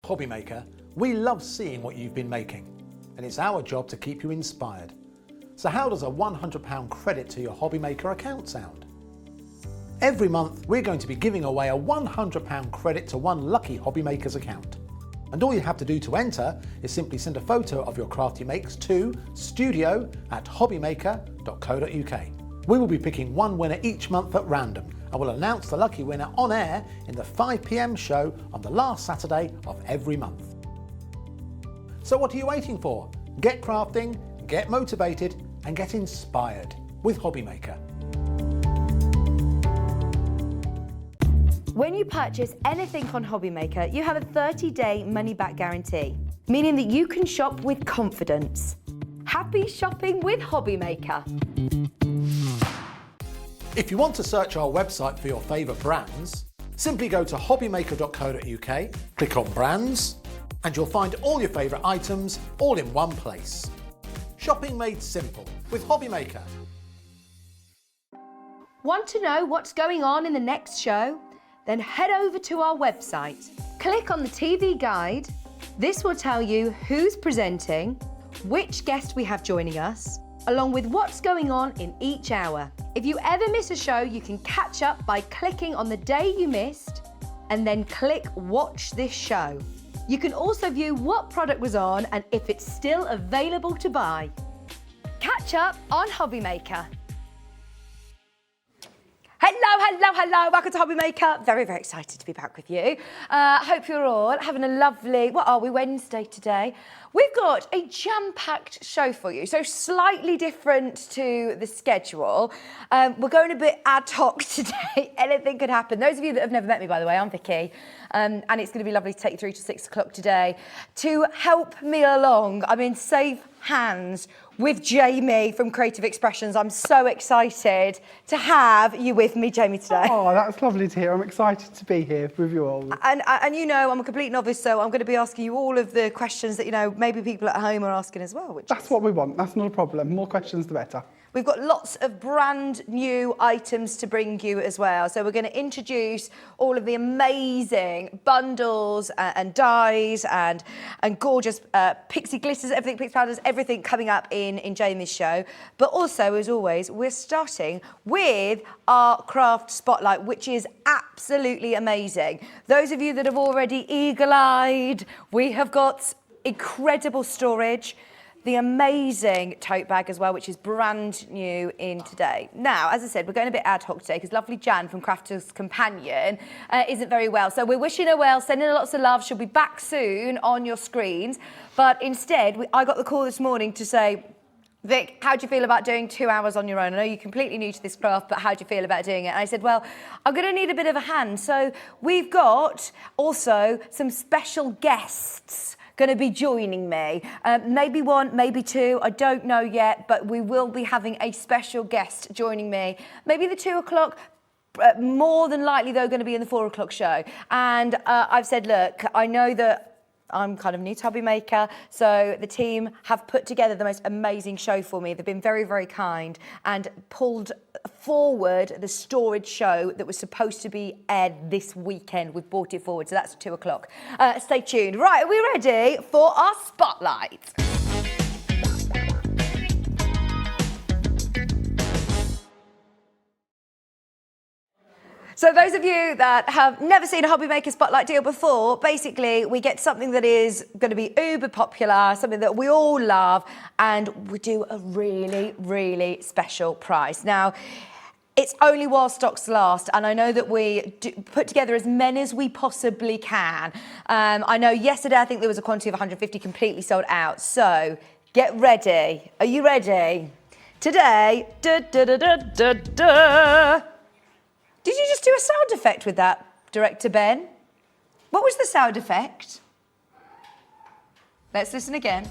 Hobbymaker, we love seeing what you've been making, and it's our job to keep you inspired. So how does a £100 credit to your Hobbymaker account sound? Every month, we're going to be giving away a £100 credit to one lucky Hobbymaker's account. And all you have to do to enter is simply send a photo of your craft you makes to studio@hobbymaker.co.uk. We will be picking one winner each month at random, and we'll announce the lucky winner on air in the 5 PM show on the last Saturday of every month. So what are you waiting for? Get crafting, get motivated, and get inspired with Hobbymaker. When you purchase anything on Hobbymaker, you have a 30-day money-back guarantee, meaning that you can shop with confidence. Happy shopping with Hobbymaker. If you want to search our website for your favourite brands, simply go to hobbymaker.co.uk, click on brands, and you'll find all your favourite items all in one place. Shopping made simple with Hobbymaker. Want to know what's going on in the next show? Then head over to our website. Click on the TV guide. This will tell you who's presenting, which guest we have joining us, along with what's going on in each hour. If you ever miss a show, you can catch up by clicking on the day you missed and then click Watch This Show. You can also view what product was on and if it's still available to buy. Catch up on Hobbymaker. Hello, welcome to Hobbymaker. Very, very excited to be back with you. Hope you're all having a lovely, what are we, Wednesday today? We've got a jam-packed show for you, so slightly different to the schedule. We're going a bit ad hoc today. Anything could happen. Those of you that have never met me, by the way, I'm Vicky, and it's going to be lovely to take you through to 6 o'clock today. To help me along, I'm in safe hands with Jamie from Creative Expressions. I'm so excited to have you with me, Jamie, today. Oh, that's lovely to hear. I'm excited to be here with you all. And you know, I'm a complete novice, so I'm going to be asking you all of the questions that, you know, maybe people at home are asking as well. That's what we want. That's not a problem. More questions, the better. We've got lots of brand new items to bring you as well. So we're going to introduce all of the amazing bundles and dyes and gorgeous pixie glitters, everything, pixie powders, everything coming up in Jamie's show. But also, as always, we're starting with our craft spotlight, which is absolutely amazing. Those of you that have already eagle-eyed, we have got incredible storage. The amazing tote bag as well, which is brand new in today. Now, as I said, we're going a bit ad hoc today because lovely Jan from Crafter's Companion isn't very well. So we're wishing her well, sending her lots of love. She'll be back soon on your screens. But instead, I got the call this morning to say, Vic, how do you feel about doing 2 hours on your own? I know you're completely new to this craft, but how do you feel about doing it? And I said, well, I'm going to need a bit of a hand. So we've got also some special guests going to be joining me. Maybe one, maybe two, I don't know yet, but we will be having a special guest joining me. Maybe the 2 o'clock, more than likely they're going to be in the 4 o'clock show. And I've said, look, I know that I'm kind of new to Hobbymaker, so the team have put together the most amazing show for me. They've been very, very kind and pulled forward the storage show that was supposed to be aired this weekend. We've brought it forward, so that's 2 o'clock. Stay tuned. Right, are we ready for our spotlight? So those of you that have never seen a Hobbymaker Spotlight deal before, basically we get something that is going to be uber popular, something that we all love, and we do a really, really special price. Now, it's only while stocks last, and I know that we put together as many as we possibly can. I know yesterday I think there was a quantity of 150 completely sold out, so get ready. Are you ready? Today, Did you just do a sound effect with that, Director Ben? What was the sound effect? Let's listen again.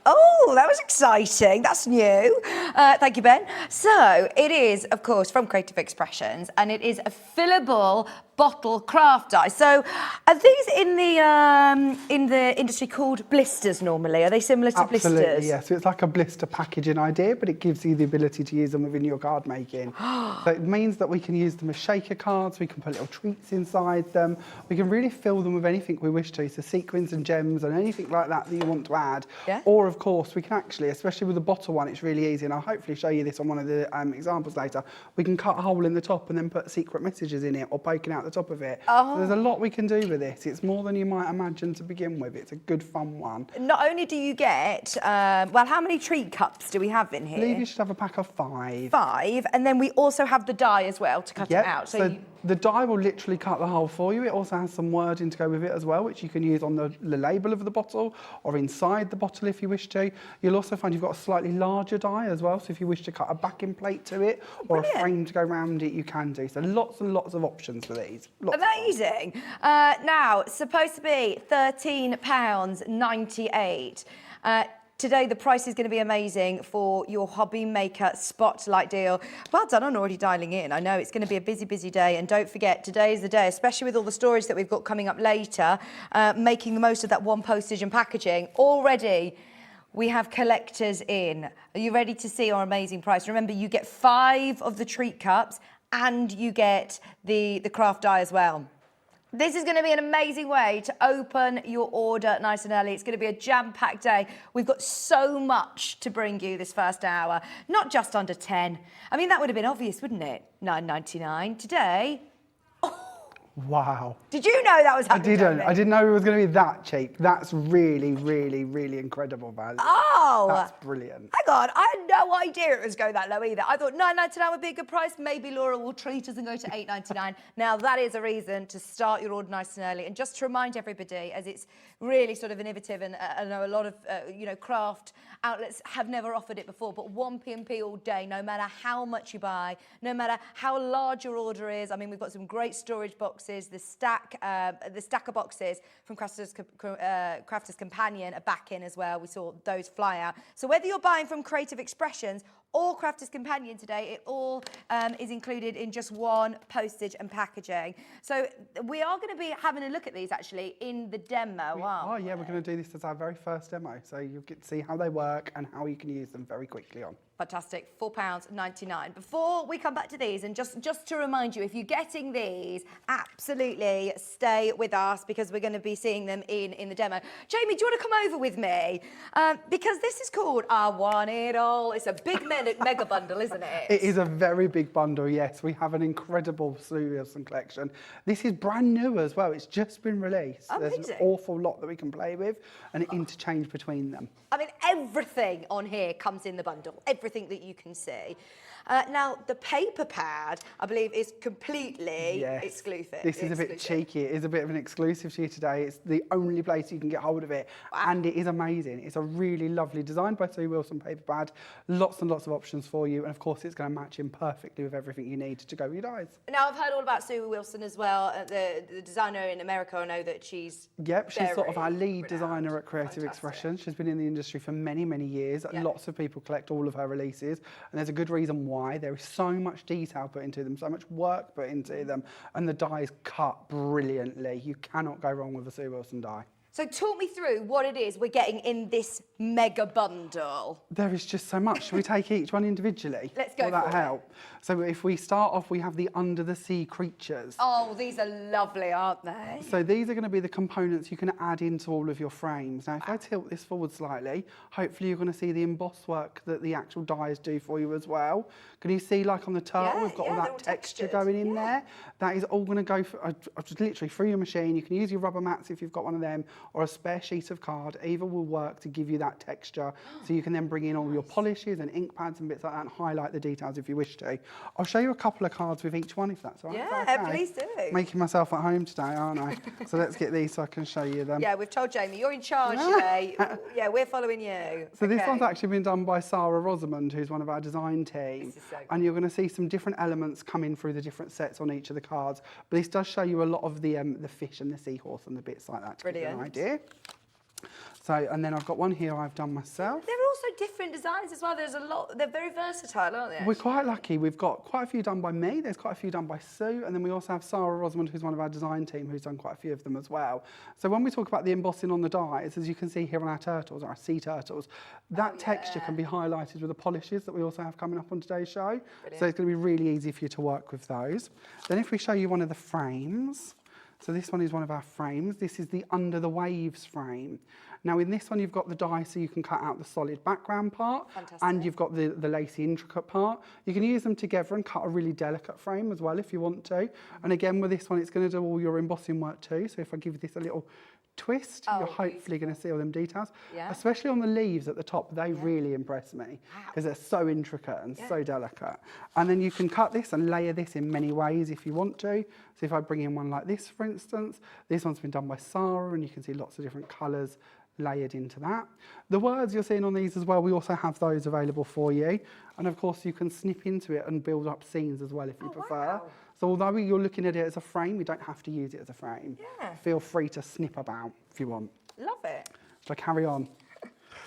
Oh, Oh, that was exciting. That's new. Thank you, Ben. So it is, of course, from Creative Expressions, and it is a fillable bottle craft die. So are these in the industry called blisters normally? Are they similar to blisters? Absolutely, yes. So it's like a blister packaging idea, but it gives you the ability to use them within your card making. So it means that we can use them as shaker cards, we can put little treats inside them, we can really fill them with anything we wish to, so sequins and gems and anything like that that you want to add. Yeah. Or of course, we can actually, especially with the bottle one, it's really easy, and I'll hopefully show you this on one of the examples later, we can cut a hole in the top and then put secret messages in it or poking out the top of it. Oh. So there's a lot we can do with this. It's more than you might imagine to begin with. It's a good fun one. Not only do you get, well, how many treat cups do we have in I here? believe you should have a pack of 5. 5, and then we also have the die as well to cut it out. So the die will literally cut the hole for you. It also has some wording to go with it as well, which you can use on the label of the bottle or inside the bottle if you wish to. You'll also find you've got a slightly larger die as well, so if you wish to cut a backing plate to it or a frame to go around it, you can do. So lots and lots of options for these. Amazing. Now, supposed to be £13.98. Today, the price is going to be amazing for your hobby maker spotlight deal. Well done on already dialing in. I know it's going to be a busy, busy day. And don't forget, today is the day, especially with all the storage that we've got coming up later, making the most of that one postage and packaging. Already, we have collectors in. Are you ready to see our amazing price? Remember, you get 5 of the treat cups and you get the craft die as well. This is going to be an amazing way to open your order nice and early. It's going to be a jam-packed day. We've got so much to bring you this first hour, not just under 10. I mean, that would have been obvious, wouldn't it? £9.99 today. Wow. Did you know that was happening? I didn't know it was going to be that cheap. That's really, really, really incredible value. Oh! That's brilliant. Hang on, I had no idea it was going that low either. I thought £9.99 would be a good price. Maybe Laura will treat us and go to £8.99. Now, that is a reason to start your order nice and early. And just to remind everybody, as it's really sort of innovative, and I know a lot of, craft outlets have never offered it before, but 1 P&P all day, no matter how much you buy, no matter how large your order is. I mean, we've got some great storage boxes. The stacker boxes from Crafter's Companion are back in as well. We saw those fly out. So whether you're buying from Creative Expressions or Crafter's Companion today, it all is included in just one postage and packaging. So we are going to be having a look at these actually in the demo. Oh yeah, we're going to do this as our very first demo. So you'll get to see how they work and how you can use them very quickly on. Fantastic, £4.99. Before we come back to these, and just to remind you, if you're getting these, absolutely stay with us because we're going to be seeing them in the demo. Jamie, do you want to come over with me? Because this is called I Want It All. It's a big mega bundle, isn't it? It is a very big bundle, yes. We have an incredible Sue Wilson collection. This is brand new as well. It's just been released. Amazing. There's an awful lot that we can play with and interchange between them. I mean, everything on here comes in the bundle, everything that you can see. Now, the paper pad, I believe, is completely exclusive. This is a bit cheeky. It is a bit of an exclusive to you today. It's the only place you can get hold of it. Wow. And it is amazing. It's a really lovely design by Sue Wilson paper pad. Lots and lots of options for you. And of course, it's going to match in perfectly with everything you need to go with your dies. Now, I've heard all about Sue Wilson as well. The designer in America, I know that she's she's sort of our lead designer at Creative Expressions. She's been in the industry for many, many years. Yep. Lots of people collect all of her releases. And there's a good reason why. There is so much detail put into them, so much work put into them, and the die is cut brilliantly. You cannot go wrong with a Sue Wilson die. So talk me through what it is we're getting in this mega bundle. There is just so much. Should we take each one individually? Let's go. Will that help? So if we start off, we have the under the sea creatures. Oh, these are lovely, aren't they? So these are going to be the components you can add into all of your frames. Now, if I tilt this forward slightly, hopefully you're going to see the emboss work that the actual dies do for you as well. Can you see, like on the turtle, we've got all that texture going in there? That is all going to go for, just literally through your machine. You can use your rubber mats if you've got one of them, or a spare sheet of card. Either will work to give you that texture, so you can then bring in all your polishes and ink pads and bits like that and highlight the details if you wish to. I'll show you a couple of cards with each one if that's all right. Yeah, please do. Making myself at home today, aren't I? So let's get these so I can show you them. Yeah, we've told Jamie, you're in charge today. Yeah, we're following you. So this one's actually been done by Sarah Rosamond, who's one of our design team. This is so cool. And you're going to see some different elements coming through the different sets on each of the cards. But this does show you a lot of the fish and the seahorse and the bits like that to give you an idea. So, and then I've got one here I've done myself. They're also different designs as well. There's a lot. They're very versatile, aren't they? We're quite lucky. We've got quite a few done by me. There's quite a few done by Sue. And then we also have Sarah Rosamond, who's one of our design team, who's done quite a few of them as well. So when we talk about the embossing on the dies, as you can see here on our turtles, our sea turtles, that texture can be highlighted with the polishes that we also have coming up on today's show. Brilliant. So it's going to be really easy for you to work with those. Then if we show you one of the frames, so this one is one of our frames. This is the Under the Waves frame. Now in this one you've got the die so you can cut out the solid background part. Fantastic. And you've got the lacy intricate part. You can use them together and cut a really delicate frame as well if you want to. And again with this one it's going to do all your embossing work too. So if I give this a little twist, you're hopefully going to see all them details. Yeah. Especially on the leaves at the top, they really impress me because they're so intricate and so delicate. And then you can cut this and layer this in many ways if you want to. So if I bring in one like this, for instance, this one's been done by Sarah and you can see lots of different colours layered into that. The words you're seeing on these as well, we also have those available for you. And of course you can snip into it and build up scenes as well if you prefer. Wow. So although you're looking at it as a frame, you don't have to use it as a frame. Yeah. Feel free to snip about if you want. Love it. Shall I carry on?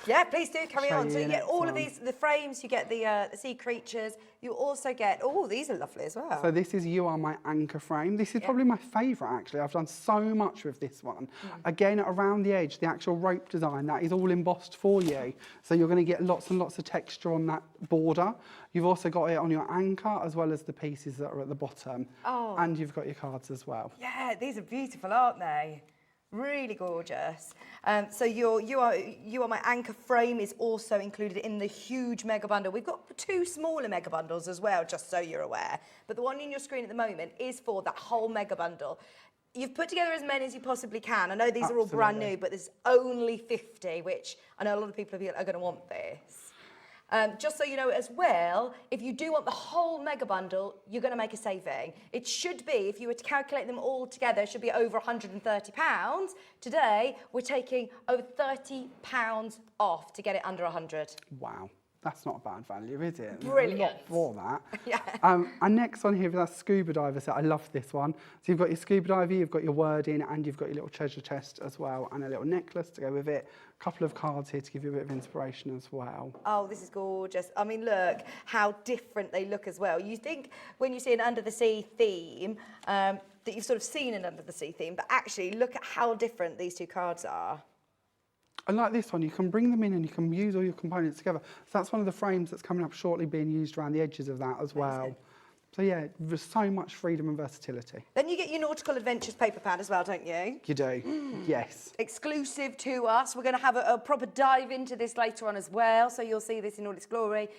Yeah, please do carry on. So you get all of these, the frames, you get the sea creatures, you also get, oh, these are lovely as well. So this is You Are My Anchor frame. This is probably my favourite actually. I've done so much with this one. Again, around the edge, the actual rope design, that is all embossed for you. So you're going to get lots and lots of texture on that border. You've also got it on your anchor as well as the pieces that are at the bottom. Oh. And you've got your cards as well. Yeah, these are beautiful, aren't they? Really gorgeous. So you are My Anchor frame is also included in the huge mega bundle. We've got 2 smaller mega bundles as well, just so you're aware. But the one in your screen at the moment is for that whole mega bundle. You've put together as many as you possibly can. I know these are all brand new, but there's only 50, which I know a lot of people are going to want this. Just so you know as well, if you do want the whole mega bundle, you're going to make a saving. It should be, if you were to calculate them all together, it should be over £130. Today, we're taking over £30 off to get it under 100. Wow. That's not a bad value, is it? Brilliant. A lot for that. Yeah. And next one here is our scuba diver set. I love this one. So you've got your scuba diver, you've got your wording, and you've got your little treasure chest as well, and a little necklace to go with it. A couple of cards here to give you a bit of inspiration as well. Oh, this is gorgeous. I mean, look how different they look as well. You think when you see an under the sea theme, that you've sort of seen an under the sea theme, but actually look at how different these 2 cards are. And like this one, you can bring them in and you can use all your components together. So that's one of the frames that's coming up shortly being used around the edges of that as well. So yeah, there's so much freedom and versatility. Then you get your Nautical Adventures paper pad as well, don't you? You do, yes. Exclusive to us. We're going to have a proper dive into this later on as well, so you'll see this in all its glory.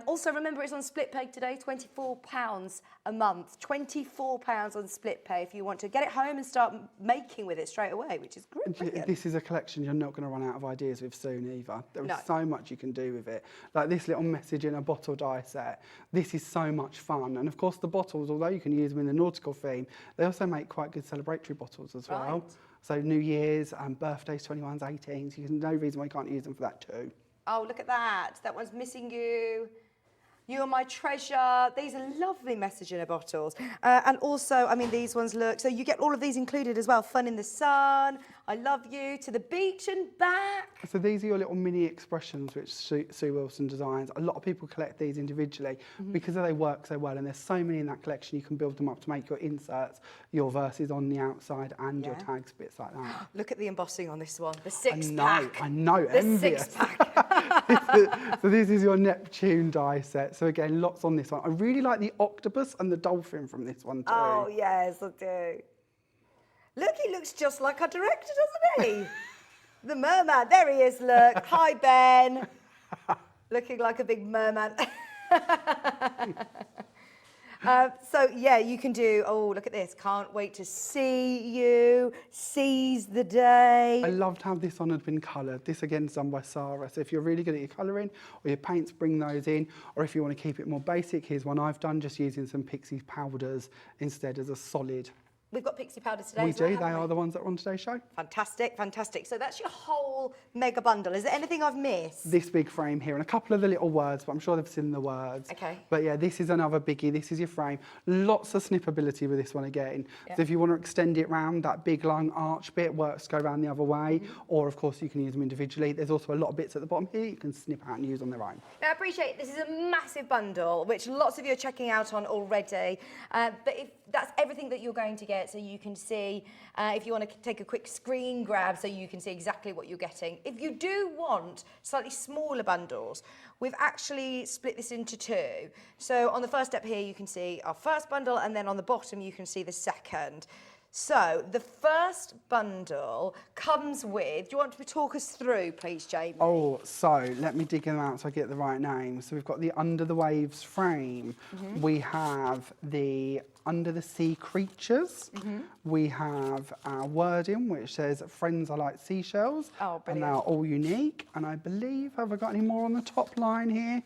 Also, remember, it's on split pay today, £24 a month. £24 on split pay if you want to get it home and start making with it straight away, which is great. This is a collection you're not going to run out of ideas with soon either. There is so much you can do with it. Like this little message in a bottle die set. This is so much fun. And of course, the bottles, although you can use them in the nautical theme, they also make quite good celebratory bottles as well. So New Year's, birthdays, 21s, 18s, there's no reason why you can't use them for that too. Oh, look at that. That one's Missing You. You Are My Treasure. These are lovely message in a bottles. And also, I mean, these ones look, so you get all of these included as well. Fun in the Sun, I Love You, To the Beach and Back. So these are your little mini expressions which Sue Wilson designs. A lot of people collect these individually because they work so well, and there's so many in that collection. You can build them up to make your inserts, your verses on the outside and your tags, bits like that. Look at the embossing on this one, the 6-pack. I know, the envious. 6-pack. So this is your Neptune die set. So again, lots on this one. I really like the octopus and the dolphin from this one too. Oh yes, I do. Look, he looks just like our director, doesn't he? The merman, there he is, look. Hi, Ben. Looking like a big merman. So, yeah, you can do, oh, look at this. Can't wait to see you. Seize the day. I loved how this one had been coloured. This, again, is done by Sarah. So if you're really good at your colouring or your paints, bring those in. Or if you want to keep it more basic, here's one I've done, just using some Pixie powders instead as a solid we've got pixie powder today. We as well, do. They haven't we? are the ones that are on today's show. Fantastic, fantastic. So that's your whole mega bundle. Is there anything I've missed? This big frame here and a couple of the little words, but I'm sure they've seen the words. Okay. But yeah, this is another biggie. This is your frame. Lots of snippability with this one again. Yeah. So if you want to extend it round, that big long arch bit works to go around the other way, or of course you can use them individually. There's also a lot of bits at the bottom here you can snip out and use on their own. Now, I appreciate this is a massive bundle, which lots of you are checking out on already. But if that's everything that you're going to get, so you can see, if you want to take a quick screen grab so you can see exactly what you're getting. If you do want slightly smaller bundles, we've actually split this into two. So on the first step here, you can see our first bundle, and then on the bottom, you can see the second. So the first bundle comes with, do you want to talk us through, please, Jamie? Oh, so let me dig them out so I get the right name. So we've got the Under the Waves frame. We have the Under the Sea Creatures. We have our wording, which says, friends are like seashells. Oh, and brilliant. they're all unique. And I believe, have I got any more on the top line here?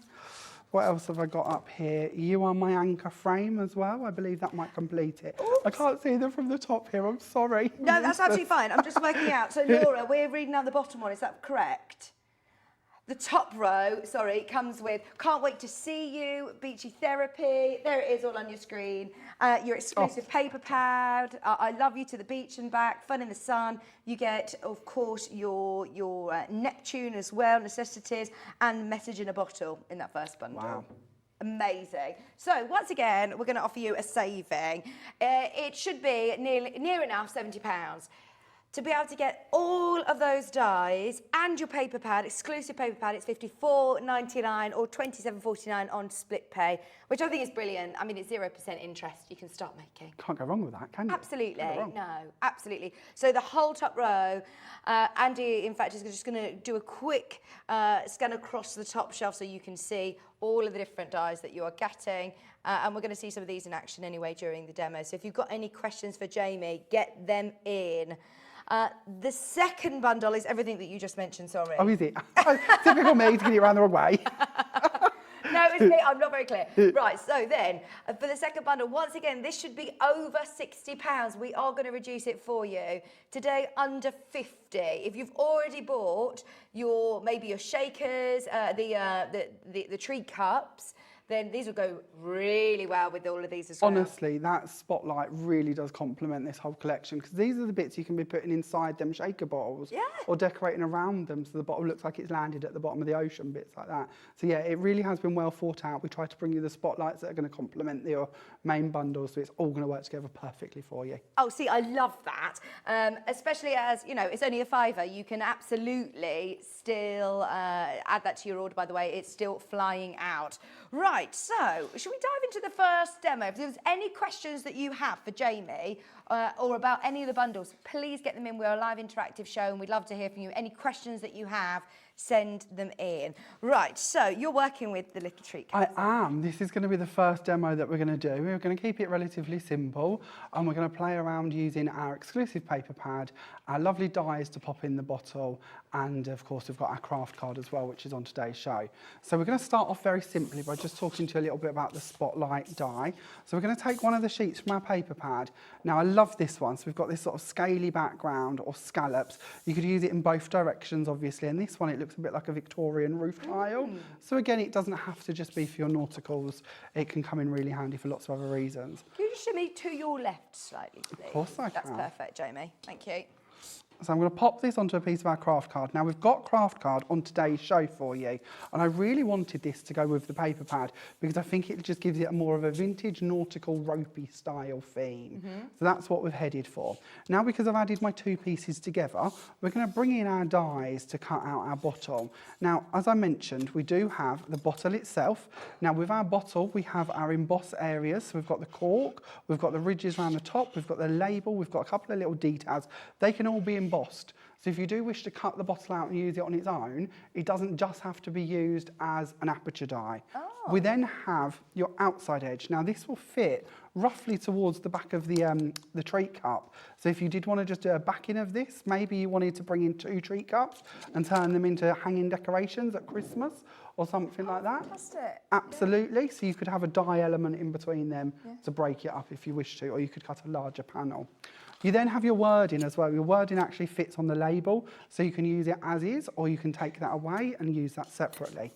What else have I got up here? You are my anchor frame as well. I believe that might complete it. Oops. I can't see them from the top here. I'm sorry. No, that's absolutely fine. I'm just working out. So, Laura, we're reading out the bottom one. Is that correct? The top row, sorry, comes with Can't Wait to See You, Beachy Therapy. There it is all on your screen. Your exclusive paper pad, I Love You to the Beach and Back, Fun in the Sun. You get, of course, your Neptune as well, Necessities, and Message in a Bottle in that first bundle. Wow. Amazing. So once again, we're going to offer you a saving. It should be near enough £70. To be able to get all of those dies and your paper pad, exclusive paper pad, it's $54.99 or $27.49 on split pay, which I think is brilliant. I mean, it's 0% interest. You can start making. Can't go wrong with that, can you? Absolutely. Can't go wrong. No, absolutely. So the whole top row, Andy, in fact, is just going to do a quick scan across the top shelf so you can see all of the different dies that you are getting. And we're going to see some of these in action anyway during the demo. So if you've got any questions for Jamie, get them in. The second bundle is everything that you just mentioned, sorry. Oh, is it? Typical me to get it around the wrong way. No, it's me. I'm not very clear. Right, so then, for the second bundle, once again, this should be over £60. We are going to reduce it for you. Today, under 50. If you've already bought maybe your shakers, the tree cups, then these will go really well with all of these as well. Honestly, that spotlight really does complement this whole collection, because these are the bits you can be putting inside them shaker bottles, Yeah. or decorating around them so the bottle looks like it's landed at the bottom of the ocean, bits like that. So yeah, it really has been well thought out. We try to bring you the spotlights that are going to complement your main bundle, so it's all going to work together perfectly for you. Oh, see, I love that. Especially as, you know, it's only a £5. You can absolutely still add that to your order, by the way. It's still flying out. Right, so should we dive into the first demo? If there's any questions that you have for Jamie or about any of the bundles, please get them in. We're a live interactive show and we'd love to hear from you. Any questions that you have, send them in. Right, so you're working with the little treat I cats. am. This is going to be the first demo that we're going to do. We're going to keep it relatively simple, and we're going to play around using our exclusive paper pad, our lovely dies to pop in the bottle, and of course we've got our craft card as well, which is on today's show. So we're going to start off very simply by just talking to you a little bit about the spotlight die. So we're going to take one of the sheets from our paper pad. Now I love this one. So we've got this sort of scaly background or scallops. You could use it in both directions, obviously, and this one it looks a bit like a Victorian roof tile. So again, it doesn't have to just be for your nauticals. It can come in really handy for lots of other reasons. Can you just shimmy to your left slightly, please? Of course I That's can. perfect, Jamie. Thank you. So I'm going to pop this onto a piece of our craft card. Now we've got craft card on today's show for you, and I really wanted this to go with the paper pad because I think it just gives it more of a vintage nautical ropey style theme. So that's what we've headed for. Now, because I've added my two pieces together, we're going to bring in our dies to cut out our bottle. Now, as I mentioned, we do have the bottle itself. Now with our bottle, we have our emboss areas. So we've got the cork, we've got the ridges around the top, we've got the label, we've got a couple of little details. They can all be embossed. So if you do wish to cut the bottle out and use it on its own, it doesn't just have to be used as an aperture die. We then have your outside edge. Now this will fit roughly towards the back of the treat cup. So if you did want to just do a backing of this, maybe you wanted to bring in 2 treat cups and turn them into hanging decorations at Christmas or something like that. Fantastic. Absolutely. So you could have a die element in between them to break it up if you wish to, or you could cut a larger panel. You then have your wording as well. Your wording actually fits on the label, so you can use it as is, or you can take that away and use that separately.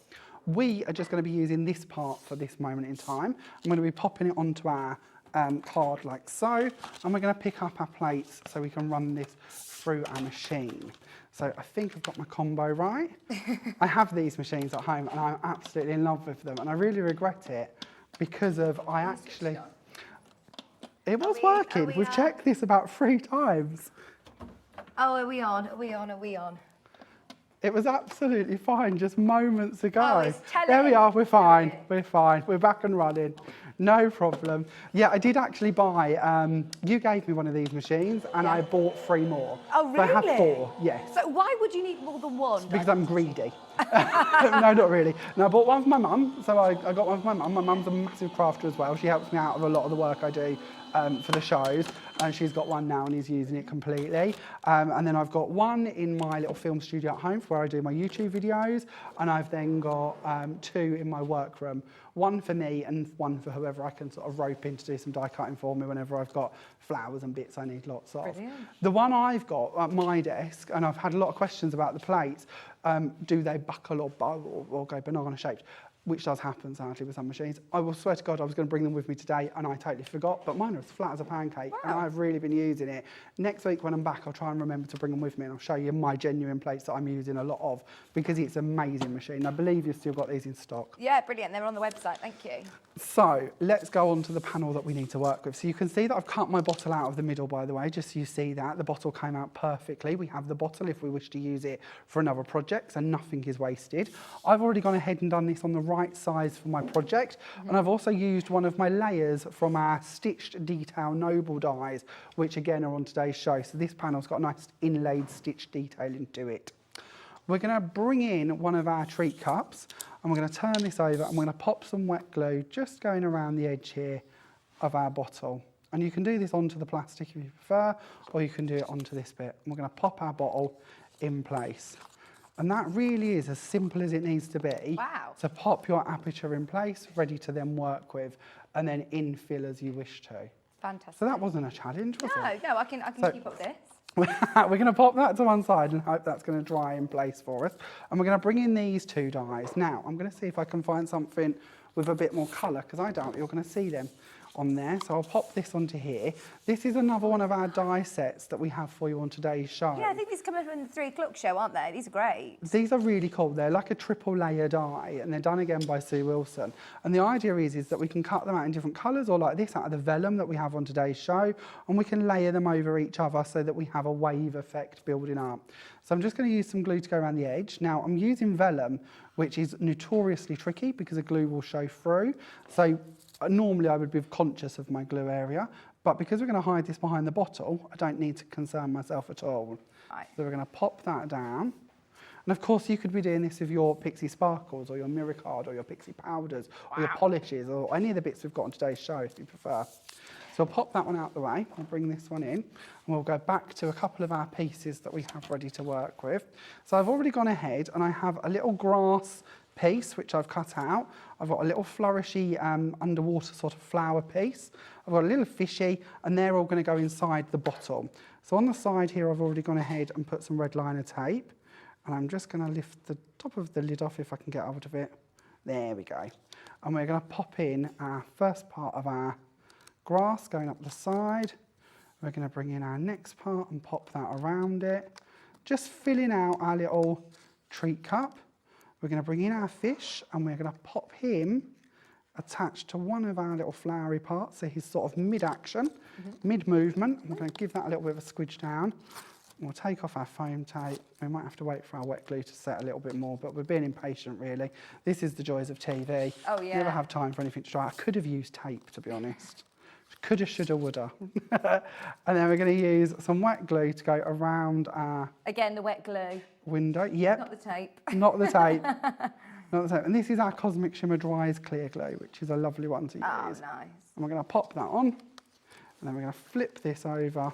We are just going to be using this part for this moment in time. I'm going to be popping it onto our card like so, and we're going to pick up our plates so we can run this through our machine. So I think I've got my combo right. I have these machines at home and I'm absolutely in love with them, and I really regret it because of it was working. We've checked this about 3 times. Oh, are we on? Are we on? Are we on? It was absolutely fine just moments ago. Oh, it's telling. There we are, we're fine, we're fine. We're back and running, no problem. Yeah, I did actually buy, you gave me one of these machines and I bought 3 more. Oh, really? So I have 4, yes. So why would you need more than one? Because I'm greedy. No, not really. No, I bought one for my mum, so I got one for my mum. My mum's a massive crafter as well. She helps me out with a lot of the work I do for the shows, and she's got one now and is using it completely. And then I've got one in my little film studio at home for where I do my YouTube videos, and I've then got 2 in my workroom. One for me and one for whoever I can sort of rope in to do some die cutting for me whenever I've got flowers and bits I need lots of. Brilliant. The one I've got at my desk, and I've had a lot of questions about the plates, do they buckle or bow or go banana shaped? Which does happen sadly with some machines. I will swear to God I was going to bring them with me today and I totally forgot, but mine are as flat as a pancake. Wow. And I've really been using it. Next week when I'm back, I'll try and remember to bring them with me and I'll show you my genuine plates that I'm using a lot of, because it's an amazing machine. I believe you've still got these in stock. Yeah, brilliant. They're on the website. Thank you. So let's go on to the panel that we need to work with. So you can see that I've cut my bottle out of the middle, by the way, just so you see that. The bottle came out perfectly. We have the bottle if we wish to use it for another project, so nothing is wasted. I've already gone ahead and done this on the right size for my project, and I've also used one of my layers from our Stitched Detail Noble dies, which again are on today's show. So this panel's got a nice inlaid stitch detailing to it. We're going to bring in one of our treat cups and we're going to turn this over and we're going to pop some wet glue just going around the edge here of our bottle. And you can do this onto the plastic if you prefer, or you can do it onto this bit. And we're going to pop our bottle in place. And that really is as simple as it needs to be. Wow. To pop your aperture in place, ready to then work with, and then infill as you wish to. Fantastic. So that wasn't a challenge, was it? No, I can keep up this. We're going to pop that to one side and hope that's going to dry in place for us. And we're going to bring in these 2 dies. Now, I'm going to see if I can find something with a bit more colour, because I doubt you're going to see them on there. So I'll pop this onto here. This is another one of our die sets that we have for you on today's show. Yeah, I think these come up in the 3 o'clock show, aren't they? These are great. These are really cool. They're like a 3 layer die, and they're done again by Sue Wilson. And the idea is that we can cut them out in different colours, or like this out of the vellum that we have on today's show, and we can layer them over each other so that we have a wave effect building up. So I'm just going to use some glue to go around the edge. Now I'm using vellum, which is notoriously tricky because the glue will show through. So normally I would be conscious of my glue area, but because we're going to hide this behind the bottle, I don't need to concern myself at all. Right. So we're going to pop that down. And of course you could be doing this with your Pixie Sparkles or your Mirror Card or your Pixie Powders or your polishes or any of the bits we've got on today's show if you prefer. So I'll pop that one out the way, I'll bring this one in, and we'll go back to a couple of our pieces that we have ready to work with. So I've already gone ahead and I have a little grass piece which I've cut out. I've got a little flourishy underwater sort of flower piece. I've got a little fishy, and they're all going to go inside the bottle. So on the side here I've already gone ahead and put some red liner tape, and I'm just going to lift the top of the lid off if I can get hold of it. There we go. And we're going to pop in our first part of our grass going up the side. We're going to bring in our next part and pop that around it, just filling out our little treat cup. We're going to bring in our fish and we're going to pop him attached to one of our little flowery parts, so he's sort of mid-action, mid-movement. We're going to give that a little bit of a squidge down. We'll take off our foam tape. We might have to wait for our wet glue to set a little bit more, but we're being impatient really. This is the joys of TV. Oh yeah. You never have time for anything to dry. I could have used tape, to be honest. Coulda, shoulda, woulda. And then we're going to use some wet glue to go around our... Again, the wet glue. ...window. Yep. Not the tape. Not the tape. Not the tape. And this is our Cosmic Shimmer Dries Clear Glue, which is a lovely one to use. Oh, nice. And we're going to pop that on, and then we're going to flip this over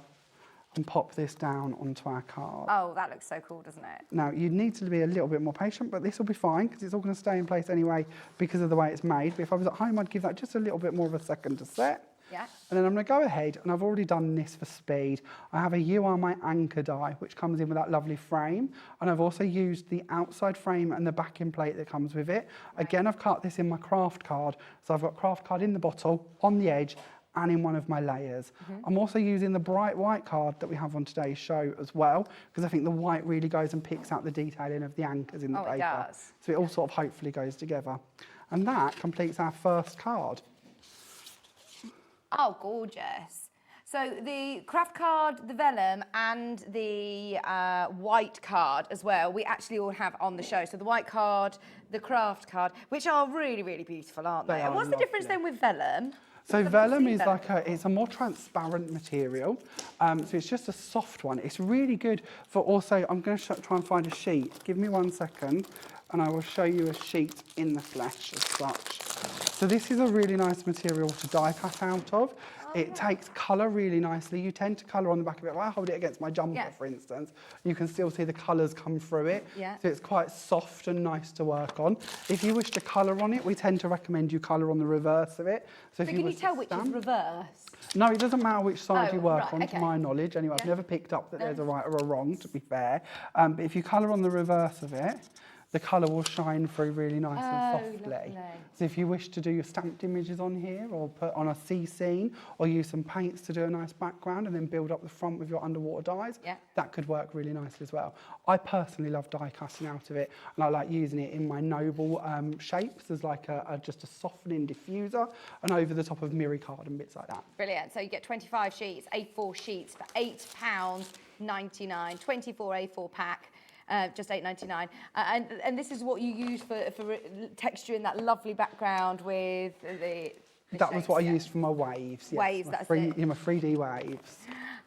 and pop this down onto our card. Oh, that looks so cool, doesn't it? Now, you need to be a little bit more patient, but this will be fine because it's all going to stay in place anyway because of the way it's made. But if I was at home, I'd give that just a little bit more of a second to set. Yeah. And then I'm going to go ahead, and I've already done this for speed. I have a You Are My Anchor die, which comes in with that lovely frame. And I've also used the outside frame and the backing plate that comes with it. Again, I've cut this in my craft card. So I've got craft card in the bottle, on the edge, and in one of my layers. I'm also using the bright white card that we have on today's show as well, because I think the white really goes and picks out the detailing of the anchors in the paper. It does. So it all sort of hopefully goes together. And that completes our first card. Oh, gorgeous. So the craft card, the vellum, and the white card as well, we actually all have on the show. So the white card, the craft card, which are really, really beautiful, aren't they? They And are what's the difference lovely. then with vellum? So I'd love to vellum see is vellum. it's a more transparent material. So it's just a soft one. It's really good for also, I'm going to try and find a sheet. Give me 1 second and I will show you a sheet in the flesh as such. So this is a really nice material to die cut out of. It takes colour really nicely. You tend to colour on the back of it. If I hold it against my jumper, for instance, you can still see the colours come through it. Yeah. So it's quite soft and nice to work on. If you wish to colour on it, we tend to recommend you colour on the reverse of it. So if But you can you was to tell which is stamp- reverse? No, it doesn't matter which side Oh, you work right, on, okay. to my knowledge. Anyway, I've Yeah. never picked up that No. there's a right or a wrong, to be fair. But if you colour on the reverse of it, the colour will shine through really nice and softly. lovely. So if you wish to do your stamped images on here, or put on a sea scene, or use some paints to do a nice background and then build up the front with your underwater dyes, that could work really nicely as well. I personally love die cutting out of it, and I like using it in my noble shapes as like just a softening diffuser, and over the top of mirror card and bits like that. Brilliant. So you get 25 sheets, A4 sheets for £8.99, 24 A4 pack. Just $8.99, and this is what you use for texturing that lovely background with the That was what I shapes, used for my waves. Yes, Waves, my that's it. Yeah, my 3D waves.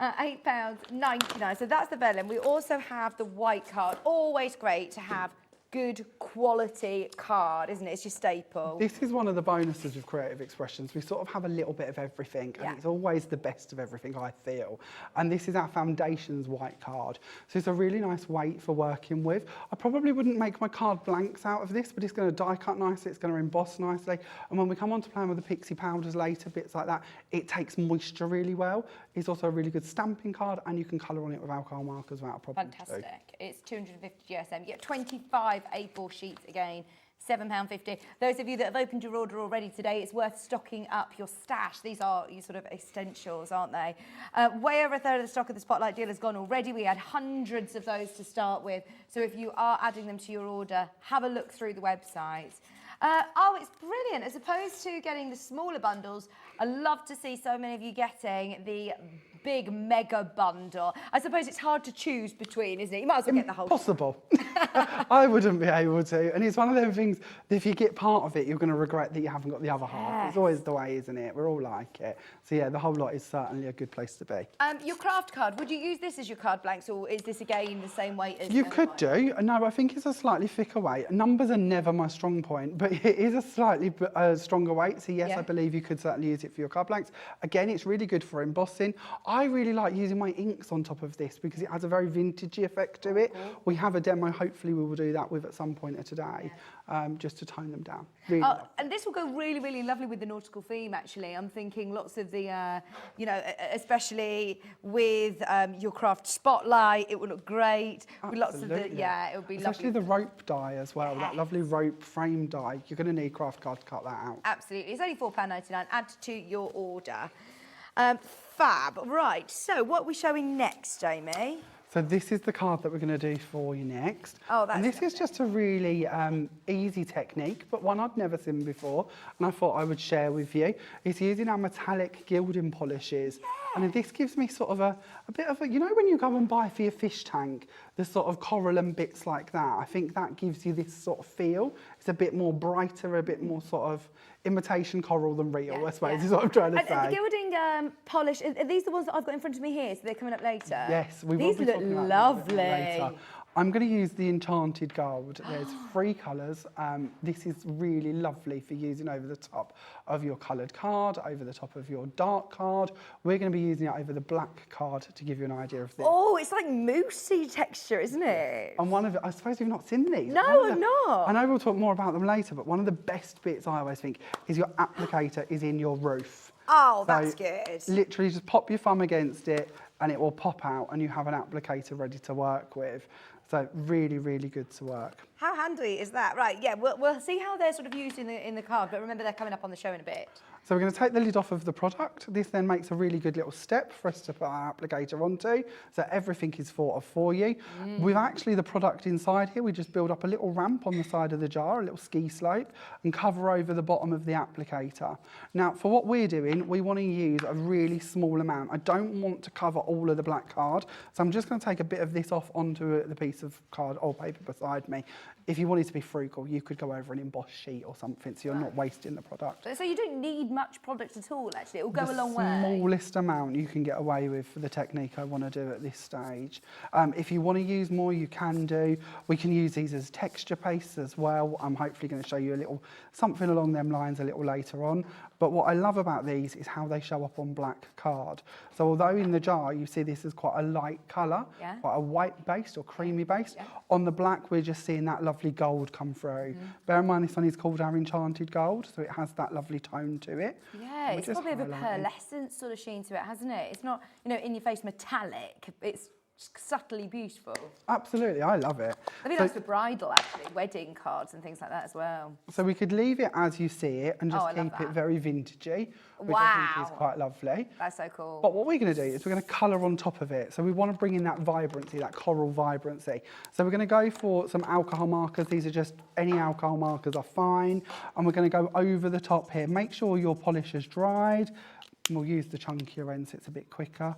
£8.99. So that's the vellum. We also have the white card. Always great to have good quality card, isn't it? It's your staple. This is one of the bonuses with Creative Expressions. We sort of have a little bit of everything, and it's always the best of everything, I feel. And this is our Foundations white card. So it's a really nice weight for working with. I probably wouldn't make my card blanks out of this, but it's going to die cut nicely, it's going to emboss nicely. And when we come on to playing with the pixie powders later, bits like that, it takes moisture really well. It's also a really good stamping card, and you can colour on it with alcohol markers without a problem. Fantastic. It's 250 GSM. You get 25 A4 sheets again, £7.50. Those of you that have opened your order already today, it's worth stocking up your stash. These are your sort of essentials, aren't they? Way over a third of the stock of the Spotlight deal has gone already. We had hundreds of those to start with. So if you are adding them to your order, have a look through the website. Oh, it's brilliant. As opposed to getting the smaller bundles, I love to see so many of you getting the big mega bundle. I suppose it's hard to choose between, isn't it? You might as well get the whole... Possible. I wouldn't be able to. And it's one of them things that if you get part of it, you're going to regret that you haven't got the other half. It's always the way, isn't it? We're all like it. So yeah, the whole lot is certainly a good place to be. Your craft card, would you use this as your card blanks, or is this again the same weight as... You could do. No, I think it's a slightly thicker weight. Numbers are never my strong point, but it is a slightly stronger weight. So yes, I believe you could certainly use it for your card blanks. Again, it's really good for embossing. I really like using my inks on top of this because it has a very vintagey effect to it. We have a demo, hopefully we will do that with at some point today, just to tone them down. Really lovely. And this will go really, really lovely with the nautical theme, actually. I'm thinking lots of the, you know, especially with your craft spotlight, it will look great. With lots of the, it will be Especially lovely. the rope die as well, that lovely rope frame die. You're going to need craft card to cut that out. Absolutely. It's only £4.99. Add to your order. Fab. Right, so what are we showing next, Jamie? So this is the card that we're going to do for you next. Oh, that's and this is just a really easy technique, but one I'd never seen before, and I thought I would share with you. It's using our metallic gilding polishes. And this gives me sort of a bit of a, you know when you go and buy for your fish tank, the sort of coral and bits like that, I think that gives you this sort of feel. It's a bit more brighter, a bit more sort of imitation coral than real, I suppose, is what I'm trying to say. And the gilding polish, are these the ones that I've got in front of me here? So they're coming up later? Yes, we will These be look talking about them a bit lovely. later. I'm going to use the Enchanted Gold. There's 3 colours. This is really lovely for using over the top of your coloured card, over the top of your dark card. We're going to be using it over the black card to give you an idea of this. Oh, it's like moussey texture, isn't it? And one of it, I suppose you've not seen these. No, I'm not. I know we'll talk more about them later, but one of the best bits I always think is your applicator is in your roof. Oh, that's good. Literally just pop your thumb against it and it will pop out and you have an applicator ready to work with. So really, really good to work. How handy is that? Right, yeah, we'll see how they're sort of used in the card, but remember they're coming up on the show in a bit. So we're going to take the lid off of the product. This then makes a really good little step for us to put our applicator onto. So everything is thought of for you. With actually the product inside here, we just build up a little ramp on the side of the jar, a little ski slope, and cover over the bottom of the applicator. Now, for what we're doing, we want to use a really small amount. I don't want to cover all of the black card, so I'm just going to take a bit of this off onto the piece of card or paper beside me. If you wanted to be frugal, you could go over an embossed sheet or something, so you're not wasting the product. So you don't need much product at all, actually. It will go a long way. The smallest amount you can get away with for the technique I want to do at this stage. If you want to use more, you can do. We can use these as texture pastes as well. I'm hopefully going to show you a little something along them lines a little later on. But what I love about these is how they show up on black card. So although in the jar you see this as quite a light colour, quite a white based or creamy based, on the black we're just seeing that lovely gold come through. Bear in mind this one is called our Enchanted Gold, so it has that lovely tone to it. Yeah, it's probably a pearlescent sort of sheen to it, hasn't it? It's not, you know, in your face metallic. It's subtly beautiful. Absolutely, I love it. I think that's for bridal, actually, wedding cards and things like that as well. So we could leave it as you see it and just keep it very vintagey, which I think is quite lovely. That's so cool. But what we're going to do is we're going to colour on top of it. So we want to bring in that vibrancy, that coral vibrancy. So we're going to go for some alcohol markers. These are just any alcohol markers are fine. And we're going to go over the top here. Make sure your polish has dried. We'll use the chunkier end so it's a bit quicker.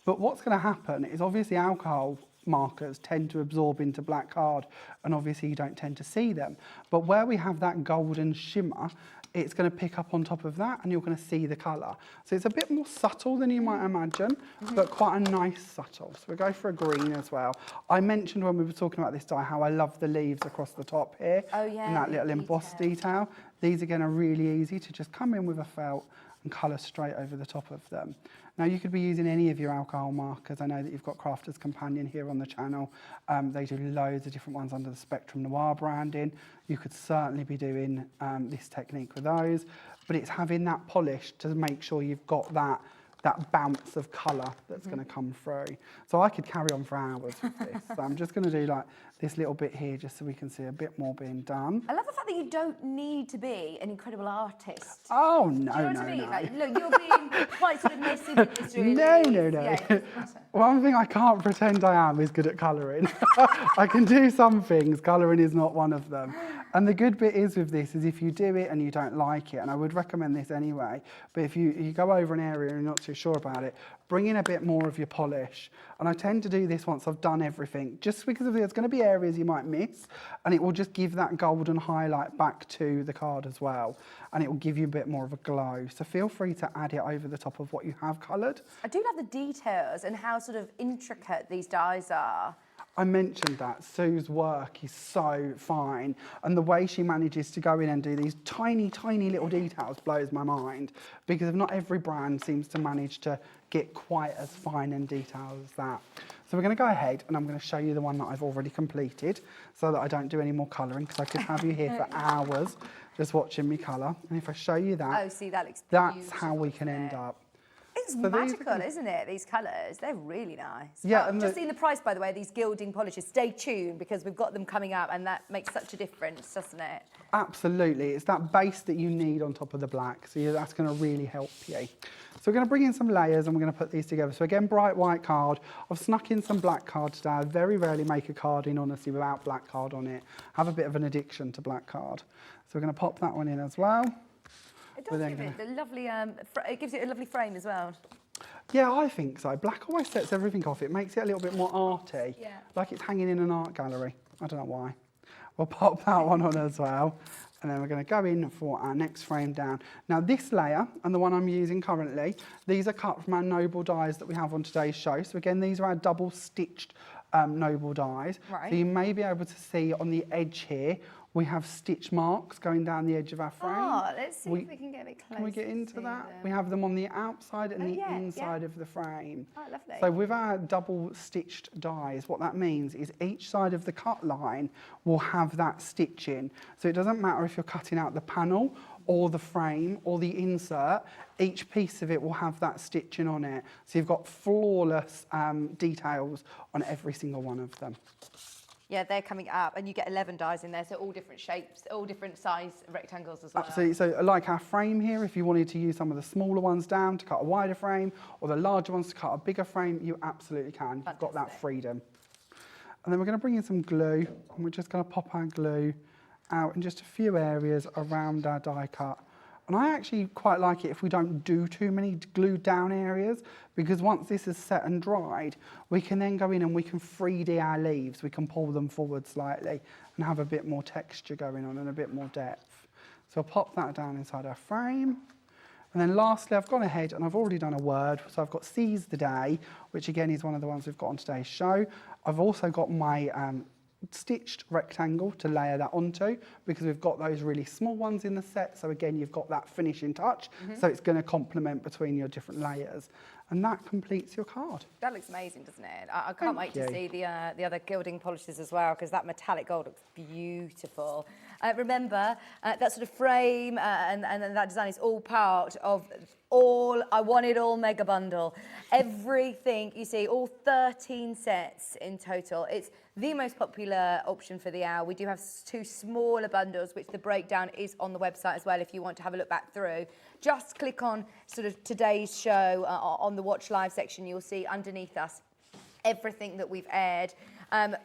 But what's going to happen is obviously alcohol markers tend to absorb into black card and obviously you don't tend to see them. But where we have that golden shimmer, it's going to pick up on top of that and you're going to see the colour. So it's a bit more subtle than you might imagine, but quite a nice subtle. So we go for a green as well. I mentioned when we were talking about this dye how I love the leaves across the top here. Oh yeah. And that little embossed detail. These again are really easy to just come in with a felt and colour straight over the top of them. Now you could be using any of your alcohol markers. I know that you've got Crafter's Companion here on the channel. They do loads of different ones under the Spectrum Noir branding. You could certainly be doing this technique with those, but it's having that polish to make sure you've got that bounce of colour that's going to come through. So I could carry on for hours with this. So I'm just going to do like this little bit here just so we can see a bit more being done. I love the fact that you don't need to be an incredible artist. Oh, no, Do you know what no, I mean? no. Like, look, you're being quite sort of messy. No. Yeah, one thing I can't pretend I am is good at colouring. I can do some things, colouring is not one of them. And the good bit is with this is if you do it and you don't like it, and I would recommend this anyway, but if you go over an area and you're not too sure about it, bring in a bit more of your polish. And I tend to do this once I've done everything, just because there's going to be areas you might miss, and it will just give that golden highlight back to the card as well. And it will give you a bit more of a glow. So feel free to add it over the top of what you have coloured. I do love the details and how sort of intricate these dyes are. I mentioned that Sue's work is so fine, and the way she manages to go in and do these tiny, tiny little details blows my mind, because not every brand seems to manage to get quite as fine and detailed as that. So we're going to go ahead and I'm going to show you the one that I've already completed so that I don't do any more colouring, because I could have you here for hours just watching me colour. And if I show you that, oh, see, that looks that's how we can end up. It's magical, isn't it? These colours, they're really nice. Yeah, well, and just seeing the price, by the way, these gilding polishes. Stay tuned because we've got them coming up, and that makes such a difference, doesn't it? Absolutely, it's that base that you need on top of the black, so that's going to really help you. So we're going to bring in some layers and we're going to put these together. So again, bright white card. I've snuck in some black card today. I very rarely make a card in, honestly, without black card on it. I have a bit of an addiction to black card. So we're going to pop that one in as well. It does give it a lovely, it gives it a lovely frame as well. Yeah, I think so. Black always sets everything off. It makes it a little bit more arty, like it's hanging in an art gallery. I don't know why. We'll pop that one on as well. And then we're going to go in for our next frame down. Now this layer, and the one I'm using currently, these are cut from our Noble dies that we have on today's show. So again, these are our double stitched noble dies. Right. So you may be able to see on the edge here, we have stitch marks going down the edge of our frame. Oh, let's see if we can get a bit closer. Can we get into to that? them. We have them on the outside and the yeah, inside of the frame. Oh, lovely. So with our double stitched dies, what that means is each side of the cut line will have that stitching. So it doesn't matter if you're cutting out the panel or the frame or the insert, each piece of it will have that stitching on it. So you've got flawless details on every single one of them. Yeah, they're coming up, and you get 11 dies in there, so all different shapes, all different size rectangles as well. Absolutely. So like our frame here, if you wanted to use some of the smaller ones down to cut a wider frame, or the larger ones to cut a bigger frame, you absolutely can. You've got that freedom. And then we're going to bring in some glue, and we're just going to pop our glue out in just a few areas around our die cut. And I actually quite like it if we don't do too many glued down areas, because once this is set and dried, we can then go in and we can 3D our leaves. We can pull them forward slightly and have a bit more texture going on and a bit more depth. So I'll pop that down inside our frame. And then lastly, I've gone ahead and I've already done a word. So I've got Seize the Day, which again is one of the ones we've got on today's show. I've also got my stitched rectangle to layer that onto, because we've got those really small ones in the set. So again, you've got that finishing touch. So it's going to complement between your different layers. And that completes your card. That looks amazing, doesn't it? I can't wait to see the other gilding polishes as well, because that metallic gold looks beautiful. Remember, that sort of frame and that design is all part of I Want It All mega bundle. Everything you see, all 13 sets in total. It's the most popular option for the hour. We do have 2 smaller bundles, which the breakdown is on the website as well if you want to have a look back through. Just click on sort of today's show on the Watch Live section. You'll see underneath us everything that we've aired.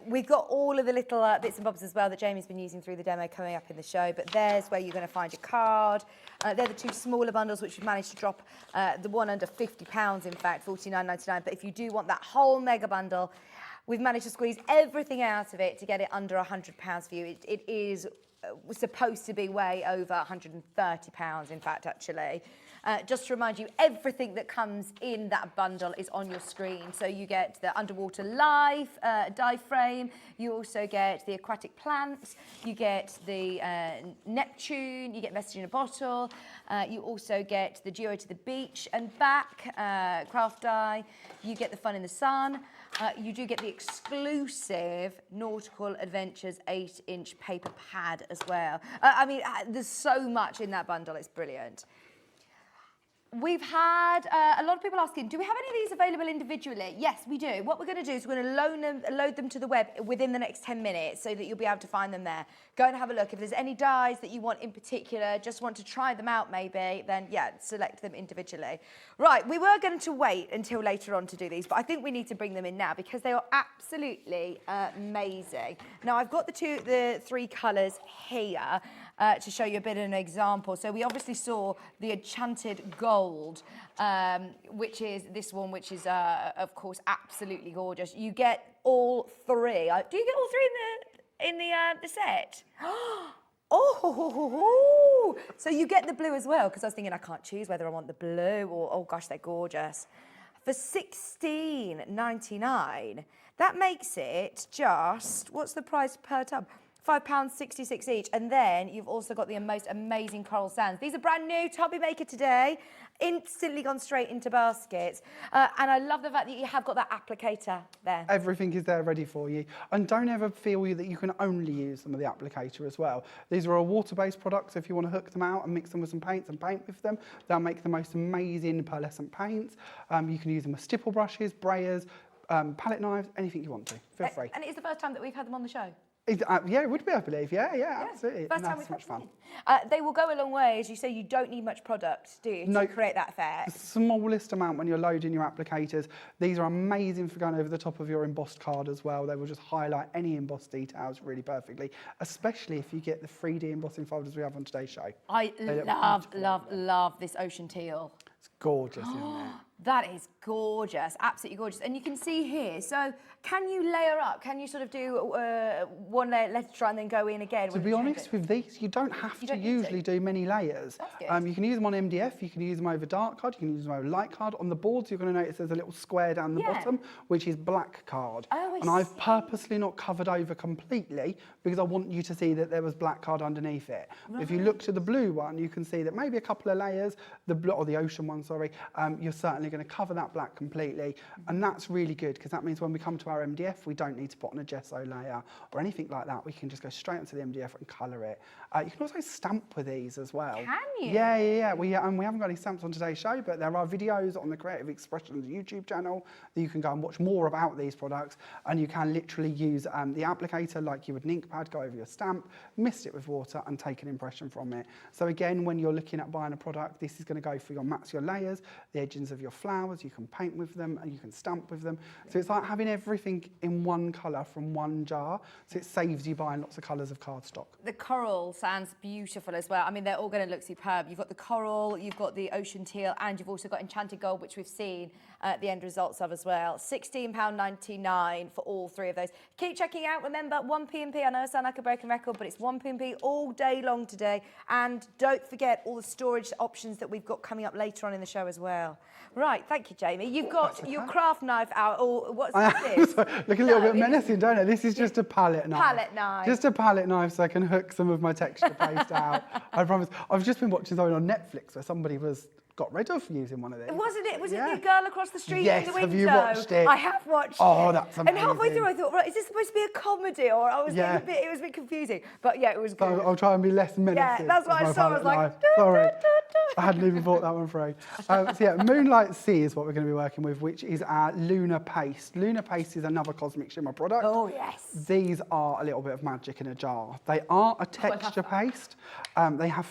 We've got all of the little bits and bobs as well that Jamie's been using through the demo coming up in the show, but there's where you're going to find your card. They're the 2 smaller bundles which we've managed to drop, the one under £50 in fact, $49.99. But if you do want that whole mega bundle, we've managed to squeeze everything out of it to get it under £100 for you. It is supposed to be way over £130 in fact actually. Just to remind you, everything that comes in that bundle is on your screen. So you get the underwater life die frame, you also get the aquatic plants, you get the Neptune, you get message in a bottle, you also get the Geo to the beach and back craft die, you get the fun in the sun, you do get the exclusive Nautical Adventures 8-inch paper pad as well. I mean, there's so much in that bundle, it's brilliant. We've had a lot of people asking, do we have any of these available individually? Yes, we do. What we're going to do is we're going to load them to the web within the next 10 minutes so that you'll be able to find them there. Go and have a look. If there's any dies that you want in particular, just want to try them out maybe, then yeah, select them individually. Right, we were going to wait until later on to do these, but I think we need to bring them in now because they are absolutely amazing. Now, I've got the 3 colours here. To show you a bit of an example. So we obviously saw the Enchanted Gold, which is this one, which is, of course, absolutely gorgeous. You get all 3. Do you get all 3 in the set? Oh, so you get the blue as well, because I was thinking I can't choose whether I want the blue or, oh gosh, they're gorgeous. For $16.99, that makes it just, what's the price per tub? £5.66 each, and then you've also got the most amazing coral sands. These are brand new, Tubby Maker today, instantly gone straight into baskets, and I love the fact that you have got that applicator there. Everything is there ready for you, and don't ever feel that you can only use some of the applicator as well. These are all water-based products. If you want to hook them out and mix them with some paints and paint with them, they'll make the most amazing pearlescent paints. You can use them with stipple brushes, brayers, palette knives, anything you want to. Feel free. And it's the first time that we've had them on the show. Yeah, it would be, I believe. Yeah, absolutely. First time that's we've much fun. They will go a long way. As you say, you don't need much product, do you, to create that effect? The smallest amount when you're loading your applicators. These are amazing for going over the top of your embossed card as well. They will just highlight any embossed details really perfectly, especially if you get the 3D embossing folders we have on today's show. I love this ocean teal. It's gorgeous, isn't it? That is gorgeous, absolutely gorgeous. And you can see here, so can you layer up? Can you sort of do one layer, let's try and then go in again? To be honest with these, you don't have to usually do many layers. That's good. You can use them on MDF, you can use them over dark card, you can use them over light card. On the boards, you're going to notice there's a little square down the bottom, which is black card. Oh, and I've purposely not covered over completely because I want you to see that there was black card underneath it. Right. If you look to the blue one, you can see that maybe a couple of layers, the blue, or the ocean one, sorry, you're certainly going to cover that black completely, and that's really good because that means when we come to our MDF we don't need to put on a gesso layer or anything like that. We can just go straight onto the MDF and colour it. You can also stamp with these as well. Can you? Yeah. We haven't got any stamps on today's show, but there are videos on the Creative Expressions YouTube channel that you can go and watch more about these products, and you can literally use the applicator like you would an ink pad, go over your stamp, mist it with water and take an impression from it. So again, when you're looking at buying a product, this is going to go for your mats, your layers, the edges of your flowers. You can paint with them and you can stamp with them. So it's like having everything in one colour from one jar. So it saves you buying lots of colours of cardstock. The coral sounds beautiful as well. I mean, they're all going to look superb. You've got the coral, you've got the ocean teal, and you've also got enchanted gold, which we've seen the end results of as well. £16.99 for all three of those. Keep checking out. Remember, 1p&p. I know I sound like a broken record, but it's 1p&p all day long today. And don't forget all the storage options that we've got coming up later on in the show as well. Right, thank you, Jamie. You've got your craft knife out, or what's this? Look a little bit menacing, don't it? This is just a palette knife. Palette knife. Just a palette knife so I can hook some of my texture paste out. I promise. I've just been watching something on Netflix where somebody got rid of using one of these. Wasn't it? Was it the girl across the street in the window? Yes, have you watched it? I have watched it. Oh, that's amazing. And halfway through I thought, right, is this supposed to be a comedy? Or I was it was a bit confusing. But yeah, it was good. So I'll try and be less menacing. Yeah, that's what I saw. I was like, sorry. I hadn't even thought that one through. So yeah, Moonlight Sea is what we're going to be working with, which is our Lunar Paste. Lunar Paste is another Cosmic Shimmer product. Oh, yes. These are a little bit of magic in a jar. They are a texture paste. They have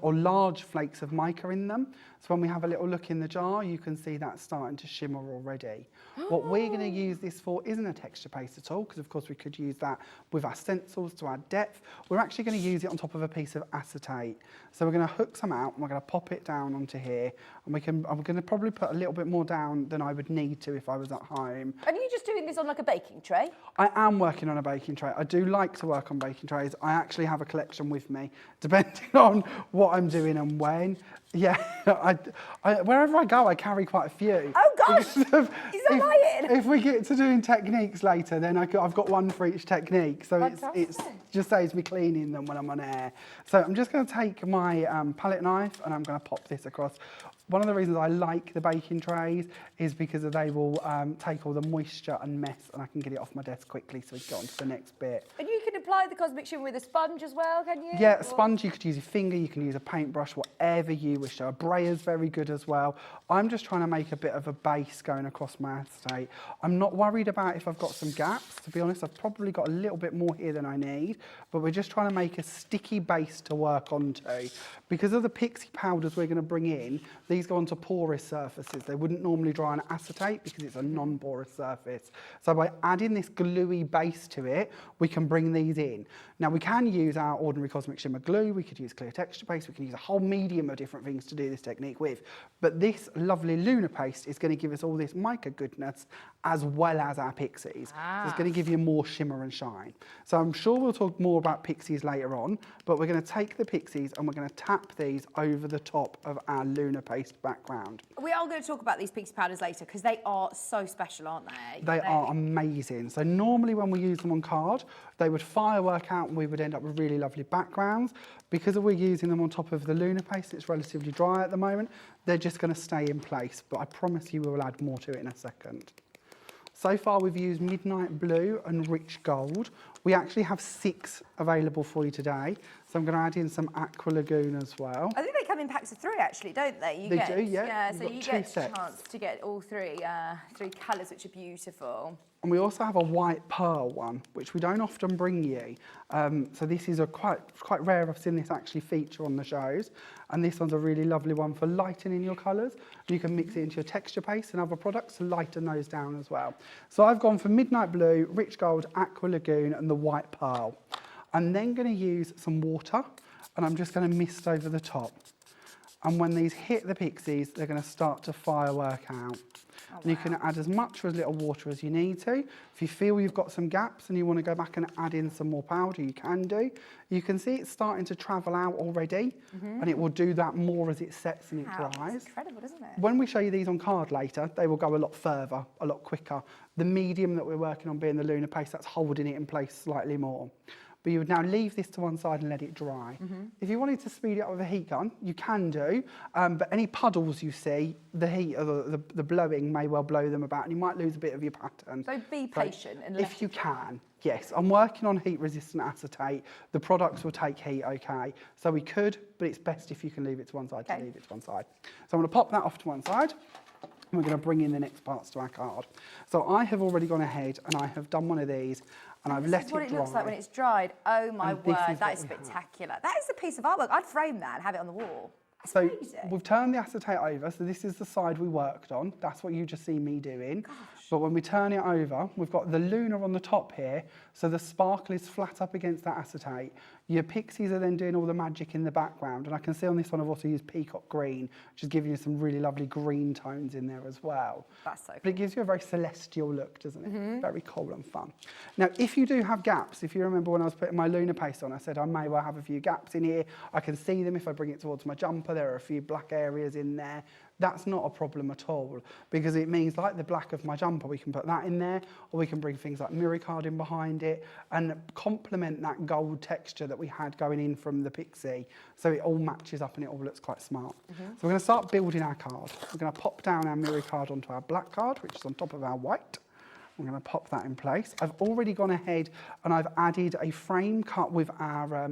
large flakes of mica in them. So when we have a little look in the jar, you can see that starting to shimmer already. What we're going to use this for isn't a texture paste at all, because of course we could use that with our stencils to add depth. We're actually going to use it on top of a piece of acetate. So we're going to hook some out and we're going to pop it down onto here. And I'm going to probably put a little bit more down than I would need to if I was at home. And are you just doing this on like a baking tray? I am working on a baking tray. I do like to work on baking trays. I actually have a collection with me, depending on what I'm doing and when. Yeah, wherever I go, I carry quite a few. Oh gosh, is that lying? If we get to doing techniques later, then I've got one for each technique. So it just saves me cleaning them when I'm on air. So I'm just going to take my palette knife and I'm going to pop this across. One of the reasons I like the baking trays is because they will take all the moisture and mess, and I can get it off my desk quickly so we can get on to the next bit. And you can apply the Cosmic Shimmer with a sponge as well, can you? Yeah, a sponge, you could use your finger, you can use a paintbrush, whatever you wish. So a brayer's very good as well. I'm just trying to make a bit of a base going across my acetate. I'm not worried about if I've got some gaps. To be honest, I've probably got a little bit more here than I need, but we're just trying to make a sticky base to work onto. Because of the pixie powders we're going to bring in, these go onto porous surfaces. They wouldn't normally dry on acetate because it's a non-porous surface. So by adding this gluey base to it, we can bring these in. Now we can use our ordinary Cosmic Shimmer glue, we could use clear texture paste, we can use a whole medium of different things to do this technique with. But this lovely Lunar Paste is going to give us all this mica goodness as well as our pixies. So it's going to give you more shimmer and shine. So I'm sure we'll talk more about pixies later on, but we're going to take the pixies and we're going to tap these over the top of our Lunar Paste background. We are going to talk about these pixie powders later because they are so special, aren't they? They are amazing. So normally when we use them on card, they would firework out and we would end up with really lovely backgrounds. Because we're using them on top of the Lunar Paste, it's relatively dry at the moment, they're just going to stay in place, but I promise you we'll add more to it in a second. So far we've used Midnight Blue and Rich Gold. We actually have 6 available for you today. So I'm going to add in some Aqua Lagoon as well. I think they come in packs of 3 actually, don't they? They do, yeah. Yeah, so you get a sets. chance to get all 3 colours, which are beautiful. And we also have a white pearl one, which we don't often bring you. So this is quite rare. I've seen this actually feature on the shows. And this one's a really lovely one for lightening your colours. You can mix it into your texture paste and other products to lighten those down as well. So I've gone for Midnight Blue, Rich Gold, Aqua Lagoon and the white pearl. I'm then going to use some water and I'm just going to mist over the top. And when these hit the pixies, they're going to start to firework out. And you can add as much or as little water as you need to. If you feel you've got some gaps and you want to go back and add in some more powder, you can do. You can see it's starting to travel out already, and it will do that more as it sets and it dries. It's incredible, isn't it? When we show you these on card later, they will go a lot further, a lot quicker. The medium that we're working on being the lunar paste, that's holding it in place slightly more. But you would now leave this to one side and let it dry. If you wanted to speed it up with a heat gun, you can do, but any puddles you see, the heat or the blowing may well blow them about and you might lose a bit of your pattern. So be patient and let if you it dry. can. Yes, I'm working on heat resistant acetate. The products will take heat, okay. So we could, but it's best if you can leave it to one side to leave it to one side. So I'm gonna pop that off to one side. And we're going to bring in the next parts to our card. So I have already gone ahead and I have done one of these and I've let it dry. This is what it looks like when it's dried. Oh my word, that is what we have. spectacular. That is a piece of artwork. I'd frame that and have it on the wall. That's So amazing. we've turned the acetate over, so this is the side we worked on. That's what you just see me doing. But when we turn it over, we've got the lunar on the top here, so the sparkle is flat up against that acetate. Your pixies are then doing all the magic in the background, and I can see on this one I've also used peacock green, which is giving you some really lovely green tones in there as well. That's so cool. But it gives you a very celestial look, doesn't it? Very cool and fun. Now, if you do have gaps, if you remember when I was putting my lunar paste on, I said I may well have a few gaps in here. I can see them if I bring it towards my jumper. There are a few black areas in there. That's not a problem at all, because it means like the black of my jumper, we can put that in there, or we can bring things like mirror card in behind it and complement that gold texture that we had going in from the pixie, so it all matches up and it all looks quite smart. So we're going to start building our card. We're going to pop down our mirror card onto our black card, which is on top of our white. I'm going to pop that in place. I've already gone ahead and I've added a frame cut with our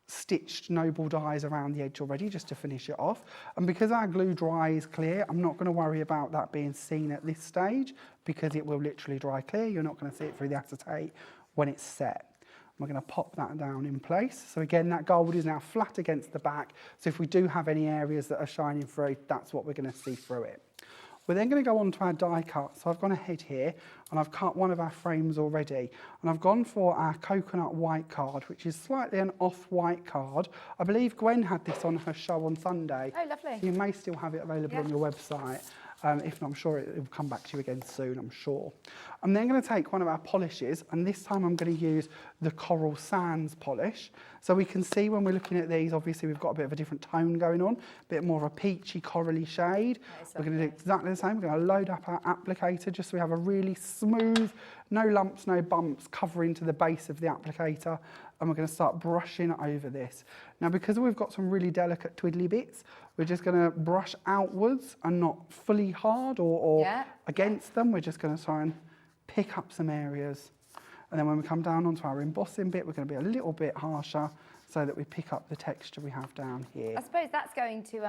stitched noble dies around the edge already, just to finish it off. And because our glue dries clear, I'm not going to worry about that being seen at this stage, because it will literally dry clear. You're not going to see it through the acetate when it's set. We're going to pop that down in place. So again, that gold is now flat against the back. So if we do have any areas that are shining through, that's what we're going to see through it. We're then going to go on to our die cut. So I've gone ahead here and I've cut one of our frames already. And I've gone for our coconut white card, which is slightly an off-white card. I believe Gwen had this on her show on Sunday. Oh, lovely. So you may still have it available on your website. If not, I'm sure it will come back to you again soon, I'm sure. I'm then going to take one of our polishes, and this time I'm going to use the Coral Sands polish. So we can see when we're looking at these, obviously we've got a bit of a different tone going on, a bit more of a peachy, corally shade. We're going to do exactly the same. We're going to load up our applicator just so we have a really smooth, no lumps, no bumps, covering to the base of the applicator. And we're going to start brushing over this. Now, because we've got some really delicate twiddly bits, we're just going to brush outwards and not fully hard or against them. We're just going to try and pick up some areas. And then when we come down onto our embossing bit, we're going to be a little bit harsher so that we pick up the texture we have down here. I suppose that's going to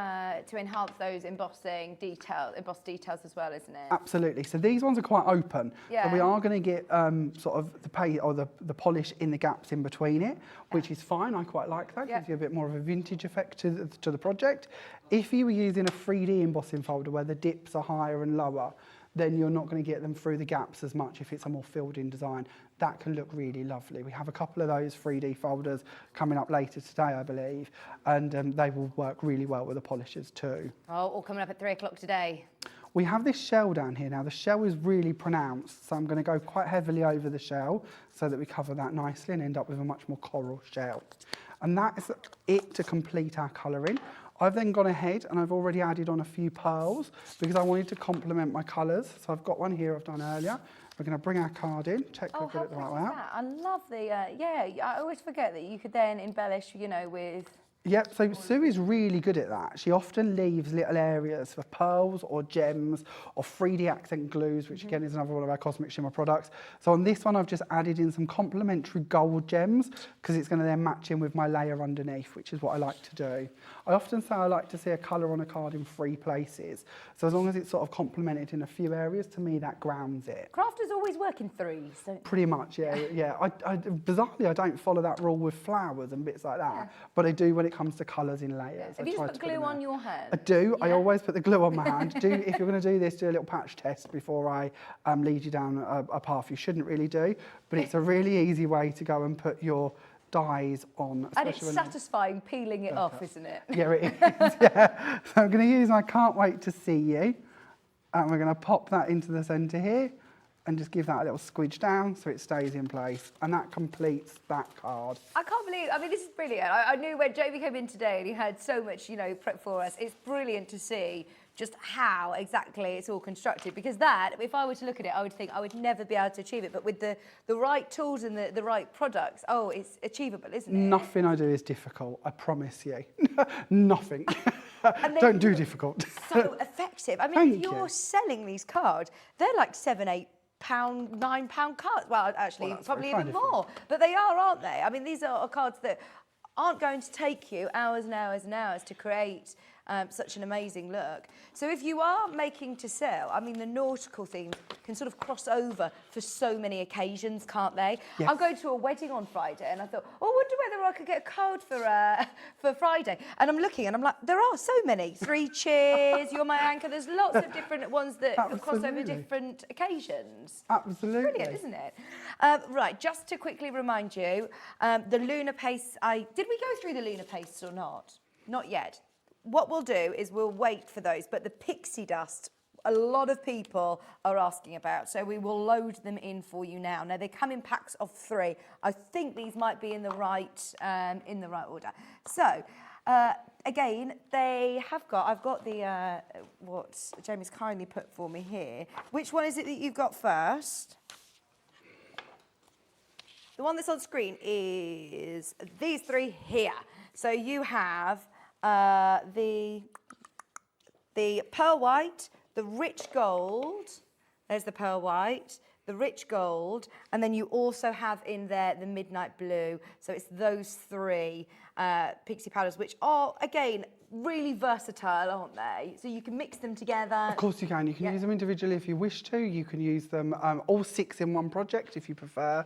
enhance those embossed details as well, isn't it? Absolutely. So these ones are quite open. Yeah. So we are going to get sort of the paint or the polish in the gaps in between it, which is fine. I quite like that. Gives you a bit more of a vintage effect to the project. If you were using a 3D embossing folder where the dips are higher and lower, then you're not going to get them through the gaps as much if it's a more filled-in design. That can look really lovely. We have a couple of those 3D folders coming up later today, I believe, and they will work really well with the polishers too. Oh, all coming up at 3 o'clock today. We have this shell down here. Now, the shell is really pronounced, so I'm going to go quite heavily over the shell so that we cover that nicely and end up with a much more coral shell. And that is it to complete our colouring. I've then gone ahead and I've already added on a few pearls because I wanted to complement my colours. So I've got one here I've done earlier. We're going to bring our card in, check we've got it the right way out. I love the, I always forget that you could then embellish, with... Yep, so Sue is really good at that. She often leaves little areas for pearls or gems or 3D accent glues, which again is another one of our Cosmic Shimmer products. So on this one, I've just added in some complementary gold gems because it's going to then match in with my layer underneath, which is what I like to do. I often say I like to see a colour on a card in 3 places. So as long as it's sort of complemented in a few areas, to me, that grounds it. Crafters always work in 3s, don't they? Pretty much, yeah. Bizarrely, I don't follow that rule with flowers and bits like that, but I do when it comes to colours in layers. Have you just put glue on your hand? I do. Yeah. I always put the glue on my hand. If you're going to do this, do a little patch test before I lead you down a path you shouldn't really do. But it's a really easy way to go and put your dies on. And it's especially when- satisfying peeling it off, isn't it? Yeah, it is, yeah. So I'm going to use my Can't Wait to See You. And we're going to pop that into the centre here and just give that a little squidge down so it stays in place. And that completes that card. I can't believe, I mean, this is brilliant. I knew when Jamie came in today and he had so much, you know, prep for us, it's brilliant to see just how exactly it's all constructed. Because that, if I were to look at it, I would think I would never be able to achieve it. But with the right tools and the right products, oh, it's achievable, isn't it? Nothing I do is difficult, I promise you. Nothing. And Don't do difficult. So effective. I mean, Thank if you're you. selling these cards, they're like £7, £8, £9 cards. Well, actually, Well, that's probably very even kind of you. more. But they are, aren't they? I mean, these are cards that aren't going to take you hours and hours and hours to create such an amazing look. So if you are making to sell, I mean, the nautical themes can sort of cross over for so many occasions, can't they? Yes. I'm going to a wedding on Friday, and I thought, oh, I wonder whether I could get a card for Friday. And I'm looking, and I'm like, there are so many. 3 Cheers, You're My Anchor. There's lots of different ones that could cross over Absolutely. different occasions. Absolutely. Brilliant, isn't it? Right, just to quickly remind you, the Lunar Paste, did we go through the Lunar Pastes or not? Not yet. What we'll do is we'll wait for those, but the pixie dust, a lot of people are asking about, so we will load them in for you now. Now, they come in packs of 3. I think these might be in the right order. So, again, I've got the, what Jamie's kindly put for me here. Which one is it that you've got first? The one that's on screen is these 3 here. So you have the pearl white, the rich gold, there's the pearl white, the rich gold, and then you also have in there the midnight blue. So it's those 3 pixie powders, which are, again, really versatile, aren't they? So you can mix them together. Of course you can. You can use them individually if you wish to. You can use them all 6 in one project if you prefer.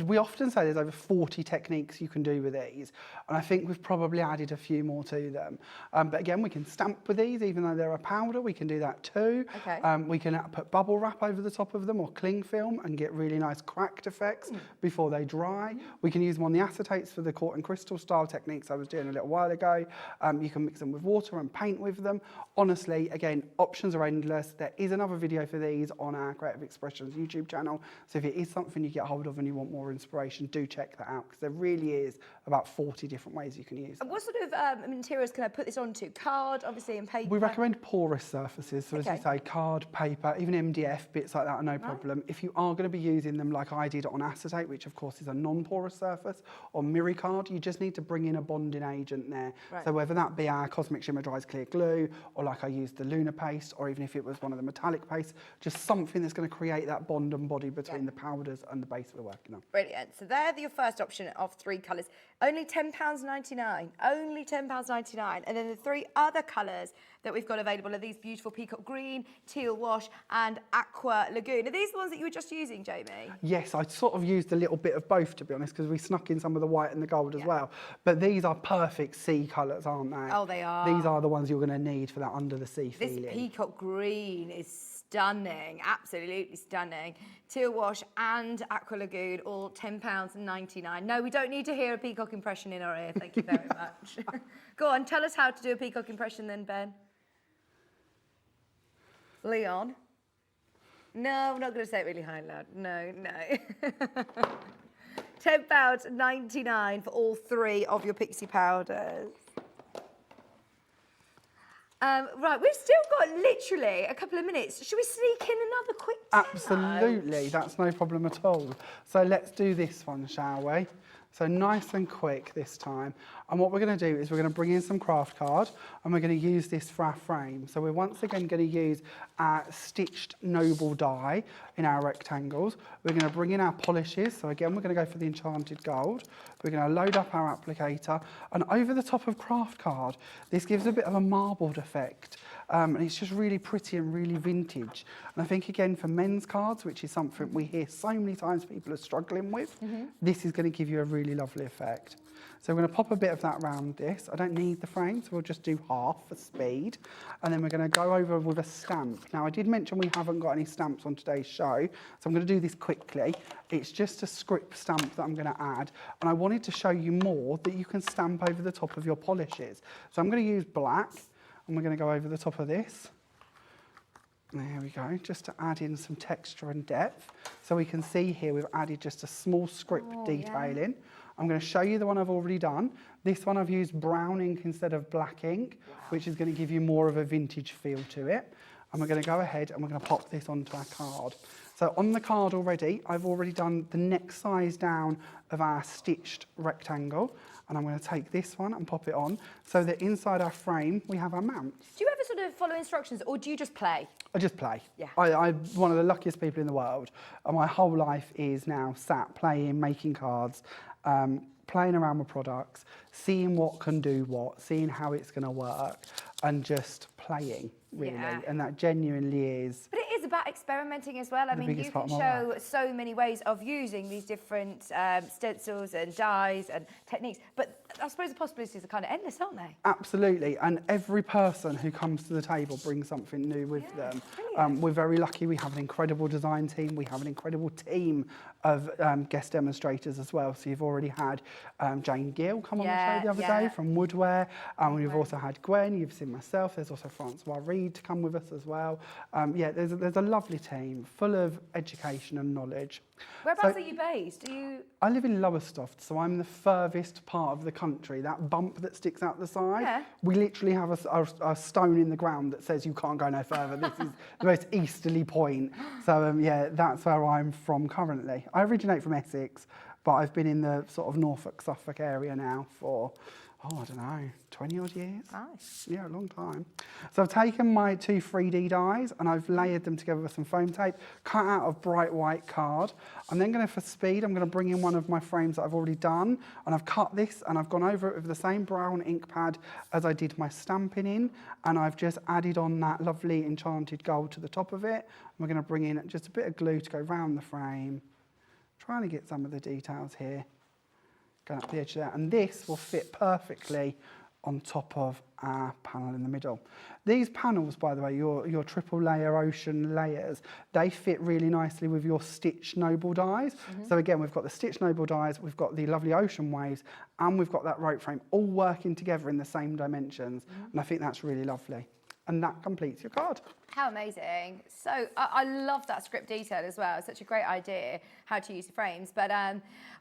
We often say there's over 40 techniques you can do with these, and I think we've probably added a few more to them. But again, we can stamp with these, even though they're a powder. We can do that too. Okay. We can put bubble wrap over the top of them or cling film and get really nice cracked effects before they dry. We can use them on the acetates for the quartz and crystal style techniques I was doing a little while ago. You can mix them with water and paint with them. Honestly, again, options are endless. There is another video for these on our Creative Expressions YouTube channel. So if it is something you get hold of and you want more inspiration, do check that out, because there really is about 40 different ways you can use them. What sort of materials can I put this onto? Card, obviously, and paper? We recommend porous surfaces, so Okay. as you say, card, paper, even MDF, bits like that are no problem. If you are going to be using them like I did on acetate, which of course is a non-porous surface, or mirror card, you just need to bring in a bonding agent there. Right. So whether that be our Cosmic Shimmer Dries Clear Glue, or like I used the Lunar Paste, or even if it was one of the metallic pastes, just something that's going to create that bond and body between the powders and the base we're working on. Brilliant. So they're your first option of 3 colours. Only £10.99. Only £10.99. And then the 3 other colours that we've got available are these beautiful peacock green, teal wash, and aqua lagoon. Are these the ones that you were just using, Jamie? Yes, I sort of used a little bit of both, to be honest, because we snuck in some of the white and the gold as well. But these are perfect sea colours, aren't they? Oh, they are. These are the ones you're going to need for that under the sea This feeling. peacock green is stunning, absolutely stunning. Teal wash and aqua lagoon, all £10.99. No, we don't need to hear a peacock impression in our ear. Thank you very much. Go on, tell us how to do a peacock impression then, Ben. Leon. No, I'm not going to say it really high and loud. No, no. £10.99 for all 3 of your pixie powders. Right, we've still got literally a couple of minutes. Should we sneak in another quick demo? Absolutely, that's no problem at all. So let's do this one, shall we? So nice and quick this time. And what we're going to do is we're going to bring in some craft card and we're going to use this for our frame. So we're once again going to use our stitched noble die in our rectangles. We're going to bring in our polishes. So again, we're going to go for the enchanted gold. We're going to load up our applicator, and over the top of craft card, this gives a bit of a marbled effect. And it's just really pretty and really vintage. And I think, again, for men's cards, which is something we hear so many times people are struggling with, this is going to give you a really lovely effect. So we're going to pop a bit of that around this. I don't need the frame, so we'll just do half for speed. And then we're going to go over with a stamp. Now, I did mention we haven't got any stamps on today's show, so I'm going to do this quickly. It's just a script stamp that I'm going to add. And I wanted to show you more that you can stamp over the top of your polishes. So I'm going to use black, and we're going to go over the top of this. There we go, just to add in some texture and depth. So we can see here we've added just a small script detailing. Yeah. I'm going to show you the one I've already done. This one I've used brown ink instead of black ink, which is going to give you more of a vintage feel to it. And we're going to go ahead and we're going to pop this onto our card. So on the card already, I've already done the next size down of our stitched rectangle. And I'm going to take this one and pop it on so that inside our frame we have our mounts. Do you ever sort of follow instructions or do you just play? I just play. Yeah. I'm one of the luckiest people in the world. And my whole life is now sat playing, making cards, playing around with products, seeing what can do what, seeing how it's going to work, and just playing, really. Yeah. And that genuinely is... But it is about experimenting as well. I mean, you can show so many ways of using these different stencils and dyes and techniques, but I suppose the possibilities are kind of endless, aren't they? Absolutely, and every person who comes to the table brings something new with them. We're very lucky we have an incredible design team, we have an incredible team of guest demonstrators as well. So you've already had Jane Gill come on the show the other day from Woodwear, and we've also had Gwen, you've seen myself, there's also Francois Reed to come with us as well. Yeah, there's a lovely team full of education and knowledge. Whereabouts are you based? I live in Lowestoft, so I'm the furthest part of the country. That bump that sticks out the side, we literally have a stone in the ground that says you can't go no further. This is the most easterly point. So yeah, that's where I'm from currently. I originate from Essex, but I've been in the sort of Norfolk, Suffolk area now for, I don't know, 20 odd years. Nice. Yeah, a long time. So I've taken my two 3D dies and I've layered them together with some foam tape, cut out of bright white card. I'm then going to, for speed, I'm going to bring in one of my frames that I've already done, and I've cut this and I've gone over it with the same brown ink pad as I did my stamping in, and I've just added on that lovely enchanted gold to the top of it. We're going to bring in just a bit of glue to go round the frame, trying to get some of the details here, going up the edge there, and this will fit perfectly on top of our panel in the middle. These panels, by the way, your triple layer ocean layers, they fit really nicely with your Stitch Noble dies. So again, we've got the Stitch Noble dies, we've got the lovely ocean waves, and we've got that rope frame all working together in the same dimensions. And I think that's really lovely. And that completes your card. How amazing. So I love that script detail as well. Such a great idea how to use the frames. But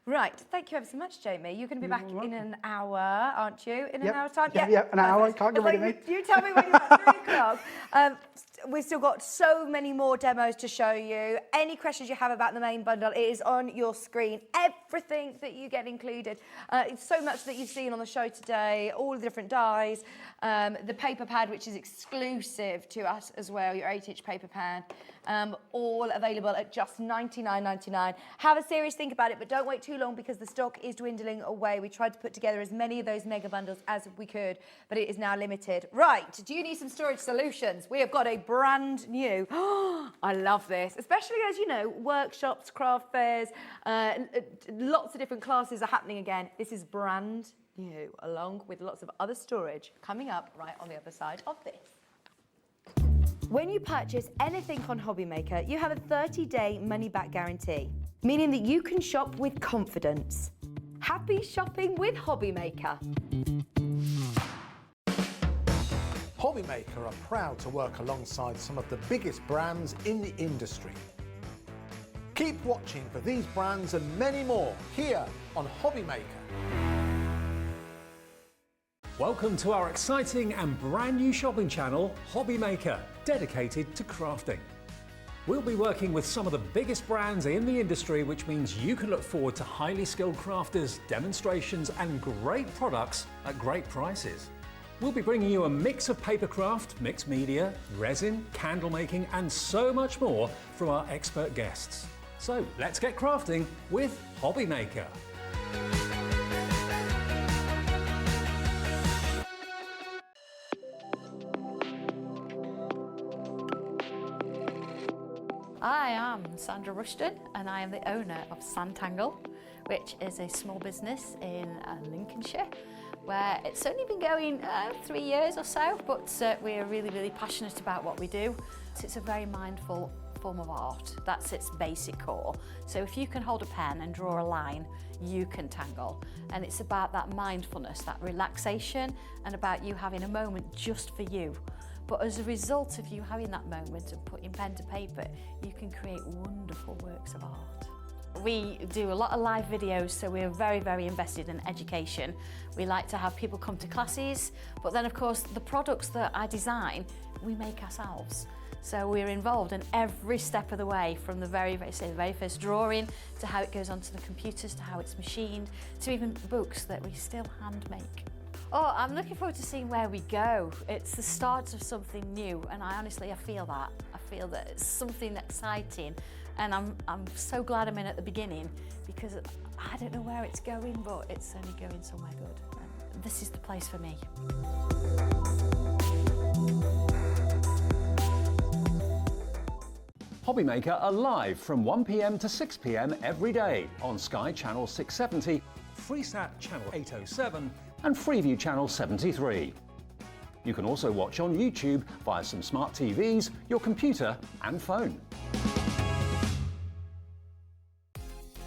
right, thank you ever so much, Jamie. You're going to be back in an hour, aren't you? In an hour's time? Yeah, an hour. Can't get rid of me. You tell me when you're at 3 o'clock. We've still got so many more demos to show you. Any questions you have about the main bundle, it is on your screen. Everything that you get included. It's so much that you've seen on the show today, all the different dies, the paper pad, which is exclusive to us as well, your 8-inch paper pad, all available at just $99.99. Have a serious think about it, but don't wait too long because the stock is dwindling away. We tried to put together as many of those mega bundles as we could, but it is now limited. Right, do you need some storage solutions? We have got a brand new, I love this, especially as you know, workshops, craft fairs, lots of different classes are happening again. This is brand new, along with lots of other storage coming up right on the other side of this. When you purchase anything on Hobbymaker, you have a 30-day money-back guarantee, meaning that you can shop with confidence. Happy shopping with Hobbymaker. Hobbymaker are proud to work alongside some of the biggest brands in the industry. Keep watching for these brands and many more here on Hobbymaker. Welcome to our exciting and brand new shopping channel, Hobbymaker, dedicated to crafting. We'll be working with some of the biggest brands in the industry, which means you can look forward to highly skilled crafters, demonstrations, and great products at great prices. We'll be bringing you a mix of papercraft, mixed media, resin, candle making, and so much more from our expert guests. So let's get crafting with Hobbymaker. Hi, I'm Sandra Rushton and I am the owner of Santangel, which is a small business in Lincolnshire, where it's only been going 3 years or so, but we're really passionate about what we do. It's a very mindful form of art. That's its basic core. So if you can hold a pen and draw a line, you can tangle. And it's about that mindfulness, that relaxation, and about you having a moment just for you. But as a result of you having that moment and putting pen to paper, you can create wonderful works of art. We do a lot of live videos, so we're very invested in education. We like to have people come to classes, but then of course the products that I design, we make ourselves. So we're involved in every step of the way, from the very first drawing, to how it goes onto the computers, to how it's machined, to even books that we still hand make. Oh, I'm looking forward to seeing where we go. It's the start of something new, and I feel that. I feel that it's something exciting, and I'm so glad I'm in at the beginning, because I don't know where it's going, but it's only going somewhere good. And this is the place for me. Hobby Maker are live from 1 p.m. to 6 p.m. every day on Sky Channel 670, Freesat Channel 807 and Freeview Channel 73. You can also watch on YouTube via some smart TVs, your computer and phone.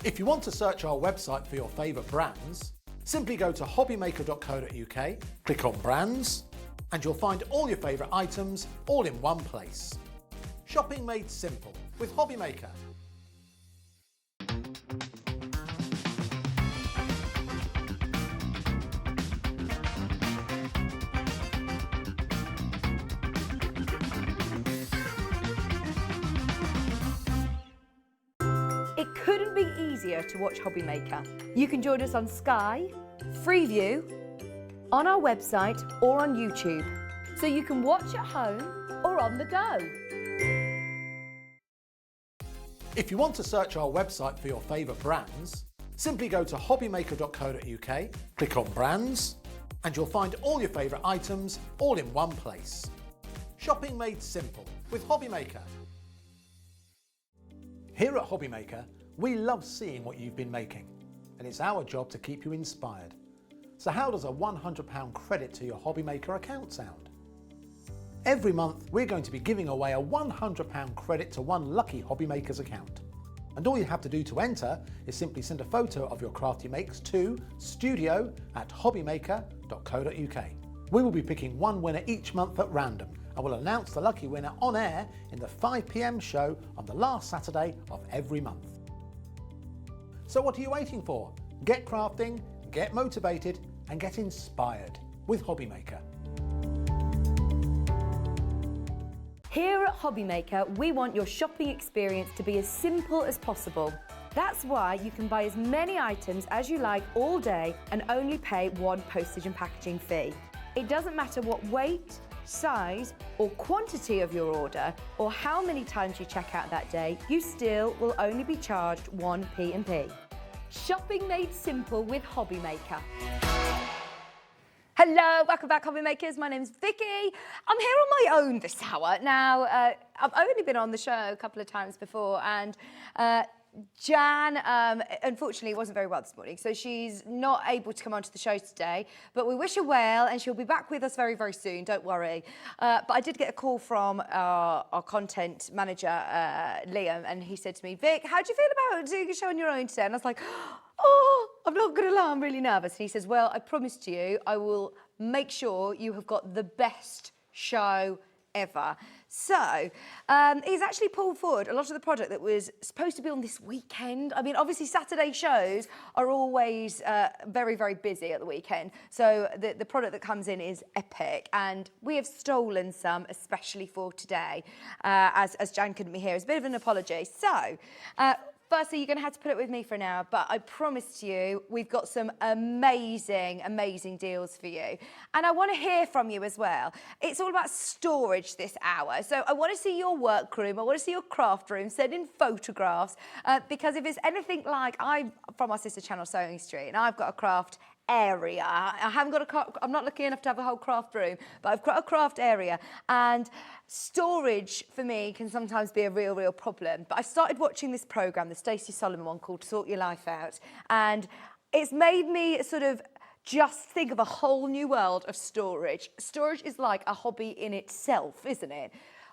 If you want to search our website for your favourite brands, simply go to hobbymaker.co.uk, click on brands, and you'll find all your favourite items all in one place. Shopping made simple with Hobby Maker. It couldn't be easier to watch Hobby Maker. You can join us on Sky, Freeview, on our website or on YouTube. So you can watch at home or on the go. If you want to search our website for your favourite brands, simply go to hobbymaker.co.uk, click on brands, and you'll find all your favourite items all in one place. Shopping made simple with Hobby Maker. Here at Hobby Maker, we love seeing what you've been making, and it's our job to keep you inspired. So how does a £100 credit to your Hobby Maker account sound? Every month, we're going to be giving away a £100 credit to one lucky Hobby Maker's account. And all you have to do to enter is simply send a photo of your craft you makes to studio@hobbymaker.co.uk. We will be picking one winner each month at random, and we'll announce the lucky winner on air in the 5 p.m. show on the last Saturday of every month. So what are you waiting for? Get crafting, get motivated, and get inspired with Hobby Maker. Here at Hobby Maker, we want your shopping experience to be as simple as possible. That's why you can buy as many items as you like all day and only pay one postage and packaging fee. It doesn't matter what weight, size or quantity of your order, or how many times you check out that day, you still will only be charged one P&P. Shopping made simple with Hobby Maker. Hello, welcome back Hobby Makers. My name's Vicky. I'm here on my own this hour. Now, I've only been on the show a couple of times before, and Jan, unfortunately, wasn't very well this morning, so she's not able to come onto the show today, but we wish her well, and she'll be back with us very soon, don't worry. But I did get a call from our content manager, Liam, and he said to me, Vic, how do you feel about doing a show on your own today? And I was like, oh, I'm not going to lie, I'm really nervous. And he says, well, I promise to you, I will make sure you have got the best show ever. So, he's actually pulled forward a lot of the product that was supposed to be on this weekend. I mean, obviously Saturday shows are always very busy at the weekend. So the product that comes in is epic, and we have stolen some especially for today, as Jan couldn't be here. It's a bit of an apology. So, firstly, you're going to have to put it with me for now, but I promise you we've got some amazing deals for you. And I want to hear from you as well. It's all about storage this hour. So I want to see your workroom, I want to see your craft room, send in photographs, because if it's anything like, I'm from our sister channel Sewing Street, and I've got a craft area. I haven't got I'm not lucky enough to have a whole craft room, but I've got a craft area, and storage for me can sometimes be a real problem. But I started watching this program, the Stacey Solomon one, called Sort Your Life Out, and it's made me sort of just think of a whole new world of storage. Storage is like a hobby in itself, isn't it?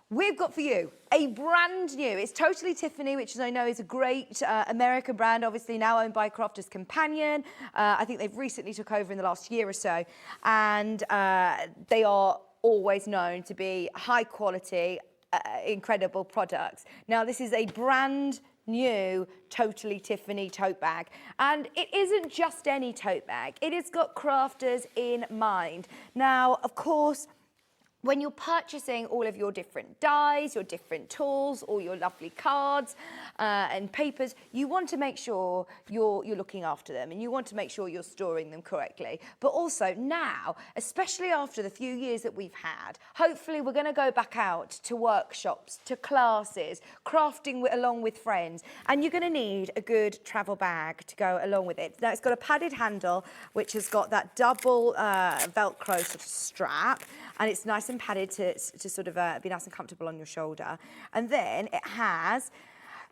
We've got for you a brand new, it's Totally Tiffany, which I know is a great American brand, obviously now owned by Crafter's Companion. I think they've recently took over in the last year or so, and they are always known to be high quality, incredible products. Now this is a brand new Totally Tiffany tote bag, and it isn't just any tote bag. It has got crafters in mind. Now, of course, when you're purchasing all of your different dies, your different tools, all your lovely cards and papers, you want to make sure you're looking after them, and you want to make sure you're storing them correctly. But also now, especially after the few years that we've had, hopefully we're going to go back out to workshops, to classes, crafting along with friends, and you're going to need a good travel bag to go along with it. Now, it's got a padded handle, which has got that double Velcro sort of strap, and it's nice and padded to sort of be nice and comfortable on your shoulder. And then it has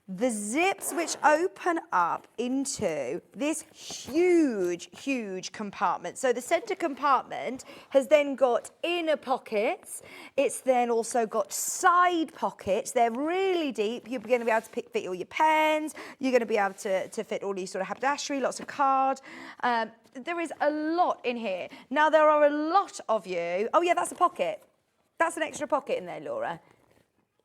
the zips which open up into this huge compartment. So the center compartment has then got inner pockets. It's then also got side pockets. They're really deep. You're going to be able to fit all your pens. You're going to be able to fit all these sort of haberdashery, lots of card. There is a lot in here. Now, there are a lot of you. Oh, yeah, that's a pocket. That's an extra pocket in there, Laura.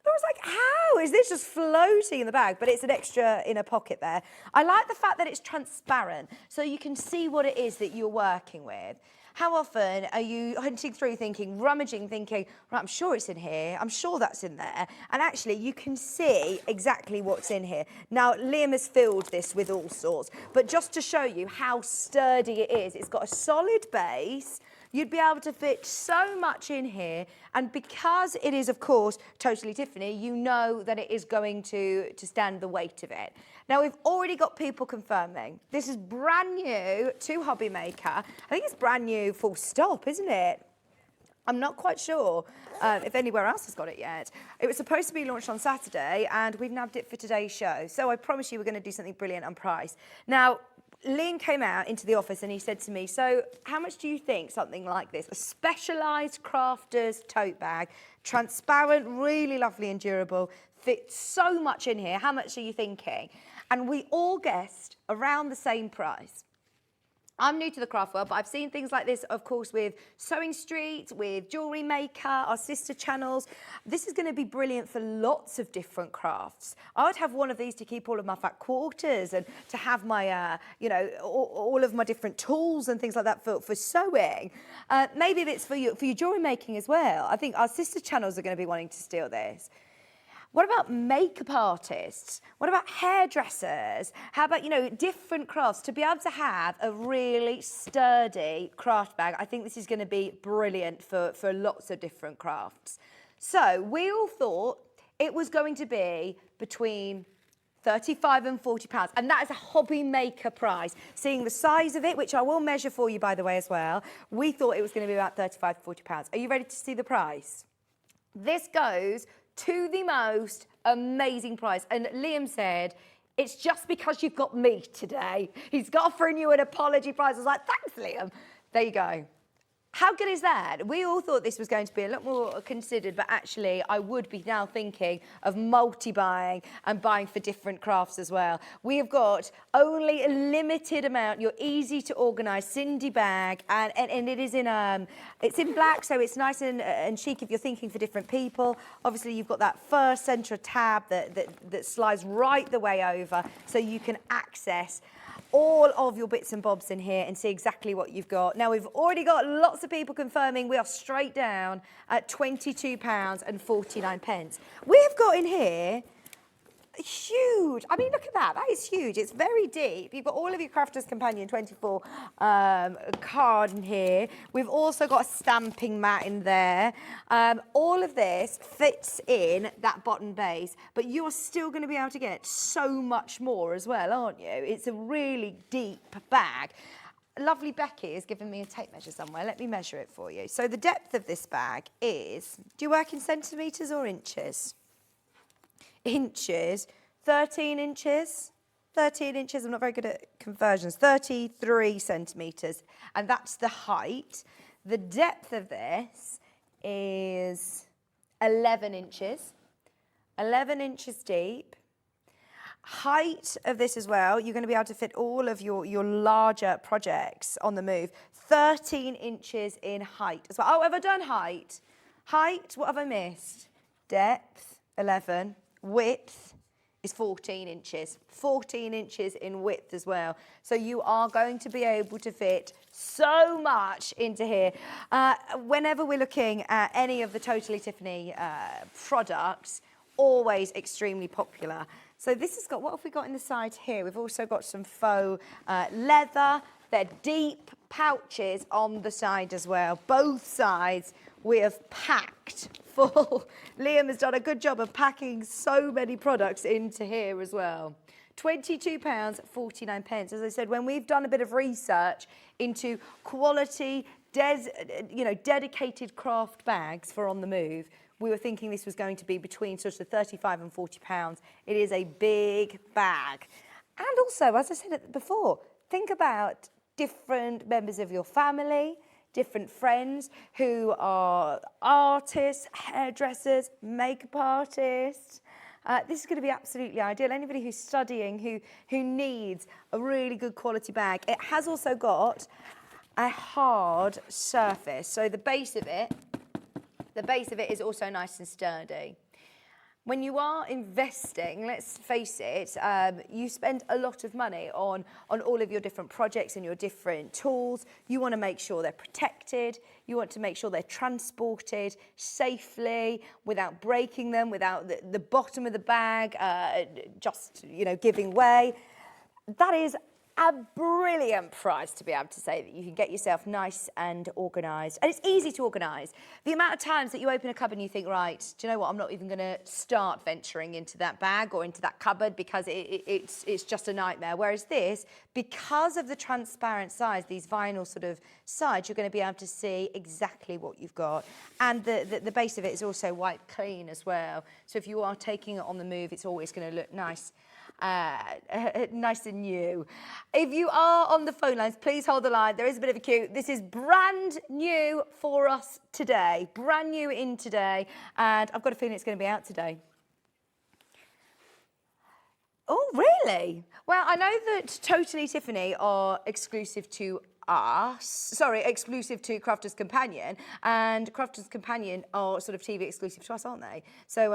Laura's like, how is this just floating in the bag? But it's an extra inner pocket there. I like the fact that it's transparent, so you can see what it is that you're working with. How often are you hunting through thinking, rummaging, thinking, right, I'm sure it's in here, I'm sure that's in there, and actually you can see exactly what's in here. Now, Liam has filled this with all sorts, but just to show you how sturdy it is, it's got a solid base. You'd be able to fit so much in here, and because it is, of course, Totally Tiffany, you know that it is going to stand the weight of it. Now, we've already got people confirming. This is brand new to Hobby Maker. I think it's brand new full stop, isn't it? I'm not quite sure if anywhere else has got it yet. It was supposed to be launched on Saturday, and we've nabbed it for today's show. So I promise you we're going to do something brilliant on price. Now, Liam came out into the office and he said to me, so how much do you think something like this, a specialised crafter's tote bag, transparent, really lovely and durable, fits so much in here, how much are you thinking? And we all guessed around the same price. I'm new to the craft world, but I've seen things like this, of course, with Sewing Street, with Jewellery Maker, our sister channels. This is going to be brilliant for lots of different crafts. I would have one of these to keep all of my fat quarters and to have my, you know, all of my different tools and things like that for sewing. Maybe it's for your jewellery making as well. I think our sister channels are going to be wanting to steal this. What about makeup artists? What about hairdressers? How about, you know, different crafts? To be able to have a really sturdy craft bag, I think this is going to be brilliant for lots of different crafts. So we all thought it was going to be between £35 and £40, and that is a Hobby Maker price. Seeing the size of it, which I will measure for you, by the way, as well, we thought it was going to be about £35 to £40. Are you ready to see the price? This goes to the most amazing price. And Liam said, it's just because you've got me today. He's offering you an apology price. I was like, thanks, Liam. There you go. How good is that? We all thought this was going to be a lot more considered, but actually I would be now thinking of multi-buying and buying for different crafts as well. We have got only a limited amount, your easy to organise Cindy bag, and it is in, it's in black, so it's nice and chic if you're thinking for different people. Obviously you've got that first centre tab that slides right the way over, so you can access all of your bits and bobs in here and see exactly what you've got. Now, we've already got lots of people confirming we are straight down at £22 and 49 pence. We've got in here huge. I mean, look at that. That is huge. It's very deep. You've got all of your Crafter's Companion 24 card in here. We've also got a stamping mat in there. All of this fits in that bottom base, but you're still going to be able to get so much more as well, aren't you? It's a really deep bag. lovely Becky has given me a tape measure somewhere. Let me measure it for you. So the depth of this bag is, do you work in centimetres or inches? Inches, 13 inches. 13 inches, I'm not very good at conversions, 33 centimetres, and that's the height. The depth of this is 11 inches, 11 inches deep. Height of this as well, you're going to be able to fit all of your larger projects on the move. 13 inches in height as well. Oh, have I done height? Height, what have I missed? Depth, 11. Width is 14 inches. 14 inches in width as well. So you are going to be able to fit so much into here. Whenever we're looking at any of the Totally Tiffany products, always extremely popular. So this has got, what have we got in the side here? We've also got some faux leather. They're deep pouches on the side as well. Both sides we have packed full. Liam has done a good job of packing so many products into here as well. £22.49. As I said, when we've done a bit of research into quality, dedicated craft bags for on the move, we were thinking this was going to be between sort of £35 and £40. It is a big bag. And also, as I said before, think about different members of your family, different friends who are artists, hairdressers, makeup artists. This is going to be absolutely ideal. Anybody who's studying, who needs a really good quality bag. It has also got a hard surface. So the base of it is also nice and sturdy. When you are investing, let's face it, you spend a lot of money on all of your different projects and your different tools. You want to make sure they're protected. You want to make sure they're transported safely without breaking them, without the bottom of the bag just, giving way. That is a brilliant price to be able to say that you can get yourself nice and organised. And it's easy to organise. The amount of times that you open a cupboard and you think, right, do you know what, I'm not even going to start venturing into that bag or into that cupboard because it's just a nightmare. Whereas this, because of the transparent sides, these vinyl sort of sides, you're going to be able to see exactly what you've got. And the base of it is also white clean as well. So if you are taking it on the move, it's always going to look nice. Nice and new. If you are on the phone lines, please hold the line. There is a bit of a queue. This is brand new for us today. Brand new in today. And I've got a feeling it's going to be out today. Oh, really? Well, I know that Totally Tiffany are exclusive to exclusive to Crafter's Companion, and Crafter's Companion are sort of TV exclusive to us, aren't they? So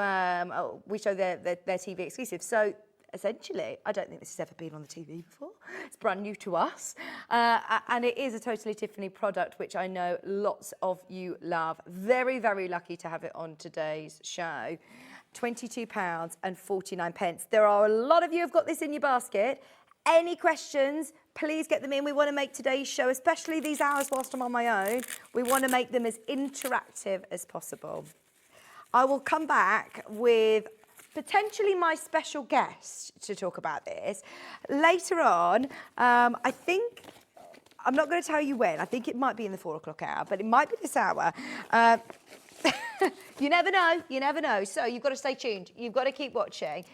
we show their TV exclusive. So essentially, I don't think this has ever been on the TV before. It's brand new to us. And it is a Totally Tiffany product, which I know lots of you love. Very, very lucky to have it on today's show. £22.49. There are a lot of you who've got this in your basket. Any questions, please get them in. We want to make today's show, especially these hours whilst I'm on my own, we want to make them as interactive as possible. I will come back with potentially my special guest to talk about this. Later on, I think, I'm not going to tell you when, I think it might be in the 4 o'clock hour, but it might be this hour. You never know. So you've got to stay tuned. You've got to keep watching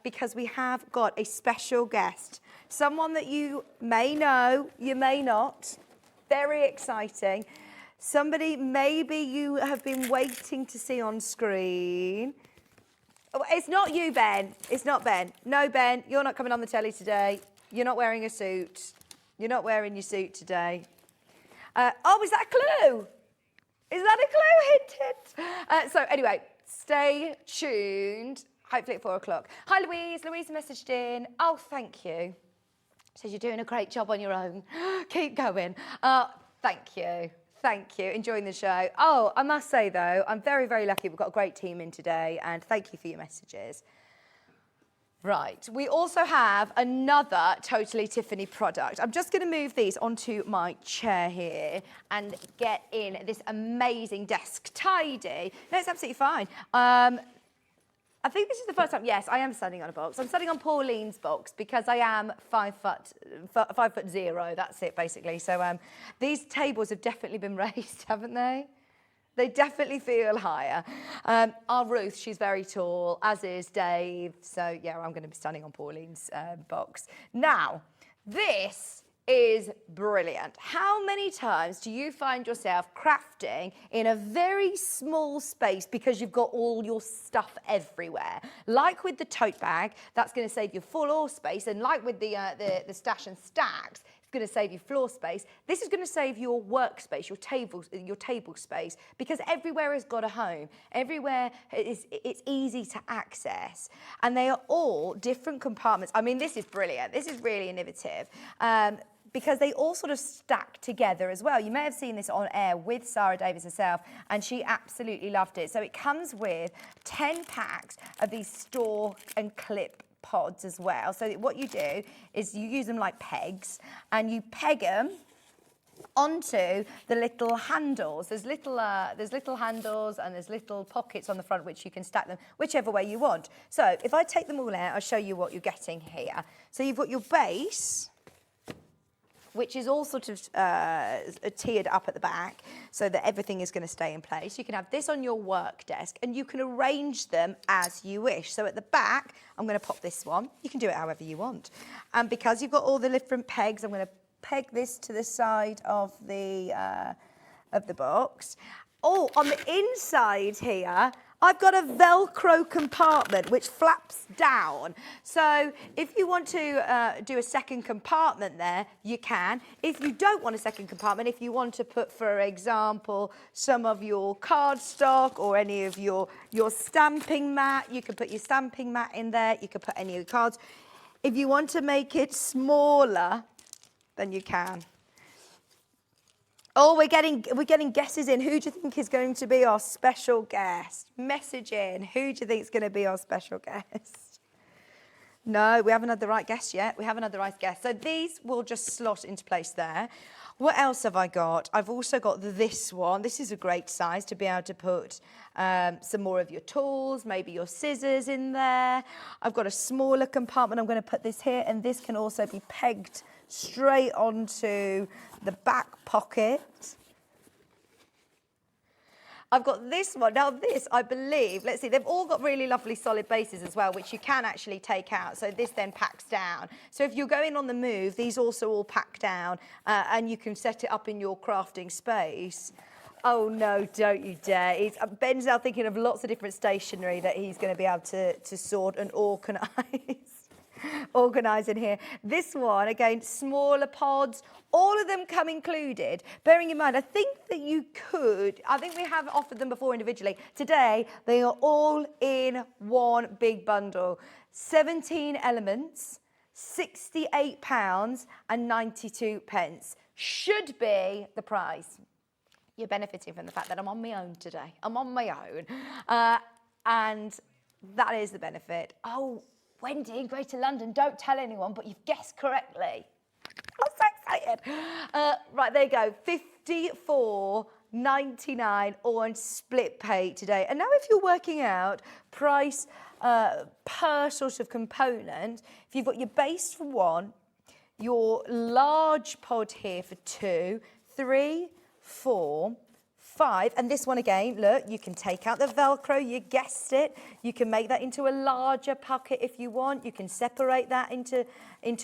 because we have got a special guest. Someone that you may know, you may not. Very exciting. Somebody maybe you have been waiting to see on screen. Oh, it's not you, Ben. It's not Ben. No, Ben, you're not coming on the telly today. You're not wearing a suit. You're not wearing your suit today. Oh, is that a clue? Is that a clue? Hint, hint. So anyway, stay tuned. Hopefully at 4 o'clock. Hi, Louise. Louise messaged in. Oh, thank you. Says you're doing a great job on your own. Keep going. Thank you. Thank you. Enjoying the show. Oh, I must say, though, I'm very, very lucky. We've got a great team in today, and thank you for your messages. Right. We also have another Totally Tiffany product. I'm just going to move these onto my chair here and get in this amazing desk tidy. No, it's absolutely fine. I think this is the first time. Yes, I am standing on a box. I'm standing on Pauline's box because I am 5'0". That's it, basically. So these tables have definitely been raised, haven't they? They definitely feel higher. Our Ruth, she's very tall, as is Dave. So yeah, I'm going to be standing on Pauline's box. Now, this is brilliant. How many times do you find yourself crafting in a very small space because you've got all your stuff everywhere? Like with the tote bag, that's going to save you floor space, and like with the stash and stacks, it's going to save you floor space. This is going to save your workspace, your table space, because everywhere has got a home. Everywhere it's easy to access, and they are all different compartments. I mean, this is brilliant. This is really innovative. Because they all sort of stack together as well. You may have seen this on air with Sarah Davis herself, and she absolutely loved it. So it comes with 10 packs of these store and clip pods as well. So what you do is you use them like pegs, and you peg them onto the little handles. There's little handles, and there's little pockets on the front which you can stack them whichever way you want. So if I take them all out, I'll show you what you're getting here. So you've got your base, which is all sort of tiered up at the back so that everything is going to stay in place. You can have this on your work desk, and you can arrange them as you wish. So at the back, I'm going to pop this one. You can do it however you want. And because you've got all the different pegs, I'm going to peg this to the side of the box. Oh, on the inside here, I've got a Velcro compartment which flaps down. So if you want to do a second compartment there, you can. If you don't want a second compartment, if you want to put, for example, some of your cardstock or any of your stamping mat, you can put your stamping mat in there. You can put any of your cards. If you want to make it smaller, then you can. Oh, we're getting guesses in. Who do you think is going to be our special guest? Message in. Who do you think is going to be our special guest? No, we haven't had the right guest yet. We haven't had the right guest. So these will just slot into place there. What else have I got? I've also got this one. This is a great size to be able to put some more of your tools, maybe your scissors in there. I've got a smaller compartment. I'm going to put this here, and this can also be pegged straight onto the back pocket. I've got this one. Now this, I believe, let's see, they've all got really lovely solid bases as well, which you can actually take out. So this then packs down. So if you're going on the move, these also all pack down, and you can set it up in your crafting space. Oh no, don't you dare. Ben's now thinking of lots of different stationery that he's going to be able to sort and organise in here. This one, again, smaller pods, all of them come included. Bearing in mind, I think that we have offered them before individually. Today, they are all in one big bundle. 17 elements, £68.92 should be the price. You're benefiting from the fact that I'm on my own today. I'm on my own. And that is the benefit. Oh, Wendy in Greater London, don't tell anyone, but you've guessed correctly. I'm so excited. Right, there you go. £54.99 on split pay today. And now if you're working out price per sort of component, if you've got your base for 1, your large pod here for 2, 3, 4, 5, and this one again, look, you can take out the Velcro, you guessed it. You can make that into a larger pocket if you want. You can separate that into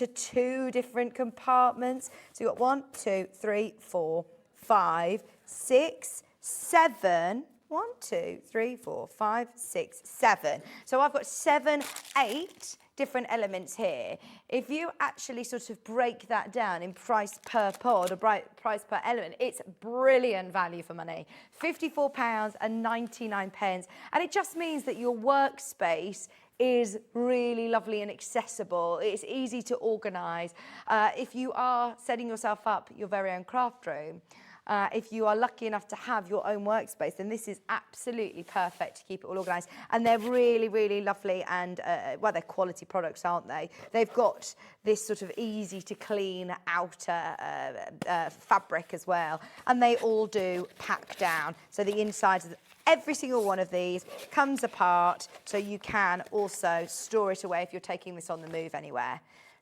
2 different compartments. So you've got 1, 2, 3, 4, 5, 6, 7. 1, 2, 3, 4, 5, 6, 7. So I've got 7, 8 different elements here. If you actually sort of break that down in price per pod or price per element, it's brilliant value for money. £54.99. And it just means that your workspace is really lovely and accessible. It's easy to organise. If you are setting yourself up your very own craft room, if you are lucky enough to have your own workspace, then this is absolutely perfect to keep it all organised. And they're really, really lovely and, well, they're quality products, aren't they? They've got this sort of easy to clean outer fabric as well. And they all do pack down. So the insides of every single one of these comes apart, so you can also store it away if you're taking this on the move anywhere.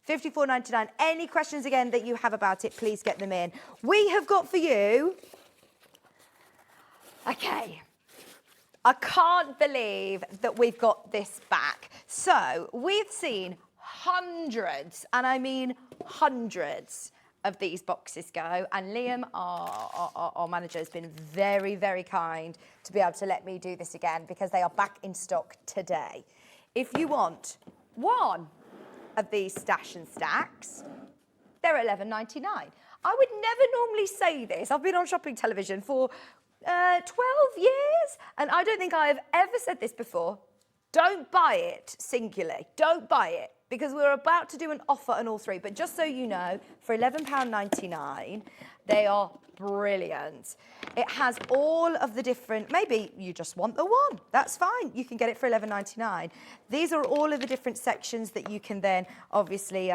$54.99. Any questions again that you have about it, please get them in. We have got for you, okay, I can't believe that we've got this back. So we've seen hundreds, and I mean hundreds, of these boxes go, and Liam, our manager, has been very, very kind to be able to let me do this again because they are back in stock today. If you want one of these stash and stacks, they're $11.99. I would never normally say this. I've been on shopping television for 12 years, and I don't think I have ever said this before. Don't buy it singularly. Don't buy it, because we're about to do an offer on all three. But just so you know, for £11.99, they are brilliant. It has all of the different, maybe you just want the one, that's fine. You can get it for £11.99. These are all of the different sections that you can then obviously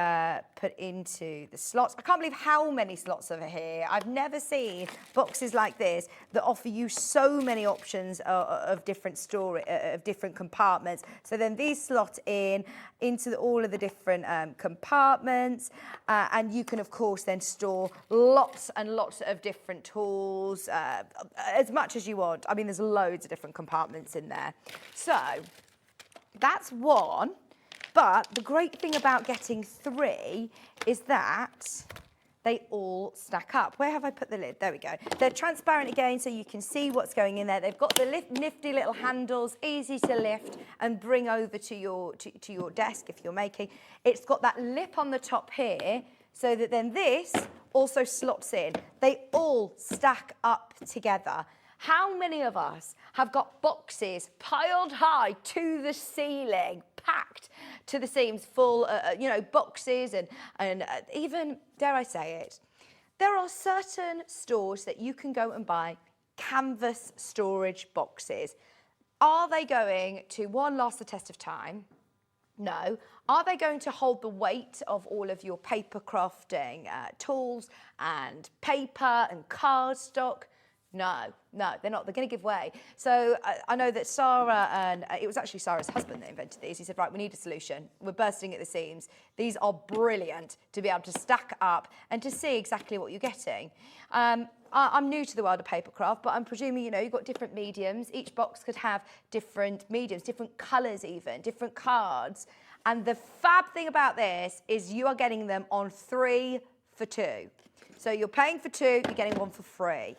put into the slots. I can't believe how many slots are here. I've never seen boxes like this that offer you so many options of different storage, of different compartments. So then these slot into all of the different compartments, and you can of course then store lots and lots of different tools, as much as you want. I mean, there's loads of different compartments in there. So that's one, but the great thing about getting three is that they all stack up. Where have I put the lid? There we go. They're transparent again, so you can see what's going in there. They've got the nifty little handles, easy to lift and bring over to your desk if you're making. It's got that lip on the top here, so that then this also slots in. They all stack up together. How many of us have got boxes piled high to the ceiling, packed to the seams, full, you know, boxes and even, dare I say it, there are certain stores that you can go and buy canvas storage boxes. Are they going to, one, last the test of time? No. Are they going to hold the weight of all of your paper crafting tools and paper and cardstock? No, they're not. They're going to give way. So I know that Sarah, and it was actually Sarah's husband that invented these. He said, right, we need a solution. We're bursting at the seams. These are brilliant to be able to stack up and to see exactly what you're getting. I'm new to the world of papercraft, but I'm presuming, you know, you've got different mediums. Each box could have different mediums, different colours even, different cards. And the fab thing about this is you are getting them on 3 for 2. So you're paying for 2, you're getting 1 for free.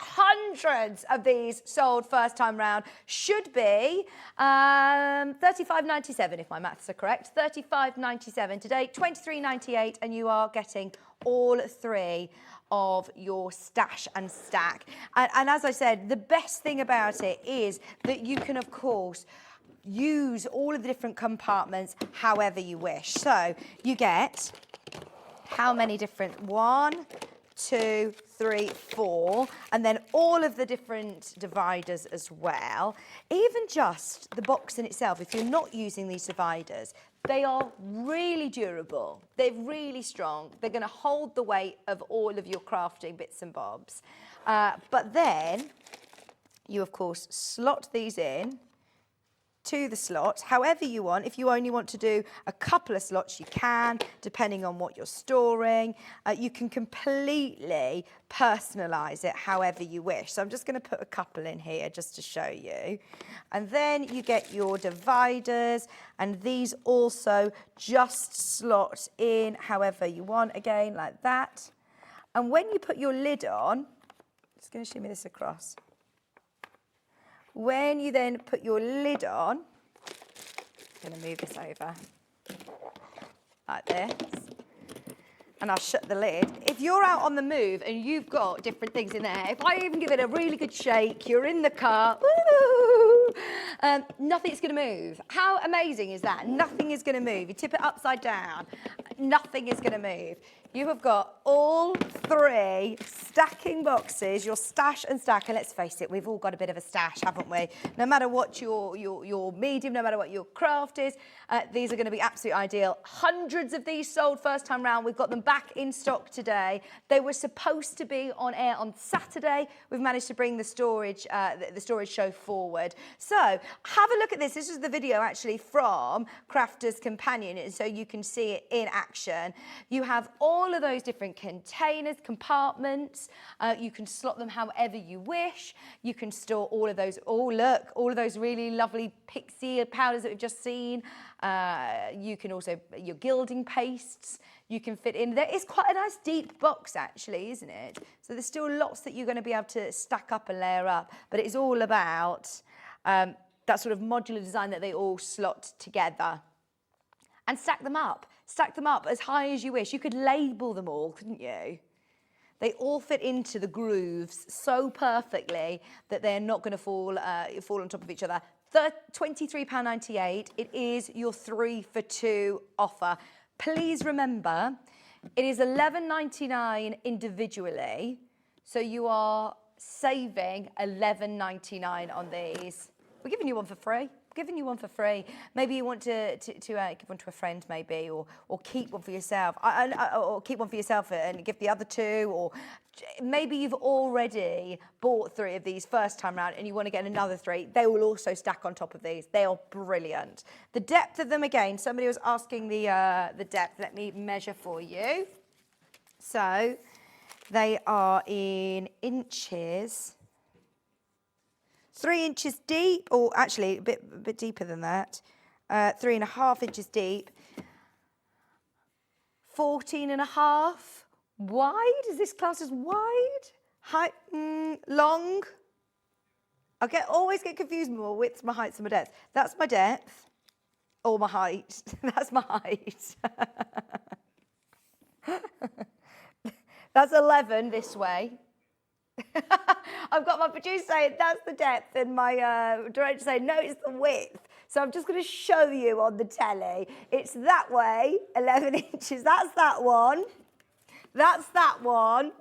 Hundreds of these sold first time round. Should be $35.97 if my maths are correct. $35.97 today, $23.98, and you are getting all 3 of your stash and stack. And as I said, the best thing about it is that you can, of course, use all of the different compartments however you wish. So you get how many different, 1, 2, 3, 4, and then all of the different dividers as well. Even just the box in itself, if you're not using these dividers, they are really durable. They're really strong. They're going to hold the weight of all of your crafting bits and bobs. But then you, of course, slot these in to the slot however you want. If you only want to do a couple of slots, you can, depending on what you're storing. You can completely personalize it however you wish. So I'm just going to put a couple in here just to show you. And then you get your dividers, and these also just slot in however you want, again like that. And when you put your lid on, just going to shimmy this across. When you then put your lid on, I'm going to move this over like this, and I'll shut the lid. If you're out on the move and you've got different things in there, if I even give it a really good shake, you're in the car, woo, nothing's going to move. How amazing is that? Nothing is going to move. You tip it upside down. Nothing is going to move. You have got all 3 stacking boxes, your stash and stack, and let's face it, we've all got a bit of a stash, haven't we? No matter what your medium, no matter what your craft is, these are going to be absolutely ideal. Hundreds of these sold first time round. We've got them back in stock today. They were supposed to be on air on Saturday. We've managed to bring the storage show forward. So have a look at this. This is the video actually from Crafter's Companion, so you can see it in action. You have all of those different containers, compartments. You can slot them however you wish. You can store all of those. Oh, look, all of those really lovely pixie powders that we've just seen. You can also, your gilding pastes, you can fit in. There is quite a nice deep box actually, isn't it? So there's still lots that you're going to be able to stack up and layer up, but it's all about that sort of modular design that they all slot together. And stack them up as high as you wish. You could label them all, couldn't you? They all fit into the grooves so perfectly that they're not going to fall on top of each other. £23.98, it is your 3 for 2 offer. Please remember, it is £11.99 individually, so you are saving £11.99 on these. We're giving you one for free. Giving you one for free. Maybe you want to give one to a friend, maybe, or keep one for yourself, or keep one for yourself and give the other 2, or maybe you've already bought 3 of these first time round and you want to get another 3. They will also stack on top of these. They are brilliant. The depth of them, again, somebody was asking the depth. Let me measure for you. So they are in inches. 3 inches deep, or actually a bit deeper than that. 3.5 inches deep. 14.5 wide. Is this classed as wide? Height, long. Always get confused with my widths, my heights, and my depths. That's my depth, or my height. That's my height. That's 11 this way. I've got my producer saying that's the depth and my director saying no, it's the width. So I'm just going to show you on the telly. It's that way, 11 inches. That's that one. That's that one.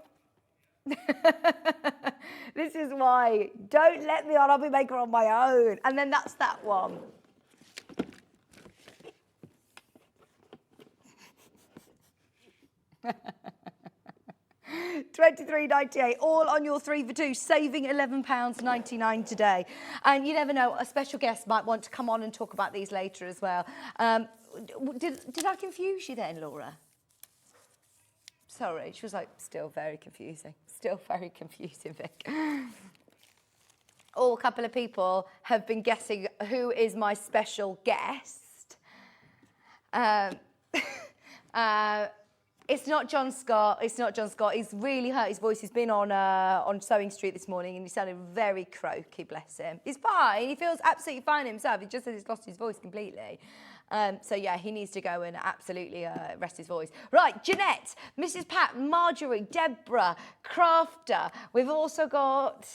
This is why. Don't let me on Hobby Maker on my own. And then that's that one. £23.98, all on your 3 for 2, saving £11.99 today. And you never know, a special guest might want to come on and talk about these later as well. Did I confuse you then, Laura? Sorry, she was like, still very confusing. Still very confusing, Vic. A couple of people have been guessing who is my special guest. It's not John Scott. It's not John Scott. He's really hurt his voice. He's been on Sewing Street this morning and he sounded very croaky, bless him. He's fine. He feels absolutely fine himself. He just said he's lost his voice completely. So, yeah, he needs to go and absolutely rest his voice. Right, Jeanette, Mrs. Pat, Marjorie, Deborah, Crafter. We've also got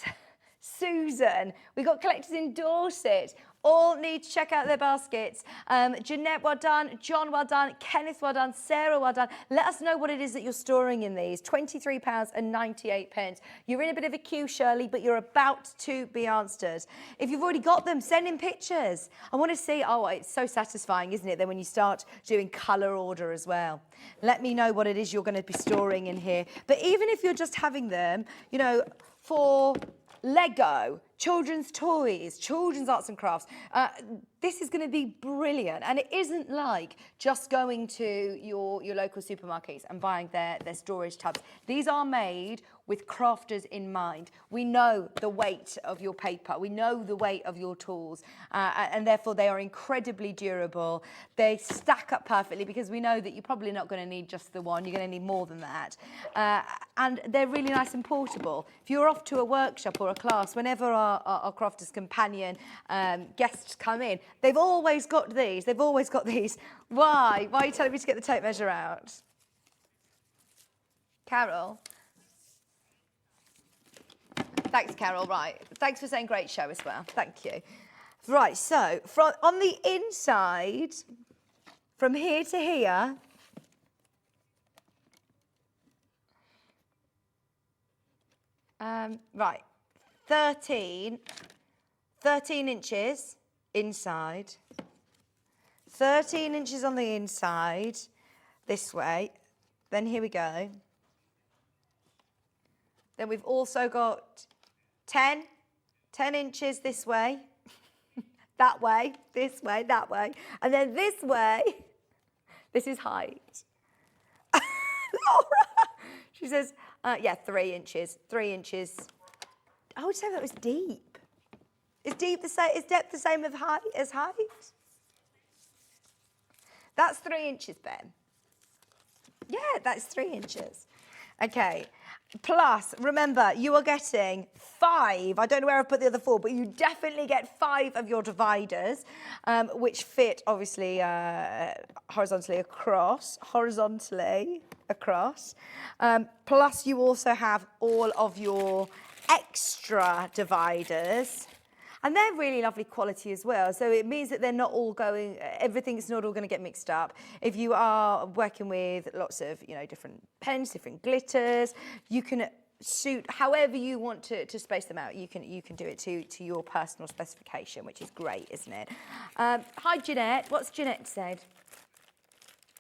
Susan. We've got collectors in Dorset. All need to check out their baskets. Jeanette, well done. John, well done. Kenneth, well done. Sarah, well done. Let us know what it is that you're storing in these. £23.98. You're in a bit of a queue, Shirley, but you're about to be answered. If you've already got them, send in pictures. I want to see, it's so satisfying, isn't it, then when you start doing colour order as well. Let me know what it is you're going to be storing in here. But even if you're just having them, for Lego, children's toys, children's arts and crafts. This is going to be brilliant. And it isn't like just going to your local supermarkets and buying their storage tubs. These are made with crafters in mind. We know the weight of your paper. We know the weight of your tools. And therefore, they are incredibly durable. They stack up perfectly because we know that you're probably not going to need just the one. You're going to need more than that. And they're really nice and portable. If you're off to a workshop or a class, whenever our Crafter's Companion guests come in, they've always got these. They've always got these. Why? Why are you telling me to get the tape measure out? Carol? Thanks, Carol. Right. Thanks for saying great show as well. Thank you. Right, so on the inside, from here to here, Right, 13 inches inside, 13 inches on the inside, this way. Then here we go. Then we've also got 10 inches this way, that way, this way, that way. And then this way, this is height. Laura, she says, yeah, 3 inches, 3 inches. I would say that was deep. Is depth the same as height? That's 3 inches, Ben. Yeah, that's 3 inches. Okay. Plus, remember, you are getting 5. I don't know where I put the other 4, but you definitely get 5 of your dividers, which fit obviously horizontally across. Plus, you also have all of your extra dividers. And they're really lovely quality as well. So it means that they're not all going, everything's not all going to get mixed up. If you are working with lots of, different pens, different glitters, you can suit however you want to space them out. You can do it to your personal specification, which is great, isn't it? Hi, Jeanette. What's Jeanette said?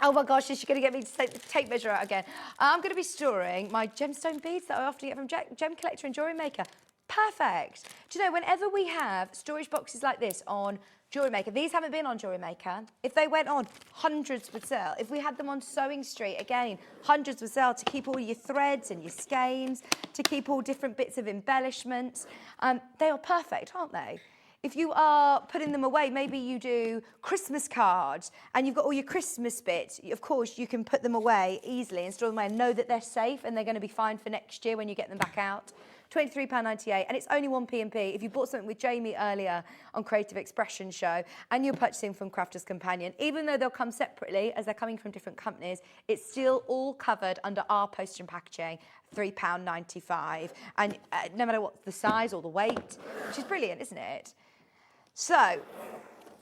Oh my gosh, is she going to get me to take the tape measure out again? I'm going to be storing my gemstone beads that I often get from Gem Collector and Jewellery Maker. Perfect. Do you know, whenever we have storage boxes like this on Jewellery Maker, these haven't been on Jewellery Maker. If they went on, hundreds would sell. If we had them on Sewing Street, again, hundreds would sell to keep all your threads and your skeins, to keep all different bits of embellishments. They are perfect, aren't they? If you are putting them away, maybe you do Christmas cards and you've got all your Christmas bits, of course, you can put them away easily and store them away and know that they're safe and they're going to be fine for next year when you get them back out. £23.98, and it's only 1p&p. If you bought something with Jamie earlier on Creative Expression Show and you're purchasing from Crafter's Companion, even though they'll come separately as they're coming from different companies, it's still all covered under our postage and packaging, £3.95. And no matter what the size or the weight, which is brilliant, isn't it? So,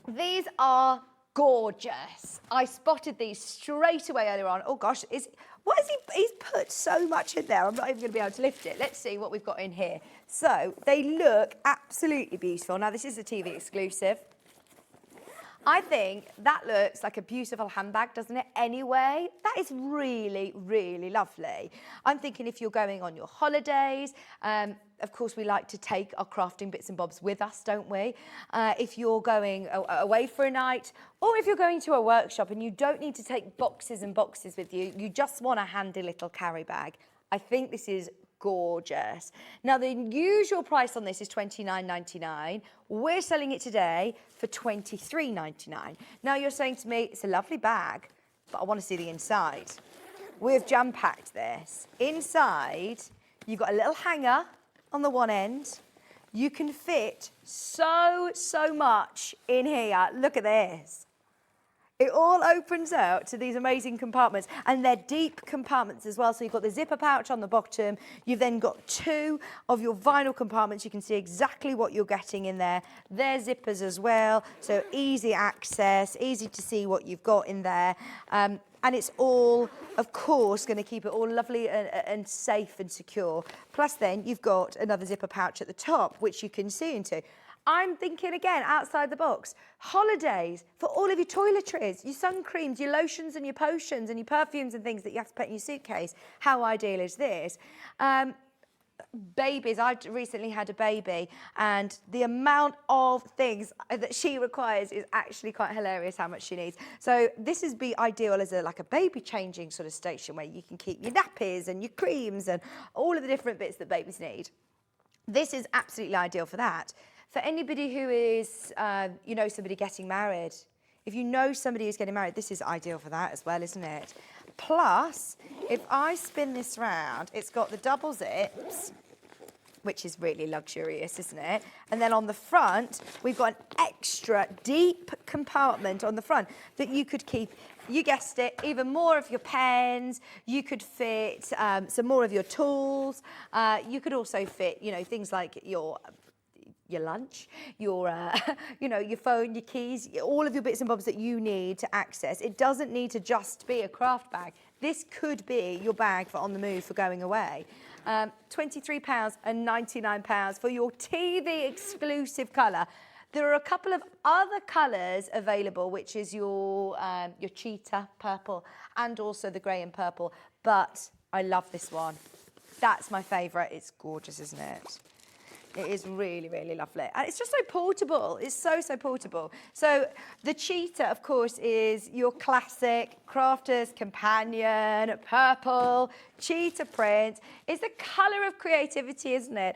these are gorgeous. I spotted these straight away earlier on. Oh gosh, he's put so much in there, I'm not even going to be able to lift it. Let's see what we've got in here. So, they look absolutely beautiful. Now, this is a TV exclusive. I think that looks like a beautiful handbag, doesn't it? Anyway, that is really, really lovely. I'm thinking if you're going on your holidays, of course, we like to take our crafting bits and bobs with us, don't we? If you're going away for a night, or if you're going to a workshop and you don't need to take boxes and boxes with you, you just want a handy little carry bag. I think this is gorgeous. Now, the usual price on this is £29.99. We're selling it today for £23.99. Now, you're saying to me, it's a lovely bag, but I want to see the inside. We've jam-packed this. Inside, you've got a little hanger on the one end. You can fit so much in here. Look at this. It all opens out to these amazing compartments, and they're deep compartments as well. So you've got the zipper pouch on the bottom. You've then got 2 of your vinyl compartments. You can see exactly what you're getting in there. They're zippers as well, so easy access, easy to see what you've got in there. And it's all, of course, going to keep it all lovely and safe and secure. Plus then, you've got another zipper pouch at the top, which you can see into. I'm thinking again, outside the box, holidays for all of your toiletries, your sun creams, your lotions and your potions and your perfumes and things that you have to put in your suitcase. How ideal is this? Babies, I recently had a baby, and the amount of things that she requires is actually quite hilarious how much she needs. So this would be ideal as like a baby changing sort of station where you can keep your nappies and your creams and all of the different bits that babies need. This is absolutely ideal for that. For anybody who is, somebody getting married, if you know somebody who's getting married, this is ideal for that as well, isn't it? Plus, if I spin this round, it's got the double zips, which is really luxurious, isn't it? And then on the front, we've got an extra deep compartment on the front that you could keep, you guessed it, even more of your pens. You could fit some more of your tools. You could also fit, things like your lunch, your phone, your keys, all of your bits and bobs that you need to access. It doesn't need to just be a craft bag. this could be your bag for on the move for going away. £23 and £99 for your TV exclusive colour. There are a couple of other colours available, which is your cheetah purple and also the grey and purple, but I love this one. That's my favourite. It's gorgeous, isn't it? It is really, really lovely. And it's just so portable. It's so, so portable. So the cheetah, of course, is your classic crafter's companion, purple, cheetah print. It's the colour of creativity, isn't it?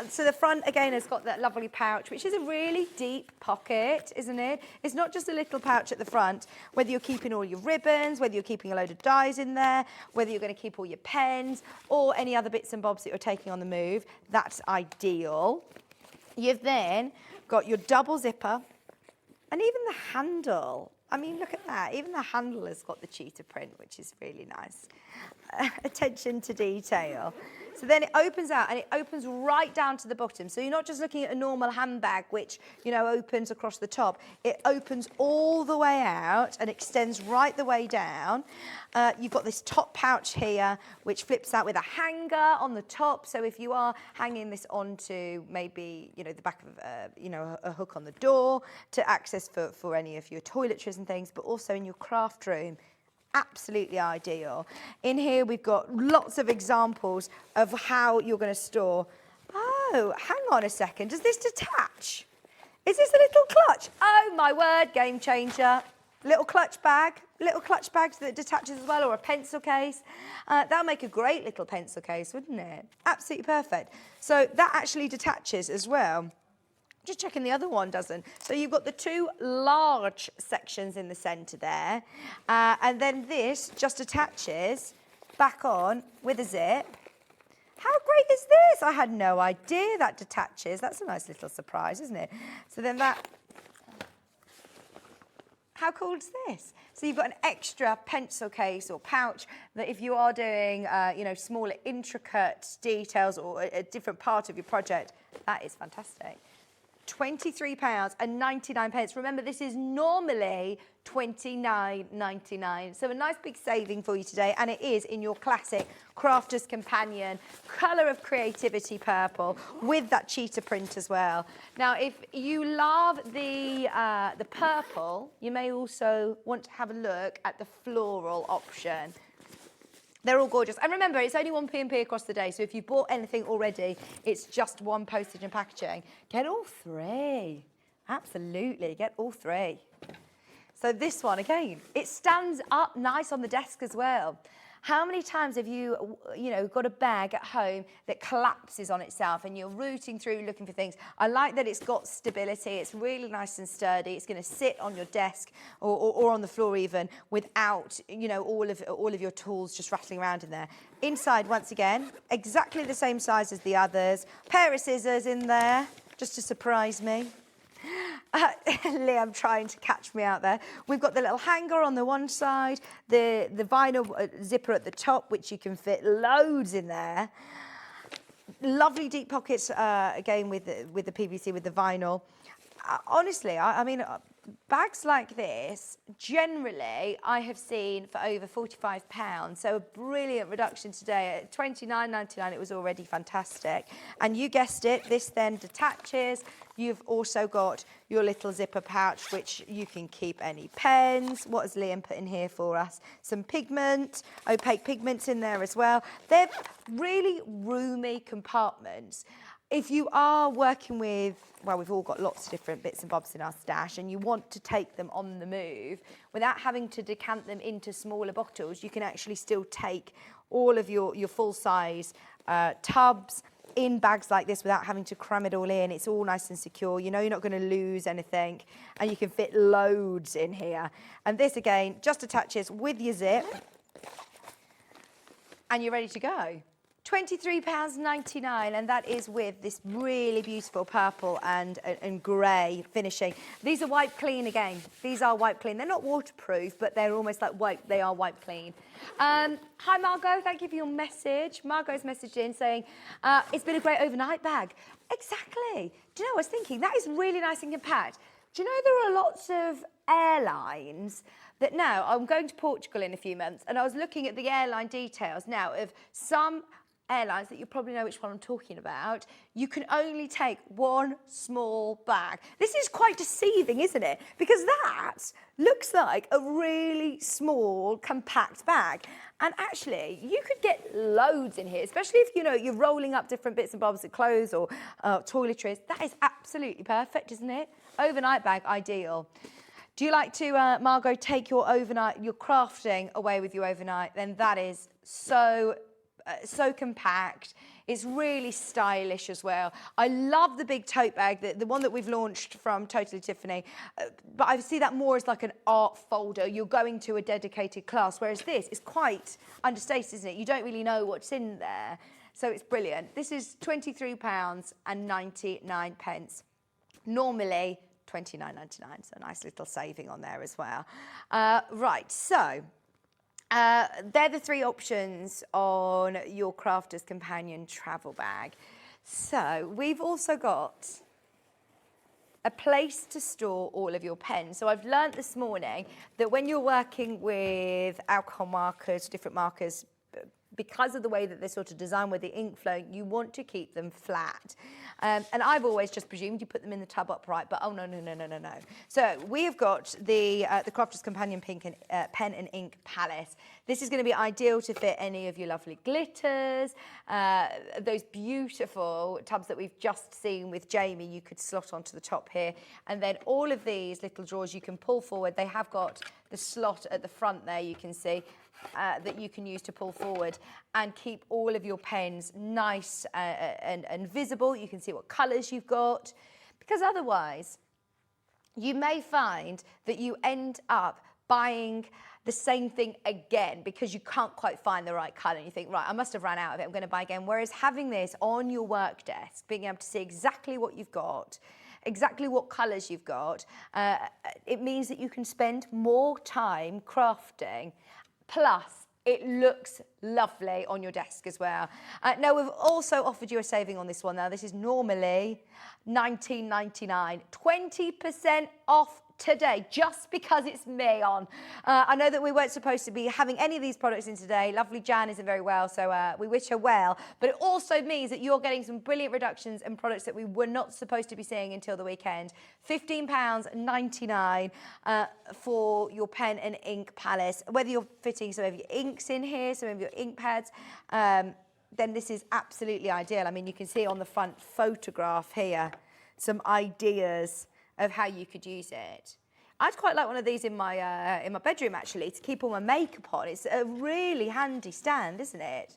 So the front, again, has got that lovely pouch, which is a really deep pocket, isn't it? It's not just a little pouch at the front. Whether you're keeping all your ribbons, whether you're keeping a load of dies in there, whether you're going to keep all your pens or any other bits and bobs that you're taking on the move, that's ideal. You've then got your double zipper and even the handle. I mean, look at that. Even the handle has got the cheetah print, which is really nice. Attention to detail. So then it opens out and it opens right down to the bottom. So you're not just looking at a normal handbag, which, you know, opens across the top. It opens all the way out and extends right the way down. You've got this top pouch here, which flips out with a hanger on the top. So if you are hanging this onto maybe, you know, the back of, you know, a hook on the door to access for any of your toiletries and things, but also in your craft room. Absolutely ideal. In here we've got lots of examples of how you're going to store. Oh, hang on a second. Does this detach? Is this a little clutch? Oh my word, game changer. Little clutch bag that detaches as well, or a pencil case. That'll make a great little pencil case, wouldn't it? Absolutely perfect. So that actually detaches as well. Just checking the other one doesn't. So you've got the two large sections in the centre there. And then this just attaches back on with a zip. How great is this? I had no idea that detaches. That's a nice little surprise, isn't it? So then that... How cool is this? So you've got an extra pencil case or pouch that if you are doing, you know, smaller, intricate details or a different part of your project, that is fantastic. £23 and 99 pence. Remember, this is normally £29.99. So a nice big saving for you today, and it is in your classic Crafter's Companion colour of creativity purple with that cheetah print as well. Now, if you love the purple, you may also want to have a look at the floral option. They're all gorgeous. And remember, it's only one P&P across the day, so if you bought anything already, it's just one postage and packaging. Get all three. Absolutely, get all three. So this one, again, it stands up nice on the desk as well. How many times have you, got a bag at home that collapses on itself and you're rooting through looking for things? I like that it's got stability. It's really nice and sturdy. It's going to sit on your desk or on the floor even without, all of your tools just rattling around in there. Inside, once again, exactly the same size as the others. Pair of scissors in there, just to surprise me. Liam trying to catch me out there. We've got the little hanger on the one side, the vinyl zipper at the top, which you can fit loads in there. Lovely deep pockets, again, with the PVC, with the vinyl. Honestly, I mean, bags like this, generally, I have seen for over £45. So a brilliant reduction today. At £29.99, it was already fantastic. And you guessed it, this then detaches. You've also got your little zipper pouch, which you can keep any pens. What has Liam put in here for us? Some pigment, opaque pigments in there as well. They're really roomy compartments. If you are working with, well, we've all got lots of different bits and bobs in our stash, and you want to take them on the move, without having to decant them into smaller bottles, you can actually still take all of your full-size tubs in bags like this without having to cram it all in. It's all nice and secure. You know you're not going to lose anything, and you can fit loads in here. And this, again, just attaches with your zip, and you're ready to go. £23.99, and that is with this really beautiful purple and grey finishing. These are wipe clean again. These are wipe clean. They're not waterproof, but they're almost like wipe. They are wipe clean. Hi, Margot. Thank you for your message. Margot's messaged in saying, it's been a great overnight bag. Exactly. Do you know, I was thinking, that is really nice and compact. Do you know there are lots of airlines that now I'm going to Portugal in a few months, and I was looking at the airline details now of some airlines that you probably know which one I'm talking about. You can only take one small bag. This is quite deceiving, isn't it? Because that looks like a really small, compact bag. And actually, you could get loads in here, especially if, you know, you're rolling up different bits and bobs of clothes or toiletries. That is absolutely perfect, isn't it? Overnight bag, ideal. Do you like to, Margot, take your crafting away with you overnight? Then that is so compact. It's really stylish as well. I love the big tote bag, the one that we've launched from Totally Tiffany, but I see that more as like an art folder. You're going to a dedicated class, whereas this is quite understated, isn't it? You don't really know what's in there, so it's brilliant. This is £23.99. Normally £29.99, so a nice little saving on there as well. Right, so they're the three options on your Crafter's Companion travel bag. So we've also got a place to store all of your pens. So I've learnt this morning that when you're working with alcohol markers, different markers, because of the way that they're sort of designed with the ink flow, you want to keep them flat. And I've always just presumed you put them in the tub upright, but oh, no. So we have got the Crafter's Companion Pen and Ink Palace. This is going to be ideal to fit any of your lovely glitters, those beautiful tubs that we've just seen with Jamie, you could slot onto the top here. And then all of these little drawers you can pull forward. They have got the slot at the front there, you can see. That you can use to pull forward and keep all of your pens nice and visible. You can see what colours you've got, because otherwise you may find that you end up buying the same thing again because you can't quite find the right colour and you think, right, I must have run out of it, I'm going to buy again. Whereas having this on your work desk, being able to see exactly what you've got, exactly what colours you've got, it means that you can spend more time crafting. Plus, it looks lovely on your desk as well. Now, we've also offered you a saving on this one now. This is normally $19.99, 20% off today, just because it's me on. I know that we weren't supposed to be having any of these products in today. Lovely Jan isn't very well, so we wish her well. But it also means that you're getting some brilliant reductions in products that we were not supposed to be seeing until the weekend. £15.99 for your pen and ink palace. Whether you're fitting some of your inks in here, some of your ink pads, then this is absolutely ideal. I mean, you can see on the front photograph here some ideas of how you could use it. I'd quite like one of these in my bedroom, actually, to keep all my makeup on. It's a really handy stand, isn't it?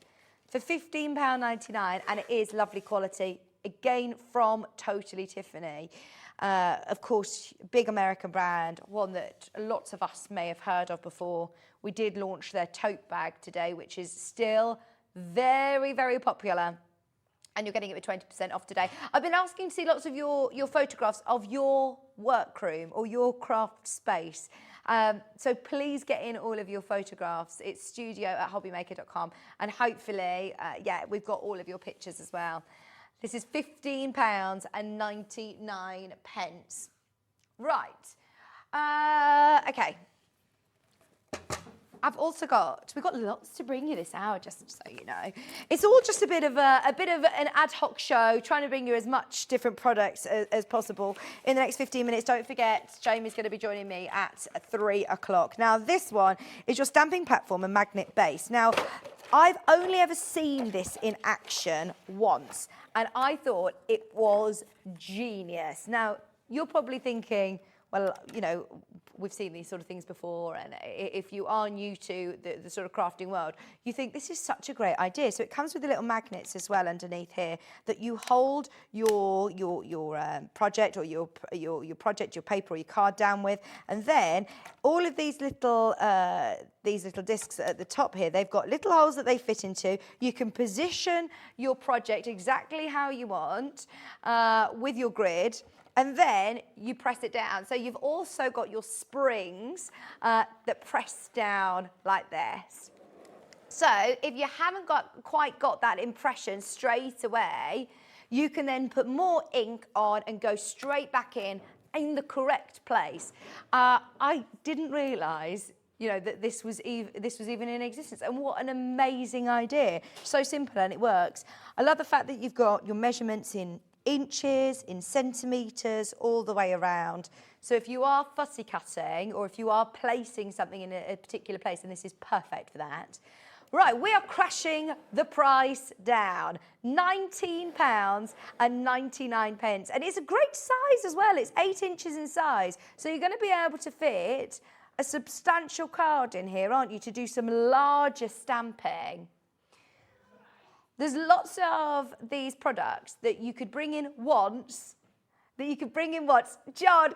For £15.99, and it is lovely quality, again, from Totally Tiffany. Of course, big American brand, one that lots of us may have heard of before. We did launch their tote bag today, which is still very, very popular. And you're getting it with 20% off today. I've been asking to see lots of your photographs of your workroom or your craft space. So please get in all of your photographs. It's studio@hobbymaker.com. And hopefully, yeah, we've got all of your pictures as well. This is £15.99. Right. Okay. We've got lots to bring you this hour, just so you know. It's all just a bit of an ad hoc show, trying to bring you as much different products as possible. In the next 15 minutes, don't forget, Jamie's going to be joining me at 3 o'clock. Now, this one is your stamping platform and magnet base. Now, I've only ever seen this in action once, and I thought it was genius. Now, you're probably thinking, well, you know, we've seen these sort of things before, and if you are new to the sort of crafting world, you think this is such a great idea. So it comes with the little magnets as well underneath here that you hold your project or your project, your paper or your card down with, and then all of these little discs at the top here, they've got little holes that they fit into. You can position your project exactly how you want with your grid. And then you press it down. So you've also got your springs that press down like this. So if you haven't quite got that impression straight away, you can then put more ink on and go straight back in in the correct place. I didn't realise, you know, that this was even in existence. And what an amazing idea. So simple and it works. I love the fact that you've got your measurements in inches, in centimetres, all the way around. So if you are fussy cutting or if you are placing something in a particular place, then this is perfect for that. Right, we are crashing the price down. £19.99. And it's a great size as well. It's 8 inches in size. So you're going to be able to fit a substantial card in here, aren't you, to do some larger stamping. There's lots of these products that you could bring in once, John,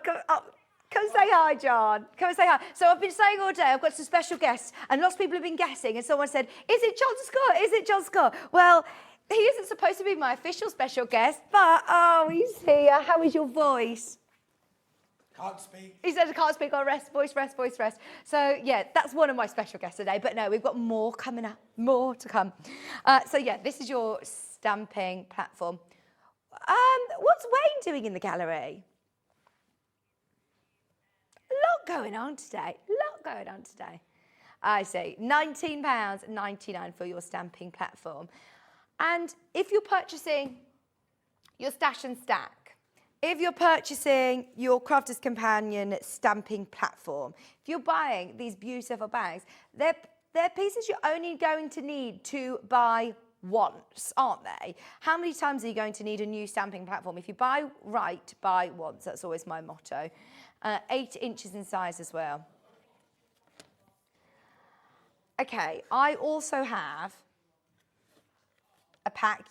come say hi, John. Come and say hi. So I've been saying all day, I've got some special guests, and lots of people have been guessing, and someone said, is it John Scott? Is it John Scott? Well, he isn't supposed to be my official special guest, but, oh, he's here. How is your voice? Can't speak. He said, I can't speak, I'll rest, voice rest. So, yeah, that's one of my special guests today. But no, we've got more coming up, more to come. So, yeah, this is your stamping platform. What's Wayne doing in the gallery? A lot going on today. I see. £19.99 for your stamping platform. And if you're purchasing your Stash and Stack, if you're purchasing your Crafter's Companion stamping platform, if you're buying these beautiful bags, they're pieces you're only going to need to buy once, aren't they? How many times are you going to need a new stamping platform? If you buy right, buy once. That's always my motto. 8 inches in size as well. Okay, I also have a pack,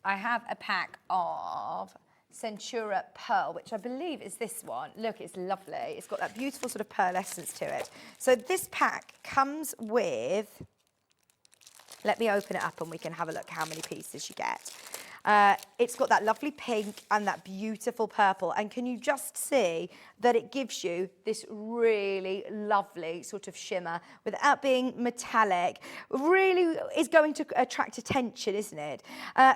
I have a pack of Centura Pearl, which I believe is this one. Look, it's lovely. It's got that beautiful sort of pearl essence to it. So this pack comes with, let me open it up and we can have a look how many pieces you get. It's got that lovely pink and that beautiful purple. And can you just see that it gives you this really lovely sort of shimmer without being metallic? Really is going to attract attention, isn't it?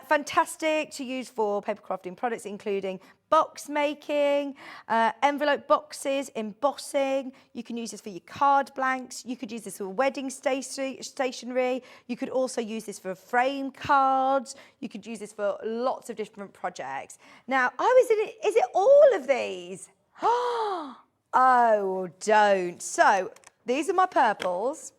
Fantastic to use for paper crafting products, including box making, envelope boxes, embossing. You can use this for your card blanks. You could use this for wedding stationery. You could also use this for frame cards. You could use this for lots of different projects. Now, is it all of these? Oh, don't. So these are my purples.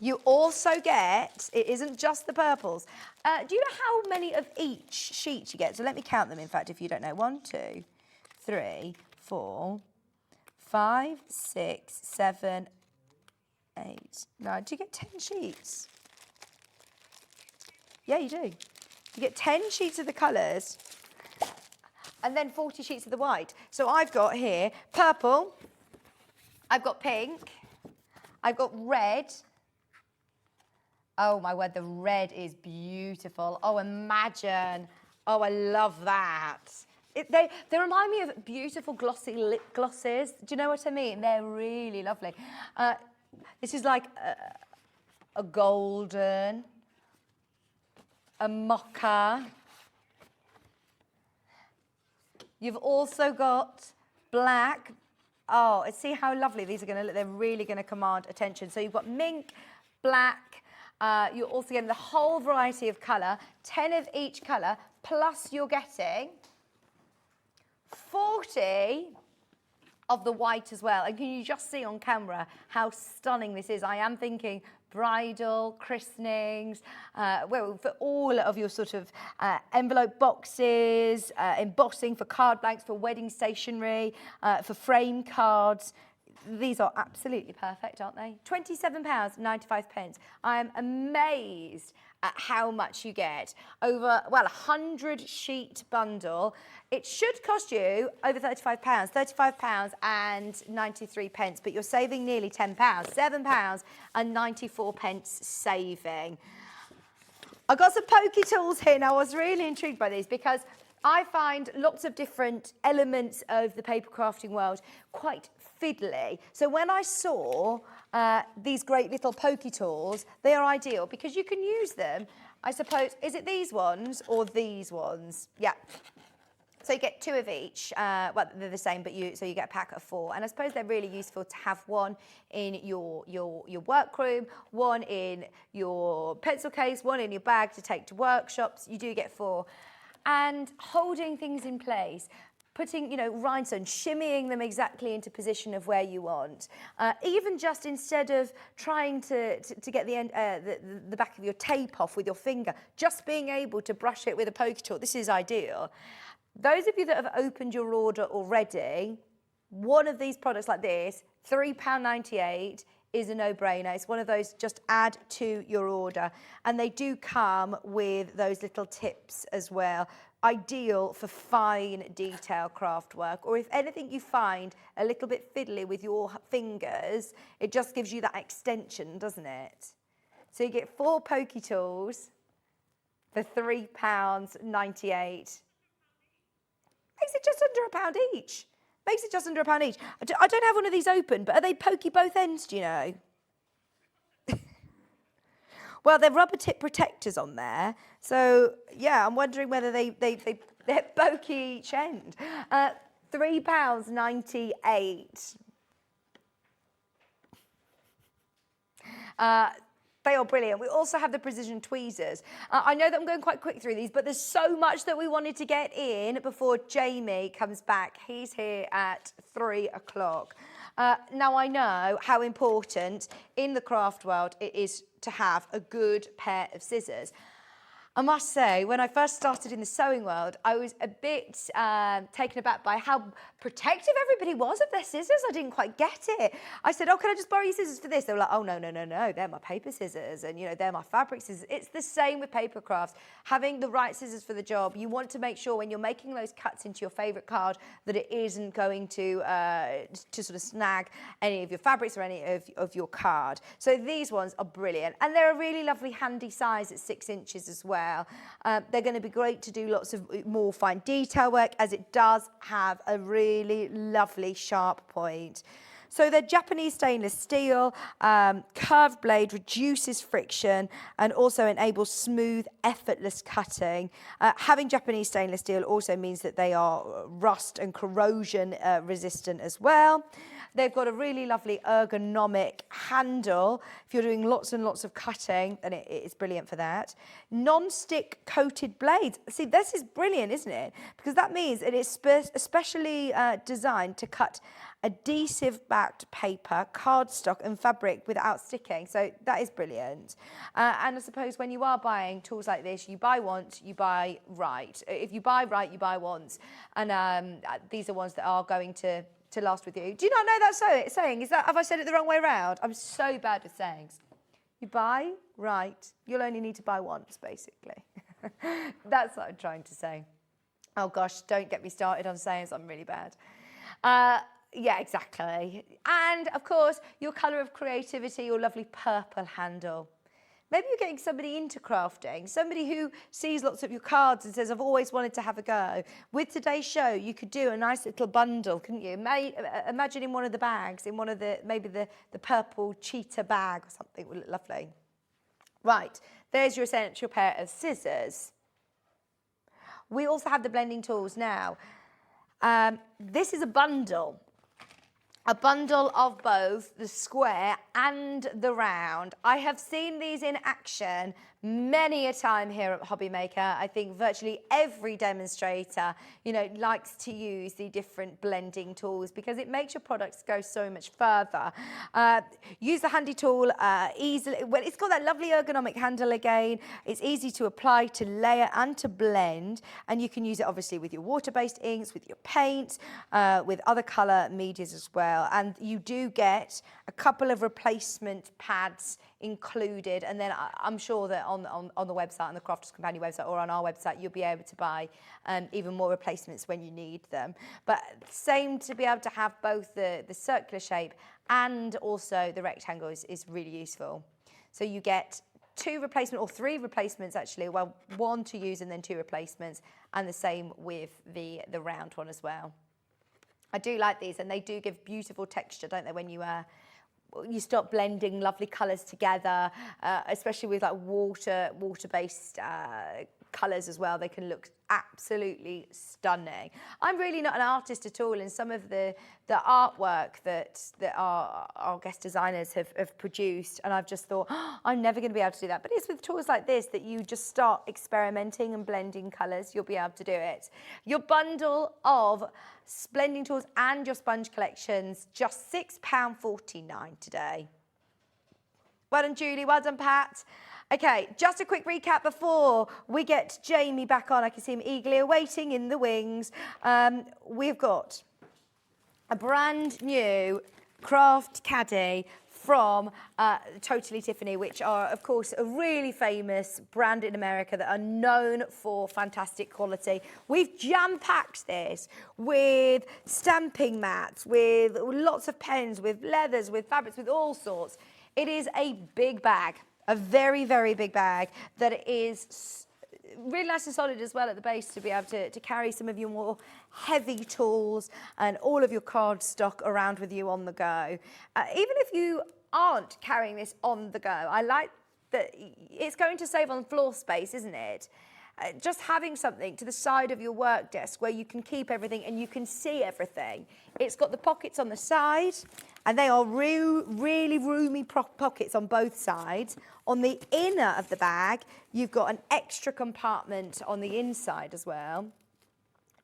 You also get, it isn't just the purples. Do you know how many of each sheet you get? So let me count them, in fact, if you don't know. 1, 2, 3, 4, 5, 6, 7, 8, 9. Do you get 10 sheets? Yeah, you do. You get 10 sheets of the colours and then 40 sheets of the white. So I've got here purple, I've got pink, I've got red. Oh my word, the red is beautiful. Oh, imagine. Oh, I love that. They remind me of beautiful glossy lip glosses. Do you know what I mean? They're really lovely. This is like a golden, a mocha. You've also got black. Oh, see how lovely these are going to look. They're really going to command attention. So you've got mink, black. You're also getting the whole variety of colour, 10 of each colour, plus you're getting 40 of the white as well. And can you just see on camera how stunning this is? I am thinking bridal, christenings, well, for all of your sort of envelope boxes, embossing for card blanks, for wedding stationery, for frame cards. These are absolutely perfect, aren't they? £27.95. I am amazed at how much you get. Over, well, a 100-sheet bundle. It should cost you over £35, £35.93, but you're saving nearly £10, £7.94 saving. I've got some Pokey tools here. Now, I was really intrigued by these because I find lots of different elements of the paper crafting world quite fiddly. So when I saw these great little Pokey tools, they are ideal because you can use them, I suppose, is it these ones or these ones? Yeah. So you get 2 of each. Well, they're the same, but you get a pack of 4. And I suppose they're really useful to have one in your workroom, one in your pencil case, one in your bag to take to workshops. You do get 4. And holding things in place, putting, you know, rhinestones, shimmying them exactly into position of where you want. Even just instead of trying to get the back of your tape off with your finger, just being able to brush it with a pokey tool, this is ideal. Those of you that have opened your order already, one of these products like this, £3.98, is a no-brainer. It's one of those just add to your order. And they do come with those little tips as well. Ideal for fine detail craft work, or if anything you find a little bit fiddly with your fingers, it just gives you that extension, doesn't it? So you get 4 pokey tools for £3.98. Makes it just under £1 each. Makes it just under £1 each. I don't have one of these open, but are they pokey both ends, do you know? Well, they're rubber tip protectors on there. So, yeah, I'm wondering whether they're pokey each end. £3.98. They are brilliant. We also have the precision tweezers. I know that I'm going quite quick through these, but there's so much that we wanted to get in before Jamie comes back. He's here at 3 o'clock. Now, I know how important in the craft world it is to have a good pair of scissors. I must say, when I first started in the sewing world, I was a bit taken aback by how protective everybody was of their scissors. I didn't quite get it. I said, oh, can I just borrow your scissors for this? They were like, oh, no, they're my paper scissors and, you know, they're my fabric scissors. It's the same with paper crafts. Having the right scissors for the job, you want to make sure when you're making those cuts into your favourite card that it isn't going to sort of snag any of your fabrics or any of your card. So these ones are brilliant. And they're a really lovely, handy size at 6 inches as well. They're going to be great to do lots of more fine detail work, as it does have a really lovely sharp point. So they're Japanese stainless steel, curved blade, reduces friction and also enables smooth, effortless cutting. Having Japanese stainless steel also means that they are rust and corrosion resistant as well. They've got a really lovely ergonomic handle. If you're doing lots and lots of cutting, then it's brilliant for that. Non-stick coated blades. See, this is brilliant, isn't it? Because that means it is especially designed to cut adhesive-backed paper, cardstock and fabric without sticking. So that is brilliant. And I suppose when you are buying tools like this, you buy once, you buy right. If you buy right, you buy once. And these are ones that are going to last with you. Do you not know that saying? Have I said it the wrong way around? I'm so bad with sayings. You buy right, you'll only need to buy once, basically. That's what I'm trying to say. Oh gosh, don't get me started on sayings, I'm really bad. Yeah, exactly. And of course, your colour of creativity, your lovely purple handle. Maybe you're getting somebody into crafting, somebody who sees lots of your cards and says, I've always wanted to have a go. With today's show, you could do a nice little bundle, couldn't you? Imagine in one of the bags, in one of maybe the purple cheetah bag or something would look lovely. Right, there's your essential pair of scissors. We also have the blending tools now. This is a bundle. A bundle of both the square and the round. I have seen these in action many a time here at Hobby Maker. I think virtually every demonstrator, you know, likes to use the different blending tools because it makes your products go so much further. Use the handy tool easily. Well, it's got that lovely ergonomic handle again. It's easy to apply, to layer and to blend. And you can use it obviously with your water-based inks, with your paints, with other colour medias as well. And you do get a couple of replacement pads included, and then I'm sure that on the website, on the Crafters Companion website or on our website, you'll be able to buy even more replacements when you need them. But same, to be able to have both the circular shape and also the rectangle is really useful. So you get 2 replacements, or 3 replacements actually, well, 1 to use and then 2 replacements, and the same with the round one as well. I do like these, and they do give beautiful texture, don't they, when you start blending lovely colours together, especially with like water-based colours as well. They can look absolutely stunning. I'm really not an artist at all, and some of the artwork that our guest designers have produced, and I've just thought, oh, I'm never going to be able to do that. But it's with tools like this that you just start experimenting and blending colours, you'll be able to do it. Your bundle of blending tools and your sponge collections, just £6.49 today. Well done, Julie. Well done, Pat. Okay, just a quick recap before we get Jamie back on. I can see him eagerly awaiting in the wings. We've got a brand new craft caddy from Totally Tiffany, which are, of course, a really famous brand in America that are known for fantastic quality. We've jam-packed this with stamping mats, with lots of pens, with leathers, with fabrics, with all sorts. It is a big bag, a very, very big bag that is really nice and solid as well at the base to be able to carry some of your more heavy tools and all of your card stock around with you on the go. Even if you aren't carrying this on the go, I like that it's going to save on floor space, isn't it? Just having something to the side of your work desk where you can keep everything and you can see everything. It's got the pockets on the side, and they are really roomy pockets on both sides. On the inner of the bag, you've got an extra compartment on the inside as well.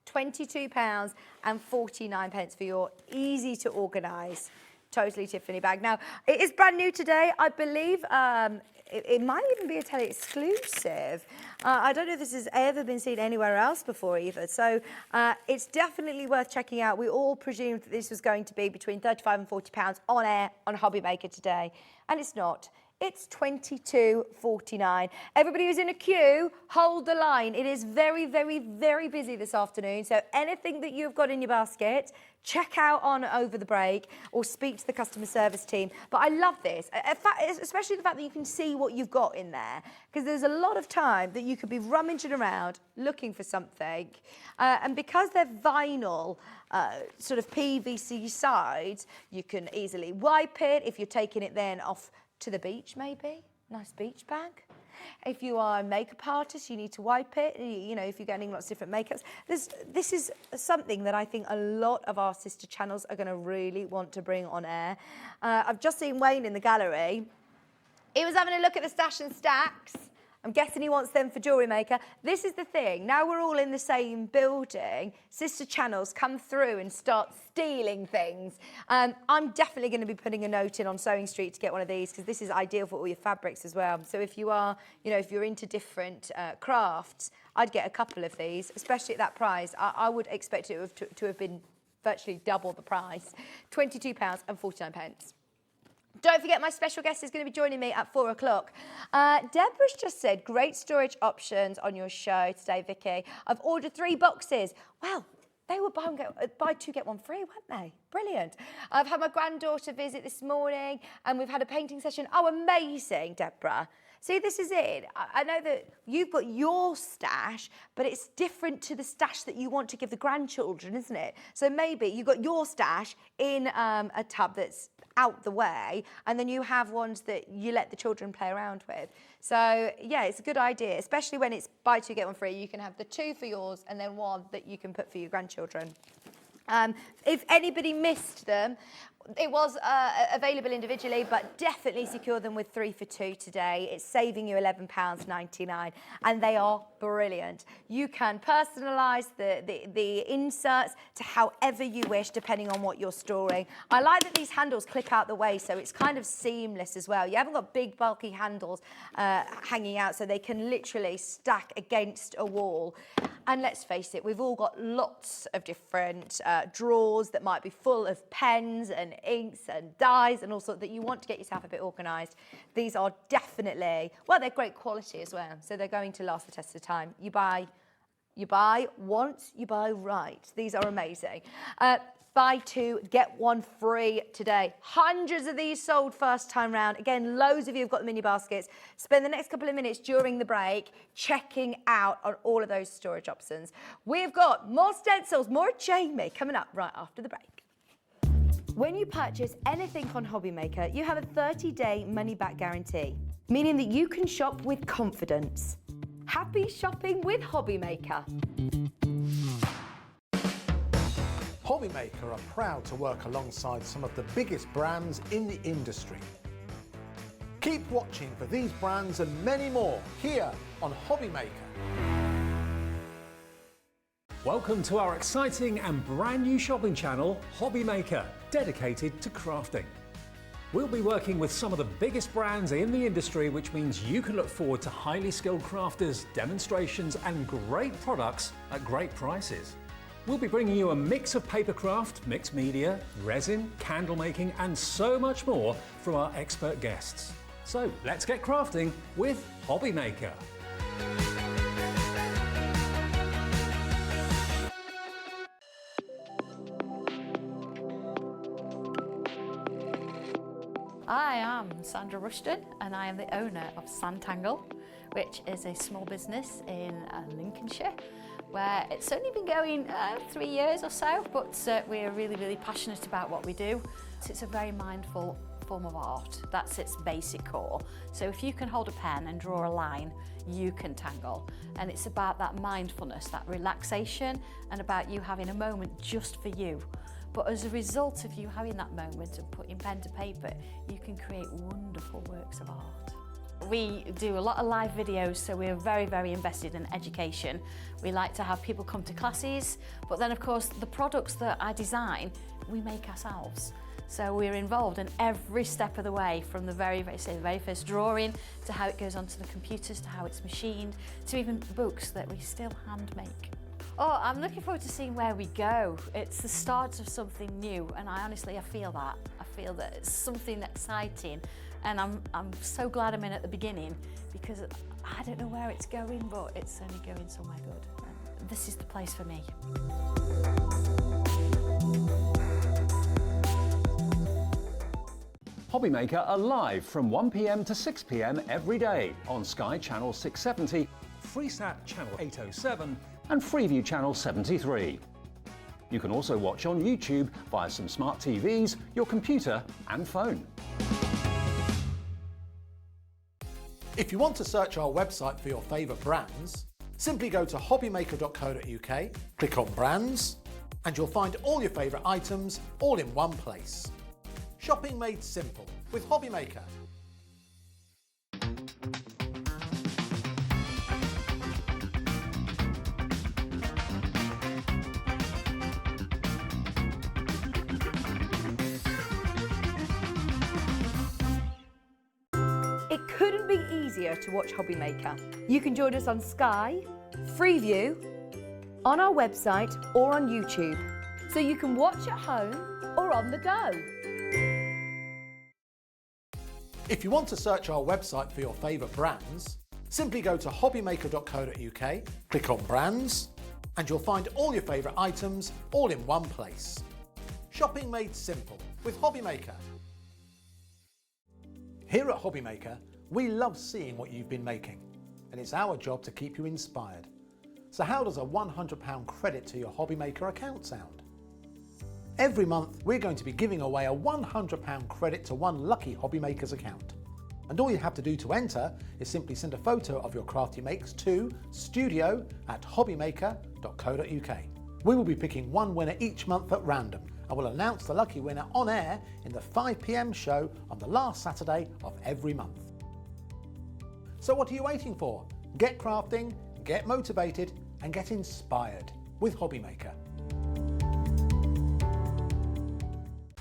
£22.49 for your easy to organise Totally Tiffany bag. Now, it is brand new today. I believe it might even be a Tele exclusive. I don't know if this has ever been seen anywhere else before either. So it's definitely worth checking out. We all presumed that this was going to be between £35 and £40 on air on Hobby Maker today. And it's not. It's £22.49. Everybody who's in a queue, hold the line. It is very, very, very busy this afternoon. So anything that you've got in your basket, check out on over the break or speak to the customer service team. But I love this, especially the fact that you can see what you've got in there, because there's a lot of time that you could be rummaging around looking for something. And because they're vinyl, sort of PVC sides, you can easily wipe it if you're taking it then off to the beach, maybe. Nice beach bag. If you are a makeup artist, you need to wipe it. You know, if you're getting lots of different makeups. This is something that I think a lot of our sister channels are going to really want to bring on air. I've just seen Wayne in the gallery. He was having a look at the stash and stacks. I'm guessing he wants them for Jewellery Maker. This is the thing. Now we're all in the same building, sister channels come through and start stealing things. I'm definitely going to be putting a note in on Sewing Street to get one of these, because this is ideal for all your fabrics as well. So if you are, you know, if you're into different crafts, I'd get a couple of these, especially at that price. I would expect it to have been virtually double the price. £22.49. Don't forget, my special guest is going to be joining me at 4 o'clock. Deborah's just said, great storage options on your show today, Vicky. I've ordered 3 boxes. Well, they were buy 2, get 1 free, weren't they? Brilliant. I've had my granddaughter visit this morning, and we've had a painting session. Oh, amazing, Deborah. See, this is it. I know that you've got your stash, but it's different to the stash that you want to give the grandchildren, isn't it? So maybe you've got your stash in a tub that's out the way, and then you have ones that you let the children play around with. So yeah, it's a good idea, especially when it's buy 2 get 1 free. You can have the 2 for yours and then 1 that you can put for your grandchildren. If anybody missed them, it was available individually, but definitely secure them with 3 for 2 today. It's saving you £11.99, and they are brilliant. You can personalise the inserts to however you wish, depending on what you're storing. I like that these handles clip out the way, so it's kind of seamless as well. You haven't got big, bulky handles hanging out, so they can literally stack against a wall. And let's face it, we've all got lots of different drawers that might be full of pens and inks and dyes and all sorts, that you want to get yourself a bit organised. These are definitely, well, they're great quality as well, so they're going to last the test of time. You buy once, you buy right. These are amazing. Buy 2, get 1 free today. Hundreds of these sold first time round. Again, loads of you have got them in your baskets. Spend the next couple of minutes during the break checking out on all of those storage options. We've got more stencils, more Jamie coming up right after the break. When you purchase anything on Hobby Maker, you have a 30-day money-back guarantee, meaning that you can shop with confidence. Happy shopping with Hobby Maker. Hobby Maker are proud to work alongside some of the biggest brands in the industry. Keep watching for these brands and many more here on Hobby Maker. Welcome to our exciting and brand new shopping channel, Hobby Maker, dedicated to crafting. We'll be working with some of the biggest brands in the industry, which means you can look forward to highly skilled crafters, demonstrations and great products at great prices. We'll be bringing you a mix of papercraft, mixed media, resin, candle making and so much more from our expert guests. So let's get crafting with Hobby Maker. I am Sandra Rushton and I am the owner of Santangel, which is a small business in Lincolnshire, where it's only been going 3 years or so, but we're really passionate about what we do. So it's a very mindful form of art. That's its basic core. So if you can hold a pen and draw a line, you can tangle. And it's about that mindfulness, that relaxation, and about you having a moment just for you. But as a result of you having that moment and putting pen to paper, you can create wonderful works of art. We do a lot of live videos, so we're very invested in education. We like to have people come to classes, but then of course the products that I design, we make ourselves. So we're involved in every step of the way, from the very first drawing to how it goes onto the computers, to how it's machined, to even books that we still hand make. Oh, I'm looking forward to seeing where we go. It's the start of something new, and I feel that. I feel that it's something exciting, and I'm so glad I'm in at the beginning, because I don't know where it's going, but it's only going somewhere good. And this is the place for me. Hobby Maker are live from 1 p.m. to 6 p.m. every day on Sky Channel 670, Freesat Channel 807 and Freeview Channel 73. You can also watch on YouTube via some smart TVs, your computer and phone. If you want to search our website for your favourite brands, simply go to hobbymaker.co.uk, click on brands, and you'll find all your favourite items all in one place. Shopping made simple with Hobby Maker. It couldn't be easier to watch Hobby Maker. You can join us on Sky, Freeview, on our website or on YouTube. So you can watch at home or on the go. If you want to search our website for your favourite brands, simply go to hobbymaker.co.uk, click on brands, and you'll find all your favourite items all in one place. Shopping made simple with Hobby Maker. Here at Hobby Maker, we love seeing what you've been making, and it's our job to keep you inspired. So how does a £100 credit to your Hobby Maker account sound? Every month, we're going to be giving away a £100 credit to one lucky Hobby Maker's account. And all you have to do to enter is simply send a photo of your craft you makes to studio@hobbymaker.co.uk. We will be picking one winner each month at random, and we'll announce the lucky winner on air in the 5 p.m. show on the last Saturday of every month. So what are you waiting for? Get crafting, get motivated, and get inspired with Hobby Maker.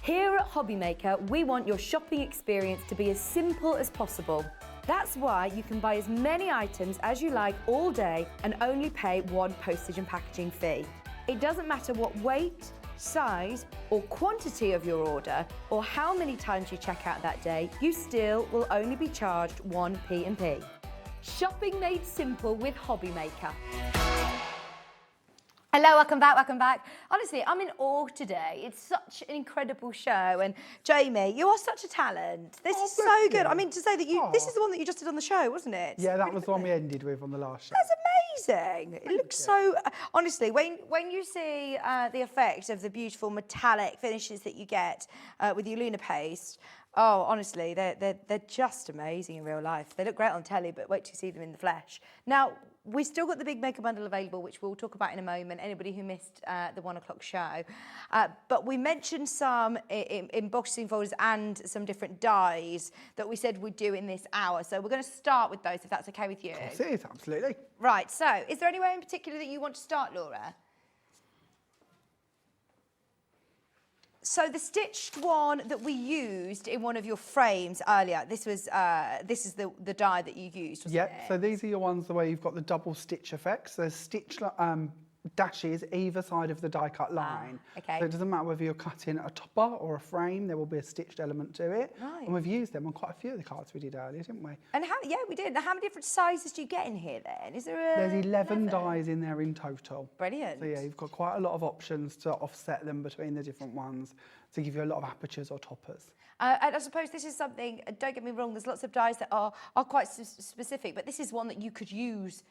Here at Hobby Maker, we want your shopping experience to be as simple as possible. That's why you can buy as many items as you like all day and only pay one postage and packaging fee. It doesn't matter what weight, size or quantity of your order, or how many times you check out that day, you still will only be charged one P&P. Shopping made simple with Hobby Maker. Hello, welcome back. Honestly, I'm in awe today. It's such an incredible show. And Jamie, you are such a talent. This is so good. I mean, to say that this is the one that you just did on the show, wasn't it? Yeah, that was the one we ended with on the last show. That's amazing. It looks so, honestly, when you see the effect of the beautiful metallic finishes that you get with your Luna paste, oh, honestly, they're just amazing in real life. They look great on telly, but wait till you see them in the flesh. Now, we've still got the big mega bundle available, which we'll talk about in a moment, anybody who missed the 1 o'clock show. But we mentioned some embossing folders and some different dies that we said we'd do in this hour. So we're going to start with those, if that's okay with you. Of course it is, absolutely. Right, so is there anywhere in particular that you want to start, Laura? So the stitched one that we used in one of your frames earlier, this is the die that you used, wasn't it? So these are your ones the way you've got the double stitch effects. There's stitch dashes either side of the die cut line. Okay. So it doesn't matter whether you're cutting a topper or a frame, there will be a stitched element to it. Right. And we've used them on quite a few of the cards we did earlier, didn't we? And we did. Now, how many different sizes do you get in here then? Is there There's 11 dies in there in total. Brilliant. So yeah, you've got quite a lot of options to offset them between the different ones to give you a lot of apertures or toppers. And I suppose this is something, don't get me wrong, there's lots of dies that are quite specific, but this is one that you could use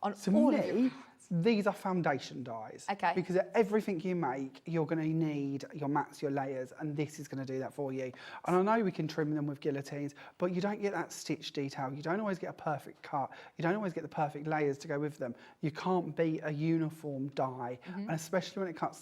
on all of your... These are foundation dies. Okay. Because everything you make, you're going to need your mats, your layers, and this is going to do that for you. And I know we can trim them with guillotines, but you don't get that stitch detail. You don't always get a perfect cut. You don't always get the perfect layers to go with them. You can't beat a uniform die, and especially when it comes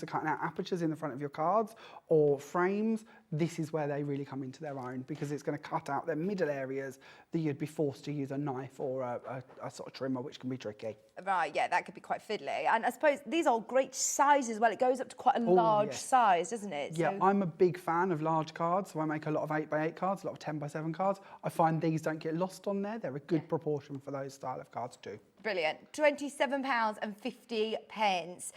to cutting out apertures in the front of your cards or frames. This is where they really come into their own, because it's going to cut out their middle areas that you'd be forced to use a knife or a sort of trimmer, which can be tricky. Right, yeah, that could be quite fiddly. And I suppose these are great sizes as well. It goes up to quite a large size, doesn't it? Yeah, so I'm a big fan of large cards, so I make a lot of 8x8 cards, a lot of 10x7 cards. I find these don't get lost on there. They're a good proportion for those style of cards too. Brilliant. £27.50.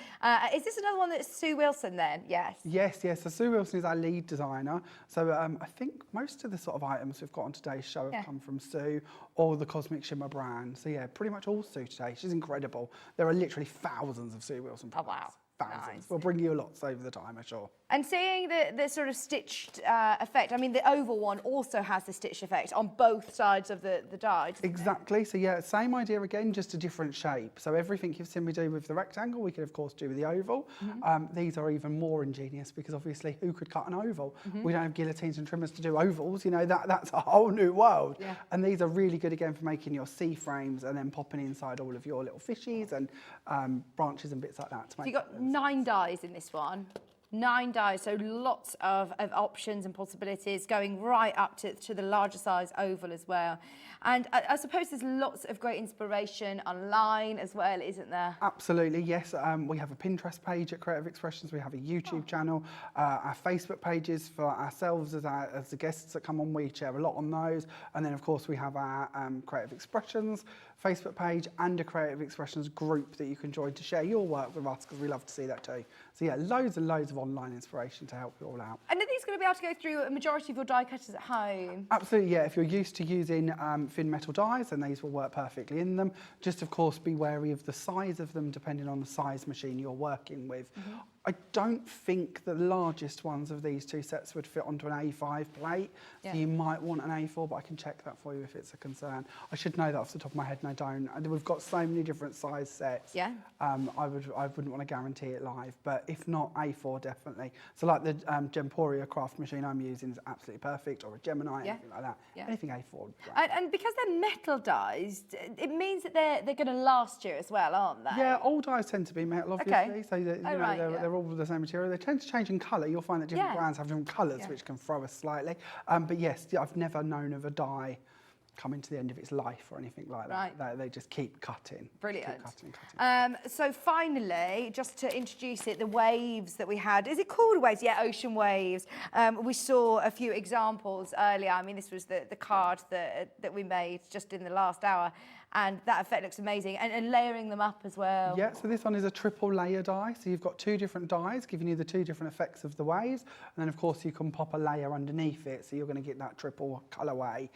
Is this another one that's Sue Wilson then? Yes. Yes. So Sue Wilson is our lead designer. So I think most of the sort of items we've got on today's show have come from Sue or the Cosmic Shimmer brand. So yeah, pretty much all Sue today. She's incredible. There are literally thousands of Sue Wilson products. Oh, wow. Thousands. Nice. We'll bring you lots over the time, I'm sure. And seeing the sort of stitched effect, I mean, the oval one also has the stitched effect on both sides of the die. Exactly. So yeah, same idea again, just a different shape. So everything you've seen me do with the rectangle, we could of course do with the oval. These are even more ingenious because obviously who could cut an oval? We don't have guillotines and trimmers to do ovals. You know, that's a whole new world. Yeah. And these are really good again for making your C frames and then popping inside all of your little fishies and branches and bits like that. To make So you've got 9 dies in this one. 9 dies, so lots of options and possibilities going right up to the larger size oval as well. And I suppose there's lots of great inspiration online as well, isn't there? Absolutely, yes. We have a Pinterest page at Creative Expressions. We have a YouTube channel. Our Facebook pages for ourselves as the guests that come on, we share a lot on those. And then, of course, we have our Creative Expressions Facebook page and a Creative Expressions group that you can join to share your work with us, because we love to see that too. So yeah, loads and loads of online inspiration to help you all out. And are these going to be able to go through a majority of your die cutters at home? Absolutely, yeah. If you're used to using thin metal dies, then these will work perfectly in them. Just, of course, be wary of the size of them, depending on the size machine you're working with. I don't think the largest ones of these two sets would fit onto an A5 plate, so you might want an A4, but I can check that for you if it's a concern. I should know that off the top of my head, and I don't. And we've got so many different size sets. Yeah. I wouldn't want to guarantee it live, but if not, A4 definitely. So like the Gemporia craft machine I'm using is absolutely perfect, or a Gemini, anything like that. Yeah. Anything A4. Right. And because they're metal dies, it means that they're going to last you as well, aren't they? Yeah, all dies tend to be metal, obviously. So that, they're all the same material. They tend to change in colour. You'll find that different brands have different colours, which can throw us slightly. But yes, I've never known of a die coming to the end of its life or anything like that. They just keep cutting. Brilliant. Keep cutting. So finally, just to introduce it, the waves that we had, is it called waves? Yeah, ocean waves. We saw a few examples earlier. I mean, this was the card that we made just in the last hour. And that effect looks amazing. And layering them up as well. Yeah, so this one is a triple layer die. So you've got 2 different dies giving you the 2 different effects of the waves. And then, of course, you can pop a layer underneath it. So you're going to get that triple colourway.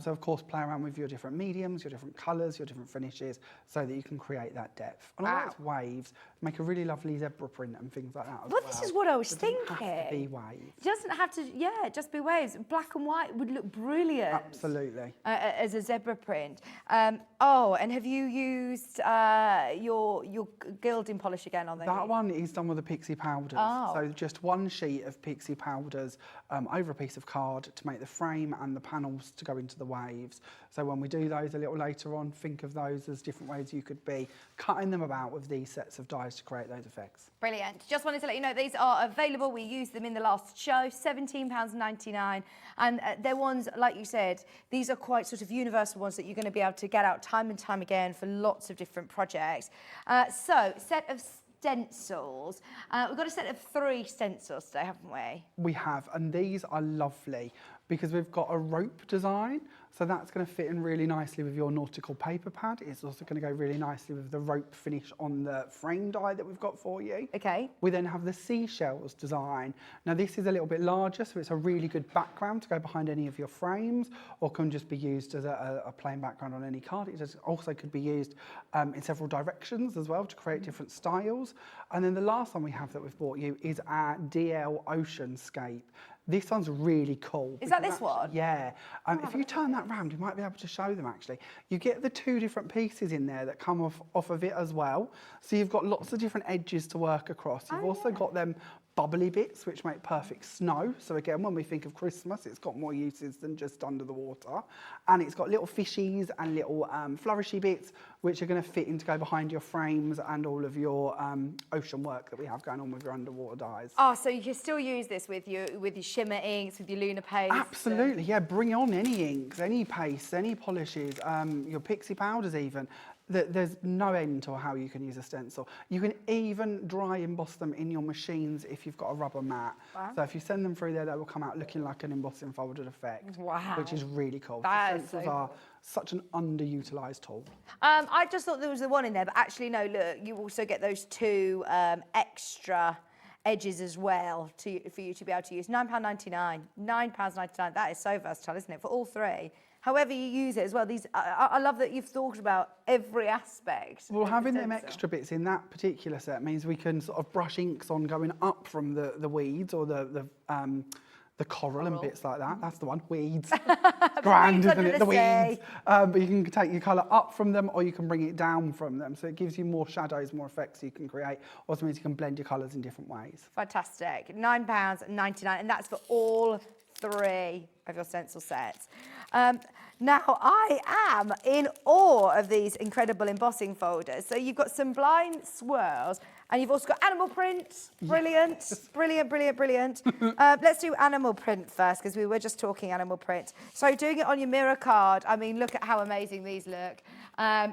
So, of course, play around with your different mediums, your different colours, your different finishes, so that you can create that depth. And all those waves make a really lovely zebra print and things like that as well. This is what I was thinking. It doesn't have to be waves. It doesn't have to, just be waves. Black and white would look brilliant. Absolutely. As a zebra print. Oh, and have you used your gilding polish again on these? That one is done with the Pixie powders. Oh. So just one sheet of Pixie powders over a piece of card to make the frame and the panels to go into the waves. So when we do those a little later on, think of those as different ways you could be cutting them about with these sets of dies to create those effects. Brilliant. Just wanted to let you know these are available. We used them in the last show, £17.99. And they're ones, like you said, these are quite sort of universal ones that you're going to be able to get out time and time again for lots of different projects. So, set of stencils. We've got a set of 3 stencils today, haven't we? We have, and these are lovely because we've got a rope design. So that's going to fit in really nicely with your nautical paper pad. It's also going to go really nicely with the rope finish on the frame die that we've got for you. Okay. We then have the seashells design. Now this is a little bit larger, so it's a really good background to go behind any of your frames, or can just be used as a plain background on any card. It also could be used in several directions as well to create different styles. And then the last one we have that we've brought you is our DL Oceanscape. This one's really cool. Is that this one? Yeah. If you turn that round, you might be able to show them actually. You get the 2 different pieces in there that come off of it as well. So you've got lots of different edges to work across. You've also got them bubbly bits, which make perfect snow. So again, when we think of Christmas, it's got more uses than just under the water. And it's got little fishies and little flourishy bits, which are going to fit in to go behind your frames and all of your ocean work that we have going on with your underwater dies. Oh, so you can still use this with your shimmer inks, with your lunar paste? Absolutely, yeah. Bring on any inks, any pastes, any polishes, your Pixie powders even. There's no end to how you can use a stencil. You can even dry emboss them in your machines if you've got a rubber mat. Wow. So if you send them through there, they will come out looking like an embossing folded effect. Wow. Which is really cool. That is Stencils so are such an underutilised tool. I just thought there was the one in there, but actually no, look, you also get those 2 extra edges as well for you to be able to use. £9.99. £9.99. That is so versatile, isn't it? For all 3. However you use it as well. These, I love that you've thought about every aspect. Well, having them extra bits in that particular set means we can sort of brush inks on going up from the weeds or the coral and bits like that. That's the one, weeds. Grand, isn't it? The weeds. But you can take your colour up from them or you can bring it down from them. So it gives you more shadows, more effects you can create. Also means you can blend your colours in different ways. Fantastic. £9.99, and that's for all 3 of your stencil sets. Now, I am in awe of these incredible embossing folders. So you've got Sublime Swirls, and you've also got animal print. Brilliant, yes. Brilliant, brilliant, brilliant. Let's do animal print first, because we were just talking animal print. So doing it on your mirror card, I mean, look at how amazing these look.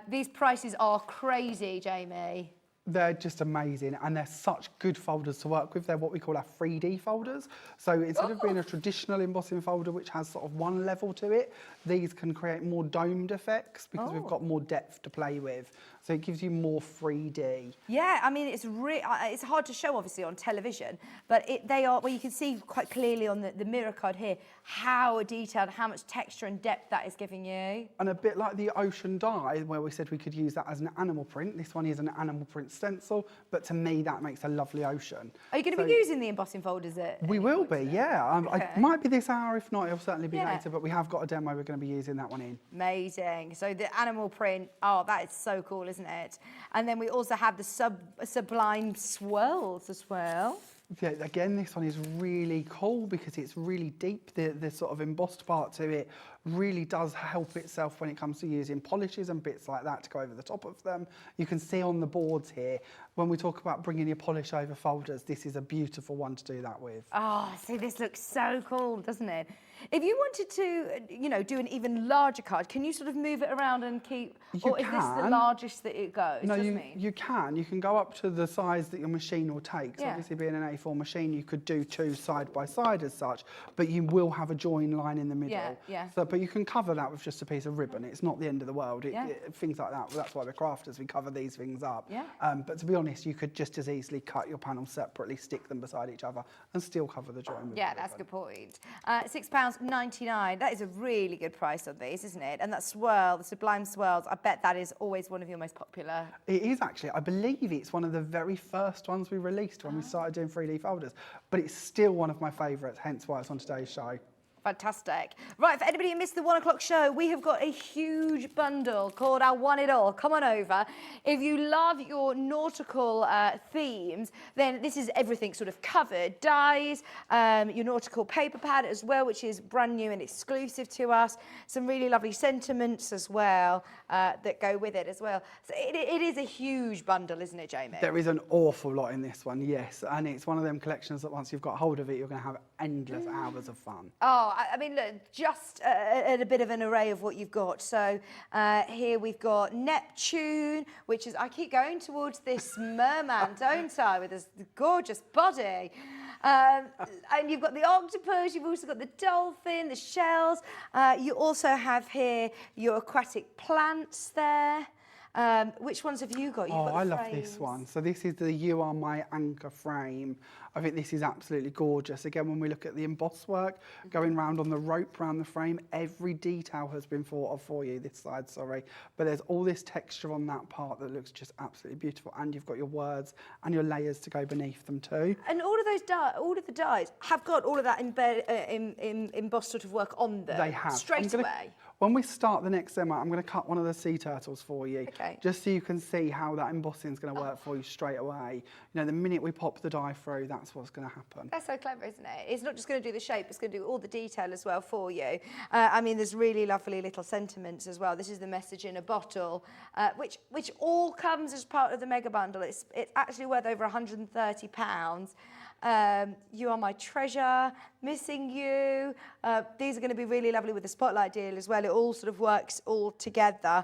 These prices are crazy, Jamie. They're just amazing, and they're such good folders to work with. They're what we call our 3D folders. So instead of being a traditional embossing folder, which has sort of one level to it, these can create more domed effects because we've got more depth to play with. So it gives you more 3D. Yeah, I mean, it's hard to show, obviously, on television, but they are, well, you can see quite clearly on the mirror card here how detailed, how much texture and depth that is giving you. And a bit like the ocean die, where we said we could use that as an animal print. This one is an animal print stencil, but to me, that makes a lovely ocean. Are you going to be using the embossing folders We will be, yeah. Okay. It might be this hour, if not, it'll certainly be later, but we have got a demo we're going to be using that one in. Amazing. So the animal print, oh, that is so cool, isn't it? And then we also have the Sublime Swirls as well. Yeah, again, this one is really cool because it's really deep. The sort of embossed part to it really does help itself when it comes to using polishes and bits like that to go over the top of them. You can see on the boards here, when we talk about bringing your polish over folders, this is a beautiful one to do that with. Oh, see, this looks so cool, doesn't it? If you wanted to, you know, do an even larger card, can you sort of move it around and keep, or is this the largest that it goes? No, you can. You can go up to the size that your machine will take. So obviously being an A4 machine, you could do 2 side by side as such, but you will have a join line in the middle. Yeah. So, but you can cover that with just a piece of ribbon. It's not the end of the world. Things like that. That's why we're crafters. We cover these things up. Yeah. But to be honest, you could just as easily cut your panels separately, stick them beside each other, and still cover the join with Yeah, that's a good point. £6.99. That is a really good price on these, isn't it? And that swirl, the Sublime Swirls, I bet that is always one of your most popular. It is actually. I believe it's one of the very first ones we released when we started doing 3D folders, but it's still one of my favourites, hence why it's on today's show. Fantastic. Right, for anybody who missed the 1 o'clock show, we have got a huge bundle called our One It All. Come on over. If you love your nautical themes, then this is everything sort of covered. Dyes, your nautical paper pad as well, which is brand new and exclusive to us. Some really lovely sentiments as well that go with it as well. So it is a huge bundle, isn't it, Jamie? There is an awful lot in this one, yes. And it's one of them collections that once you've got hold of it, you're going to have endless hours of fun. Oh, I mean, look, just a bit of an array of what you've got. So here we've got Neptune, which is, I keep going towards this merman, don't I, with this gorgeous body. And you've got the octopus, you've also got the dolphin, the shells. You also have here your aquatic plants there. Which ones have you got? You've got I the love frames. this one. So this is the You Are My Anchor frame. I think this is absolutely gorgeous. Again, when we look at the emboss work, going round on the rope around the frame, every detail has been thought of for you, this side, sorry. But there's all this texture on that part that looks just absolutely beautiful. And you've got your words and your layers to go beneath them too. And all of those all of the dies have got all of that embossed sort of work on them. They have. Straight away. When we start the next demo, I'm going to cut one of the sea turtles for you, Okay. just so you can see how that embossing is going to work for you straight away. You know, the minute we pop the die through, that's what's going to happen. That's so clever, isn't it? It's not just going to do the shape, it's going to do all the detail as well for you. I mean, there's really lovely little sentiments as well. This is the message in a bottle, which all comes as part of the mega bundle. It's actually worth over £130. You Are My Treasure, Missing You. These are going to be really lovely with the spotlight deal as well. It all sort of works all together.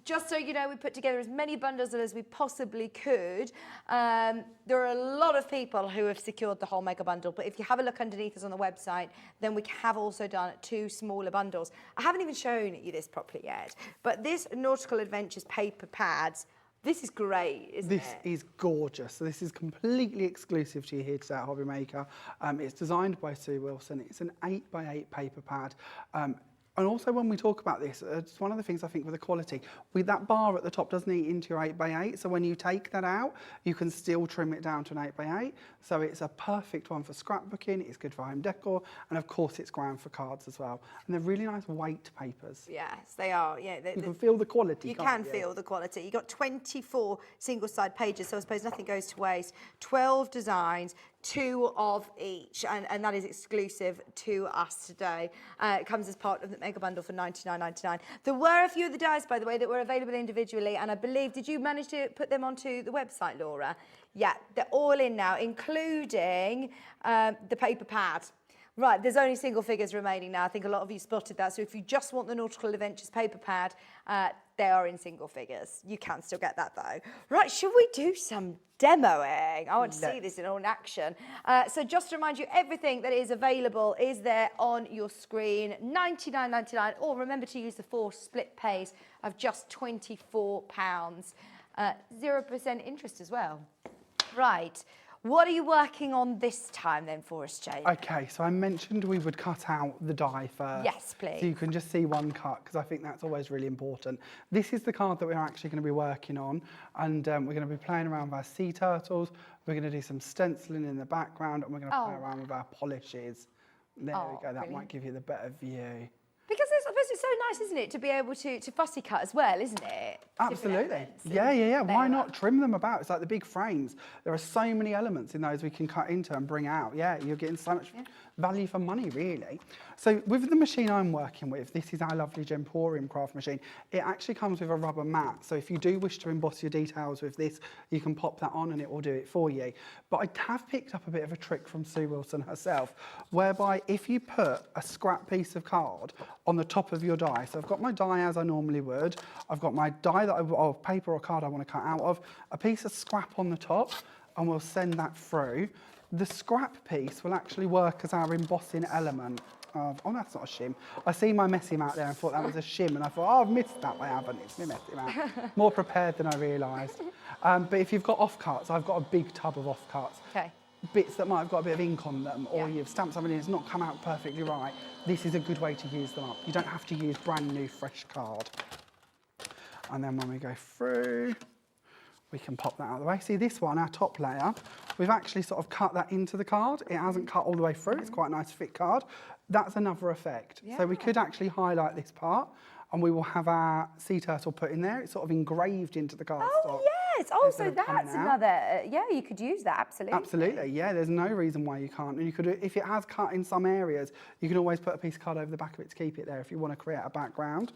Just so you know, we put together as many bundles as we possibly could. There are a lot of people who have secured the whole mega bundle, but if you have a look underneath us on the website, then we have also done 2 smaller bundles. I haven't even shown you this properly yet, but this Nautical Adventures paper pads, this is great, isn't it? This is gorgeous. So this is completely exclusive to you here today at Hobby Maker. It's designed by Sue Wilson. It's an 8x8 paper pad. And also when we talk about this, it's one of the things I think with the quality, with that bar at the top doesn't eat into your 8x8, so when you take that out, you can still trim it down to an 8x8. So it's a perfect one for scrapbooking, it's good for home decor, and of course it's grand for cards as well. And they're really nice weight papers. Yes, they are. Yeah, You can feel the quality, you can't can feel the quality. You've got 24 single-side pages, so I suppose nothing goes to waste. 12 designs, 2 of each, and that is exclusive to us today. It comes as part of the mega bundle for $99.99. There were a few of the dies, by the way, that were available individually, and I believe, did you manage to put them onto the website, Laura? Yeah, they're all in now, including the paper pad. Right, there's only single figures remaining now. I think a lot of you spotted that. So if you just want the Nautical Adventures paper pad, they are in single figures. You can still get that though. Right, should we do some demoing? I want to see this in all action. So just to remind you, everything that is available is there on your screen, $99.99, or remember to use the forced split pays of just £24. 0% interest as well. Right. What are you working on this time then for us, Jane? Okay, so I mentioned we would cut out the die first. Yes, please. So you can just see one cut, because I think that's always really important. This is the card that we're actually going to be working on, and we're going to be playing around with our sea turtles. We're going to do some stenciling in the background, and we're going to play around with our polishes. There we go, that brilliant. might give you the better view. Because I suppose it's so nice, isn't it, to be able to fussy cut as well, isn't it? Absolutely. Yeah. Why not trim them about? It's like the big frames. There are so many elements in those we can cut into and bring out. Yeah, you're getting so much value for money, really. So with the machine I'm working with, this is our lovely Gemporium craft machine. It actually comes with a rubber mat. So if you do wish to emboss your details with this, you can pop that on and it will do it for you. But I have picked up a bit of a trick from Sue Wilson herself, whereby if you put a scrap piece of card on the top of your die, so I've got my die as I normally would, I've got my die of paper or card I want to cut out of, a piece of scrap on the top, and we'll send that through. The scrap piece will actually work as our embossing element. Oh, that's not a shim. I see my messy mat there and thought that was a shim, and I thought, oh, I've missed that. I haven't. It's my messy mat. More prepared than I realised. But if you've got off-cuts, I've got a big tub of off-cuts. Okay. Bits that might have got a bit of ink on them, or you've stamped something and it's not come out perfectly right. This is a good way to use them up. You don't have to use brand new, fresh card. And then when we go through, we can pop that out of the way. See this one, our top layer, we've actually sort of cut that into the card. It hasn't cut all the way through. It's quite a nice thick card. That's another effect. So we could actually highlight this part, and we will have our sea turtle put in there. It's sort of engraved into the cardstock. Oh, yes. Oh, so instead of coming that's out. another, yeah, you could use that, absolutely. Absolutely, yeah. There's no reason why you can't. And you could, if it has cut in some areas, you can always put a piece of card over the back of it to keep it there if you want to create a background.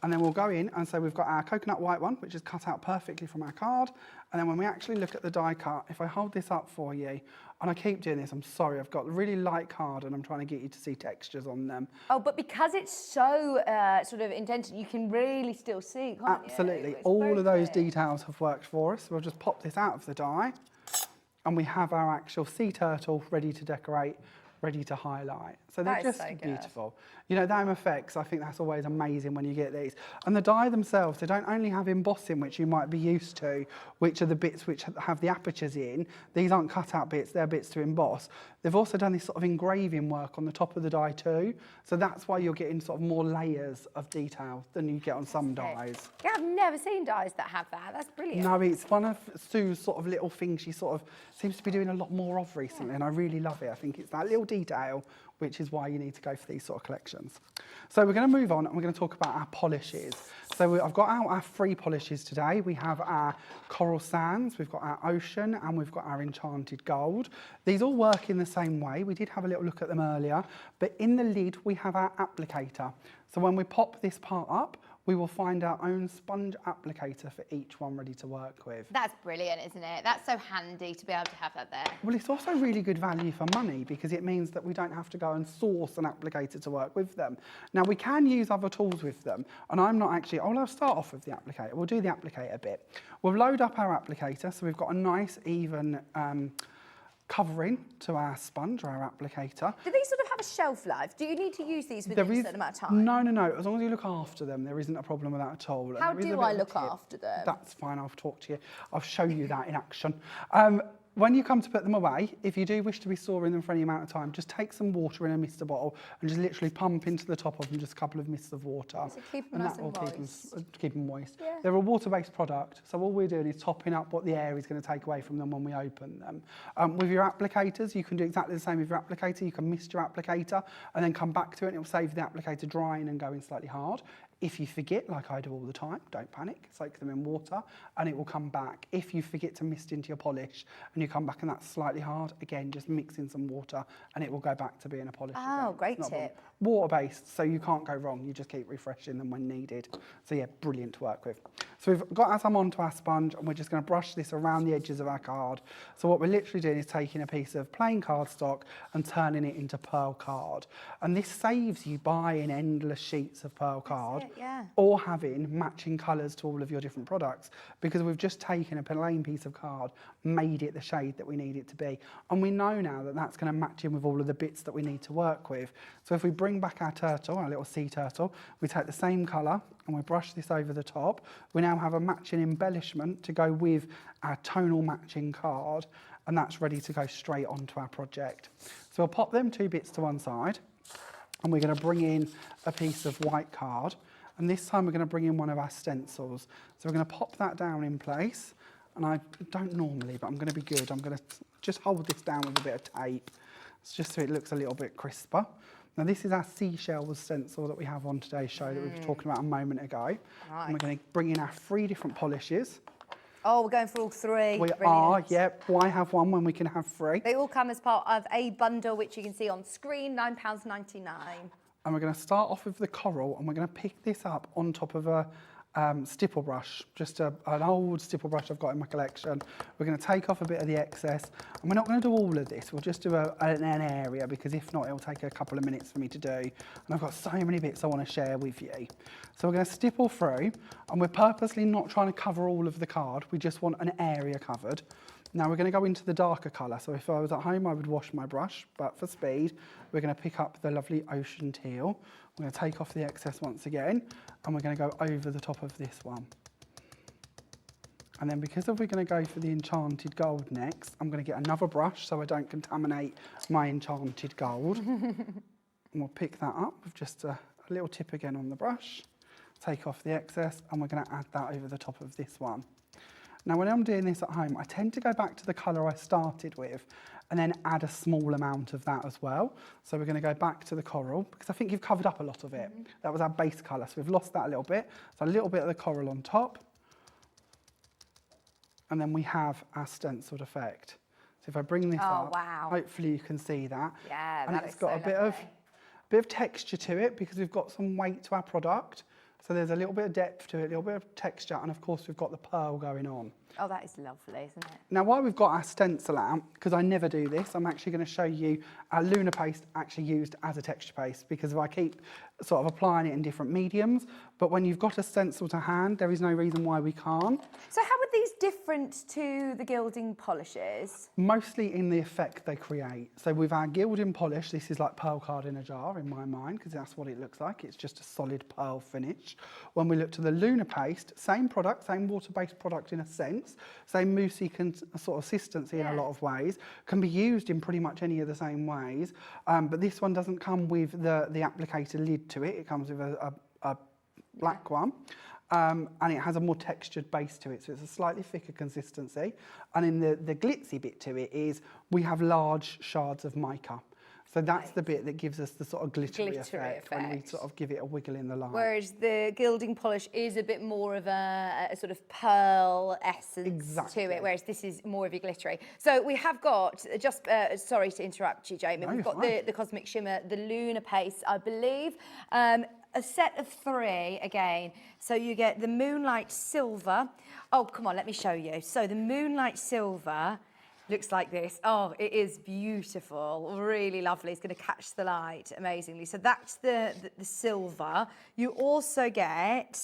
And then we'll go in, and so we've got our coconut white one, which is cut out perfectly from our card. And then when we actually look at the die cut, if I hold this up for you, and I keep doing this, I'm sorry, I've got a really light card and I'm trying to get you to see textures on them. Oh, but because it's so sort of indented, you can really still see, can't you? Absolutely, It's all very of those clear. details have worked for us. We'll just pop this out of the die, and we have our actual sea turtle ready to decorate, ready to highlight. So they're That is just so good. beautiful. You know, them effects, I think that's always amazing when you get these. And the die themselves, they don't only have embossing, which you might be used to, which are the bits which have the apertures in. These aren't cut out bits, they're bits to emboss. They've also done this sort of engraving work on the top of the die too. So that's why you're getting sort of more layers of detail than you get on some dies. Yeah, I've never seen dies that have that. That's brilliant. No, it's one of Sue's sort of little things she sort of seems to be doing a lot more of recently, and I really love it. I think it's that little detail, which is why you need to go for these sort of collections. So we're going to move on, and we're going to talk about our polishes. So I've got out our 3 polishes today. We have our Coral Sands, we've got our Ocean, and we've got our Enchanted Gold. These all work in the same way. We did have a little look at them earlier, but in the lid we have our applicator. So when we pop this part up, we will find our own sponge applicator for each one ready to work with. That's brilliant, isn't it? That's so handy to be able to have that there. Well, it's also really good value for money because it means that we don't have to go and source an applicator to work with them. Now, we can use other tools with them, and I'm not actually, I'll start off with the applicator. We'll do the applicator bit. We'll load up our applicator, so we've got a nice, even covering to our sponge or our applicator. Do these sort of have a shelf life? Do you need to use these within a certain amount of time? No. As long as you look after them, there isn't a problem with that at all. And How there is a do bit I of a look tip. after them? That's fine, I'll talk to you. I'll show you that in action. When you come to put them away, if you do wish to be storing them for any amount of time, just take some water in a mister bottle and just literally pump into the top of them just a couple of mists of water. So keep them and nice that will and keep them moist. Yeah. They're a water-based product, so all we're doing is topping up what the air is going to take away from them when we open them. With your applicators, you can do exactly the same with your applicator. You can mist your applicator and then come back to it, and it will save the applicator drying and going slightly hard. If you forget, like I do all the time, don't panic, soak them in water and it will come back. If you forget to mist into your polish and you come back and that's slightly hard, again, just mix in some water and it will go back to being a polish Oh, again. great It's not a problem. tip. Water-based, so you can't go wrong. You just keep refreshing them when needed. So yeah, brilliant to work with. So we've got some onto our sponge and we're just going to brush this around the edges of our card. So what we're literally doing is taking a piece of plain cardstock and turning it into pearl card. And this saves you buying endless sheets of pearl card. it, yeah. Or having matching colours to all of your different products, because we've just taken a plain piece of card, made it the shade that we need it to be. And we know now that that's going to match in with all of the bits that we need to work with. So if we bring back our turtle, our little sea turtle, we take the same colour and we brush this over the top. We now have a matching embellishment to go with our tonal matching card, and that's ready to go straight onto our project. So we'll pop them 2 bits to one side, and we're going to bring in a piece of white card. And this time we're going to bring in one of our stencils. So we're going to pop that down in place. And I don't normally, but I'm going to be good. I'm going to just hold this down with a bit of tape. It's just so it looks a little bit crisper. Now this is our seashells stencil that we have on today's show that we were talking about a moment ago. Right. And we're going to bring in our 3 different polishes. Oh, we're going for all 3. We Brilliant. are, yep. Why have one when we can have 3? They all come as part of a bundle, which you can see on screen, £9.99. And we're going to start off with the coral, and we're going to pick this up on top of a stipple brush, just an old stipple brush I've got in my collection. We're going to take off a bit of the excess, and we're not going to do all of this. We'll just do an area, because if not, it'll take a couple of minutes for me to do. And I've got so many bits I want to share with you. So we're going to stipple through, and we're purposely not trying to cover all of the card. We just want an area covered. Now we're going to go into the darker colour. So if I was at home, I would wash my brush, but for speed, we're going to pick up the lovely ocean teal. We're going to take off the excess once again, and we're going to go over the top of this one. And then because we're going to go for the enchanted gold next, I'm going to get another brush so I don't contaminate my enchanted gold. And we'll pick that up with just a little tip again on the brush, take off the excess, and we're going to add that over the top of this one. Now when I'm doing this at home, I tend to go back to the colour I started with and then add a small amount of that as well. So we're going to go back to the coral because I think you've covered up a lot of it. That was our base colour, so we've lost that a little bit. So a little bit of the coral on top. And then we have our stenciled effect. So if I bring this up, hopefully you can see that. Yeah, and it's got a bit of texture to it because we've got some weight to our product. So there's a little bit of depth to it, a little bit of texture, and of course we've got the pearl going on. Oh, that is lovely, isn't it? Now while we've got our stencil out, because I never do this, I'm actually going to show you our Lunar paste actually used as a texture paste, because if I keep sort of applying it in different mediums, but when you've got a stencil to hand, there is no reason why we can't. So how are these different to the gilding polishes? Mostly in the effect they create. So with our gilding polish, this is like pearl card in a jar in my mind, because that's what it looks like. It's just a solid pearl finish. When we look to the Lunar paste, same product, same water-based product in a sense, same moussey sort of consistency in a lot of ways, can be used in pretty much any of the same ways, but this one doesn't come with the applicator lid to it. It comes with a black one. And it has a more textured base to it, so it's a slightly thicker consistency. And in the glitzy bit to it is we have large shards of mica. So that's the bit that gives us the sort of glittery effect when we sort of give it a wiggle in the light. Whereas the gilding polish is a bit more of a sort of pearl essence to it, whereas this is more of a glittery. So we have got, just, sorry to interrupt you, Jamie, we've got the Cosmic Shimmer, the Lunar paste, I believe. A set of 3 again. So you get the Moonlight Silver. Oh, come on, let me show you. So the Moonlight Silver looks like this. Oh, it is beautiful, really lovely. It's going to catch the light amazingly. So that's the silver. You also get,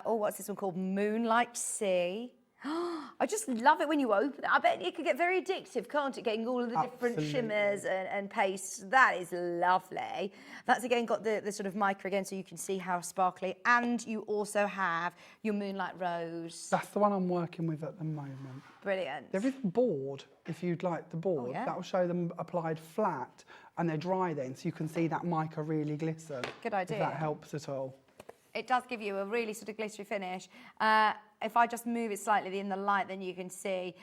what's this one called? Moonlight Sea. I just love it when you open it. I bet it could get very addictive, can't it? Getting all of the different shimmers and pastes. That is lovely. That's again got the sort of mica again, so you can see how sparkly. And you also have your Moonlight Rose. That's the one I'm working with at the moment. Brilliant. There is a board, if you'd like the board. That will show them applied flat, and they're dry then, so you can see that mica really glisten. Good idea. If that helps at all. It does give you a really sort of glittery finish. If I just move it slightly in the light, then you can see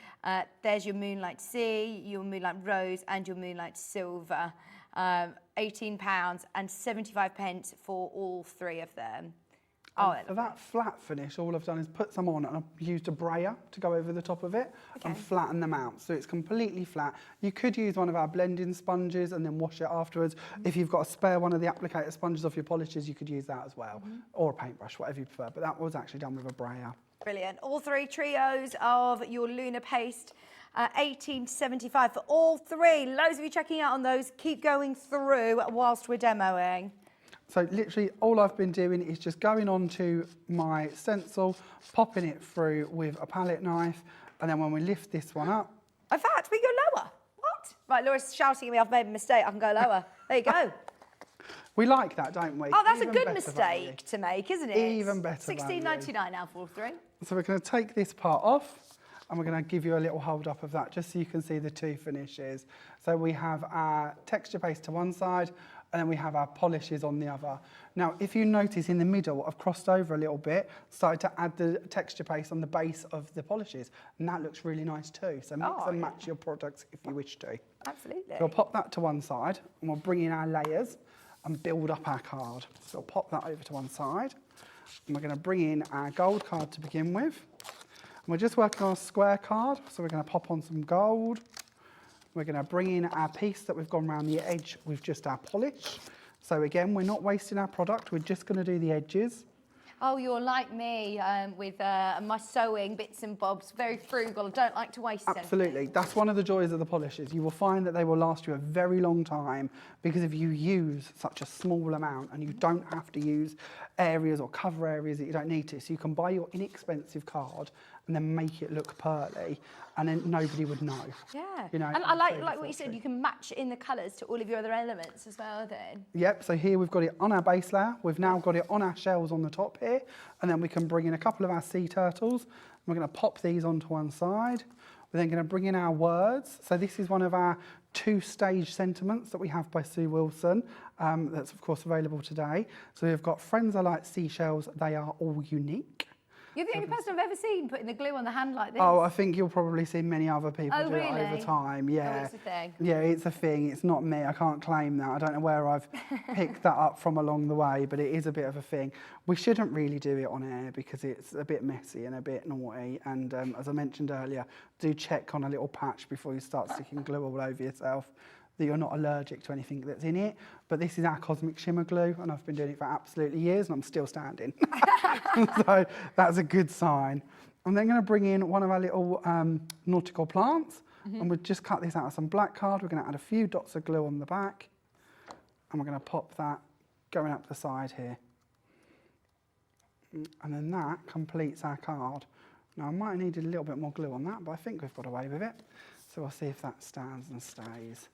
there's your Moonlight Sea, your Moonlight Rose, and your Moonlight Silver. £18 and 75 pence for all 3 of them. For that flat finish, all I've done is put some on and I've used a brayer to go over the top of it and flatten them out. So it's completely flat. You could use one of our blending sponges and then wash it afterwards. If you've got a spare one of the applicator sponges off your polishes, you could use that as well. Or a paintbrush, whatever you prefer. But that was actually done with a brayer. Brilliant. All 3 trios of your Lunar paste. £18.75 for all 3. Loads of you checking out on those. Keep going through whilst we're demoing. So literally all I've been doing is just going onto my stencil, popping it through with a palette knife, and then when we lift this one up... In fact, we go lower. What? Right, Laura's shouting at me, I've made a mistake, I can go lower. There you go. We like that, don't we? Oh, that's a good mistake to make, isn't it? Even better $16.99 now for all 3. So we're going to take this part off, and we're going to give you a little hold up of that just so you can see the 2 finishes. So we have our texture paste to one side, and then we have our polishes on the other. Now, if you notice in the middle, I've crossed over a little bit, started to add the texture paste on the base of the polishes, and that looks really nice too. So mix and match your products if you wish to. Absolutely. So we'll pop that to one side, and we'll bring in our layers and build up our card. So we'll pop that over to one side, and we're going to bring in our gold card to begin with. And we're just working on a square card, so we're going to pop on some gold. We're going to bring in our piece that we've gone around the edge with just our polish. So again, we're not wasting our product, we're just going to do the edges. Oh, you're like me with my sewing bits and bobs, very frugal, don't like to waste them. Absolutely, that's one of the joys of the polishes. You will find that they will last you a very long time because if you use such a small amount and you don't have to use areas or cover areas that you don't need to, so you can buy your inexpensive card and then make it look pearly, and then nobody would know. Yeah, you know, and I like what you said, you can match it in the colours to all of your other elements as well then. Yep, so here we've got it on our base layer, we've now got it on our shells on the top here, and then we can bring in a couple of our sea turtles. We're going to pop these onto one side. We're then going to bring in our words. So this is one of our 2-stage sentiments that we have by Sue Wilson, that's of course available today. So we've got friends are like seashells, they are all unique. You're the only person I've ever seen putting the glue on the hand like this. Oh, I think you'll probably see many other people do it over really? time. Yeah. Oh, it's a thing. Yeah, it's a thing. It's not me. I can't claim that. I don't know where I've picked that up from along the way, but it is a bit of a thing. We shouldn't really do it on air because it's a bit messy and a bit naughty. And as I mentioned earlier, do check on a little patch before you start sticking glue all over yourself, that you're not allergic to anything that's in it. But this is our Cosmic Shimmer glue, and I've been doing it for absolutely years, and I'm still standing. So that's a good sign. I'm then going to bring in one of our little nautical plants, and we'll just cut this out of some black card. We're going to add a few dots of glue on the back, and we're going to pop that going up the side here. And then that completes our card. Now, I might have needed a little bit more glue on that, but I think we've got away with it. So we'll see if that stands and stays.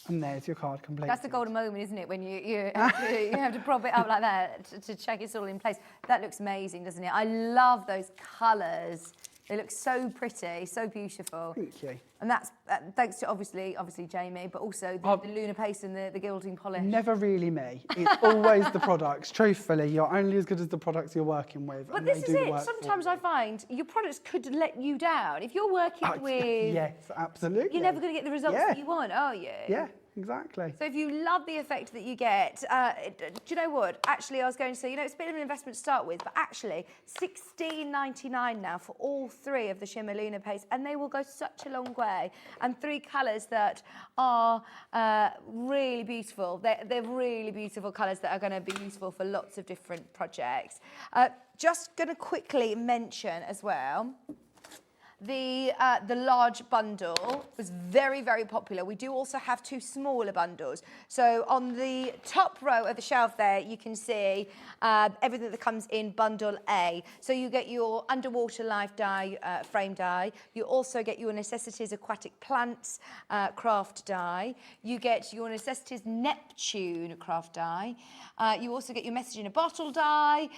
And there's your card completed. That's the golden moment, isn't it, when you have to prop it up like that to check it's all in place. That looks amazing, doesn't it? I love those colours. They look so pretty, so beautiful. Thank you. And that's thanks to obviously Jamie, but also the lunar paste and the gilding polish. Never really me. It's always the products. Truthfully, you're only as good as the products you're working with. But this is it. Sometimes I find your products could let you down. If you're working with... Yes, absolutely. You're never going to get the results that you want, are you? Yeah, exactly. So if you love the effect that you get, do you know what? Actually, I was going to say, it's a bit of an investment to start with, but actually, $16.99 now for all 3 of the Shimmer Lunar Paste, and they will go such a long way. And 3 colours that are really beautiful. They're really beautiful colours that are going to be useful for lots of different projects. Just going to quickly mention as well, the large bundle was very, very popular. We do also have 2 smaller bundles. So on the top row of the shelf there, you can see everything that comes in bundle A. So you get your underwater life die, frame die. You also get your Necessities Aquatic Plants craft die. You get your Necessities Neptune craft die. You also get your Message in a Bottle die.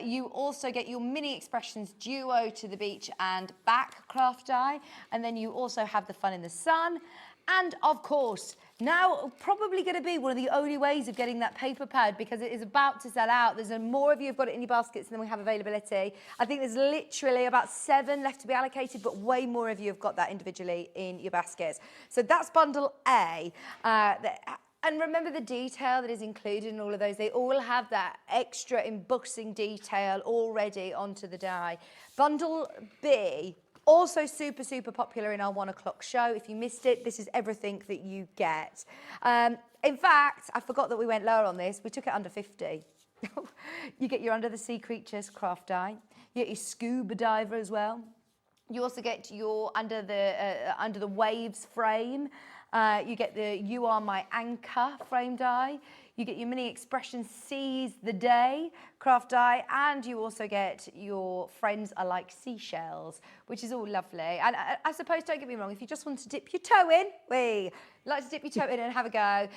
You also get your Mini Expressions Duo to the Beach and Back craft die, and then you also have the Fun in the Sun, and of course now probably going to be one of the only ways of getting that paper pad, because it is about to sell out. There's more of you have got it in your baskets than we have availability. I think there's literally about 7 left to be allocated, but way more of you have got that individually in your baskets. So that's bundle A. And remember the detail that is included in all of those. They all have that extra embossing detail already onto the die. Bundle B, also super, super popular in our 1 o'clock show. If you missed it, this is everything that you get. In fact, I forgot that we went lower on this. We took it under 50. You get your Under the Sea Creatures craft die. You get your Scuba Diver as well. You also get your Under the Waves frame. You get the You Are My Anchor frame die. You get your Mini Expression Seize the Day craft die, and you also get your Friends Are Like Seashells, which is all lovely. And I suppose, don't get me wrong, if you just want to dip your toe in, like to dip your toe in and have a go.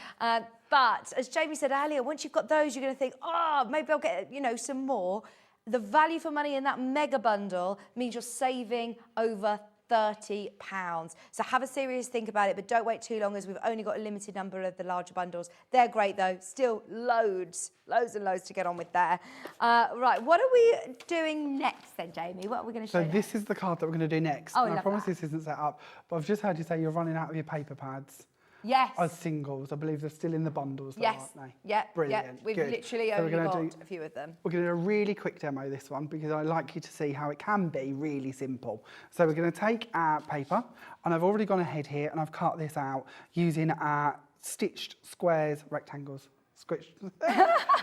But as Jamie said earlier, once you've got those, you're going to think, oh, maybe I'll get, some more. The value for money in that mega bundle means you're saving over £30. So have a serious think about it, but don't wait too long, as we've only got a limited number of the larger bundles. They're great though, still loads and loads to get on with there. Right, what are we doing next then, Jamie? What are we going to show? So this is the card that we're going to do next. Oh, and I promise that. this isn't set up, but I've just heard you say you're running out of your paper pads. Yes. As singles. I believe they're still in the bundles, though, Yes. aren't they? Yeah. Brilliant. Yeah. We've Good. literally So only we're got gonna a few of them. We're going to do a really quick demo this one, because I like you to see how it can be really simple. So we're going to take our paper, and I've already gone ahead here and I've cut this out using our stitched squares, rectangles.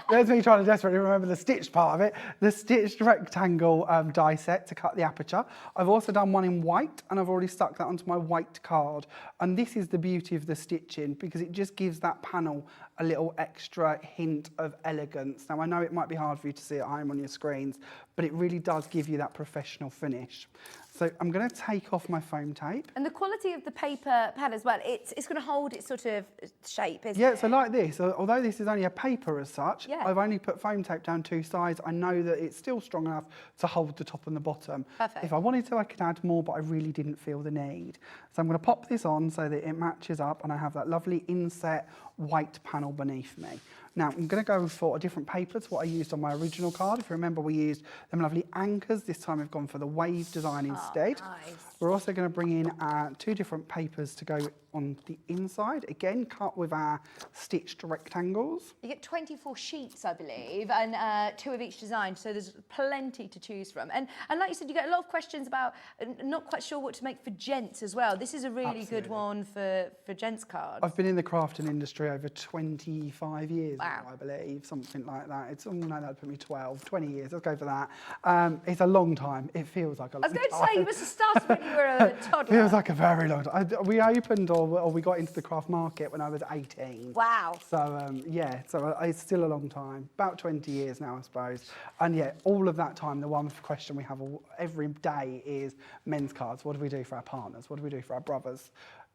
There's me trying to desperately remember the stitched part of it. The stitched rectangle die set to cut the aperture. I've also done one in white, and I've already stuck that onto my white card. And this is the beauty of the stitching, because it just gives that panel a little extra hint of elegance. Now, I know it might be hard for you to see at home on your screens, but it really does give you that professional finish. So I'm going to take off my foam tape. And the quality of the paper pad as well, it's going to hold its sort of shape, isn't it? Yeah, so like this, although this is only a paper as such, Yeah. I've only put foam tape down 2 sides. I know that it's still strong enough to hold the top and the bottom. Perfect. If I wanted to, I could add more, but I really didn't feel the need. So I'm going to pop this on so that it matches up, and I have that lovely inset white panel beneath me. Now, I'm going to go for a different paper to what I used on my original card. If you remember, we used them lovely anchors. This time we've gone for the wave design instead. Nice. We're also going to bring in 2 different papers to go on the inside. Again, cut with our stitched rectangles. You get 24 sheets, I believe, and 2 of each design, so there's plenty to choose from. And like you said, you get a lot of questions about not quite sure what to make for gents as well. This is a really good one for gents cards. I've been in the crafting industry over 25 years Wow. now, I believe, something like that. It's, oh no, that'd put me 12, 20 years, let's go for that. It's a long time. It feels like a long time. I was going to say, you must have started when you were a toddler. Feels like a very long time. We opened or we got into the craft market when I was 18. Wow. So yeah, so it's still a long time, about 20 years now, I suppose. And yeah, all of that time, the one question we have every day is men's cards. What do we do for our partners? What do we do for our brothers?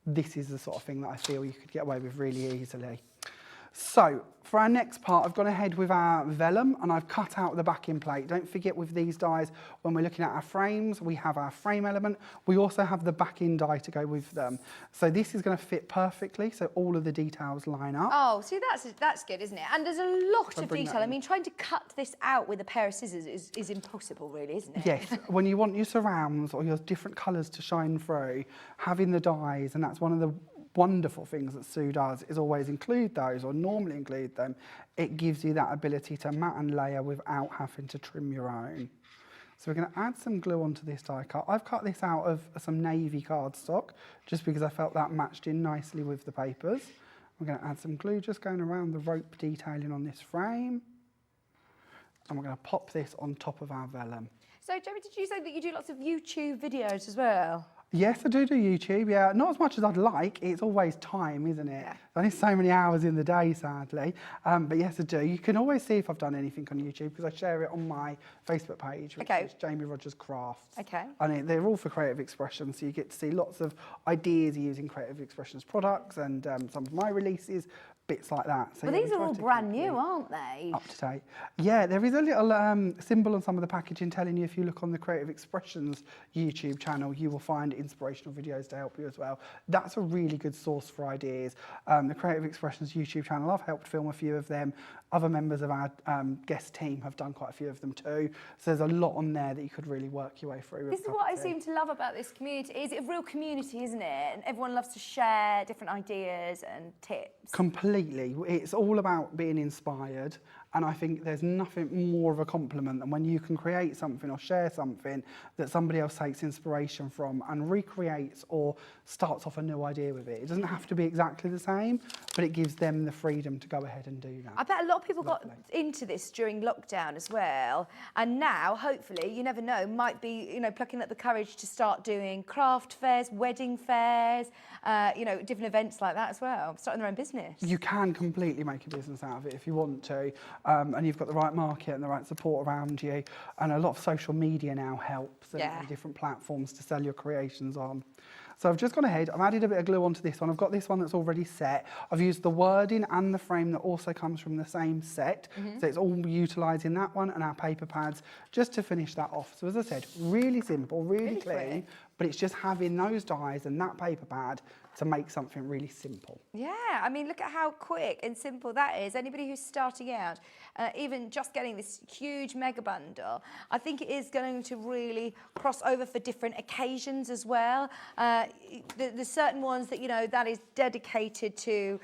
This is the sort of thing that I feel you could get away with really easily. So for our next part, I've gone ahead with our vellum and I've cut out the backing plate. Don't forget with these dies, when we're looking at our frames, we have our frame element. We also have the backing die to go with them. So this is going to fit perfectly, so all of the details line up. Oh, see, that's good, isn't it? And there's a lot of detail. I mean, trying to cut this out with a pair of scissors is impossible, really, isn't it? Yes, when you want your surrounds or your different colours to shine through, having the dies, and that's one of the wonderful things that Sue does, is always include those or normally include them. It gives you that ability to mat and layer without having to trim your own. So we're going to add some glue onto this die cut. I've cut this out of some navy cardstock just because I felt that matched in nicely with the papers. We're going to add some glue just going around the rope detailing on this frame. And we're going to pop this on top of our vellum. So, Jamie, did you say that you do lots of YouTube videos as well? Yes, I do YouTube, yeah. Not as much as I'd like. It's always time, isn't it? Yeah. Only so many hours in the day, sadly. But yes, I do. You can always see if I've done anything on YouTube because I share it on my Facebook page, which is Jamie Rogers Crafts. Okay. And they're all for creative expression, so you get to see lots of ideas using creative expressions products and some of my releases, bits like that. So Well, yeah, these are all brand new, aren't they? up to date. Yeah, there is a little symbol on some of the packaging telling you if you look on the Creative Expressions YouTube channel, you will find inspirational videos to help you as well. That's a really good source for ideas. The Creative Expressions YouTube channel, I've helped film a few of them. Other members of our guest team have done quite a few of them too. So there's a lot on there that you could really work your way through. This is what I seem to love about this community. It's a real community, isn't it? And everyone loves to share different ideas and tips. Completely. It's all about being inspired. And I think there's nothing more of a compliment than when you can create something or share something that somebody else takes inspiration from and recreates or starts off a new idea with it. It doesn't have to be exactly the same, but it gives them the freedom to go ahead and do that. I bet a lot of people got into this during lockdown as well. And now, hopefully, you never know, might be, plucking up the courage to start doing craft fairs, wedding fairs, different events like that as well, starting their own business. You can completely make a business out of it if you want to. And you've got the right market and the right support around you. And a lot of social media now helps and different platforms to sell your creations on. So I've just gone ahead, I've added a bit of glue onto this one. I've got this one that's already set. I've used the wording and the frame that also comes from the same set. So it's all utilising that one and our paper pads just to finish that off. So as I said, really simple, really clean, but it's just having those dies and that paper pad to make something really simple. Yeah, I mean, look at how quick and simple that is. Anybody who's starting out, even just getting this huge mega bundle, I think it is going to really cross over for different occasions as well. There's certain ones that, that is dedicated to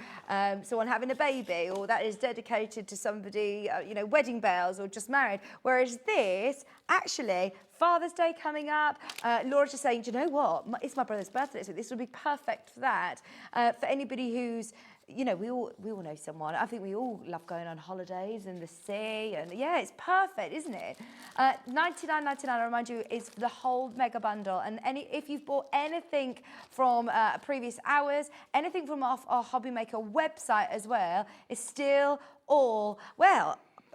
someone having a baby, or that is dedicated to somebody, wedding bells or just married. Whereas this, actually, Father's Day coming up. Laura's just saying, do you know what? It's my brother's birthday, so this would be perfect for that. For anybody who's, we all know someone. I think we all love going on holidays and the sea, and yeah, it's perfect, isn't it? $99.99, I remind you, is for the whole mega bundle. And if you've bought anything from previous hours, anything from our Hobby Maker website as well, is still all,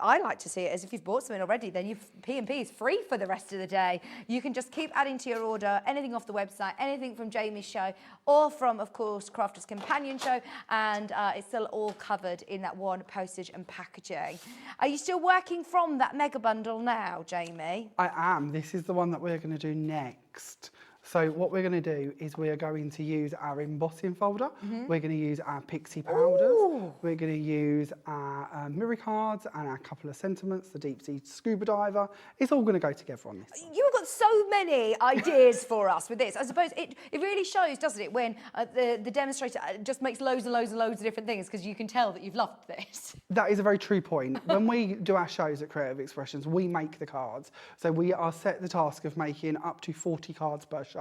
I like to see it as if you've bought something already, then your P&P is free for the rest of the day. You can just keep adding to your order, anything off the website, anything from Jamie's show, or from, of course, Crafters Companion show, and it's still all covered in that one postage and packaging. Are you still working from that mega bundle now, Jamie? I am. This is the one that we're going to do next. So what we're going to do is we are going to use our embossing folder. We're going to use our pixie powders. Ooh. We're going to use our mirror cards and our couple of sentiments, the deep sea scuba diver. It's all going to go together on this. You have got so many ideas for us with this. I suppose it really shows, doesn't it, when the demonstrator just makes loads and loads and loads of different things, because you can tell that you've loved this. That is a very true point. When we do our shows at Creative Expressions, we make the cards. So we are set the task of making up to 40 cards per show.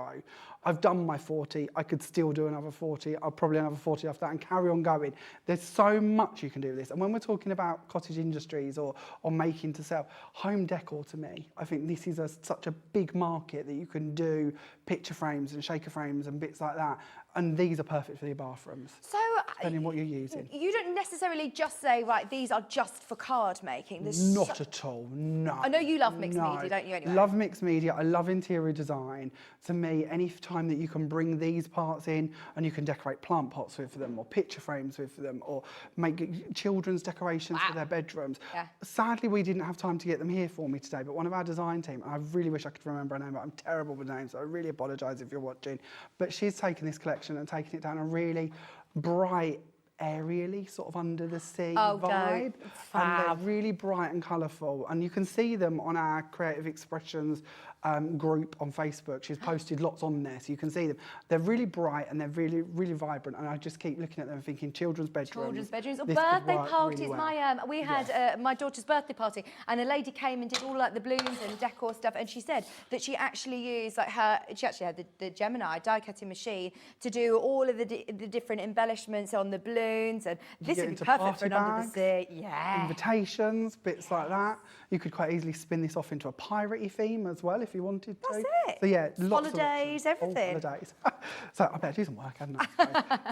I've done my 40, I could still do another 40, I'll probably another 40 after that and carry on going. There's so much you can do with this. And when we're talking about cottage industries or making to sell, home decor to me, I think this is such a big market that you can do picture frames and shaker frames and bits like that. And these are perfect for your bathrooms, So depending on what you're using. you don't necessarily just say, right, these are just for card making. There's Not at all, no. I know you love mixed No. media, don't you, anyway? Love mixed media, I love interior design. To me, any time that you can bring these parts in and you can decorate plant pots with them or picture frames with them or make children's decorations for their bedrooms. Yeah. Sadly, we didn't have time to get them here for me today, but one of our design team, and I really wish I could remember her name, but I'm terrible with names, so I really apologise if you're watching, but she's taken this collection and taken it down a really bright, aerially sort of under the sea vibe. And they're really bright and colourful, and you can see them on our Creative Expressions group on Facebook. She's posted lots on there, so you can see them. They're really bright and they're really, really vibrant, and I just keep looking at them and thinking children's bedrooms. Children's bedrooms or This could birthday work parties. really well. We had my daughter's birthday party, and a lady came and did all like the balloons and decor stuff, and she said that she actually used she actually had the Gemini die cutting machine to do all of the different embellishments on the balloons, and this Get would be into perfect for party an under the bags, sea. Yeah. Invitations, bits like that. You could quite easily spin this off into a piratey theme as well if you wanted to. That's it. So yeah, lots Holidays, of options. everything. All holidays. So I better do some work, hadn't I?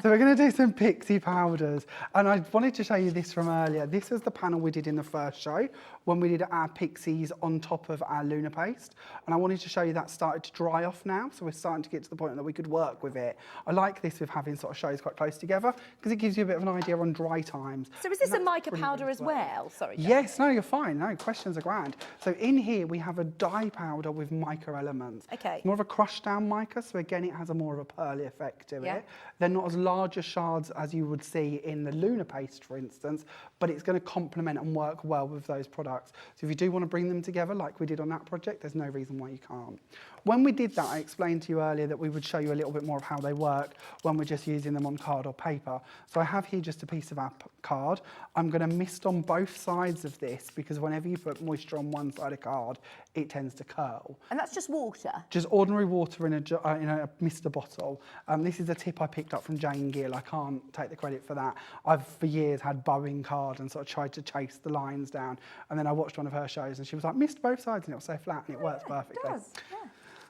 So we're going to do some pixie powders. And I wanted to show you this from earlier. This was the panel we did in the first show when we did our pixies on top of our Lunar paste. And I wanted to show you that started to dry off now. So we're starting to get to the point that we could work with it. I like this with having sort of shows quite close together because it gives you a bit of an idea on dry times. So is this a And mica that's powder brilliant as well? Sorry, Jack. Yes, no, you're fine. No, questions are grand. So in here we have a dye powder with mica elements. Okay. It's more of a crushed down mica, so again it has a more of a pearly effect to Yeah. it. They're not as large as shards as you would see in the Lunar paste, for instance, but it's going to complement and work well with those products. So if you do want to bring them together like we did on that project, there's no reason why you can't. When we did that, I explained to you earlier that we would show you a little bit more of how they work when we're just using them on card or paper. So I have here just a piece of our card. I'm going to mist on both sides of this because whenever you put moisture on one side of card, it tends to curl. And that's just water? Just ordinary water in a mister bottle. This is a tip I picked up from Jane Gill. I can't take the credit for that. I've for years had bowing card and sort of tried to chase the lines down. And then I watched one of her shows and she was like, mist both sides and it'll stay flat and it works perfectly. It does, yeah.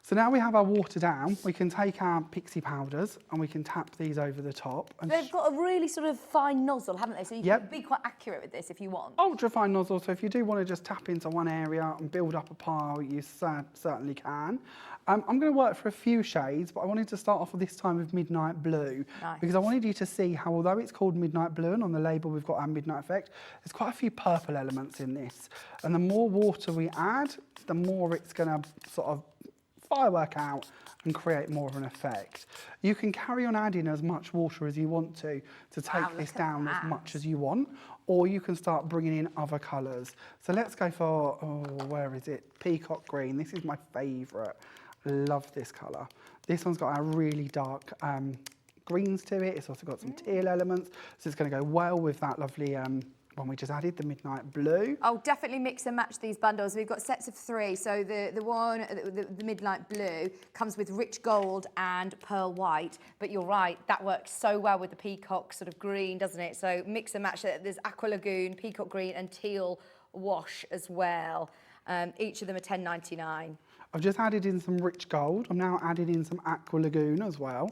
So now we have our water down, we can take our pixie powders and we can tap these over the top. And They've got a really sort of fine nozzle, haven't they? So you Yep. can be quite accurate with this if you want. ultra fine nozzle, so if you do want to just tap into one area and build up a pile, you certainly can. I'm going to work for a few shades, but I wanted to start off with this time with Midnight Blue. Nice. Because I wanted you to see how, although it's called Midnight Blue and on the label we've got our Midnight Effect, there's quite a few purple elements in this. And the more water we add, the more it's going to sort of firework out and create more of an effect. You can carry on adding as much water as you want to take Wow, this look at down that. as much as you want, or you can start bringing in other colours. So let's go for, where is it? Peacock green. This is my favourite. Love this colour. This one's got a really dark greens to it. It's also got some teal elements, so it's going to go well with that lovely one we just added, the Midnight Blue. I'll definitely mix and match these bundles. We've got sets of 3. So the Midnight Blue comes with rich gold and pearl white. But you're right, that works so well with the peacock sort of green, doesn't it? So mix and match. There's Aqua Lagoon, peacock green, and teal wash as well. Each of them are $10.99. I've just added in some rich gold. I'm now adding in some Aqua Lagoon as well.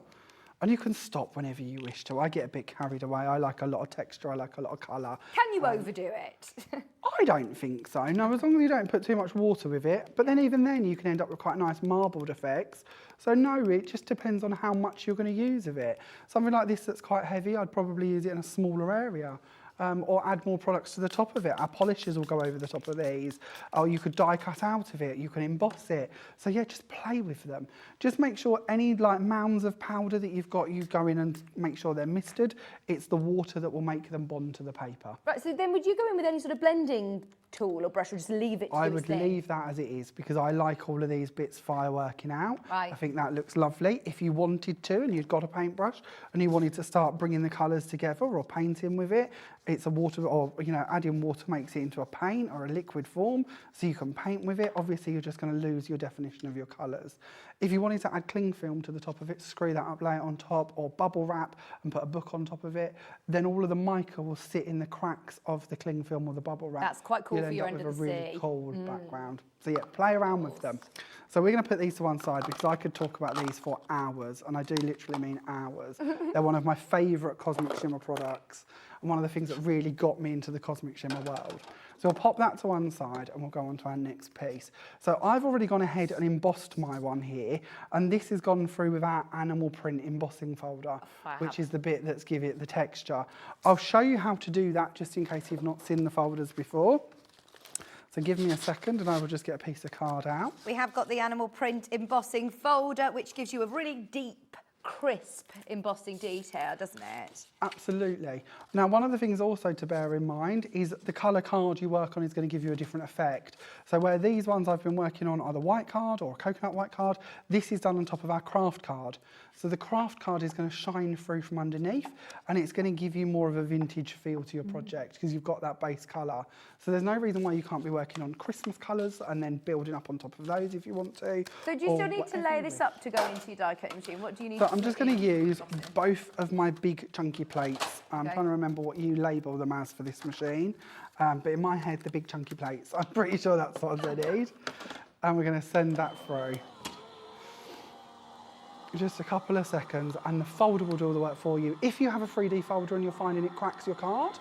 And you can stop whenever you wish to. I get a bit carried away. I like a lot of texture. I like a lot of colour. Can you overdo it? I don't think so. No, as long as you don't put too much water with it. But then even then, you can end up with quite nice marbled effects. So no, it just depends on how much you're going to use of it. Something like this that's quite heavy, I'd probably use it in a smaller area. or add more products to the top of it. Our polishes will go over the top of these. Or you could die cut out of it. You can emboss it. So yeah, just play with them. Just make sure any like mounds of powder that you've got, you go in and make sure they're misted. It's the water that will make them bond to the paper. Right, so then would you go in with any sort of blending tool or brush, or just leave it to I do its would thing? leave that as it is because I like all of these bits fireworking out. Right. I think that looks lovely. If you wanted to and you'd got a paintbrush and you wanted to start bringing the colours together or painting with it, it's a water, or you know, adding water makes it into a paint or a liquid form, so you can paint with it. Obviously, you're just going to lose your definition of your colours. If you wanted to add cling film to the top of it, screw that up, lay it on top, or bubble wrap and put a book on top of it, then all of the mica will sit in the cracks of the cling film or the bubble wrap. That's quite cool You'll for end your up end with of a the really sea. cool background. So yeah, play around with them. So we're going to put these to one side because I could talk about these for hours, and I do literally mean hours. They're one of my favourite Cosmic Shimmer products and one of the things that really got me into the Cosmic Shimmer world. So we'll pop that to one side and we'll go on to our next piece. So I've already gone ahead and embossed my one here, and this has gone through with our animal print embossing folder, which is the bit that's give it the texture. I'll show you how to do that just in case you've not seen the folders before. So give me a second and I will just get a piece of card out. We have got the animal print embossing folder, which gives you a really deep, crisp embossing detail, doesn't it? Absolutely. Now, one of the things also to bear in mind is the colour card you work on is going to give you a different effect. So where these ones I've been working on are the white card or a coconut white card, this is done on top of our craft card. So the craft card is going to shine through from underneath, and it's going to give you more of a vintage feel to your project because you've got that base colour. So there's no reason why you can't be working on Christmas colours and then building up on top of those if you want to. So do you still need to lay this up to go into your die cutting machine? What do you need? So I'm just going to use both of my big chunky plates. I'm Okay. trying to remember what you label them as for this machine. But in my head, the big chunky plates. I'm pretty sure that's what I need. And we're going to send that through. Just a couple of seconds and the folder will do all the work for you. If you have a 3D folder and you're finding it cracks your card,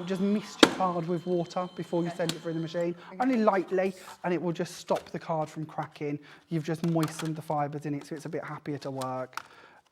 just mist your card with water before you send it through the machine, only lightly, and it will just stop the card from cracking. You've just moistened the fibres in it so it's a bit happier to work.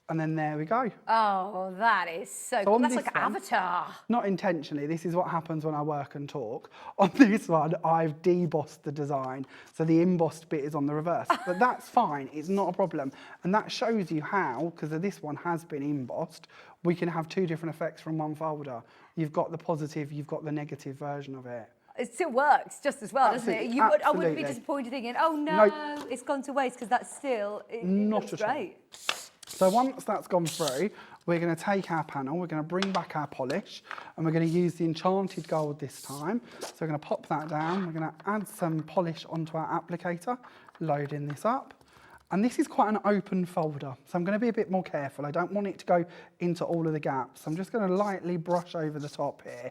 And then there we go. Oh, that is so cool. on That's this like one- Avatar. Not intentionally, this is what happens when I work and talk. On this one, I've debossed the design, so the embossed bit is on the reverse. But that's fine, it's not a problem. And that shows you how, because this one has been embossed, we can have two different effects from one folder. You've got the positive, you've got the negative version of it. It still works just as well, doesn't it? Absolutely, I wouldn't be absolutely. disappointed thinking, oh no, Nope. it's gone to waste, because that's still, it Not looks at all. great. So once that's gone through, we're going to take our panel, we're going to bring back our polish, and we're going to use the enchanted gold this time. So we're going to pop that down, we're going to add some polish onto our applicator, loading this up. And this is quite an open folder, so I'm going to be a bit more careful. I don't want it to go into all of the gaps. I'm just going to lightly brush over the top here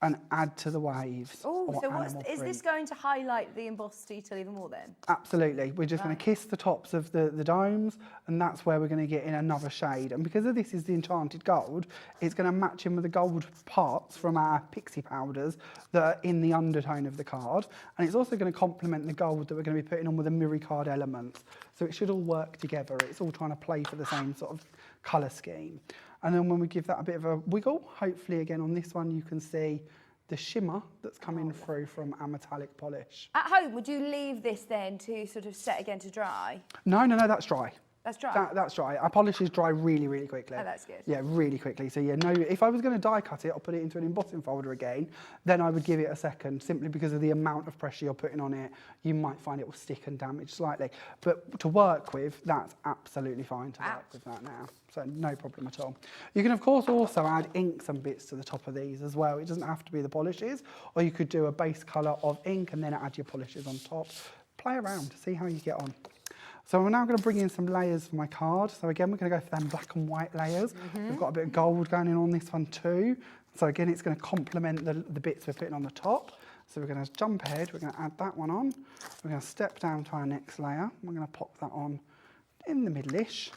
and add to the waves. Oh, or so animal is this print. going to highlight the embossed detail even more then? Absolutely. We're just going to kiss the tops of the domes, and that's where we're going to get in another shade. And because of this is the enchanted gold, it's going to match in with the gold parts from our pixie powders that are in the undertone of the card. And it's also going to complement the gold that we're going to be putting on with the mirror card elements. So it should all work together. It's all trying to play for the same sort of colour scheme. And then when we give that a bit of a wiggle, hopefully again on this one you can see the shimmer that's coming through from our metallic polish. At home, would you leave this then to sort of set again to dry? No, that's dry. That's dry? That's dry. Our polishes dry really, really quickly. Oh, that's good. Yeah, really quickly. So yeah, no, if I was going to die cut it, I'll put it into an embossing folder again, then I would give it a second, simply because of the amount of pressure you're putting on it. You might find it will stick and damage slightly. But to work with, that's absolutely fine to work with that now. So no problem at all. You can of course also add inks and bits to the top of these as well. It doesn't have to be the polishes, or you could do a base colour of ink and then add your polishes on top. Play around to see how you get on. So we're now going to bring in some layers for my card. So again, we're going to go for them black and white layers. We've got a bit of gold going in on this one too. So again, it's going to complement the bits we're putting on the top. So we're going to jump ahead, we're going to add that one on. We're going to step down to our next layer. We're going to pop that on in the middle-ish.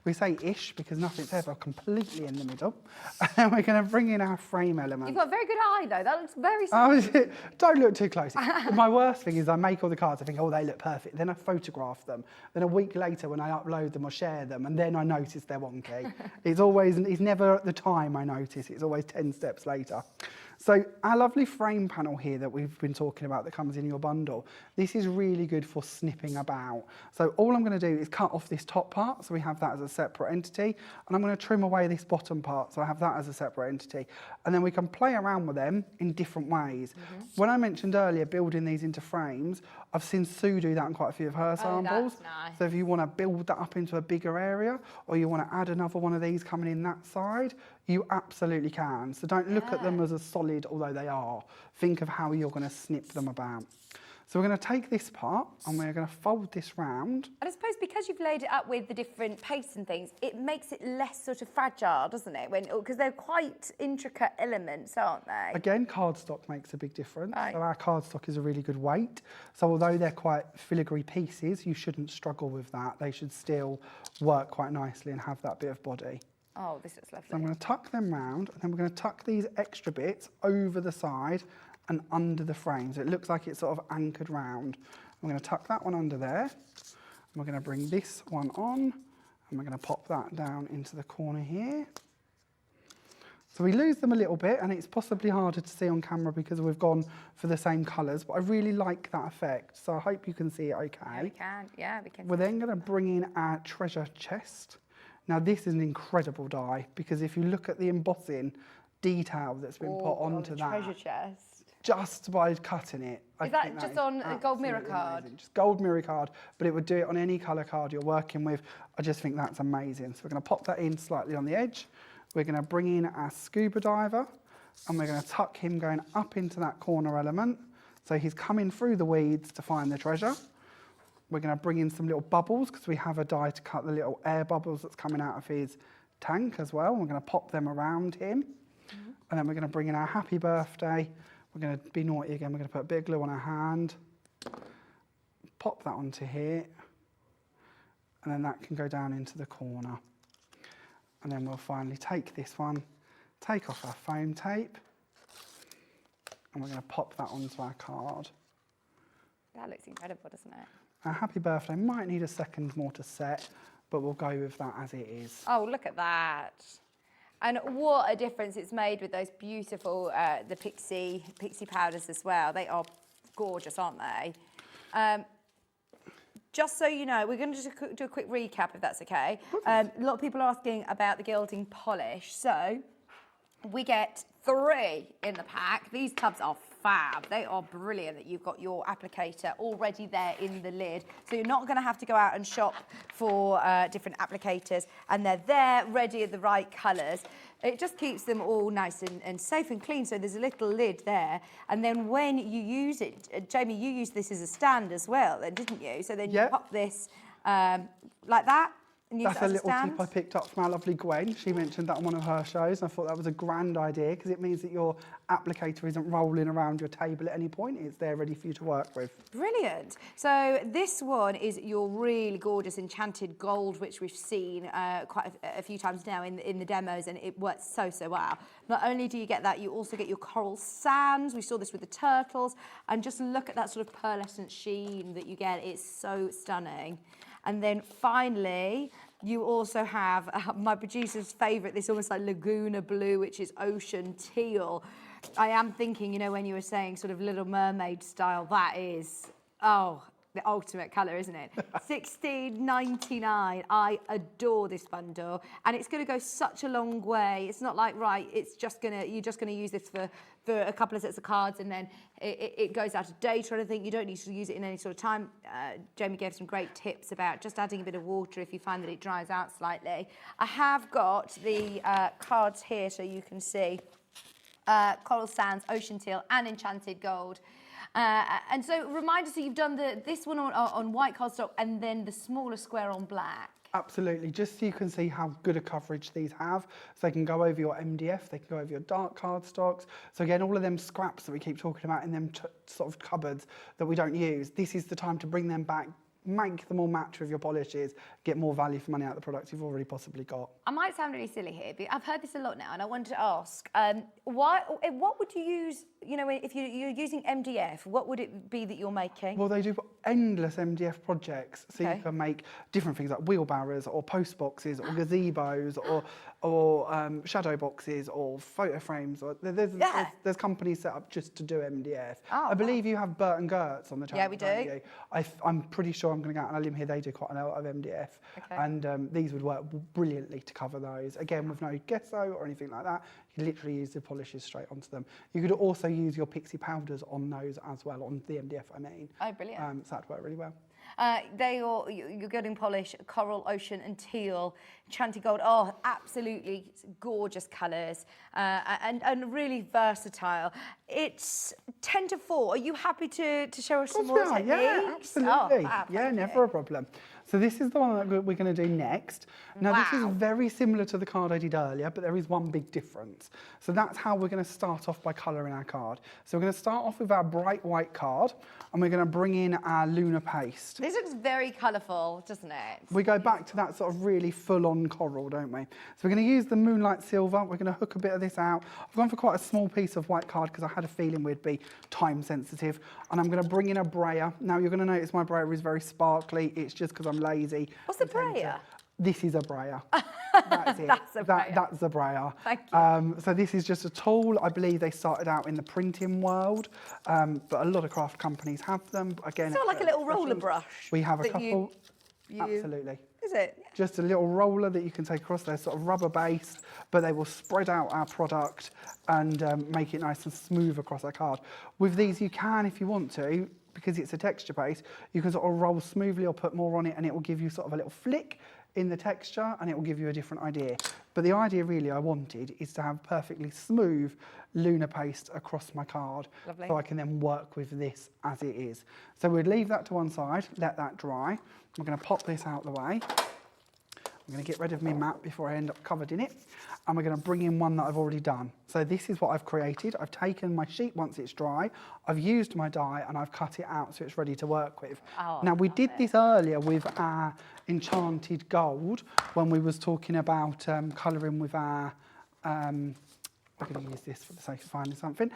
We say ish because nothing's ever completely in the middle. And we're going to bring in our frame element. You've got a very good eye though. That looks very Oh, don't look too close. My worst thing is I make all the cards, I think, oh, they look perfect. Then I photograph them. Then a week later when I upload them or share them, and then I notice they're wonky. It's never at the time I notice, it's always 10 steps later. So our lovely frame panel here that we've been talking about that comes in your bundle, this is really good for snipping about. So all I'm going to do is cut off this top part, so we have that as a separate entity, and I'm going to trim away this bottom part, so I have that as a separate entity. And then we can play around with them in different ways. When I mentioned earlier building these into frames, I've seen Sue do that in quite a few of her samples. That's nice. So if you want to build that up into a bigger area, or you want to add another one of these coming in that side, you absolutely can. So don't look at them as a solid, although they are. Think of how you're going to snip them about. So we're going to take this part and we're going to fold this round. And I suppose because you've laid it up with the different pastes and things, it makes it less sort of fragile, doesn't it? Because they're quite intricate elements, aren't they? Again, cardstock makes a big difference. Right. So our cardstock is a really good weight. So although they're quite filigree pieces, you shouldn't struggle with that. They should still work quite nicely and have that bit of body. Oh, this looks lovely. So I'm going to tuck them round, and then we're going to tuck these extra bits over the side and under the frame. So it looks like it's sort of anchored round. I'm going to tuck that one under there. And we're going to bring this one on, and we're going to pop that down into the corner here. So we lose them a little bit, and it's possibly harder to see on camera because we've gone for the same colours, but I really like that effect. So I hope you can see it okay. Yeah, we can. Yeah, we can. We're then going to bring in our treasure chest. Now this is an incredible die because if you look at the embossing detail that's been put onto that. Treasure chest. Just by cutting it. Is that just on a gold mirror card? Amazing. Just gold mirror card, but it would do it on any colour card you're working with. I just think that's amazing. So we're going to pop that in slightly on the edge. We're going to bring in our scuba diver, and we're going to tuck him going up into that corner element. So he's coming through the weeds to find the treasure. We're going to bring in some little bubbles because we have a die to cut the little air bubbles that's coming out of his tank as well. We're going to pop them around him. And then we're going to bring in our happy birthday. We're going to be naughty again. We're going to put a bit of glue on our hand. Pop that onto here. And then that can go down into the corner. And then we'll finally take this one, take off our foam tape. And we're going to pop that onto our card. That looks incredible, doesn't it? Our happy birthday might need a second more to set, but we'll go with that as it is. Oh, look at that. And what a difference it's made with those beautiful, the pixie powders as well. They are gorgeous, aren't they? Just so you know, we're going to just do a quick recap, if that's okay. A lot of people are asking about the gilding polish. So we get 3 in the pack. These tubs are fab. They are brilliant that you've got your applicator already there in the lid. So you're not going to have to go out and shop for different applicators, and they're there ready at the right colours. It just keeps them all nice and safe and clean. So there's a little lid there. And then when you use it, Jamie, you used this as a stand as well, didn't you? So then you pop this like that. That's a little tip I picked up from our lovely Gwen. She mentioned that on one of her shows. I thought that was a grand idea because it means that your applicator isn't rolling around your table at any point. It's there ready for you to work with. Brilliant. So this one is your really gorgeous enchanted gold, which we've seen quite a few times now in the demos, and it works so well. Not only do you get that, you also get your coral sands. We saw this with the turtles, and just look at that sort of pearlescent sheen that you get. It's so stunning. And then finally, you also have my producer's favourite, this almost like Laguna blue, which is ocean teal. I am thinking, you know, when you were saying sort of Little Mermaid style, that is, oh, the ultimate colour, isn't it? $16.99. I adore this bundle, and it's going to go such a long way. It's not like, right, it's just gonna, you're just going to use this for a couple of sets of cards, and then it goes out of date or anything. You don't need to use it in any sort of time. Jamie gave some great tips about just adding a bit of water if you find that it dries out slightly. I have got the cards here so you can see Coral Sands, Ocean Teal, and Enchanted Gold. And so remind us that you've done this one on white cardstock and then the smaller square on black. Absolutely, just so you can see how good a coverage these have. So they can go over your MDF, they can go over your dark cardstocks. So again, all of them scraps that we keep talking about in them sort of cupboards that we don't use, this is the time to bring them back, make them all match with your polishes, get more value for money out of the products you've already possibly got. I might sound really silly here, but I've heard this a lot now, and I wanted to ask, what would you use, you know, if you're using MDF, what would it be that you're making? Well, they do endless MDF projects, so you can make different things like wheelbarrows or post boxes or gazebos or shadow boxes or photo frames. Or there's companies set up just to do MDF. Oh, I believe you have Burt and Gertz on the channel. Yeah, we do. I'm pretty sure I'm going to go out on a limb here. They do quite a lot of MDF, and these would work brilliantly to cover those. Again, with no gesso or anything like that, you literally use the polishes straight onto them. You could also use your pixie powders on those as well, on the MDF, I mean. Oh, brilliant. So that'd work really well. You're getting polish, coral, ocean and teal, enchanted gold. Oh, absolutely gorgeous colours and really versatile. It's 10 to 4. Are you happy to show us some more techniques? Yeah, absolutely. Oh, yeah, never a problem. So this is the one that we're going to do next. Now this is very similar to the card I did earlier, but there is one big difference. So that's how we're going to start off by colouring our card. So we're going to start off with our bright white card, and we're going to bring in our lunar paste. This looks very colourful, doesn't it? We go back to that sort of really full-on coral, don't we? So we're going to use the Moonlight Silver. We're going to hook a bit of this out. I've gone for quite a small piece of white card because I had a feeling we'd be time sensitive. And I'm going to bring in a brayer. Now you're going to notice my brayer is very sparkly. It's just because I'm lazy. What's a brayer? This is a brayer. That's it. That's a brayer. That's a brayer. Thank you. So this is just a tool. I believe they started out in the printing world, but a lot of craft companies have them. Again, It's not like a little roller brush. We have a that couple. you- Absolutely. Is it? Yeah. Just a little roller that you can take across. They're sort of rubber based, but they will spread out our product and make it nice and smooth across our card. With these, you can, if you want to, because it's a texture base, you can sort of roll smoothly or put more on it, and it will give you sort of a little flick in the texture, and it will give you a different idea. But the idea really I wanted is to have perfectly smooth lunar paste across my card. Lovely. So I can then work with this as it is. So we'd leave that to one side, let that dry. I'm going to pop this out the way. I'm going to get rid of my mat before I end up covered in it. And we're going to bring in one that I've already done. So this is what I've created. I've taken my sheet once it's dry. I've used my dye and I've cut it out so it's ready to work with. Oh, now we did this earlier with our enchanted gold when we was talking about colouring with our I'm going to use this for the sake of finding something.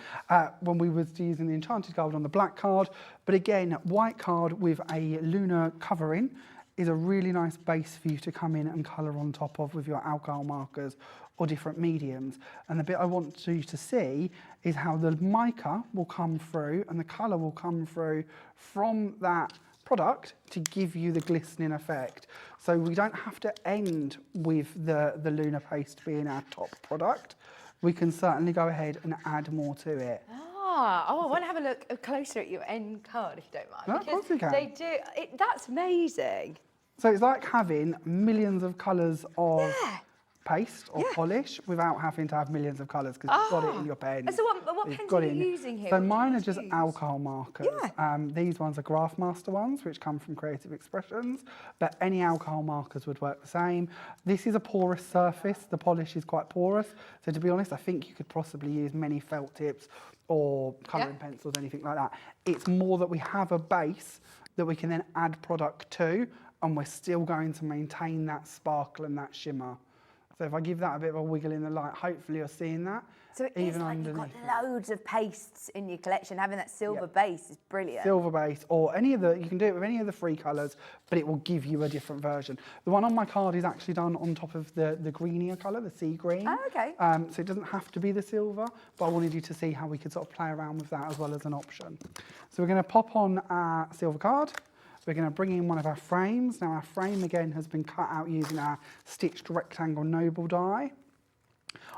When we was using the enchanted gold on the black card. But again, white card with a lunar covering is a really nice base for you to come in and colour on top of with your alcohol markers or different mediums. And the bit I want you to see is how the mica will come through and the colour will come through from that product to give you the glistening effect. So we don't have to end with the lunar paste being our top product. We can certainly go ahead and add more to it. I want to have a look closer at your end card, if you don't mind. No, of course you can. They do. That's amazing. So it's like having millions of colours of paste or polish without having to have millions of colours because you've got it in your pen. So what pens are you using here? So What do mine you are just use? alcohol markers. These ones are Graphmaster ones, which come from Creative Expressions, but any alcohol markers would work the same. This is a porous surface. The polish is quite porous. So to be honest, I think you could possibly use many felt tips or colouring pencils, anything like that. It's more that we have a base that we can then add product to, and we're still going to maintain that sparkle and that shimmer. So if I give that a bit of a wiggle in the light, hopefully you're seeing that. So it is like you've got loads of pastes in your collection. Having that silver base is brilliant. Silver base, or any of the, you can do it with any of the free colours, but it will give you a different version. The one on my card is actually done on top of the greenier colour, the sea green. Oh, okay. So it doesn't have to be the silver, but I wanted you to see how we could sort of play around with that as well as an option. So we're going to pop on our silver card. We're going to bring in one of our frames. Now our frame again has been cut out using our stitched rectangle noble die.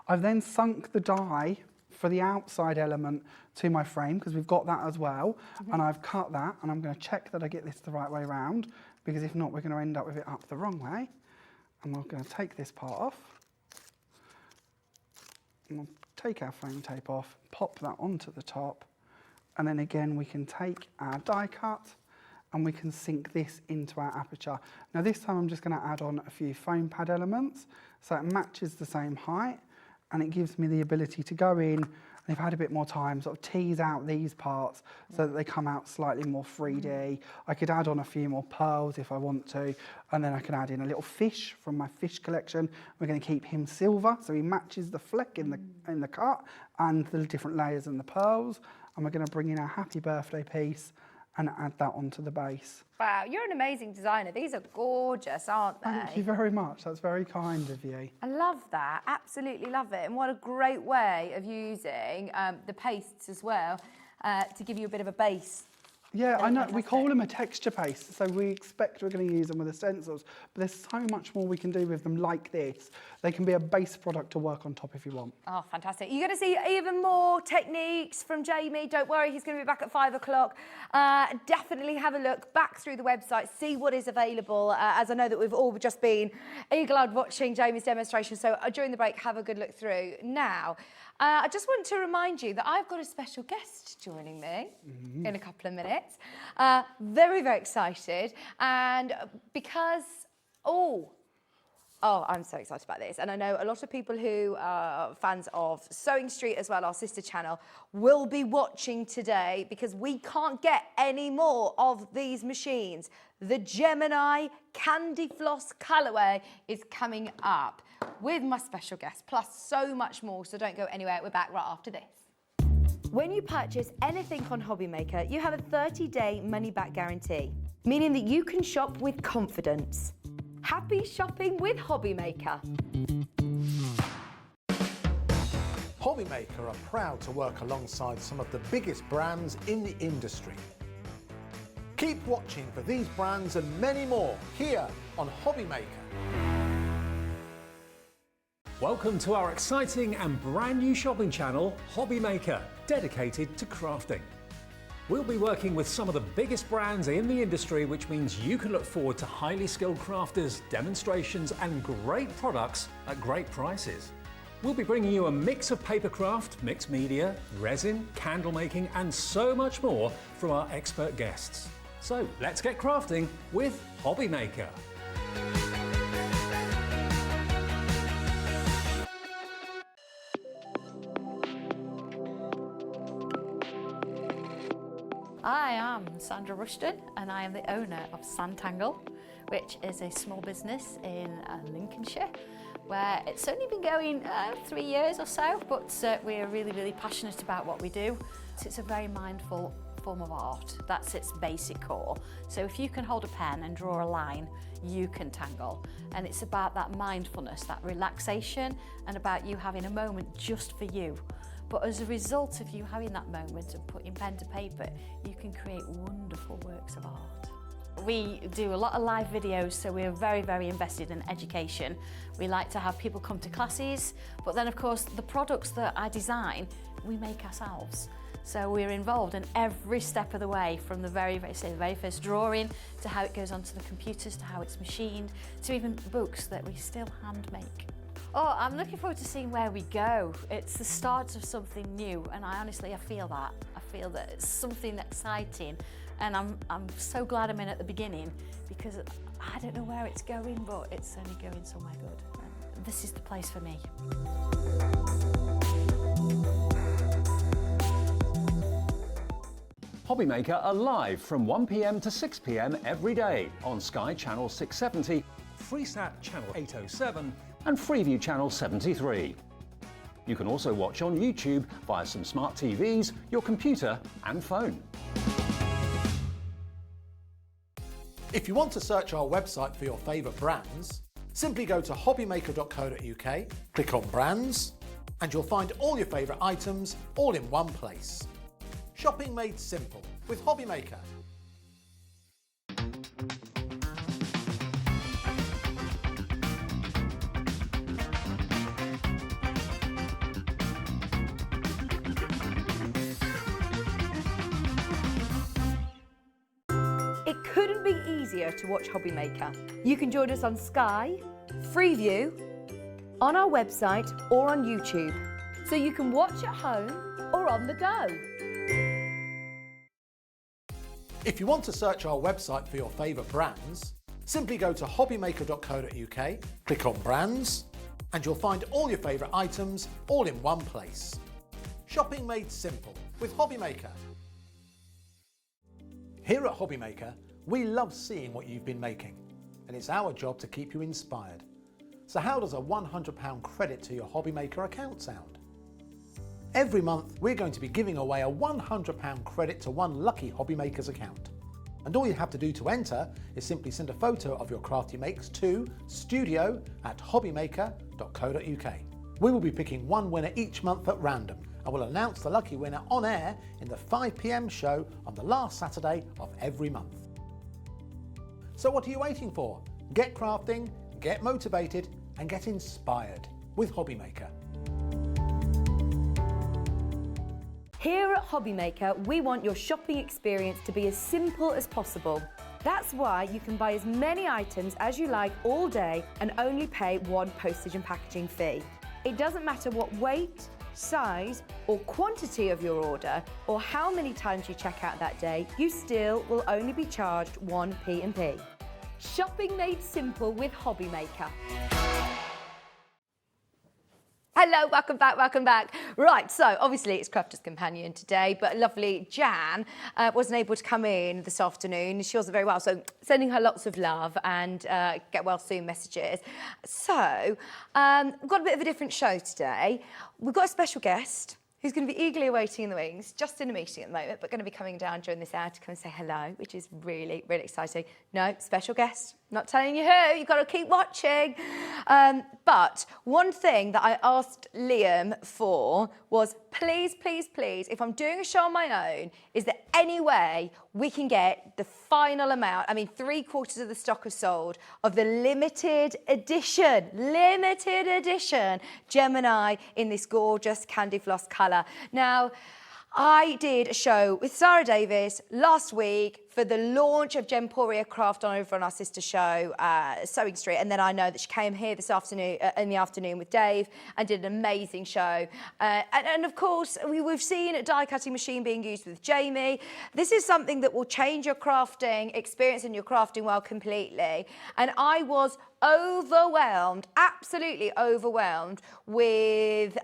I've then sunk the die for the outside element to my frame because we've got that as well. And I've cut that, and I'm going to check that I get this the right way around, because if not, we're going to end up with it up the wrong way. And we're going to take this part off. And we'll take our frame tape off, pop that onto the top, and then again we can take our die cut and we can sink this into our aperture. Now this time I'm just going to add on a few foam pad elements so it matches the same height, and it gives me the ability to go in and if I had a bit more time, sort of tease out these parts so that they come out slightly more 3D. I could add on a few more pearls if I want to, and then I can add in a little fish from my fish collection. We're going to keep him silver, so he matches the fleck in the cut and the different layers and the pearls. And we're going to bring in our happy birthday piece and add that onto the base. Wow, you're an amazing designer. These are gorgeous, aren't they? Thank you very much. That's very kind of you. I love that. Absolutely love it. And what a great way of using the pastes as well to give you a bit of a base. Yeah, I know. We Fantastic. call them a texture paste, so we expect we're going to use them with the stencils, but there's so much more we can do with them like this. They can be a base product to work on top if you want. Oh, fantastic. You're going to see even more techniques from Jamie. Don't worry, he's going to be back at 5 o'clock. Definitely have a look back through the website, see what is available, as I know that we've all just been eagle-eyed watching Jamie's demonstration, so during the break, have a good look through. Now, I just want to remind you that I've got a special guest joining me in a couple of minutes. Very, very excited. And because, oh, I'm so excited about this. And I know a lot of people who are fans of Sewing Street as well, our sister channel, will be watching today because we can't get any more of these machines. The Gemini Candy Floss colourway is coming up with my special guest, plus so much more. So don't go anywhere. We're back right after this. When you purchase anything on Hobbymaker, you have a 30-day money-back guarantee, meaning that you can shop with confidence. Happy shopping with Hobbymaker. Hobbymaker are proud to work alongside some of the biggest brands in the industry. Keep watching for these brands and many more here on Hobbymaker. Welcome to our exciting and brand new shopping channel, Hobbymaker, dedicated to crafting. We'll be working with some of the biggest brands in the industry, which means you can look forward to highly skilled crafters, demonstrations and great products at great prices. We'll be bringing you a mix of papercraft, mixed media, resin, candle making and so much more from our expert guests. So let's get crafting with Hobbymaker. I am Sandra Rushton and I am the owner of Santangel, which is a small business in Lincolnshire, where it's only been going 3 years or so, but we're really, really passionate about what we do. So it's a very mindful form of art. That's its basic core. So if you can hold a pen and draw a line, you can tangle. And it's about that mindfulness, that relaxation, and about you having a moment just for you. But as a result of you having that moment and putting pen to paper, you can create wonderful works of art. We do a lot of live videos, so we're very, very invested in education. We like to have people come to classes, but then of course the products that I design, we make ourselves. So we're involved in every step of the way, from the very first drawing to how it goes onto the computers, to how it's machined, to even books that we still hand make. Oh, I'm looking forward to seeing where we go. It's the start of something new, and I feel that. I feel that it's something exciting, and I'm so glad I'm in at the beginning, because I don't know where it's going, but it's only going somewhere good. And this is the place for me. Hobbymaker are live from 1 p.m. to 6 p.m. every day on Sky Channel 670, Freesat Channel 807 and Freeview Channel 73. You can also watch on YouTube via some smart TVs, your computer and phone. If you want to search our website for your favourite brands, simply go to hobbymaker.co.uk, click on brands, and you'll find all your favourite items all in one place. Shopping made simple with Hobbymaker. It couldn't be easier to watch Hobbymaker. You can join us on Sky, Freeview, on our website or on YouTube. So you can watch at home or on the go. If you want to search our website for your favourite brands, simply go to hobbymaker.co.uk, click on brands, and you'll find all your favourite items all in one place. Shopping made simple with Hobby Maker. Here at Hobby Maker, we love seeing what you've been making, and it's our job to keep you inspired. So how does a £100 credit to your Hobby Maker account sound? Every month, we're going to be giving away a £100 credit to one lucky Hobby Maker's account. And all you have to do to enter is simply send a photo of your craft you makes to studio@hobbymaker.co.uk. We will be picking one winner each month at random, and we'll announce the lucky winner on air in the 5 p.m. show on the last Saturday of every month. So what are you waiting for? Get crafting, get motivated, and get inspired with Hobby Maker. Here at Hobby Maker, we want your shopping experience to be as simple as possible. That's why you can buy as many items as you like all day and only pay one postage and packaging fee. It doesn't matter what weight, size or quantity of your order or how many times you check out that day, you still will only be charged one P&P. Shopping made simple with Hobby Maker. Hello, welcome back. Right, so obviously it's Crafter's Companion today, but lovely Jan wasn't able to come in this afternoon. She wasn't very well, so sending her lots of love and get well soon messages. So we've got a bit of a different show today. We've got a special guest who's going to be eagerly awaiting in the wings, just in a meeting at the moment, but going to be coming down during this hour to come and say hello, which is really, really exciting. No, special guest, not telling you who, you've got to keep watching. But one thing that I asked Liam for was, please, if I'm doing a show on my own, is there any way we can get the final amount, 3/4 of the stock is sold, of the limited edition Gemini in this gorgeous candy floss colour. Now, I did a show with Sarah Davis last week for the launch of Gemporia Craft over on our sister show, Sewing Street, and then I know that she came here this afternoon, in the afternoon with Dave, and did an amazing show. And of course, we've seen a die cutting machine being used with Jamie. This is something that will change your crafting experience and your crafting world completely. And I was overwhelmed, absolutely overwhelmed with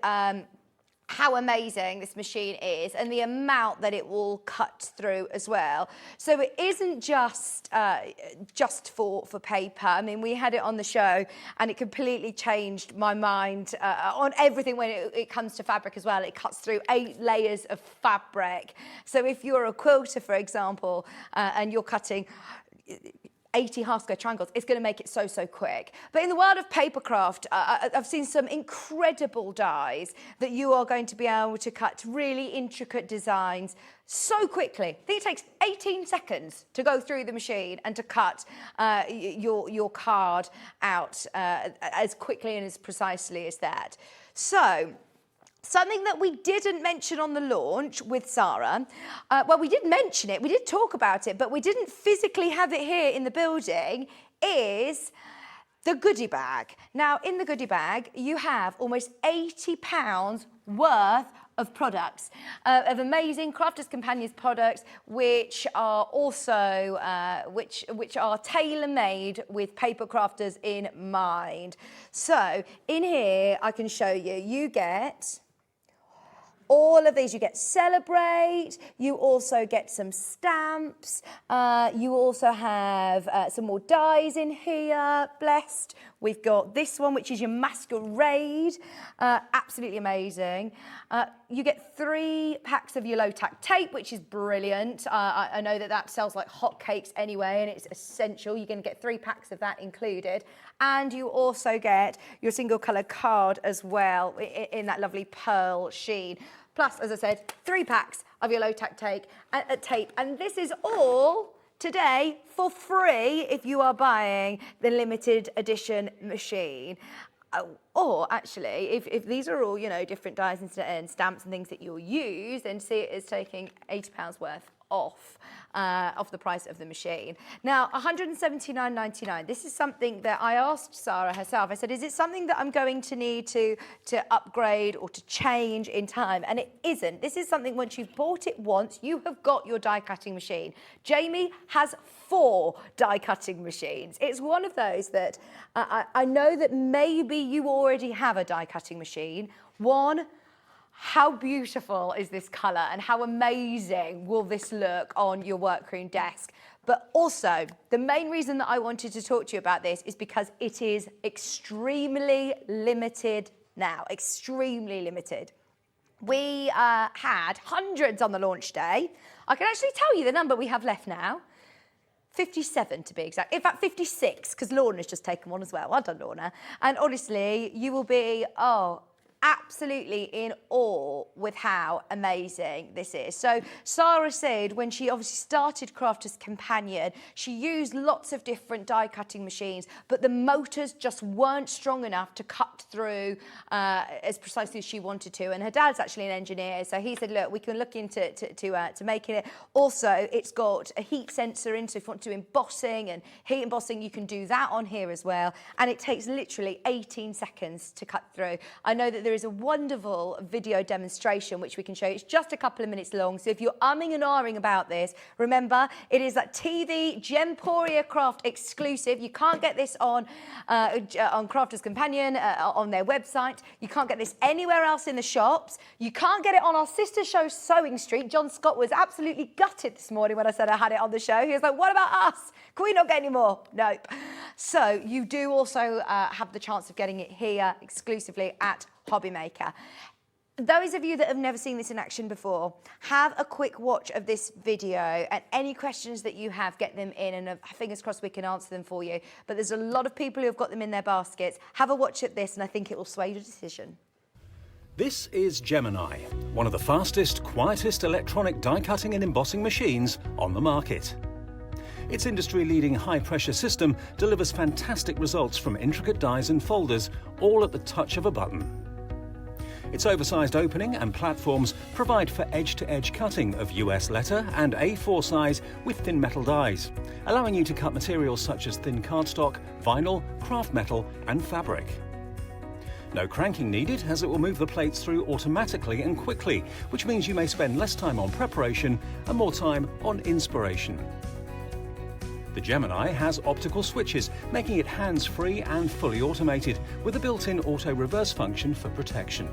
how amazing this machine is and the amount that it will cut through as well. So it isn't just for paper. We had it on the show and it completely changed my mind on everything when it comes to fabric as well. It cuts through 8 layers of fabric. So if you're a quilter, for example, and you're cutting 80 half square triangles, it's going to make it so quick. But in the world of papercraft, I've seen some incredible dies that you are going to be able to cut really intricate designs so quickly. I think it takes 18 seconds to go through the machine and to cut your card out as quickly and as precisely as that. So, something that we didn't mention on the launch with Sarah, well, we did mention it, we did talk about it, but we didn't physically have it here in the building, is the goodie bag. Now, in the goodie bag, you have almost £80 worth of products, of amazing Crafters Companions products, which are also, which are tailor-made with paper crafters in mind. So, in here, I can show you, you get all of these. You get Celebrate, you also get some stamps, you also have some more dies in here, Blessed. We've got this one, which is your Masquerade, absolutely amazing. You get 3 packs of your low-tack tape, which is brilliant. I know that sells like hotcakes anyway, and it's essential. You're going to get 3 packs of that included. And you also get your single colour card as well in that lovely pearl sheen. Plus, as I said, 3 packs of your low-tack tape. And this is all today for free if you are buying the limited edition machine. Or actually, if these are all, different dies and stamps and things that you'll use, then see it as taking £80 worth off the price of the machine. Now, £179.99. This is something that I asked Sarah herself. I said, is it something that I'm going to need to upgrade or to change in time? And it isn't. This is something, once you've bought it once, you have got your die cutting machine. Jamie has 4 die cutting machines. It's one of those that I know that maybe you already have a die cutting machine. One, how beautiful is this colour and how amazing will this look on your workroom desk? But also, the main reason that I wanted to talk to you about this is because it is extremely limited now, extremely limited. We had hundreds on the launch day. I can actually tell you the number we have left now. 57 to be exact. In fact, 56, because Lorna's just taken one as well. Well done, Lorna. And honestly, you will be, absolutely in awe with how amazing this is. So Sarah said when she obviously started Crafter's Companion, she used lots of different die cutting machines, but the motors just weren't strong enough to cut through as precisely as she wanted to. And her dad's actually an engineer, so he said, look, we can look into to making it. Also, it's got a heat sensor in, so if you want to do embossing and heat embossing, you can do that on here as well. And it takes literally 18 seconds to cut through. I know that there is a wonderful video demonstration which we can show you. It's just a couple of minutes long, so if you're umming and ahhing about this, remember it is that TV Gemporia Craft exclusive. You can't get this on Crafter's Companion on their website. You can't get this anywhere else in the shops. You can't get it on our sister show Sewing Street. John Scott was absolutely gutted this morning when I said I had it on the show. He was like, what about us? Can we not get any more? Nope. So you do also have the chance of getting it here exclusively at Hobby Maker. Those of you that have never seen this in action before, have a quick watch of this video, and any questions that you have, get them in, and fingers crossed we can answer them for you. But there's a lot of people who have got them in their baskets. Have a watch at this and I think it will sway your decision. This is Gemini, one of the fastest, quietest electronic die cutting and embossing machines on the market. Its industry-leading high-pressure system delivers fantastic results from intricate dies and folders, all at the touch of a button. Its oversized opening and platforms provide for edge-to-edge cutting of US letter and A4 size with thin metal dies, allowing you to cut materials such as thin cardstock, vinyl, craft metal and fabric. No cranking needed, as it will move the plates through automatically and quickly, which means you may spend less time on preparation and more time on inspiration. The Gemini has optical switches, making it hands-free and fully automated, with a built-in auto-reverse function for protection.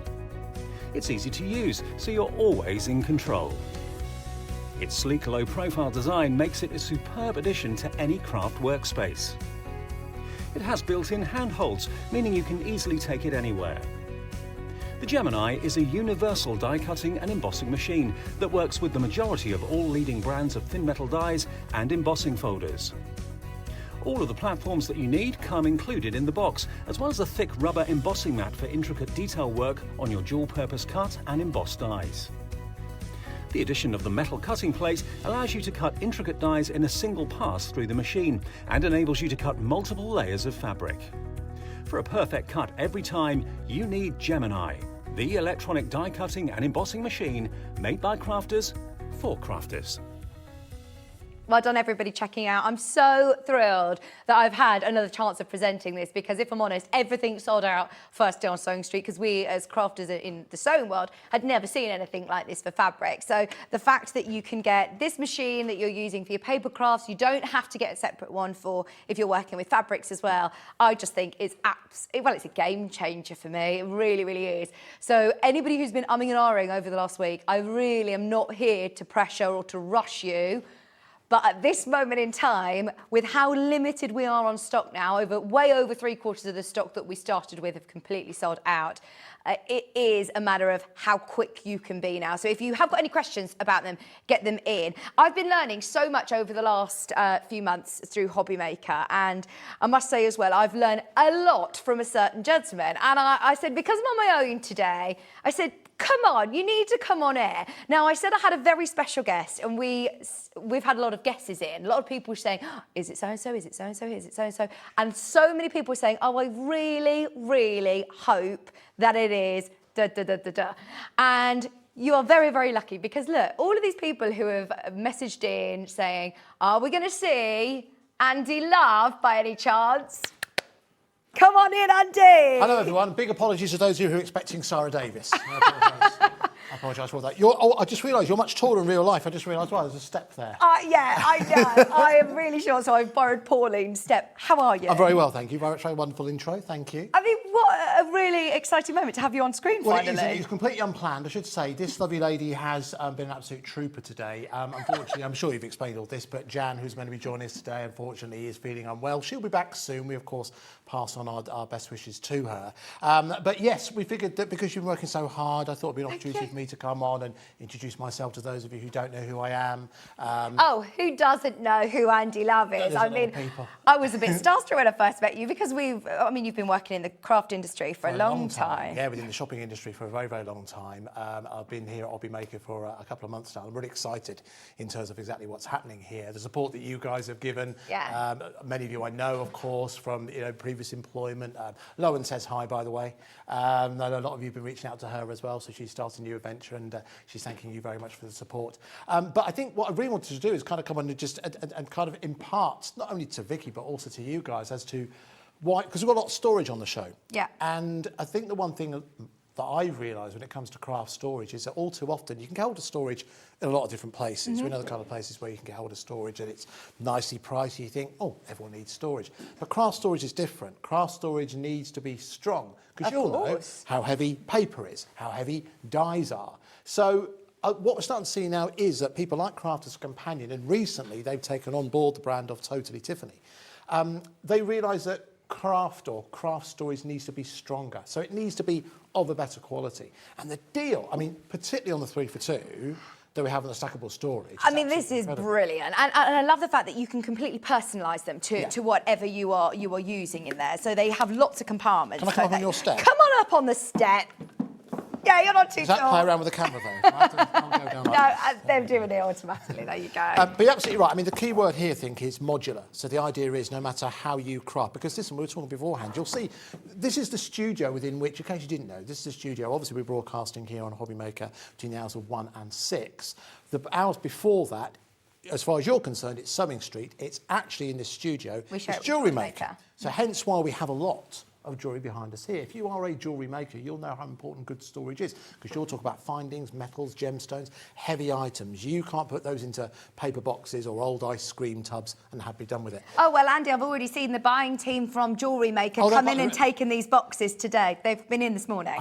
It's easy to use, so you're always in control. Its sleek low-profile design makes it a superb addition to any craft workspace. It has built-in handholds, meaning you can easily take it anywhere. The Gemini is a universal die-cutting and embossing machine that works with the majority of all leading brands of thin metal dies and embossing folders. All of the platforms that you need come included in the box, as well as a thick rubber embossing mat for intricate detail work on your dual-purpose cut and embossed dies. The addition of the metal cutting plate allows you to cut intricate dies in a single pass through the machine and enables you to cut multiple layers of fabric. For a perfect cut every time, you need Gemini, the electronic die cutting and embossing machine made by crafters for crafters. Well done, everybody checking out. I'm so thrilled that I've had another chance of presenting this, because if I'm honest, everything sold out first day on Sewing Street, because we as crafters in the sewing world had never seen anything like this for fabric. So the fact that you can get this machine that you're using for your paper crafts, you don't have to get a separate one for if you're working with fabrics as well, I just think it's it's a game changer for me. It really, really is. So anybody who's been umming and ahhing over the last week, I really am not here to pressure or to rush you. But at this moment in time, with how limited we are on stock now, way over 3/4 of the stock that we started with have completely sold out, it is a matter of how quick you can be now. So if you have got any questions about them, get them in. I've been learning so much over the last few months through Hobby Maker, and I must say as well, I've learned a lot from a certain gentleman. And I said, because I'm on my own today, I said, come on, you need to come on air. Now, I said I had a very special guest, and we've had a lot of guesses in. A lot of people saying, oh, is it so-and-so, is it so-and-so, is it so-and-so? And so many people were saying, oh, I really, really hope that it is da-da-da-da-da. And you are very, very lucky, because look, all of these people who have messaged in saying, are we going to see Andy Love by any chance? Come on in, Andy. Hello, everyone. Big apologies to those of you who are expecting Sarah Davis. I apologise for that. I just realised you're much taller in real life. I just realised, well, there's a step there. Yeah, I know. I am really short, so I've borrowed Pauline's step. How are you? I'm very well, thank you. Very wonderful intro, thank you. I mean, what really exciting moment to have you on screen Well, finally. it's completely unplanned, I should say. This lovely lady has been an absolute trooper today. Unfortunately, I'm sure you've explained all this, but Jan, who's meant to be joining us today, unfortunately is feeling unwell. She'll be back soon. We, of course, pass on our best wishes to her. But yes, we figured that because you've been working so hard, I thought it'd be an opportunity for me to come on and introduce myself to those of you who don't know who I am. Oh, who doesn't know who Andy Love is? I mean, I was a bit starstruck when I first met you because you've been working in the craft industry for a long time. Yeah, within the shopping industry for a very, very long time. I've been here at Hobby Maker for a couple of months now. I'm really excited in terms of exactly what's happening here. The support that you guys have given. Yeah. Many of you I know, of course, from previous employment. Lowen says hi, by the way. I know a lot of you have been reaching out to her as well, so she's starting a new adventure and she's thanking you very much for the support. But I think what I really wanted to do is kind of come on and just and kind of impart, not only to Vicky, but also to you guys as to why, because we've got a lot of storage on the show. Yeah. And I think the one thing that I've realised when it comes to craft storage is that all too often you can get hold of storage in a lot of different places. We know the kind of places where you can get hold of storage and it's nicely priced. You think, oh, everyone needs storage. But craft storage is different. Craft storage needs to be strong because you'll know how heavy paper is, how heavy dyes are. So what we're starting to see now is that people like Crafters Companion, and recently they've taken on board the brand of Totally Tiffany. They realise that craft storage needs to be stronger. So it needs to be of a better quality. And the deal, I mean, particularly on the 3 for 2 that we have on the stackable storage. I mean, this is brilliant. And I love the fact that you can completely personalise them to whatever you are using in there. So they have lots of compartments. Can I come up on your step? Come on up on the step. Yeah, you're not too Does that tall. play around with the camera though? I'll go down like They're doing it automatically. There you go. but you're absolutely right. I mean, the key word here, I think, is modular. So the idea is no matter how you craft, because listen, we were talking beforehand, you'll see this is the studio within which, in case you didn't know, this is the studio. Obviously, we're broadcasting here on Hobby Maker between the hours of 1 and 6. The hours before that, as far as you're concerned, it's Sewing Street. It's actually in the studio. We share it's it with Jewellery Hobby Maker. Maker. So hence why we have a lot of jewellery behind us here. If you are a jewellery maker, you'll know how important good storage is because you'll talk about findings, metals, gemstones, heavy items. You can't put those into paper boxes or old ice cream tubs and be done with it. Oh, well, Andy, I've already seen the buying team from Jewellery Maker come in and taken these boxes today. They've been in this morning.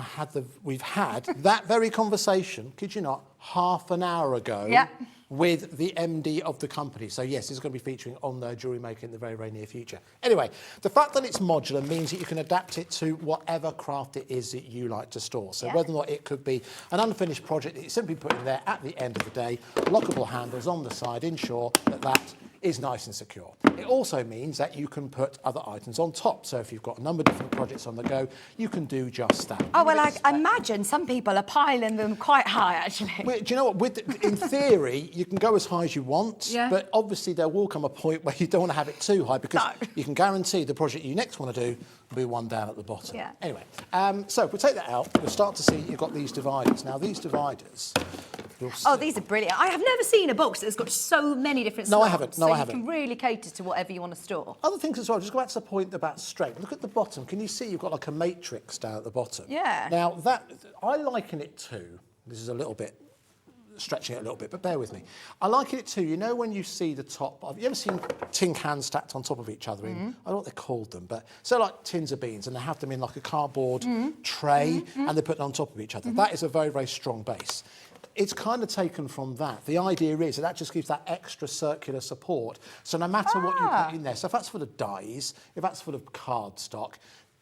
We've had that very conversation, kid you not, half an hour ago. Yeah. With the MD of the company. So yes, it's going to be featuring on the Jewellery Maker in the very, very near future. Anyway, the fact that it's modular means that you can adapt it to whatever craft it is that you like to store. So whether or not it could be an unfinished project that you simply put in there at the end of the day, lockable handles on the side, ensure that that is nice and secure. It also means that you can put other items on top. So if you've got a number of different projects on the go, you can do just that. Oh, well, I imagine some people are piling them quite high, actually. Well, do you know what? In theory, you can go as high as you want, but obviously there will come a point where you don't want to have it too high because you can guarantee the project you next want to do will be one down at the bottom. Yeah. Anyway, so if we take that out, we'll start to see you've got these dividers. Now, these dividers... Oh, these are brilliant. I have never seen a box that's got so many different slots. No, I haven't. No, I haven't. So you can really cater to whatever you want to store. Other things as well, just go back to the point about strength. Look at the bottom. Can you see you've got like a matrix down at the bottom? Yeah. Now, that I liken it to, this is a little bit, stretching it a little bit, but bear with me. I liken it to, you know when you see the top, have you ever seen tin cans stacked on top of each other? I don't know what they called them, but so like tins of beans, and they have them in like a cardboard tray, and they put them on top of each other. That is a very, very strong base. It's kind of taken from that. The idea is that just gives that extra circular support. So no matter what you put in there, so if that's full of dyes, if that's full of cardstock,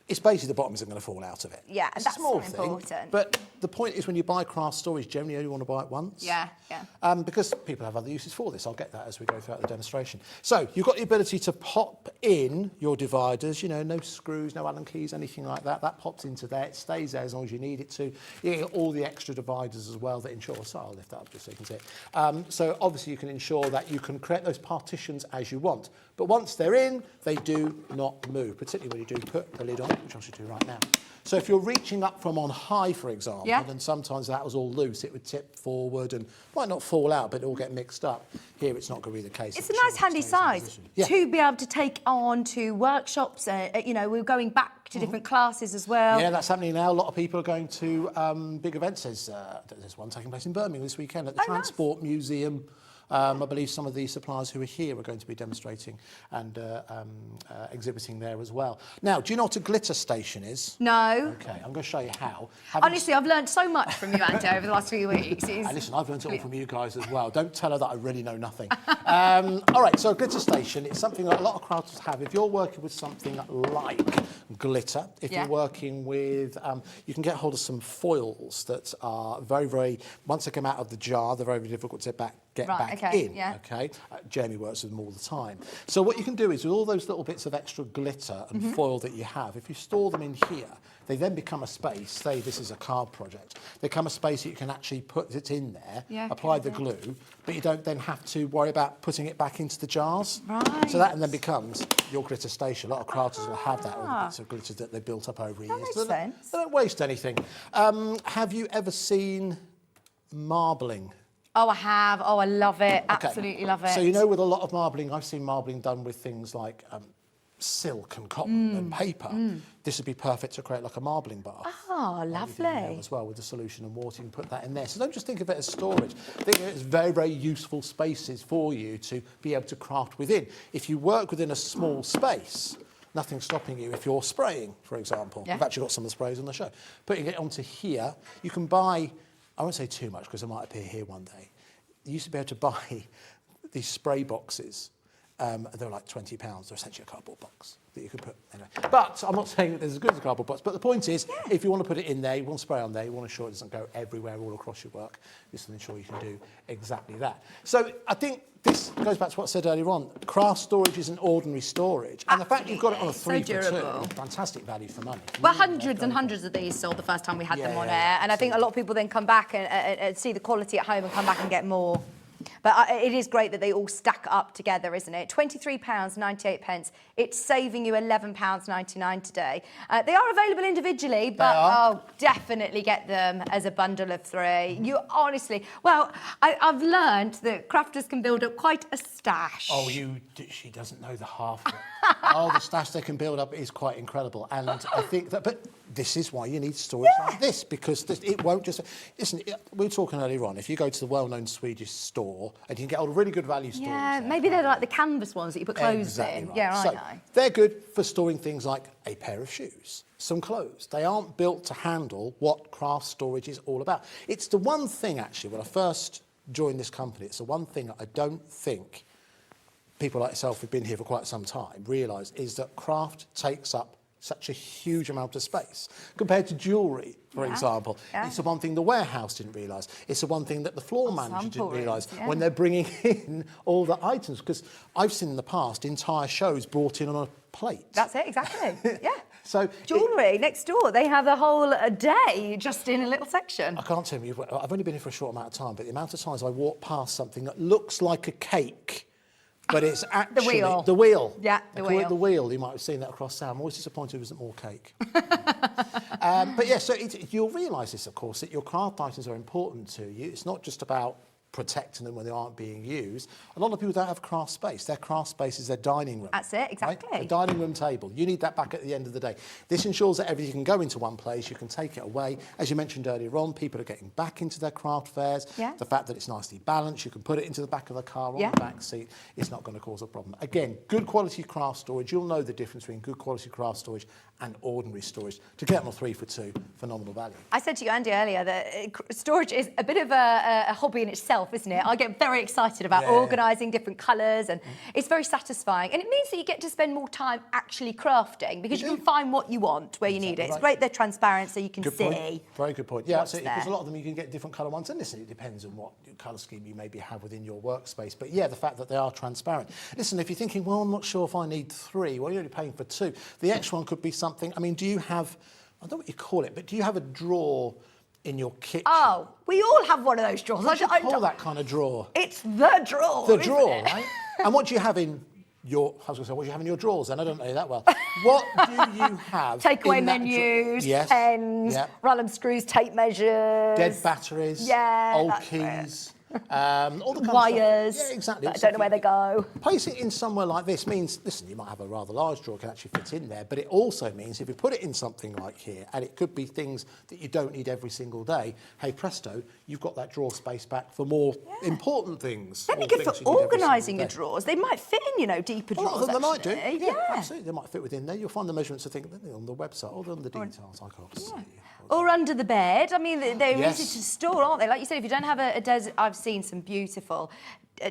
it's basically the bottom isn't going to fall out of it. Yeah, it's that's a small so thing, important. but the point is when you buy craft storage, generally you only want to buy it once. Yeah. Because people have other uses for this. I'll get that as we go throughout the demonstration. So you've got the ability to pop in your dividers, you know, no screws, no Allen keys, anything like that. That pops into there. It stays there as long as you need it to. You get all the extra dividers as well that ensure, so I'll lift that up just so you can see it. So obviously you can ensure that you can create those partitions as you want. But once they're in, they do not move, particularly when you do put the lid on, which I should do right now. So if you're reaching up from on high, for example, then sometimes that was all loose, it would tip forward and might not fall out, but it will get mixed up. Here, it's not going to be the case. It's a nice, handy size to be able to take on to workshops. You know, we're going back to different classes as well. Yeah, that's happening now. A lot of people are going to big events. There's one taking place in Birmingham this weekend at the Transport Museum I believe some of the suppliers who are here are going to be demonstrating and exhibiting there as well. Now, do you know what a glitter station is? No. Okay, I'm going to show you how. Honestly, I've learned so much from you, Andy, over the last few weeks. Listen, I've learned it all from you guys as well. Don't tell her that I really know nothing. All right, so a glitter station, it's something that a lot of crafters have. If you're working with something like glitter, if you're working with, you can get hold of some foils that are very, very, once they come out of the jar, they're very difficult to get back in. Okay, Jamie works with them all the time. So what you can do is with all those little bits of extra glitter and foil that you have, if you store them in here, they then become a space. Say this is a card project. They become a space that you can actually put it in there, apply the glue, but you don't then have to worry about putting it back into the jars. Right. So that then becomes your glitter station. A lot of crafters will have that, all the bits of glitter that they built up over years. Makes sense. They don't waste anything. Have you ever seen marbling? Oh, I have. Oh, I love it. Absolutely love it. So you know, with a lot of marbling, I've seen marbling done with things like silk and cotton and paper. This would be perfect to create like a marbling bath. Oh, lovely. As well with the solution and water, you can put that in there. So don't just think of it as storage. Think of it as very, very useful spaces for you to be able to craft within. If you work within a small space, nothing's stopping you if you're spraying, for example. I've actually got some of the sprays on the show. Putting it onto here, you can buy, I won't say too much because it might appear here one day. You used to be able to buy these spray boxes. They're like £20. They're essentially a cardboard box that you can put anyway. But I'm not saying that there's as good as a cardboard box. But the point is, if you want to put it in there, you want to spray on there, you want to ensure it doesn't go everywhere all across your work. This will ensure you can do exactly that. So I think this goes back to what I said earlier on. Craft storage isn't ordinary storage, and the fact you've got it on a 3 for 2, fantastic value for money. Well, hundreds and hundreds of these sold the first time we had them on air, and I think a lot of people then come back and see the quality at home and come back and get more. But it is great that they all stack up together, isn't it? £23.98. It's saving you £11.99 today. They are available individually, but definitely get them as a bundle of 3. You honestly, well, I've learned that crafters can build up quite a stash. Oh, she doesn't know the half of it. Oh, the stash they can build up is quite incredible. And I think that, but this is why you need storage like this, because it won't just, listen, we were talking earlier on, if you go to the well-known Swedish store, and you can get all the really good value stores. Yeah, maybe they're like the canvas ones that you put clothes in. Right. Yeah, so I know. They're good for storing things like a pair of shoes, some clothes. They aren't built to handle what craft storage is all about. It's the one thing, actually, when I first joined this company, it's the one thing that I don't think people like yourself who've been here for quite some time realise is that craft takes up such a huge amount of space compared to jewellery, for example. It's the one thing the warehouse didn't realise. It's the one thing that the floor manager didn't realise when they're bringing in all the items. Because I've seen in the past entire shows brought in on a plate. That's it, exactly. Yeah. So jewellery next door, they have a whole day just in a little section. I can't tell you, I've only been here for a short amount of time, but the amount of times I walk past something that looks like a cake, but it's actually the wheel. Yeah, the wheel. wheel. The wheel. You might have seen that across town. I'm always disappointed there isn't more cake. But yeah, so you'll realise this, of course, that your craft items are important to you. It's not just about protecting them when they aren't being used. A lot of people don't have craft space. Their craft space is their dining room. That's it, exactly. Right? A dining room table. You need that back at the end of the day. This ensures that everything can go into one place. You can take it away. As you mentioned earlier on, people are getting back into their craft fairs. Yeah. The fact that it's nicely balanced, you can put it into the back of the car on the back seat. It's not going to cause a problem. Again, good quality craft storage. You'll know the difference between good quality craft storage and ordinary storage. To get them on 3 for 2, phenomenal value. I said to you, Andy, earlier that storage is a bit of a hobby in itself, isn't it? I get very excited about organising different colours, and it's very satisfying. And it means that you get to spend more time actually crafting, because you can find what you want where you need it. It's great they're transparent so you can see. Point. Very good point. Yeah, absolutely. Because a lot of them you can get different colour ones, and listen, it depends on what colour scheme you maybe have within your workspace. But yeah, the fact that they are transparent. Listen, if you're thinking, well, I'm not sure if I need 3, well, you're only paying for 2. The extra one could be something. I mean, do you have, I don't know what you call it, but do you have a drawer in your kitchen? Oh, we all have one of those drawers. What do you call that kind of drawer? It's the drawer. The drawer, right? And what do you have in your, I was going to say, what do you have in your drawers then? I don't know you that well. What do you have? Takeaway menus, pens, roll and screws, tape measures. Dead batteries, old keys. all the kind Wires. of stuff. Yeah, exactly. But I don't know where they go. Place it in somewhere like this means, listen, you might have a rather large drawer, can actually fit in there, but it also means if you put it in something like here, and it could be things that you don't need every single day, hey presto, you've got that drawer space back for more important things. That'd be or good for things you need every organising your single day. drawers. They might fit in, you know, deeper A lot drawers. of them they might do. actually. Yeah, absolutely. They might fit within there. You'll find the measurements of things on the website, or on the details, I can't see. Or under the bed. I mean, they're Yes. easy to store, aren't they? Like you said, if you don't have I've seen some beautiful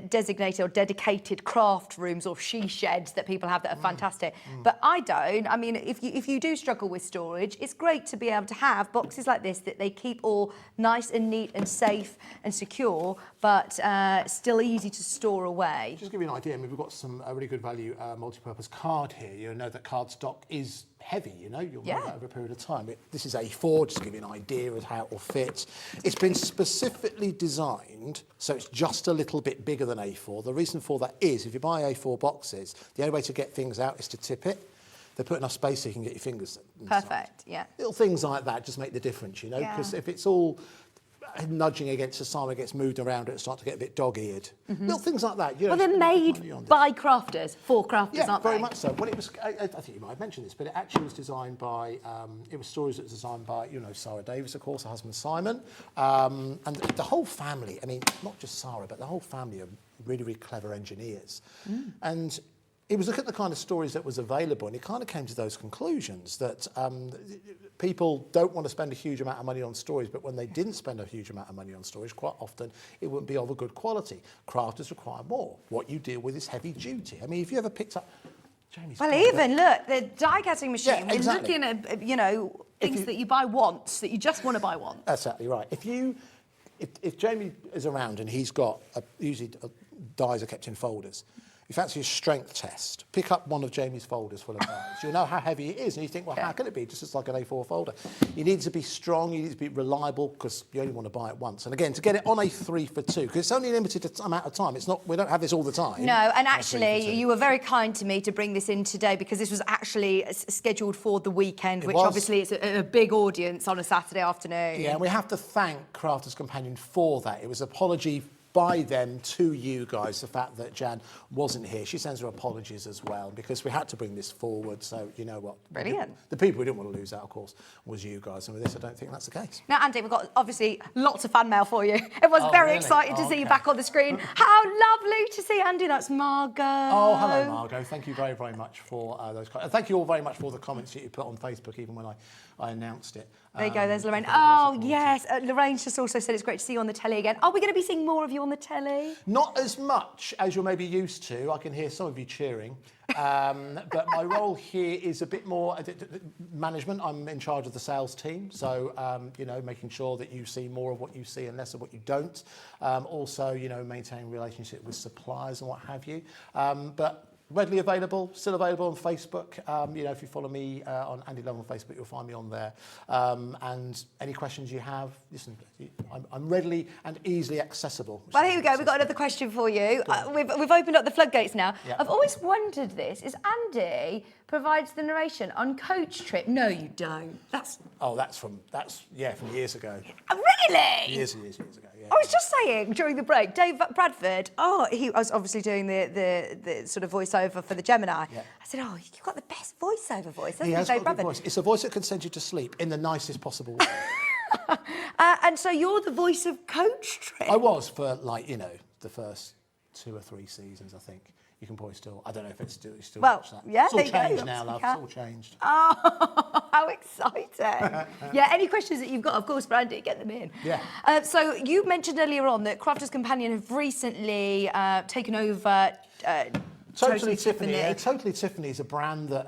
designated or dedicated craft rooms or she sheds that people have that are fantastic. But I don't. I mean, if you do struggle with storage, it's great to be able to have boxes like this that they keep all nice and neat and safe and secure, but still easy to store away. Just to give you an idea, I mean, we've got some really good value multi-purpose card here. You know that card stock is heavy, you know, you'll know that over a period of time. This is A4, just to give you an idea of how it will fit. It's been specifically designed so it's just a little bit bigger than A4. The reason for that is if you buy A4 boxes, the only way to get things out is to tip it. They put enough space so you can get your fingers inside. Perfect, yeah. Little things like that just make the difference, you know, because if it's all nudging against the side, it gets moved around, it starts to get a bit dog-eared. Little things like that. You know, Well, they're made by crafters, for crafters, aren't they? very much so. Well, it was, I think you might have mentioned this, but it actually was designed by, it was stories that was designed by, you know, Sarah Davis, of course, her husband Simon, and the whole family, I mean, not just Sarah, but the whole family are really, really clever engineers. And it was looking at the kind of stories that was available, and it kind of came to those conclusions that people don't want to spend a huge amount of money on stories, but when they didn't spend a huge amount of money on storage, quite often it wouldn't be of a good quality. Crafters require more. What you deal with is heavy duty. I mean, if you ever picked up Jamie's Well, car, even look, the die casting machine. Yeah, exactly. We're looking at, you know, things that you buy once, that you just want to buy once. That's exactly right. If Jamie is around and he's got usually dies are kept in folders. If you fancy a strength test, pick up one of Jamie's folders full of dies. You'll know how heavy it is, and you think, well, how can it be? Just as like an A4 folder. You need to be strong, you need to be reliable, because you only want to buy it once. And again, to get it on a 3 for 2, because it's only a limited amount of time. It's not. We don't have this all the time. No, and On a 3 for actually, 2. you were very kind to me to bring this in today because this was actually scheduled for the weekend, which was. obviously is a big audience on a Saturday afternoon. Yeah, and we have to thank Crafters Companion for that. It was an apology by them to you guys, the fact that Jan wasn't here. She sends her apologies as well, because we had to bring this forward. So, you know what? Brilliant. The people who didn't want to lose out, of course, was you guys. And with this, I don't think that's the case. Now, Andy, we've got obviously lots of fan mail for you. Everyone's very really? excited to see you back on the screen. How lovely to see Andy. That's Margot. Oh, hello, Margot. Thank you very, very much for those comments. And thank you all very much for the comments that you put on Facebook, even when I announced it. There you go, there's Lorraine. Oh, yes. Lorraine's just also said it's great to see you on the telly again. Are we going to be seeing more of you on the telly? Not as much as you're maybe used to. I can hear some of you cheering. But my role here is a bit more management. I'm in charge of the sales team. So, you know, making sure that you see more of what you see and less of what you don't. Also, you know, maintaining relationship with suppliers and what have you. But readily available, still available on Facebook. You know, if you follow me on Andy Love on Facebook, you'll find me on there. And any questions you have, listen, I'm readily and easily accessible. Well, here we go. We've got another question for you. We've opened up the floodgates now. Yeah. I've always wondered this. Is Andy provides the narration on Coach Trip? No, you don't. That's from years ago. Really? Years ago. Yeah. I was just saying during the break, Dave Bradford. Oh, I was obviously doing the sort of voiceover for the Gemini. Yeah. I said, "Oh, you've got the best voiceover voice." He has Dave got a good Bradford. voice. It's a voice that can send you to sleep in the nicest possible way. And so you're the voice of Coach Trip. I was for the first 2 or 3 seasons, I think. You can probably still, I don't know if it's still Well, watch that. yeah, It's all there you go, changed now, obviously love. can. It's all changed. Oh, how exciting. Yeah, any questions that you've got, of course, Brandy, get them in. Yeah. So you mentioned earlier on that Crafters Companion have recently taken over Totally Tiffany. Yeah, Totally Tiffany is a brand that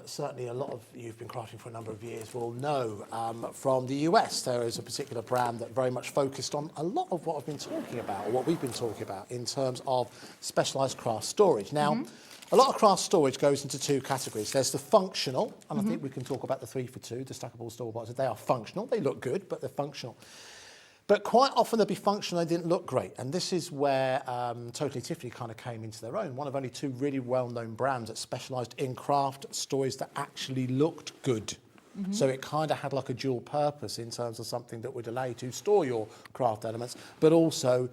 certainly a lot of you've been crafting for a number of years will know from the US. There is a particular brand that very much focused on a lot of what I've been talking about, or what we've been talking about in terms of specialised craft storage. Now, a lot of craft storage goes into 2 categories. There's the functional, and I think we can talk about the 3 for 2, the stackable store boxes. They are functional. They look good, but they're functional. But quite often they'll be functional, they didn't look great. And this is where Totally Tiffany kind of came into their own. One of only 2 really well-known brands that specialised in craft stories that actually looked good. So it kind of had like a dual purpose in terms of something that would allow you to store your craft elements, but also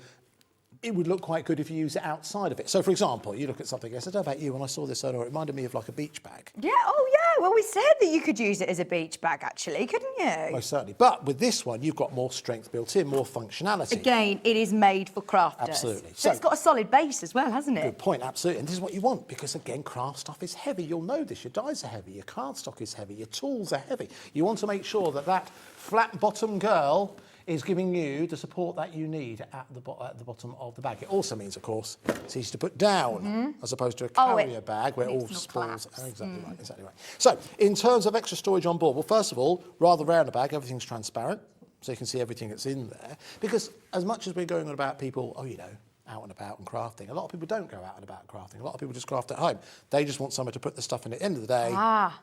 it would look quite good if you use it outside of it. So, for example, you look at something else. I don't know about you, when I saw this earlier, it reminded me of like a beach bag. Yeah, oh yeah. Well, we said that you could use it as a beach bag, actually, couldn't you? Most certainly. But with this one, you've got more strength built in, more functionality. Again, it is made for crafters. Absolutely. So it's got a solid base as well, hasn't it? Good point, absolutely. And this is what you want, because again, craft stuff is heavy. You'll know this. Your dies are heavy, your cardstock is heavy, your tools are heavy. You want to make sure that that flat bottom girl is giving you the support that you need at the bottom of the bag. It also means, of course, it's easy to put down as opposed to a carrier bag where it all spools. Exactly right, exactly right. So, in terms of extra storage on board, well, first of all, rather rare in the bag, everything's transparent, so you can see everything that's in there. Because as much as we're going on about people, oh, you know, out and about and crafting, a lot of people don't go out and about crafting. A lot of people just craft at home. They just want somewhere to put the stuff in at the end of the day,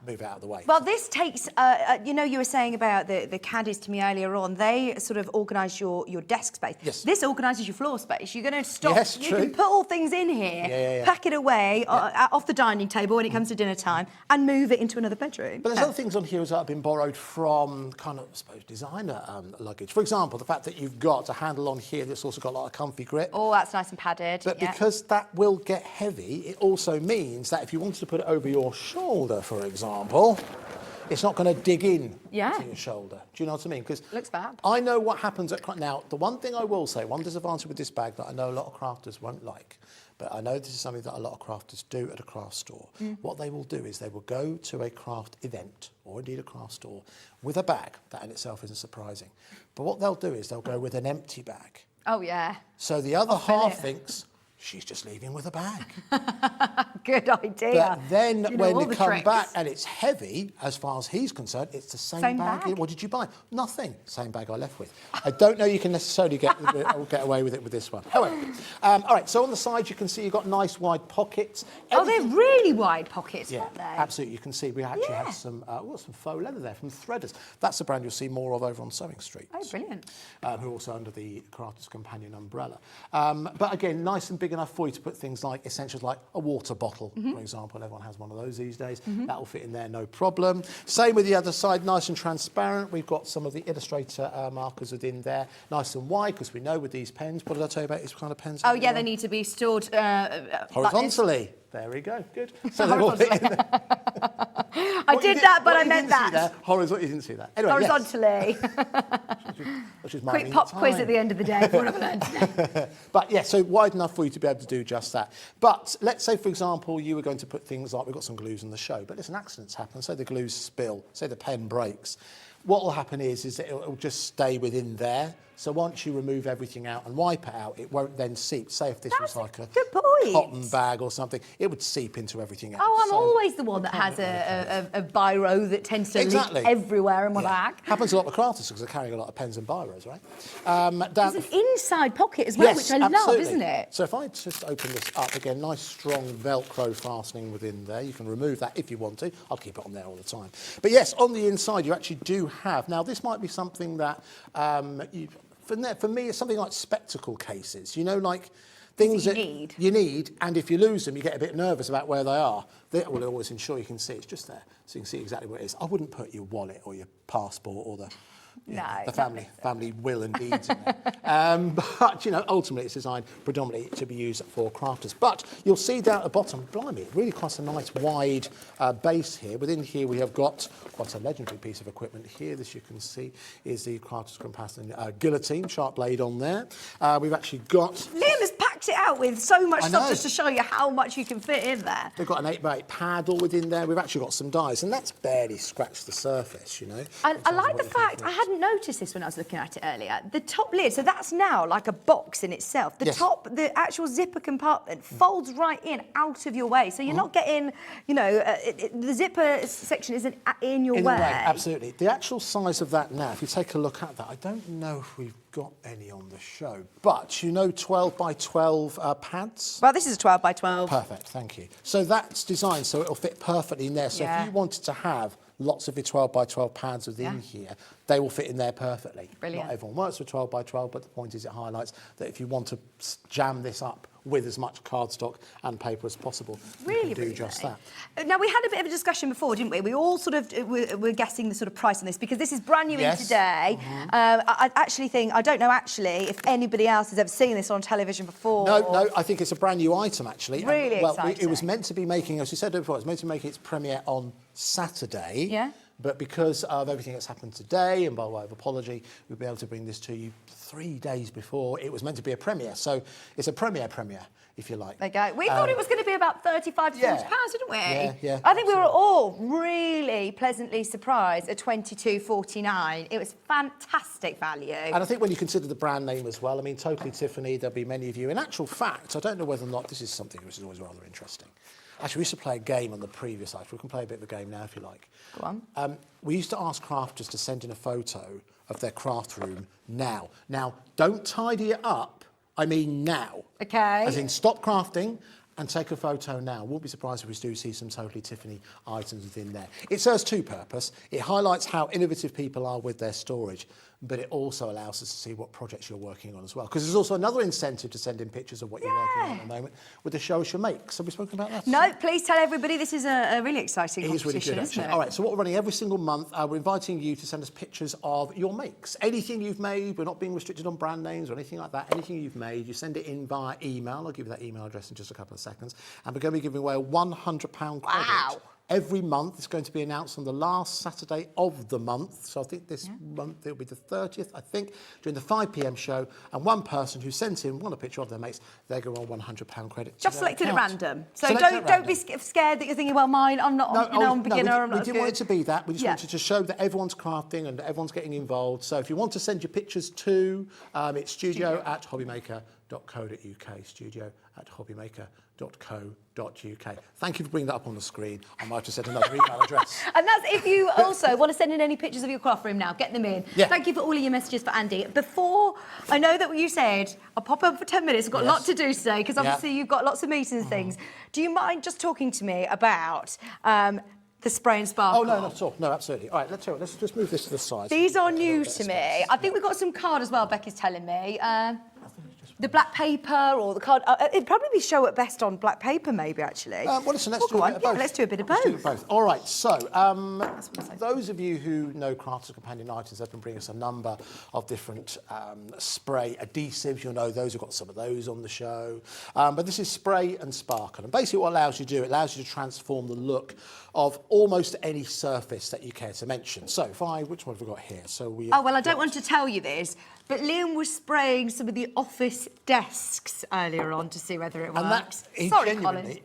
move it out of the way. Well, this takes, you know, you were saying about the caddies to me earlier on, they sort of organise your desk space. Yes. This organises your floor space. You're going to stop, Yes, you true. can put all things in here, pack it away off the dining table when it comes to dinner time and move it into another bedroom. But there's other things on here as well that have been borrowed from kind of, I suppose, designer luggage. For example, the fact that you've got a handle on here that's also got a lot of comfy grip. Oh, that's nice and padded. But because that will get heavy, it also means that if you wanted to put it over your shoulder, for example, it's not going to dig in to your shoulder. Do you know what I mean? Because looks fab. I know what happens at now. The one thing I will say, one disadvantage with this bag that I know a lot of crafters won't like, but I know this is something that a lot of crafters do at a craft store. What they will do is they will go to a craft event or indeed a craft store with a bag. That in itself isn't surprising. But what they'll do is they'll go with an empty bag. Oh, yeah. So the other half thinks, she's just leaving with a bag. Good idea. But then You know when they come tricks. back and it's heavy, as far as he's concerned, it's the same bag. What did you buy? Nothing. Same bag I left with. I don't know you can necessarily get away with it with this one. However, all right, so on the side you can see you've got nice wide pockets. Oh, they're really wide pockets, aren't they? Absolutely. You can see we actually have some, some faux leather there from Threaders. That's a brand you'll see more of over on Sewing Street. Oh, brilliant. Who are also under the Crafter's Companion umbrella. But again, nice and big enough for you to put things like essentials like a water bottle, for example. Everyone has one of those these days. That'll fit in there, no problem. Same with the other side, nice and transparent. We've got some of the Illustrator markers within there, nice and wide, because we know with these pens, what did I tell you about these kind of pens? Oh, yeah, they need to be stored horizontally. There we go, good. So they're all fit in there. I did that, but I meant that. Horizontally, you didn't see that. Anyway, horizontally. Which is Quick pop quiz at the end of the day. What have I learned today? But yeah, so wide enough for you to be able to do just that. But let's say, for example, you were going to put things like, we've got some glues on the show, but listen, accidents happen. Say the glues spill, say the pen breaks. What will happen is that it'll just stay within there. So once you remove everything out and wipe it out, it won't then seep. Say if this was like a cotton bag or something, it would seep into everything else. Oh, I'm always the one that has a biro that tends to leak everywhere in my bag. Happens a lot with crafters because they're carrying a lot of pens and biros, right? There's an inside pocket as well, which I love, isn't it? So if I just open this up again, nice strong Velcro fastening within there. You can remove that if you want to. I'll keep it on there all the time. But yes, on the inside you actually do have. Now this might be something that for me, it's something like spectacle cases. You know, like things that you need, and if you lose them, you get a bit nervous about where they are. They will always ensure you can see it's just there, so you can see exactly where it is. I wouldn't put your wallet or your passport or the family will and deeds in there. But, you know, ultimately it's designed predominantly to be used for crafters. But you'll see down at the bottom, blimey, really quite a nice wide base here. Within here we have got quite a legendary piece of equipment here. This you can see is the Crafter's Companion guillotine, sharp blade on there. We've actually got... Liam has packed it out with so much stuff just to show you how much you can fit in there. We've got an 8x8 paddle within there. We've actually got some dies, and that's barely scratched the surface, you know. I like the fact, I hadn't noticed this when I was looking at it earlier, the top lid, so that's now like a box in itself. The top, the actual zipper compartment folds right in, out of your way. So you're not getting, you know, the zipper section isn't in your way. Absolutely. The actual size of that now, if you take a look at that, I don't know if we've got any on the show, but you know 12 by 12 pads? Well, this is a 12 by 12. Perfect, thank you. So that's designed so it'll fit perfectly in there. So if you wanted to have lots of your 12 by 12 pads within here, they will fit in there perfectly. Brilliant. Not everyone works with 12 by 12, but the point is it highlights that if you want to jam this up with as much cardstock and paper as possible. Really, you can do just that. Now, we had a bit of a discussion before, didn't we? We all sort of were guessing the sort of price on this because this is brand new in today. I actually think, I don't know actually if anybody else has ever seen this on television before. No, I think it's a brand new item actually. Really exciting. It was meant to be making, as you said before, it was meant to make its premiere on Saturday. Yeah. But because of everything that's happened today, and by way of apology, we'll be able to bring this to you 3 days before it was meant to be a premiere. So it's a premiere, if you like. There you go. We thought it was going to be about 35 to 40 pounds, didn't we? Yeah. I think we were all really pleasantly surprised at $22.49. It was fantastic value. And I think when you consider the brand name as well, I mean, Totally Tiffany, there'll be many of you. In actual fact, I don't know whether or not this is something which is always rather interesting. Actually, we used to play a game on the previous site. We can play a bit of a game now if you like. Go on. We used to ask crafters to send in a photo of their craft room now. Now, don't tidy it up. I mean now. Okay. As in stop crafting and take a photo now. Won't be surprised if we do see some Totally Tiffany items within there. It serves two purposes. It highlights how innovative people are with their storage, but it also allows us to see what projects you're working on as well. Because there's also another incentive to send in pictures of what you're working on at the moment with the Show Us Your Makes. Have we spoken about that? No, please tell everybody this is a really exciting It is really competition, good, isn't actually. it? All right, so what we're running every single month, we're inviting you to send us pictures of your makes. Anything you've made, we're not being restricted on brand names or anything like that. Anything you've made, you send it in via email. I'll give you that email address in just a couple of seconds. And we're going to be giving away a £100 credit. Wow. Every month. It's going to be announced on the last Saturday of the month. So I think this month it'll be the 30th, I think, during the 5 p.m. show. And one person who sent in a picture of their mates, they're going to want £100 credit. Just selected at random. So Selected don't be scared that you're thinking, well, mine, I'm not, I'm a beginner, I'm not we didn't want it to be that. We just Yeah. wanted to show that everyone's crafting and everyone's getting involved. So if you want to send your pictures to, it's studio@hobbymaker.co.uk, studio@hobbymaker.co.uk. Thank you for bringing that up on the screen. I might have said another email address. And that's if you also want to send in any pictures of your craft room now, get them in. Yeah. Thank you for all of your messages for Andy. Before, I know that you said, I'll pop up for 10 minutes, I've got a lot to do today, because obviously you've got lots of meetings and things. Do you mind just talking to me about the spray and sparkle? Oh, no, not at all. No, absolutely. All right, let's just move this to the side. These are new to me. I think we've got some card as well, Becky's telling me. The black paper or the card. It'd probably show at best on black paper, maybe, actually. Well, listen, let's do a bit of Yeah, both. let's do a bit of Let's do both. both. All right, so those of you who know Crafters Companion Items, they've been bringing us a number of different spray adhesives. You'll know those, we've got some of those on the show. But this is spray and sparkle. And basically what it allows you to do, it allows you to transform the look of almost any surface that you care to mention. So which one have we got here? So Oh, well, I don't want to tell you this, but Liam was spraying some of the office desks earlier on to see whether it works. Sorry, Colin.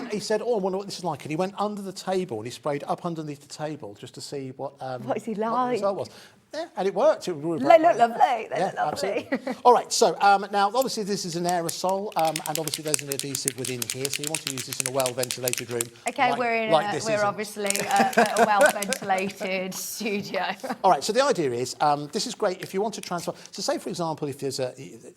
He said, oh, I wonder what this is like. And he went under the table and he sprayed up underneath the table just to see what is he what the like? result was. Yeah, and it worked. They look lovely. They look lovely. Absolutely. All right, so now obviously this is an aerosol, and obviously there's an adhesive within here, so you want to use this in a well-ventilated room. Okay, like we're obviously a well-ventilated studio. All right, so the idea is this is great if you want to transfer. So say, for example, if there's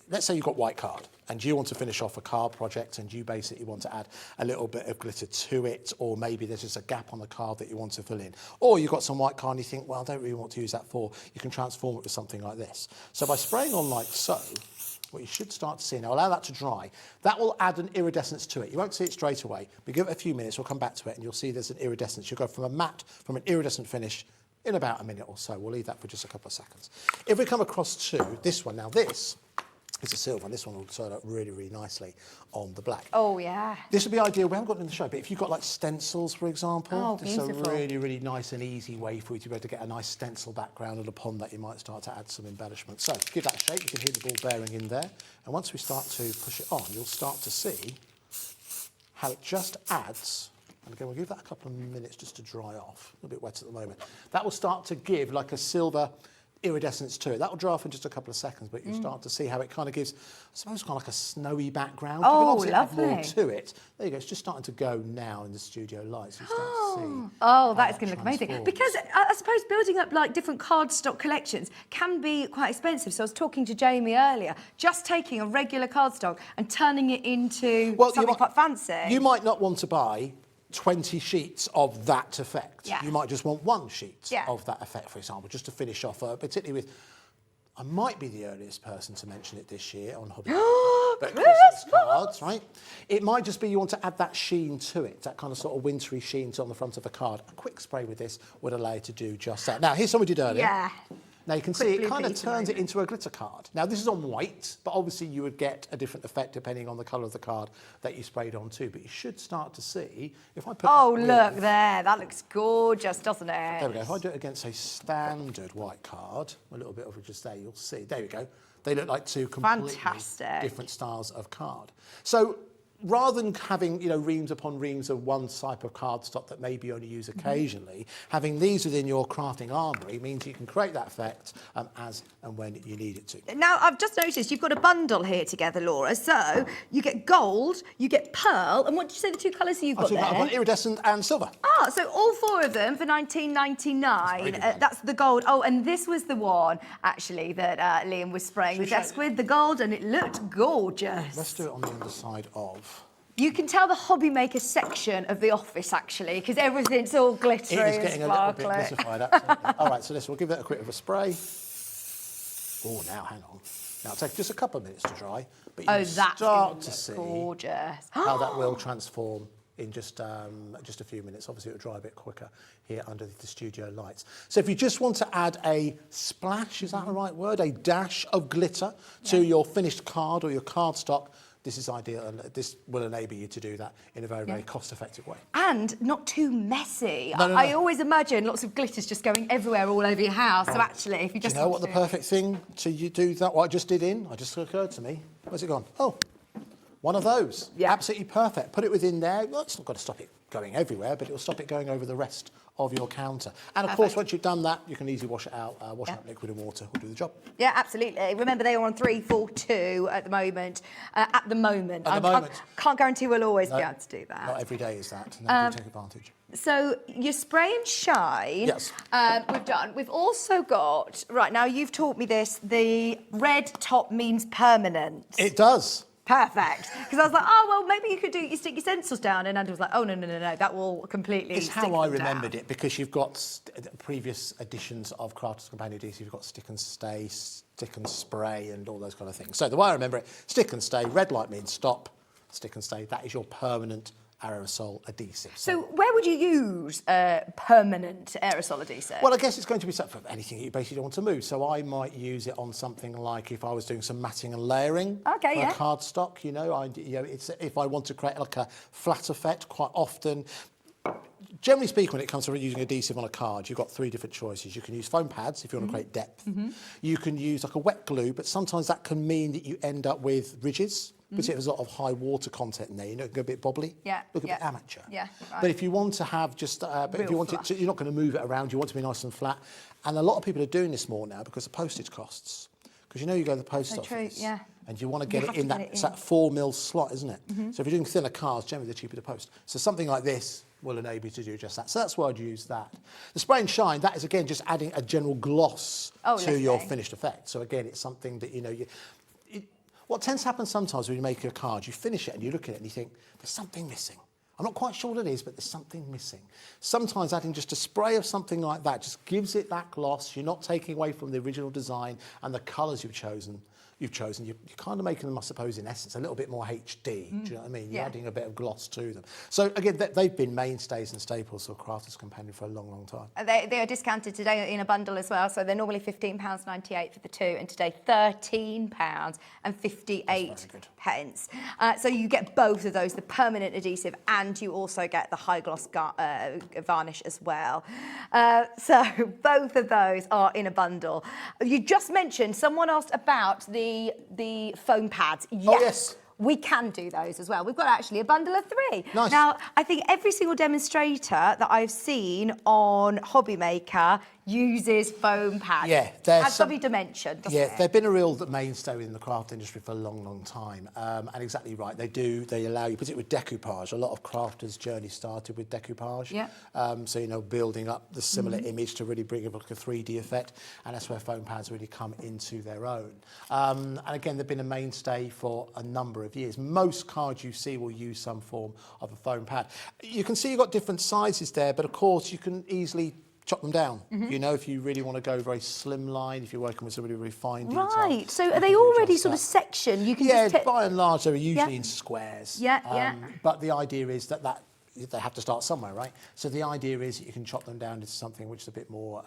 let's say you've got white card and you want to finish off a card project and you basically want to add a little bit of glitter to it, or maybe there's just a gap on the card that you want to fill in, or you've got some white card and you think, well, I don't really want to use that for, you can transform it to something like this. So by spraying on like so, what you should start to see, now allow that to dry, that will add an iridescence to it. You won't see it straight away, but give it a few minutes, we'll come back to it and you'll see there's an iridescence. You'll go from a matte, from an iridescent finish in about a minute or so. We'll leave that for just a couple of seconds. If we come across to this one, now this is a silver, and this one will turn out really, really nicely on the black. Oh, yeah. This would be ideal. We haven't got it in the show, but if you've got like stencils, for example, this is a beautiful. really, really nice and easy way for you to be able to get a nice stencil background, and upon that you might start to add some embellishment. So give that a shake. You can hear the ball bearing in there, and once we start to push it on, you'll start to see how it just adds. And again, we'll give that a couple of minutes just to dry off. A little bit wet at the moment. That will start to give like a silver iridescence to it. That will dry off in just a couple of seconds, but you start to see how it kind of gives, I suppose, kind of like a snowy background. Oh, you can obviously add more lovely. to it. There you go. It's just starting to go now in the studio lights. You start to see. Oh, that is going to look amazing. transforms. Because I suppose building up like different cardstock collections can be quite expensive. So I was talking to Jamie earlier, just taking a regular cardstock and turning it into something quite fancy. You might not want to buy 20 sheets of that effect. Yeah. You might just want one sheet Yeah. of that effect, for example, just to finish off, particularly with, I might be the earliest person to mention it this year on Hobby. but Christmas cards, right? It might just be you want to add that sheen to it, that kind of sort of wintry sheen to on the front of the card. A quick spray with this would allow you to do just that. Now, here's something we did earlier. Yeah. Now you can Quick see it blue kind of piece turns it moment. into a glitter card. Now this is on white, but obviously you would get a different effect depending on the colour of the card that you sprayed on too. But you should start to see, if I put Oh, that look with- there. That looks gorgeous, doesn't it? There we go. If I do it against a standard white card, a little bit of it just there, you'll see. There we go. They look like two completely Fantastic. different styles of card. So rather than having, you know, reams upon reams of one type of cardstock that maybe you only use occasionally, having these within your crafting armoury means you can create that effect as and when you need it to. Now, I've just noticed you've got a bundle here together, Laura. So you get gold, you get pearl, and what did you say the two colours you've got I've got there? iridescent and silver. Ah, so all four of them for $19.99. That's the gold. Oh, and this was the one, actually, that Liam was spraying the desk with, the gold, and it looked gorgeous. Let's do it on the underside of. You can tell the hobby maker section of the office, actually, because everything's all glittery It is and getting a little bit sparkly. glitterified, absolutely. All right, so this, we'll give it a quick of a spray. Oh, now, hang on. Now, it'll take just a couple of minutes to dry, but you Oh, can that's start to see gorgeous. how that will transform in just a few minutes. Obviously, it'll dry a bit quicker here under the studio lights. So if you just want to add a splash, is that the right word? A dash of glitter to your finished card or your cardstock, this is ideal, and this will enable you to do that in a very, very cost-effective way. And not too messy. No, no, I no. always imagine lots of glitters just going everywhere all over your house. So actually, if you Do just you know want what the to- perfect thing to you do that? What I just did in? It just occurred to me. Where's it gone? Oh, one of those. Yeah. Absolutely perfect. Put it within there. Well, it's not going to stop it going everywhere, but it will stop it going over the rest of your counter. And of course, once you've done that, you can easily wash it out. Wash out liquid and water will do the job. Yeah, absolutely. Remember, they are on 342 at the moment. At the moment. I can't guarantee we'll always be No, able to do that. Not every day is that. No, do take advantage. So your spray and shine, Yes. we've done. We've also got, right, now you've taught me this, the red top means permanent. It does. Perfect. Because I was like, oh, well, maybe you could stick your stencils down. And Andrew was like, oh, no, that will completely It's stick how I them remembered down. it, because you've got previous editions of Crafters Companion Adhesive, you've got stick and stay, stick and spray, and all those kind of things. So the way I remember it, stick and stay, red light means stop, stick and stay, that is your permanent aerosol adhesive. So where would you use permanent aerosol adhesive? Well, I guess it's going to be something for anything you basically don't want to move. So I might use it on something like if I was doing some matting and layering Okay, for yeah. a cardstock. It's if I want to create like a flat effect. Quite often, generally speaking, when it comes to using adhesive on a card, you've got three different choices. You can use foam pads if you want to create depth. You can use like a wet glue, but sometimes that can mean that you end up with ridges. Because there's a lot of high water content in there, you know, it can go a bit bobbly. Yeah, Look a yeah. bit amateur. Yeah, right. But if you want to have just, but if Real you want flat. it to, you're not going to move it around, you want it to be nice and flat. And a lot of people are doing this more now because of postage costs. Because you know you go to the post So office true, yeah. and you want to get You it have in to that, get it it's in. that 4mm slot, isn't it? So if you're doing thinner cards, generally they're cheaper to post. So something like this will enable you to do just that. So that's why I'd use that. The spray and shine, that is again just adding a general gloss Oh, to your lovely. finished effect. So again, it's something that, you know, what tends to happen sometimes when you make a card, you finish it and you look at it and you think, there's something missing. I'm not quite sure what it is, but there's something missing. Sometimes adding just a spray of something like that just gives it that gloss. You're not taking away from the original design and the colours you've chosen. You're kind of making them, I suppose, in essence, a little bit more HD. Do you know what I mean? You're Yeah. adding a bit of gloss to them. So again, they've been mainstays and staples of Crafters Companion for a long, long time. They are discounted today in a bundle as well. So they're normally £15.98 for the two, and today £13.58. So you get both of those, the permanent adhesive, and you also get the high gloss varnish as well. So both of those are in a bundle. You just mentioned, someone asked about the foam pads. Yes. Oh, yes. We can do those as well. We've got actually a bundle of 3. Nice. Now, I think every single demonstrator that I've seen on Hobby Maker uses foam pads. Yeah, Has some dimension, doesn't it? they've been a real mainstay in the craft industry for a long, long time. And exactly right, they allow you, particularly with decoupage. A lot of crafters' journey started with decoupage. Yeah. So, you know, building up the similar image to really bring like a 3D effect. And that's where foam pads really come into their own. And again, they've been a mainstay for a number of years. Most cards you see will use some form of a foam pad. You can see you've got different sizes there, but of course you can easily chop them down. You know, if you really want to go very slimline, if you're working with some really refined detail. Right, so you are they can already adjust sort of that. sectioned? You can Yeah, just by and large, they're usually Yeah. in squares. Yeah. But the idea is that they have to start somewhere, right? So the idea is that you can chop them down into something which is a bit more,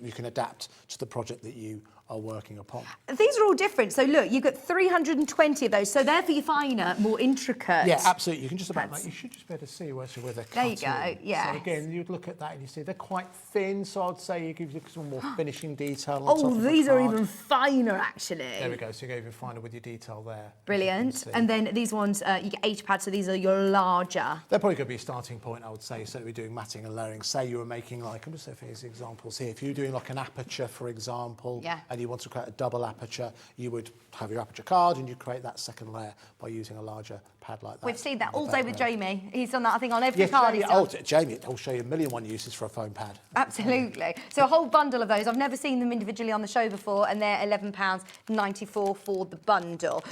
you can adapt to the project that you are working upon. These are all different. So look, you've got 320 of those. So they're for your finer, more intricate. Yeah, absolutely. You can just about, Pads. you should just be able to see where they're cut There you go, in. yes. So again, you'd look at that and you see they're quite thin, so I'd say you give you some more finishing detail on top Oh, of the these are card. even finer, actually. There we go, so you go even finer with your detail there. Brilliant. And then these ones, you get 80 pads, so these are your larger. They're probably going to be a starting point, I would say. So we're doing matting and layering. Say you were making like, I'm just saying these examples here. If you're doing like an aperture, for example, and you want to create a double aperture, you would have your aperture card and you create that second layer by using a larger pad like that. We've seen that all day with Jamie. He's done that, I think, on every Yes, card he's done. Jamie, he'll show you a million one uses for a foam pad. Absolutely. So a whole bundle of those. I've never seen them individually on the show before, and they're £11.94 for the bundle.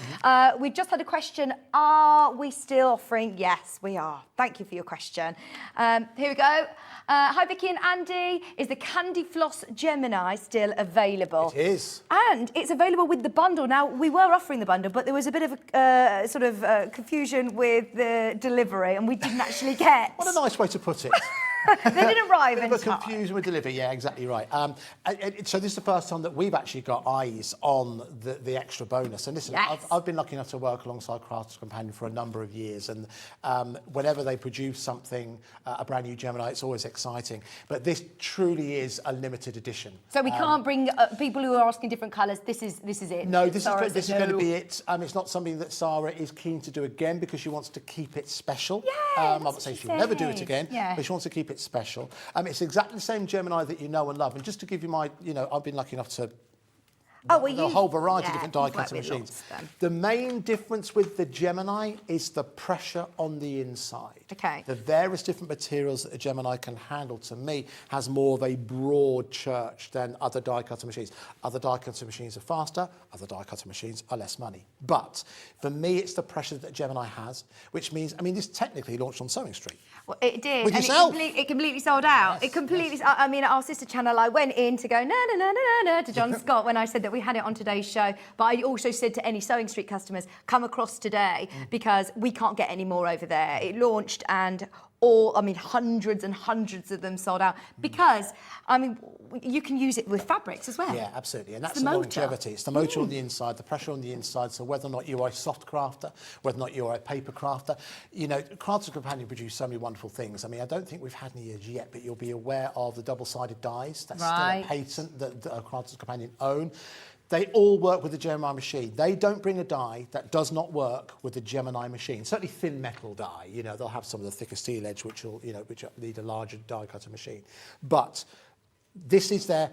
We've just had a question. Are we still offering? Yes, we are. Thank you for your question. Here we go. Hi, Vicky and Andy. Is the Candy Floss Gemini still available? It is. And it's available with the bundle. Now, we were offering the bundle, but there was a bit of a confusion with the delivery, and we didn't actually get... What a nice way to put it. They didn't arrive in Bit of time. a confusion with delivery, yeah, exactly right. So this is the first time that we've actually got eyes on the extra bonus. And listen, Yes. I've been lucky enough to work alongside Crafts Companion for a number of years, and whenever they produce something, a brand new Gemini, it's always exciting. But this truly is a limited edition. So we can't bring people who are asking different colours. This is it. No, this Sarah is said going to no. be it. It's not something that Sarah is keen to do again because she wants to keep it special. Yeah, I'm that's not what saying she she'll never do it said. again, Yeah. but she wants to keep it special. It's exactly the same Gemini that you know and love. And just to give you my, I've been lucky enough to a whole variety of different die cutting machines. The main difference with the Gemini is the pressure on the inside. Okay. The various different materials that the Gemini can handle, to me, has more of a broad church than other die cutting machines. Other die cutting machines are faster, other die cutting machines are less money. But for me, it's the pressure that Gemini has, which means, this technically launched on Sewing Street. Well, it did. With and yourself. It completely sold out. Yes, It completely... our sister channel, I went in to go na to John Scott when I said that we had it on today's show. But I also said to any Sewing Street customers, come across today because we can't get any more over there. It launched and hundreds and hundreds of them sold out because, you can use it with fabrics as well. Yeah, absolutely. And that's the the motor. longevity. It's the motor on the inside, the pressure on the inside. So whether or not you are a soft crafter, whether or not you're a paper crafter, Crafts Companion produce so many wonderful things. I don't think we've had any years yet, but you'll be aware of the double-sided dies. That's Right. still a patent that Crafts Companion own. They all work with the Gemini machine. They don't bring a die that does not work with the Gemini machine. Certainly thin metal die. They'll have some of the thicker steel edge, which need a larger die cutter machine. But this is their...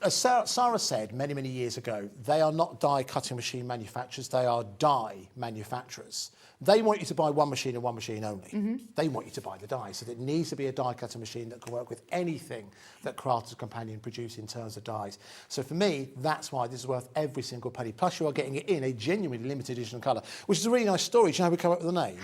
As Sarah said many, many years ago, they are not die cutting machine manufacturers. They are die manufacturers. They want you to buy one machine and one machine only. They want you to buy the die. So it needs to be a die cutting machine that can work with anything that Crafts Companion produce in terms of dies. So for me, that's why this is worth every single penny. Plus you are getting it in a genuinely limited edition colour, which is a really nice story. Do you know how we come up with the name?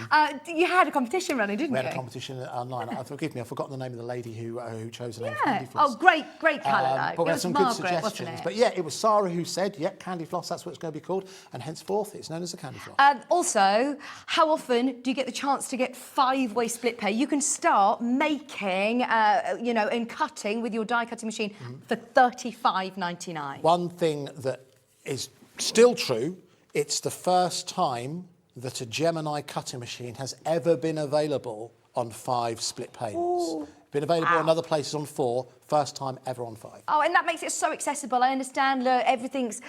You had a competition running, didn't you? We had a competition online. Forgive me, I've forgotten the name of the lady who chose the name. Yeah. Candy Floss. Oh, great colour, though. But we It had was some Margaret, good suggestions. wasn't it? But yeah, it was Sarah who said, Candy Floss, that's what it's going to be called. And henceforth, it's known as the Candy Floss. Also, how often do you get the chance to get 5-way split pay? You can start making, and cutting with your die cutting machine for $35.99. One thing that is still true, it's the first time that a Gemini cutting machine has ever been available on 5 split payments. Ooh. Been available in other places on 4, first time ever on 5. Oh, and that makes it so accessible. I understand, look, everything's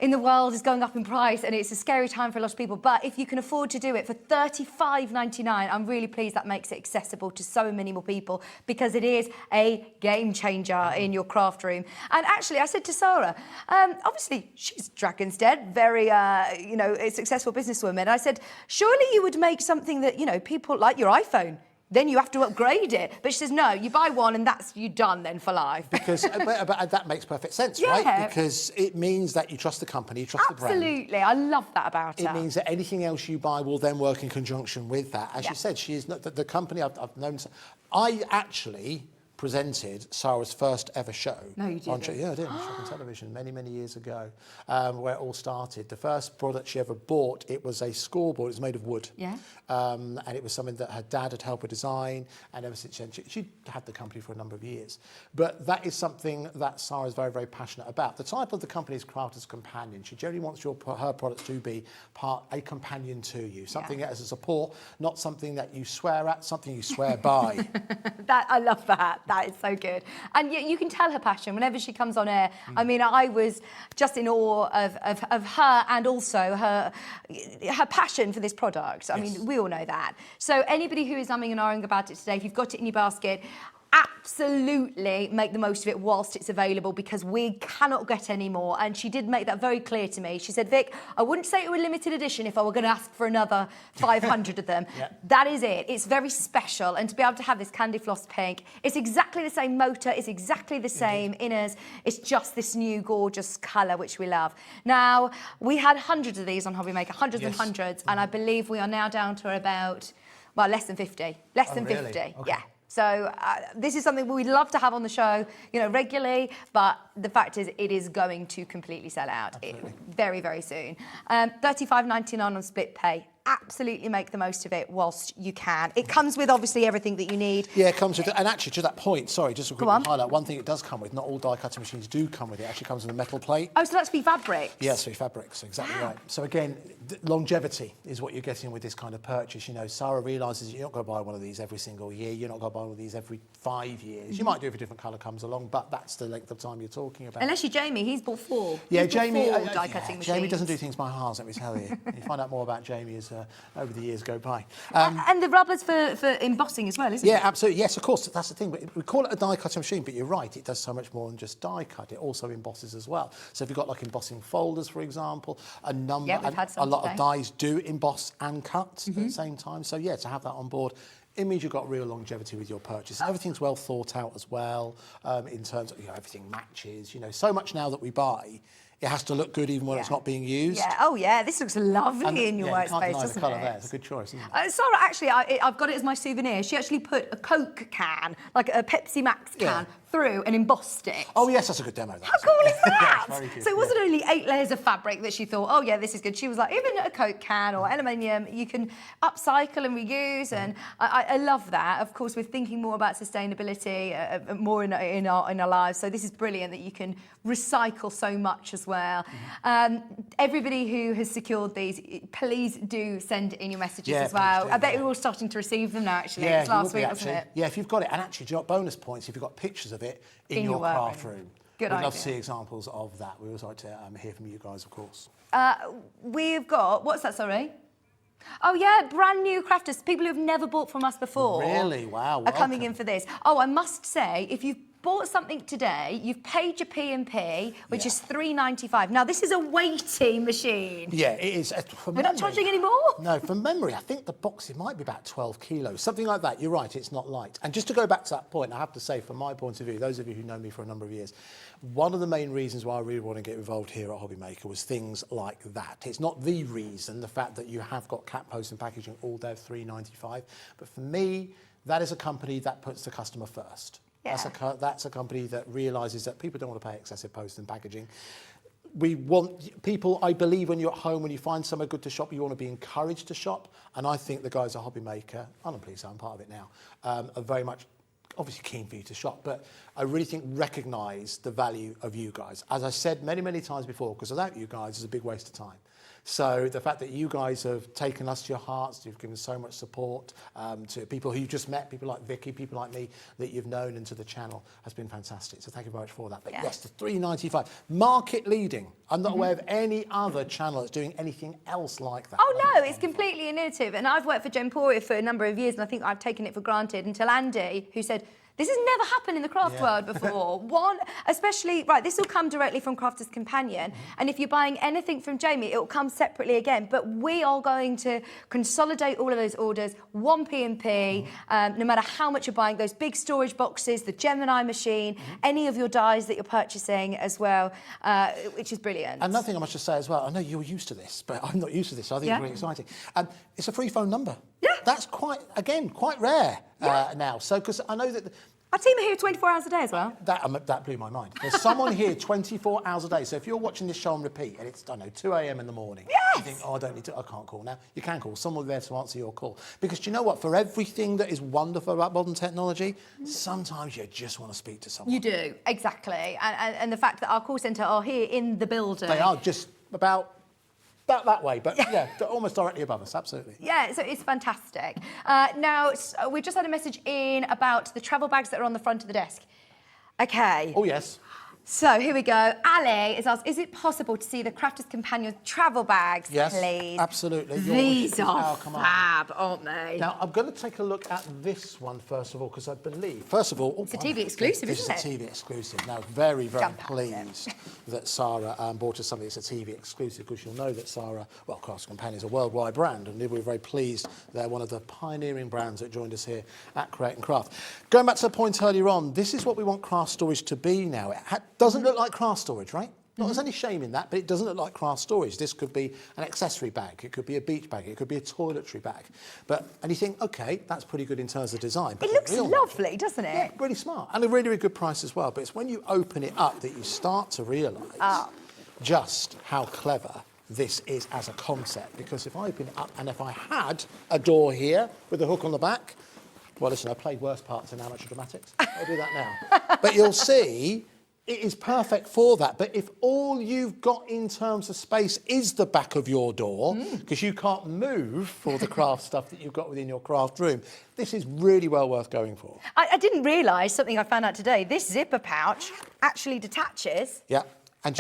in the world is going up in price and it's a scary time for a lot of people. But if you can afford to do it for $35.99, I'm really pleased that makes it accessible to so many more people because it is a game changer in your craft room. And actually, I said to Sarah, obviously she's Dragon's Den, very, a successful businesswoman. I said, surely you would make something that, people like your iPhone. Then you have to upgrade it. But she says, no, you buy one and that's you done then for life. Because but that makes perfect sense, right? Because it means that you trust the company, you trust the brand. Absolutely. I love that about her. It means that anything else you buy will then work in conjunction with that. As Yeah. you said, she is not the company I've known. I actually presented Sarah's first ever show. No, you didn't. Yeah, I did, on Shopping Television many years ago, where it all started. The first product she ever bought, it was a scoreboard. It was made of wood. Yeah. And it was something that her dad had helped her design, and ever since then, she'd had the company for a number of years. But that is something that Sarah is very passionate about. The type of the company is Crafter's Companion. She generally wants her products to be a companion to you, something as a support, not something that you swear at, something you swear by. I love that. That is so good. And you can tell her passion whenever she comes on air. I mean, I was just in awe of her, and also her passion for this product. I mean, we all know that. So anybody who is umming and ahhing about it today, if you've got it in your basket, absolutely make the most of it whilst it's available, because we cannot get any more. And she did make that very clear to me. She said, Vic, I wouldn't say it were limited edition if I were going to ask for another 500 of them. That is it. It's very special. And to be able to have this candy floss pink, it's exactly the same motor, it's exactly the same inners. It's just this new gorgeous colour, which we love. Now, we had hundreds of these on Hobby Maker, hundreds and hundreds. And I believe we are now down to about, well, less than 50. Less than 50, okay. yeah. So this is something we'd love to have on the show, regularly, but the fact is it is going to completely sell out very soon. $35.99 on split pay. Absolutely make the most of it whilst you can. It comes with obviously everything that you need. Yeah, it comes with, and actually to that point, sorry, just to quickly highlight, one thing it does come with, not all die cutting machines do come with it, actually comes with a metal plate. Oh, so that's for fabrics? Yes, for fabrics, exactly right. So again, longevity is what you're getting with this kind of purchase. Sarah realises you're not going to buy one of these every single year, you're not going to buy one of these every 5 years. You might do if a different colour comes along, but that's the length of time you're talking about. Unless you're Jamie, he's bought 4. Yeah, Jamie, die cutting machines. Jamie doesn't do things by halves, let me tell you. You find out more about Jamie as over the years go by. And the rubbers for embossing as well, isn't it? Yeah, absolutely. Yes, of course, that's the thing. But we call it a die cutting machine, but you're right, it does so much more than just die cut. It also embosses as well. So if you've got like embossing folders, for example, a lot of dies do emboss and cut at the same time. So yeah, to have that on board, it means you've got real longevity with your purchase. Everything's well thought out as well, in terms of, everything matches. So much now that we buy, it has to look good even when it's not being used. Yeah. Oh, yeah. This looks lovely in your workspace, doesn't the colour it? there. It's a good choice, isn't it? Sarah, actually, I've got it as my souvenir. She actually put a Coke can, like a Pepsi Max can, through and embossed it. Oh, yes, that's a good demo. How cool is that? Very good, So it wasn't only 8 layers of fabric that she thought, oh, yeah, this is good. She was like, even a Coke can or aluminium, you can upcycle and reuse, and I love that. Of course, we're thinking more about sustainability, more in our lives, so this is brilliant that you can recycle so much as well. Everybody who has secured these, please do send in your messages as well. I bet you're all starting to receive them now, actually. Yeah, it's last week, wasn't it? Yeah, if you've got it. And actually, do you know what, bonus points if you've got pictures of it in your craft room. Good We'd idea. love to see examples of that. We always like to hear from you guys, of course. We've got, what's that, sorry? Oh, yeah, brand new crafters, people who have never bought from us before. Really? Wow, are coming in for this. Oh, I must say, if you've bought something today, you've paid your P&P, which is $3.95. Now, this is a weighty machine. Yeah, it is. We're not charging any more? No, from memory, I think the box, it might be about 12 kilos, something like that. You're right, it's not light. And just to go back to that point, I have to say, from my point of view, those of you who know me for a number of years, one of the main reasons why I really want to get involved here at Hobby Maker was things like that. It's not the reason, the fact that you have got cap post and packaging all day $3.95, but for me, that is a company that puts the customer first. Yeah. That's a company that realises that people don't want to pay excessive post and packaging. We want people, I believe, when you're at home, when you find somewhere good to shop, you want to be encouraged to shop. And I think the guys at Hobby Maker, and I'm pleased I'm part of it now, are very much obviously keen for you to shop, but I really think recognise the value of you guys. As I said many times before, because without you guys, it's a big waste of time. So the fact that you guys have taken us to your hearts, you've given so much support to people who you've just met, people like Vicky, people like me that you've known, and to the channel has been fantastic. So thank you very much for that. But yes, the $3.95, market leading. I'm not aware of any other channel that's doing anything else like that. Oh no, it's completely innovative. And I've worked for Gemporia for a number of years, and I think I've taken it for granted until Andy, who said, this has never happened in the craft world before. Especially, this will come directly from Crafter's Companion. And if you're buying anything from Jamie, it will come separately again. But we are going to consolidate all of those orders, one P&P, no matter how much you're buying, those big storage boxes, the Gemini machine, any of your dies that you're purchasing as well, which is brilliant. Another thing I must just say as well, I know you're used to this, but I'm not used to this, so I think it's really exciting. it's a free phone number. Yeah. That's quite rare now. So, because I know that... Our team are here 24 hours a day as well. That blew my mind. There's someone here 24 hours a day. So if you're watching this show on repeat and it's, I don't know, 2 a.m. in the morning, you think, oh, I can't call now. You can call. Someone there to answer your call. Because do you know what? For everything that is wonderful about modern technology, sometimes you just want to speak to someone. You do, exactly. And the fact that our call centre are here in the building. They are just about that way, but yeah, almost directly above us, absolutely. Yeah, so it's fantastic. Now, we've just had a message in about the travel bags that are on the front of the desk. Okay. Oh, yes. So here we go. Ali has asked, is it possible to see the Crafter's Companion travel bags, yes, please? Absolutely. These are fab, aren't they? Now, I'm going to take a look at this one first of all, because I believe, first of all... It's a TV exclusive, isn't it? This is a TV exclusive. Now, very, very pleased that Sarah bought us something that's a TV exclusive, because you'll know that Sarah, well, Crafter's Companion is a worldwide brand, and we're very pleased they're one of the pioneering brands that joined us here at Create and Craft. Going back to the point earlier on, this is what we want craft storage to be now. It doesn't look like craft storage, right? Not there's any shame in that, but it doesn't look like craft storage. This could be an accessory bag, it could be a beach bag, it could be a toiletry bag. And you think, okay, that's pretty good in terms of design. But it looks lovely, doesn't it? Yeah, really smart. And a really, really good price as well. But it's when you open it up that you start to realise just how clever this is as a concept. Because if I open it up and if I had a door here with a hook on the back, well, listen, I played worse parts in Amateur Dramatics. I'll do that now. But you'll see it is perfect for that. But if all you've got in terms of space is the back of your door, because you can't move for the craft stuff that you've got within your craft room, this is really well worth going for. I didn't realise something I found out today. This zipper pouch actually detaches. Yeah. And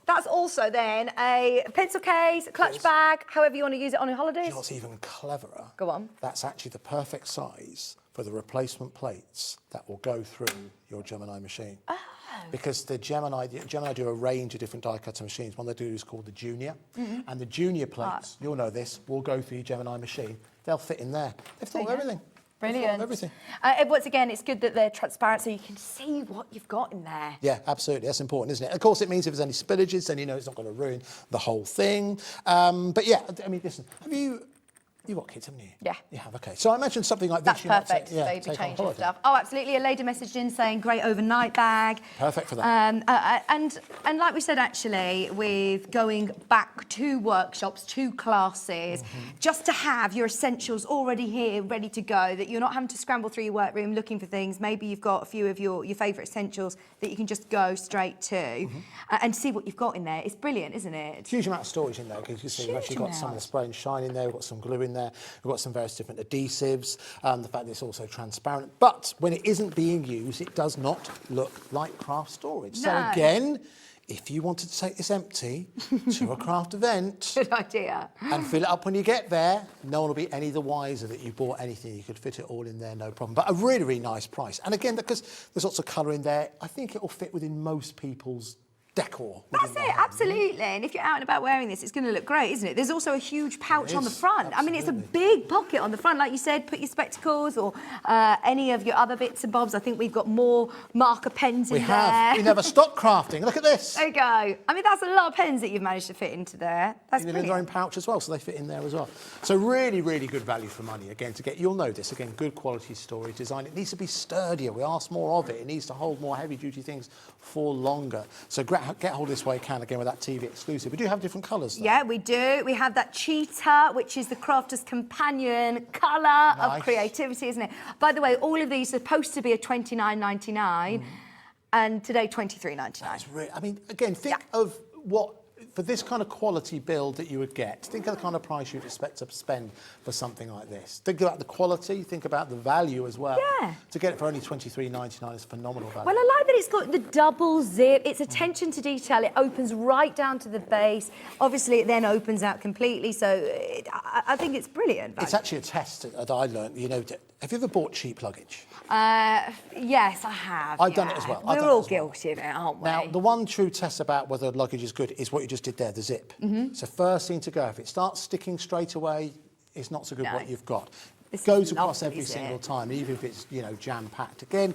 that's also then a pencil case, a clutch bag, however you want to use it on your holidays. You know what's even cleverer? Go on. That's actually the perfect size for the replacement plates that will go through your Gemini machine. Oh. Because the Gemini do a range of different die cutter machines. One they do is called the Junior. And the Junior plates, you'll know this, will go through your Gemini machine. They'll fit in there. They've thought of everything. Brilliant. Everything. Once again, it's good that they're transparent so you can see what you've got in there. Yeah, absolutely. That's important, isn't it? Of course, it means if there's any spillages, then you know it's not going to ruin the whole thing. But yeah, I mean, listen, you've got kids, haven't you? Yeah. You have, okay. So I imagine something like this. That's perfect for baby change and stuff. Oh, absolutely. A lady messaged in saying great overnight bag. Perfect for that. And like we said, actually, with going back to workshops, to classes, just to have your essentials already here, ready to go, that you're not having to scramble through your workroom looking for things. Maybe you've got a few of your favourite essentials that you can just go straight to and see what you've got in there. It's brilliant, isn't it? Huge amount of storage in there, because you see we've actually got some of the spray and shine in there, we've got some glue in there, we've got some various different adhesives, the fact that it's also transparent. But when it isn't being used, it does not look like craft storage. No. So again, if you wanted to take this empty to a craft event, good idea, and fill it up when you get there, no one will be any the wiser that you bought anything. You could fit it all in there, no problem. But a really, really nice price. And again, because there's lots of colour in there, I think it will fit within most people's decor. That's it, absolutely. And if you're out and about wearing this, it's going to look great, isn't it? There's also a huge pouch on the front. Absolutely. I mean, it's a big pocket on the front. Like you said, put your spectacles or any of your other bits and bobs. I think we've got more marker pens in there. We have. We never stop crafting. Look at this. There you go. I mean, that's a lot of pens that you've managed to fit into there. That's brilliant. In their own pouch as well, so they fit in there as well. So really, really good value for money. Again, you'll know this, again, good quality storage design. It needs to be sturdier. We ask more of it. It needs to hold more heavy-duty things for longer. So get hold of this way you can, again, with that TV exclusive. We do have different colours, though. Yeah, we do. We have that cheetah, which is the Crafter's Companion colour of creativity, isn't it? By the way, all of these are supposed to be a $29.99, and today $23.99. That's really, I mean, again, think of what, for this kind of quality build that you would get, think of the kind of price you'd expect to spend for something like this. Think about the quality, think about the value as well. Yeah. To get it for only $23.99 is phenomenal value. Well, I like that it's got the double zip. It's attention to detail. It opens right down to the base. Obviously, it then opens out completely. So I think it's brilliant value. It's actually a test that I learned. You know, have you ever bought cheap luggage? Yes, I have. I've done it as well. We're all guilty of it, aren't we? Now, the one true test about whether luggage is good is what you just did there, the zip. So first thing to go, if it starts sticking straight away, it's not so good what you've got. It goes across every single time, even if it's, you know, jam-packed. Again,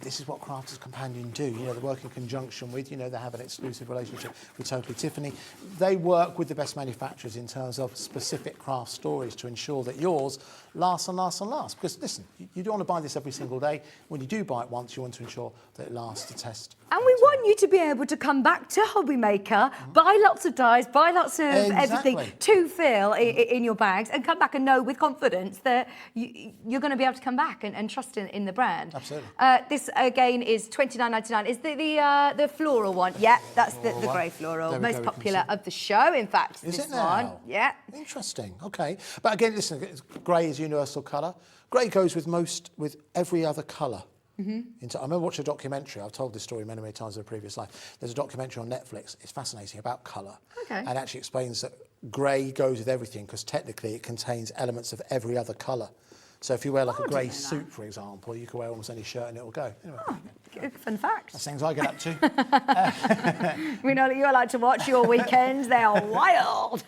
this is what Crafters Companion do. You know, they work in conjunction with, you know, they have an exclusive relationship with Tiffany. They work with the best manufacturers in terms of specific craft stories to ensure that yours lasts and lasts and lasts. Because listen, you don't want to buy this every single day. When you do buy it once, you want to ensure that it lasts the test. And we want you to be able to come back to Hobby Maker, buy lots of dies, buy lots of everything to fill in your bags, and come back and know with confidence that you're going to be able to come back and trust in the brand. Absolutely. This again is $29.99. Is the floral one? Yeah, that's the grey floral, most popular of the show. In fact, is this it now? one. Yeah. Interesting. Okay, but again, listen, grey is universal colour. Grey goes with every other colour. I remember watching a documentary. I've told this story many, many times in a previous life. There's a documentary on Netflix. It's fascinating about colour. Okay. And actually explains that grey goes with everything because technically it contains elements of every other colour. So if you wear like a grey suit, for example, you can wear almost any shirt and it'll go. Anyway. Good fun fact. That's things I get up to. We know that you like to watch your weekends. They are wild.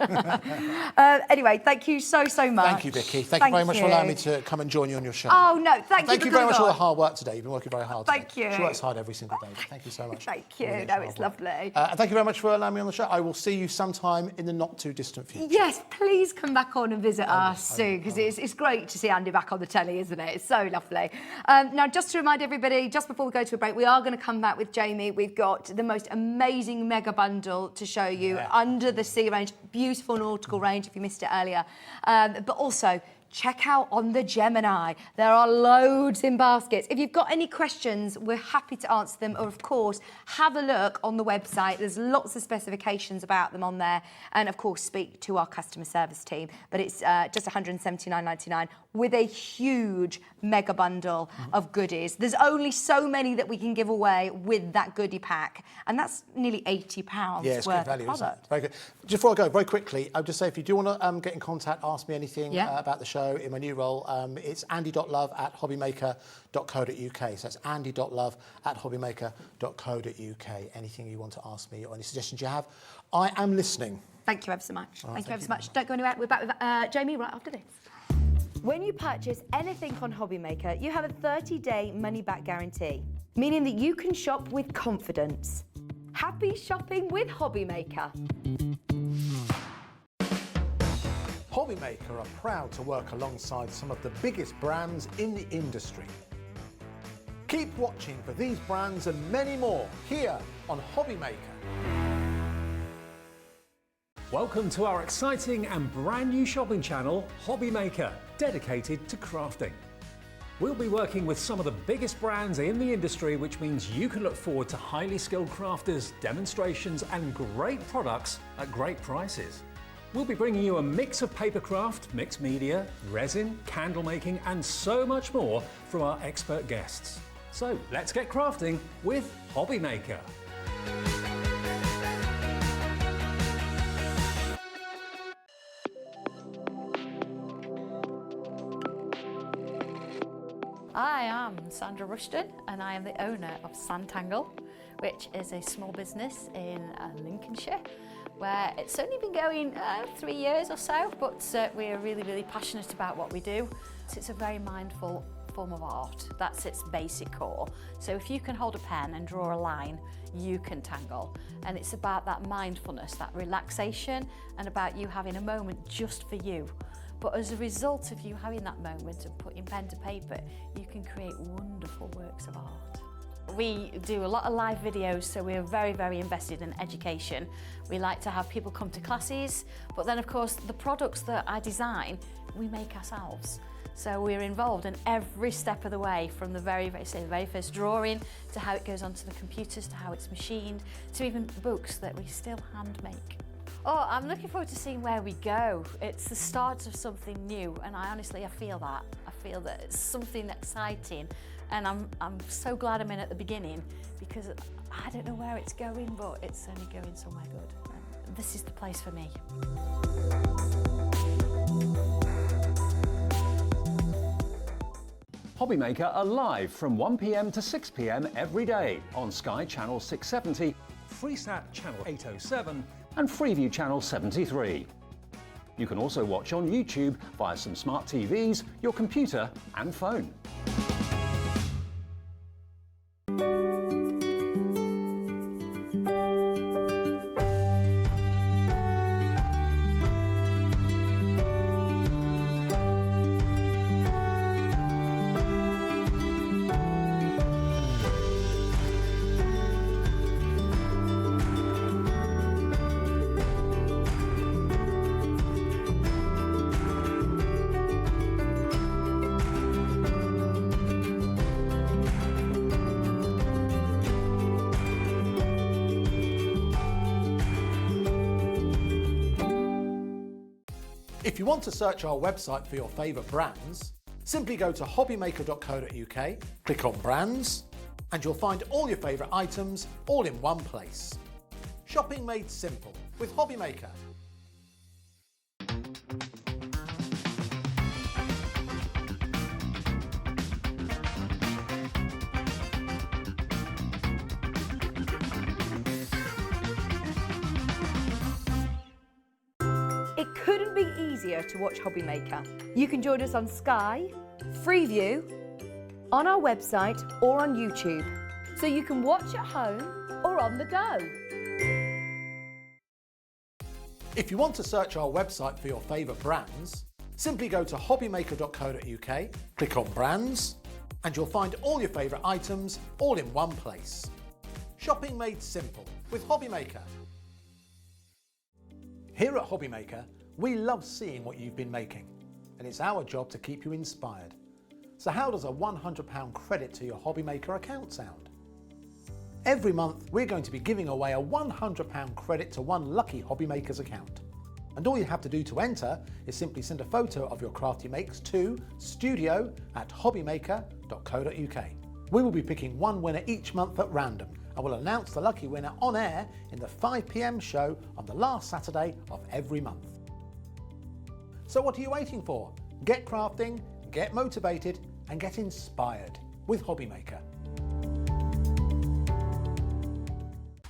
Anyway, thank you so much. Thank you, Vicky. Thank you very much for allowing me to come and join you on your show. Oh, no, thank you. Thank you very much for all the hard work today. You've been working very hard. Thank today. you. She works hard every single day. Thank you so much. Thank you. No, it's lovely. And thank you very much for allowing me on the show. I will see you sometime in the not too distant future. Yes, please come back on and visit us soon, because it's great to see Andy back on the telly, isn't it? It's so lovely. Now, just to remind everybody, just before we go to a break, we are going to come back with Jamie. We've got the most amazing mega bundle to show you, Under the Sea range, beautiful nautical range if you missed it earlier. But also, check out on the Gemini. There are loads in baskets. If you've got any questions, we're happy to answer them. Or, of course, have a look on the website. There's lots of specifications about them on there. And, of course, speak to our customer service team. But it's just £179.99 with a huge mega bundle of goodies. There's only so many that we can give away with that goodie pack. And that's nearly £80 it's worth good value, of isn't it? product. Very good. Just before I go, very quickly, I'll just say if you do want to get in contact, ask me anything about the show in my new role, it's andy.love@hobbymaker.co.uk. So that's andy.love@hobbymaker.co.uk. Anything you want to ask me or any suggestions you have, I am listening. Thank you ever so much. Thank you ever so much. Don't go anywhere. We're back with Jamie right after this. When you purchase anything on Hobby Maker, you have a 30-day money-back guarantee, meaning that you can shop with confidence. Happy shopping with Hobby Maker. Hobby Maker are proud to work alongside some of the biggest brands in the industry. Keep watching for these brands and many more here on Hobby Maker. Welcome to our exciting and brand new shopping channel, Hobby Maker, dedicated to crafting. We'll be working with some of the biggest brands in the industry, which means you can look forward to highly skilled crafters, demonstrations and great products at great prices. We'll be bringing you a mix of papercraft, mixed media, resin, candle making and so much more from our expert guests. So let's get crafting with Hobby Maker. I am Sandra Rushton and I am the owner of Santangel, which is a small business in Lincolnshire, where it's only been going 3 years or so, but we're really passionate about what we do. So it's a very mindful form of art. That's its basic core. So if you can hold a pen and draw a line, you can tangle. And it's about that mindfulness, that relaxation, and about you having a moment just for you. But as a result of you having that moment and putting pen to paper, you can create wonderful works of art. We do a lot of live videos, so we're very invested in education. We like to have people come to classes, but then of course the products that I design, we make ourselves. So we're involved in every step of the way, from the very first drawing to how it goes onto the computers, to how it's machined, to even books that we still hand make. Oh, I'm looking forward to seeing where we go. It's the start of something new, and I feel that. I feel that it's something exciting, and I'm so glad I'm in at the beginning, because I don't know where it's going, but it's only going somewhere good. And this is the place for me. Hobby Maker are live from 1 p.m. to 6 p.m. every day on Sky Channel 670, Freesat Channel 807 and Freeview Channel 73. You can also watch on YouTube via some smart TVs, your computer and phone. If you want to search our website for your favourite brands, simply go to hobbymaker.co.uk, click on brands, and you'll find all your favourite items all in one place. Shopping made simple with Hobbymaker. It couldn't be easier to watch Hobbymaker. You can join us on Sky, Freeview, on our website or on YouTube, so you can watch at home or on the go. If you want to search our website for your favourite brands, simply go to hobbymaker.co.uk, click on brands, and you'll find all your favourite items all in one place. Shopping made simple with Hobbymaker. Here at Hobbymaker, we love seeing what you've been making, and it's our job to keep you inspired. So how does a £100 credit to your Hobbymaker account sound? Every month, we're going to be giving away a £100 credit to one lucky Hobbymaker's account. And all you have to do to enter is simply send a photo of your crafty makes to studio@hobbymaker.co.uk. We will be picking one winner each month at random, and we'll announce the lucky winner on air in the 5 PM show on the last Saturday of every month. So what are you waiting for? Get crafting, get motivated, and get inspired with Hobbymaker.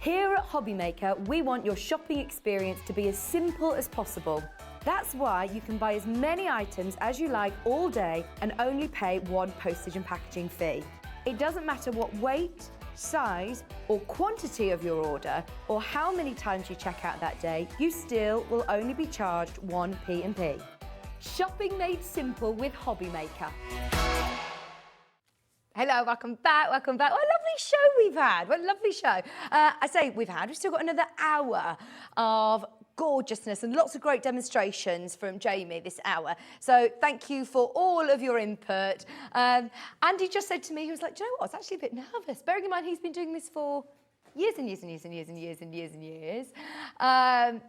Here at Hobbymaker, we want your shopping experience to be as simple as possible. That's why you can buy as many items as you like all day and only pay one postage and packaging fee. It doesn't matter what weight, size or quantity of your order or how many times you check out that day, you still will only be charged one P&P. Shopping made simple with Hobbymaker. Hello, welcome back. What a lovely show we've had. What a lovely show. We've still got another hour of gorgeousness and lots of great demonstrations from Jamie this hour. So thank you for all of your input. Andy just said to me, he was like, do you know what, I was actually a bit nervous. Bearing in mind he's been doing this for years and years and years and years and years and years and years. And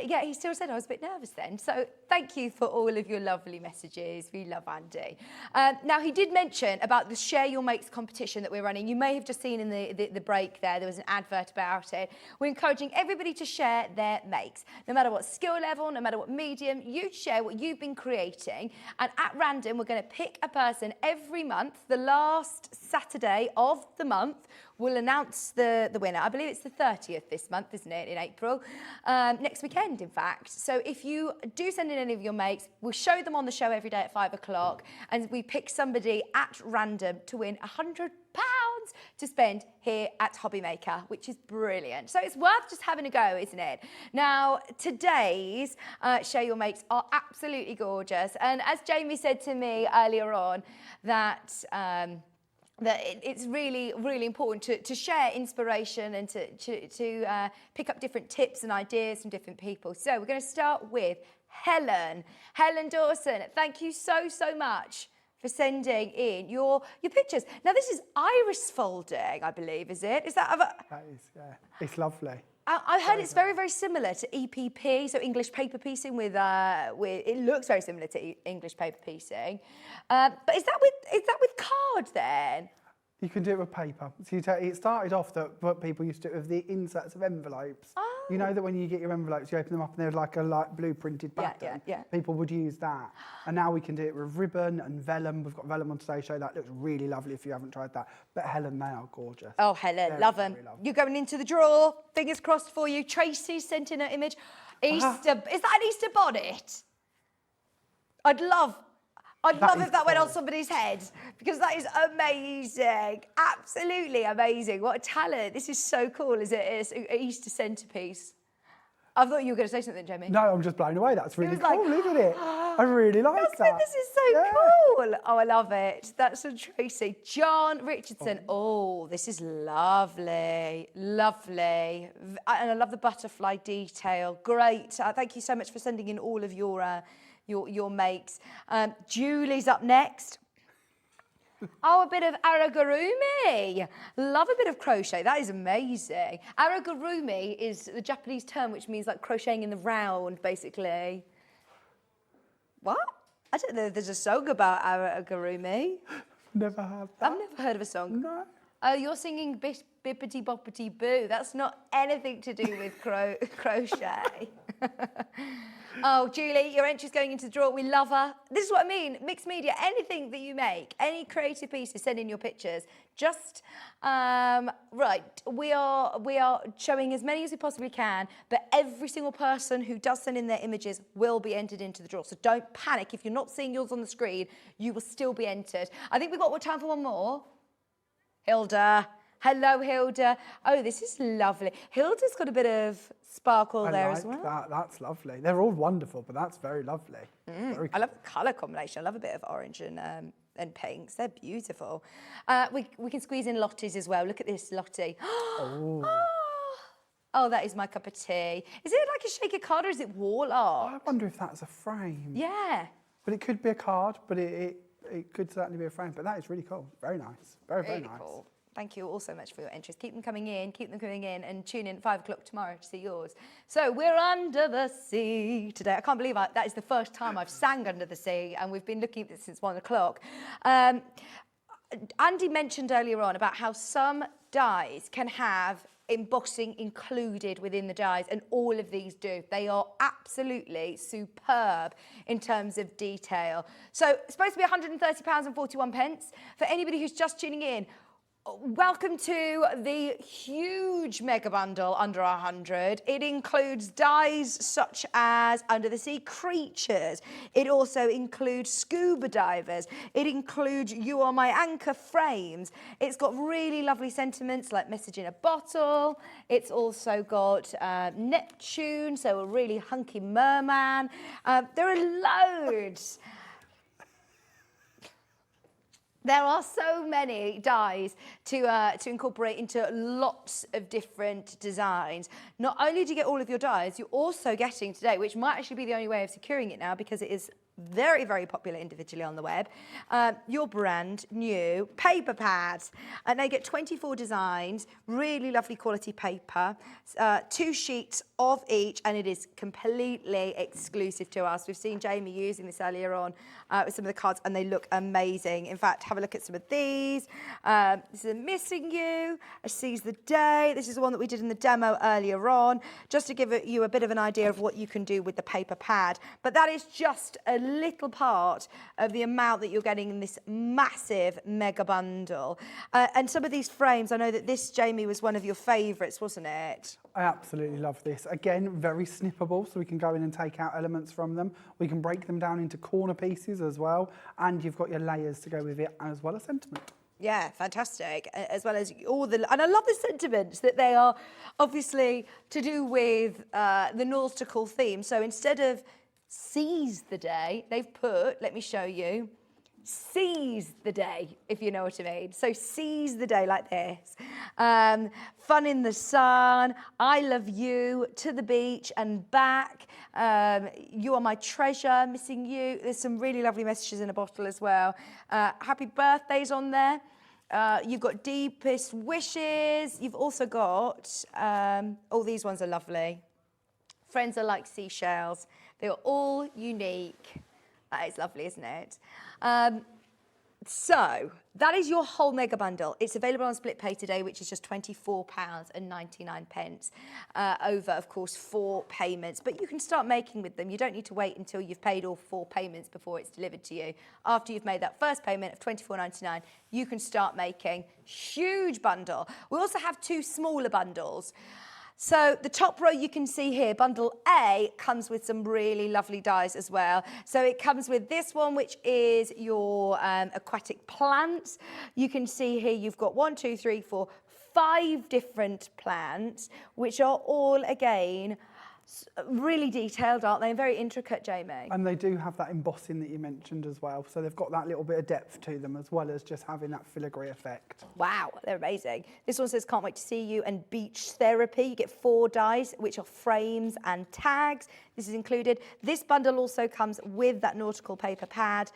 yeah, he still said I was a bit nervous then. So thank you for all of your lovely messages. We love Andy. Now, he did mention about the Share Your Makes competition that we're running. You may have just seen in the break there was an advert about it. We're encouraging everybody to share their makes. No matter what skill level, no matter what medium, you share what you've been creating. And at random, we're going to pick a person every month. The last Saturday of the month, we'll announce the winner. I believe it's the 30th this month, isn't it, in April? Next weekend, in fact. So if you do send in any of your makes, we'll show them on the show every day at 5 o'clock, and we pick somebody at random to win £100 to spend here at Hobbymaker, which is brilliant. So it's worth just having a go, isn't it? Now, today's Share Your Makes are absolutely gorgeous. And as Jamie said to me earlier on, that it's really, really important to share inspiration and to pick up different tips and ideas from different people. So we're going to start with Helen Dawson. Thank you so much for sending in your pictures. Now this is iris folding, I believe, is it? Is that? That is, yeah. It's lovely. I heard it's very, very similar to EPP, so English paper piecing with it looks very similar to English paper piecing. But is that with card then? You can do it with paper. So it started off that what people used to do with the inserts of envelopes. Oh. You know that when you get your envelopes, you open them up and there's like a blueprinted pattern. Yeah. People would use that. And now we can do it with ribbon and vellum. We've got vellum on today show. That looks really lovely if you haven't tried that. But Helen, they are gorgeous. Oh, Helen, love them. You're going into the drawer. Fingers crossed for you. Tracy sent in an image. Easter, is that an Easter bonnet? I'd love if that went on somebody's head, because that is amazing. Absolutely amazing. What a talent. This is so cool, is it? It's an Easter centrepiece. I thought you were going to say something, Jamie. No, I'm just blown away. That's really like, cool, isn't it? I really like that. This is so cool. Oh, I love it. That's from Tracy. John Richardson. Oh, this is lovely. Lovely. And I love the butterfly detail. Great. Thank you so much for sending in all of your makes. Julie's up next. Oh, a bit of aragurumi. Love a bit of crochet. That is amazing. Aragurumi is the Japanese term which means like crocheting in the round, basically. What? I don't know if there's a song about amigurumi. Never had that. I've never heard of a song. No. Oh, you're singing Bippity Boppity Boo. That's not anything to do with crochet. Oh, Julie, your entry's going into the drawer. We love her. This is what I mean. Mixed media, anything that you make, any creative pieces, send in your pictures. Just, right, we are showing as many as we possibly can, but every single person who does send in their images will be entered into the draw. So don't panic. If you're not seeing yours on the screen, you will still be entered. I think we've got time for one more. Hilda. Hello, Hilda. Oh, this is lovely. Hilda's got a bit of sparkle there as well. That. That's lovely. They're all wonderful, but that's very lovely. Very cool. I love the colour combination. I love a bit of orange and pinks. They're beautiful. We can squeeze in Lottie's as well. Look at this, Lottie. Oh, that is my cup of tea. Is it like a shaker card or is it wall art? I wonder if that's a frame. Yeah. But it could be a card, but it could certainly be a frame. But that is really cool. Very nice. Very Really nice. cool. Thank you all so much for your interest. Keep them coming in, and tune in at 5 o'clock tomorrow to see yours. So we're under the sea today. I can't believe that is the first time I've sang Under the Sea, and we've been looking at this since 1 o'clock. Andy mentioned earlier on about how some dies can have embossing included within the dies, and all of these do. They are absolutely superb in terms of detail. So it's supposed to be £130.41. For anybody who's just tuning in, welcome to the huge mega bundle under 100. It includes dies such as under the sea creatures. It also includes scuba divers. It includes You Are My Anchor frames. It's got really lovely sentiments like Message in a Bottle. It's also got Neptune, so a really hunky merman. There are loads. There are so many dies to incorporate into lots of different designs. Not only do you get all of your dies, you're also getting today, which might actually be the only way of securing it now because it is very, very popular individually on the web, your brand new paper pads. And they get 24 designs, really lovely quality paper, 2 sheets of each, and it is completely exclusive to us. We've seen Jamie using this earlier on with some of the cards, and they look amazing. In fact, have a look at some of these. This is a Missing You, a Seize the Day. This is the one that we did in the demo earlier on, just to give you a bit of an idea of what you can do with the paper pad. But that is just a little part of the amount that you're getting in this massive mega bundle. And some of these frames, I know that this, Jamie, was one of your favourites, wasn't it? I absolutely love this. Again, very snippable, so we can go in and take out elements from them. We can break them down into corner pieces as well, and you've got your layers to go with it, as well as sentiment. Yeah, fantastic. As well as all the... And I love the sentiments that they are obviously to do with the nautical theme. So instead of seize the day, they've put, let me show you, seize the day, if you know what I mean. So seize the day like this. Fun in the sun, I love you, to the beach and back. You are my treasure, missing you. There's some really lovely messages in a bottle as well. Happy birthdays on there. You've got deepest wishes. You've also got, all these ones are lovely. Friends are like seashells. They are all unique. That is lovely, isn't it? So that is your whole mega bundle. It's available on split pay today, which is just £24.99 over, of course, 4 payments. But you can start making with them. You don't need to wait until you've paid all 4 payments before it's delivered to you. After you've made that first payment of £24.99, you can start making. Huge bundle. We also have 2 smaller bundles. So the top row you can see here, bundle A, comes with some really lovely dies as well. So it comes with this one, which is your aquatic plants. You can see here you've got 1, 2, 3, 4, 5 different plants, which are all, again, really detailed, aren't they? And very intricate, Jamie. And they do have that embossing that you mentioned as well. So they've got that little bit of depth to them, as well as just having that filigree effect. Wow, they're amazing. This one says, can't wait to see you, and beach therapy. You get 4 dies, which are frames and tags. This is included. This bundle also comes with that nautical paper pad.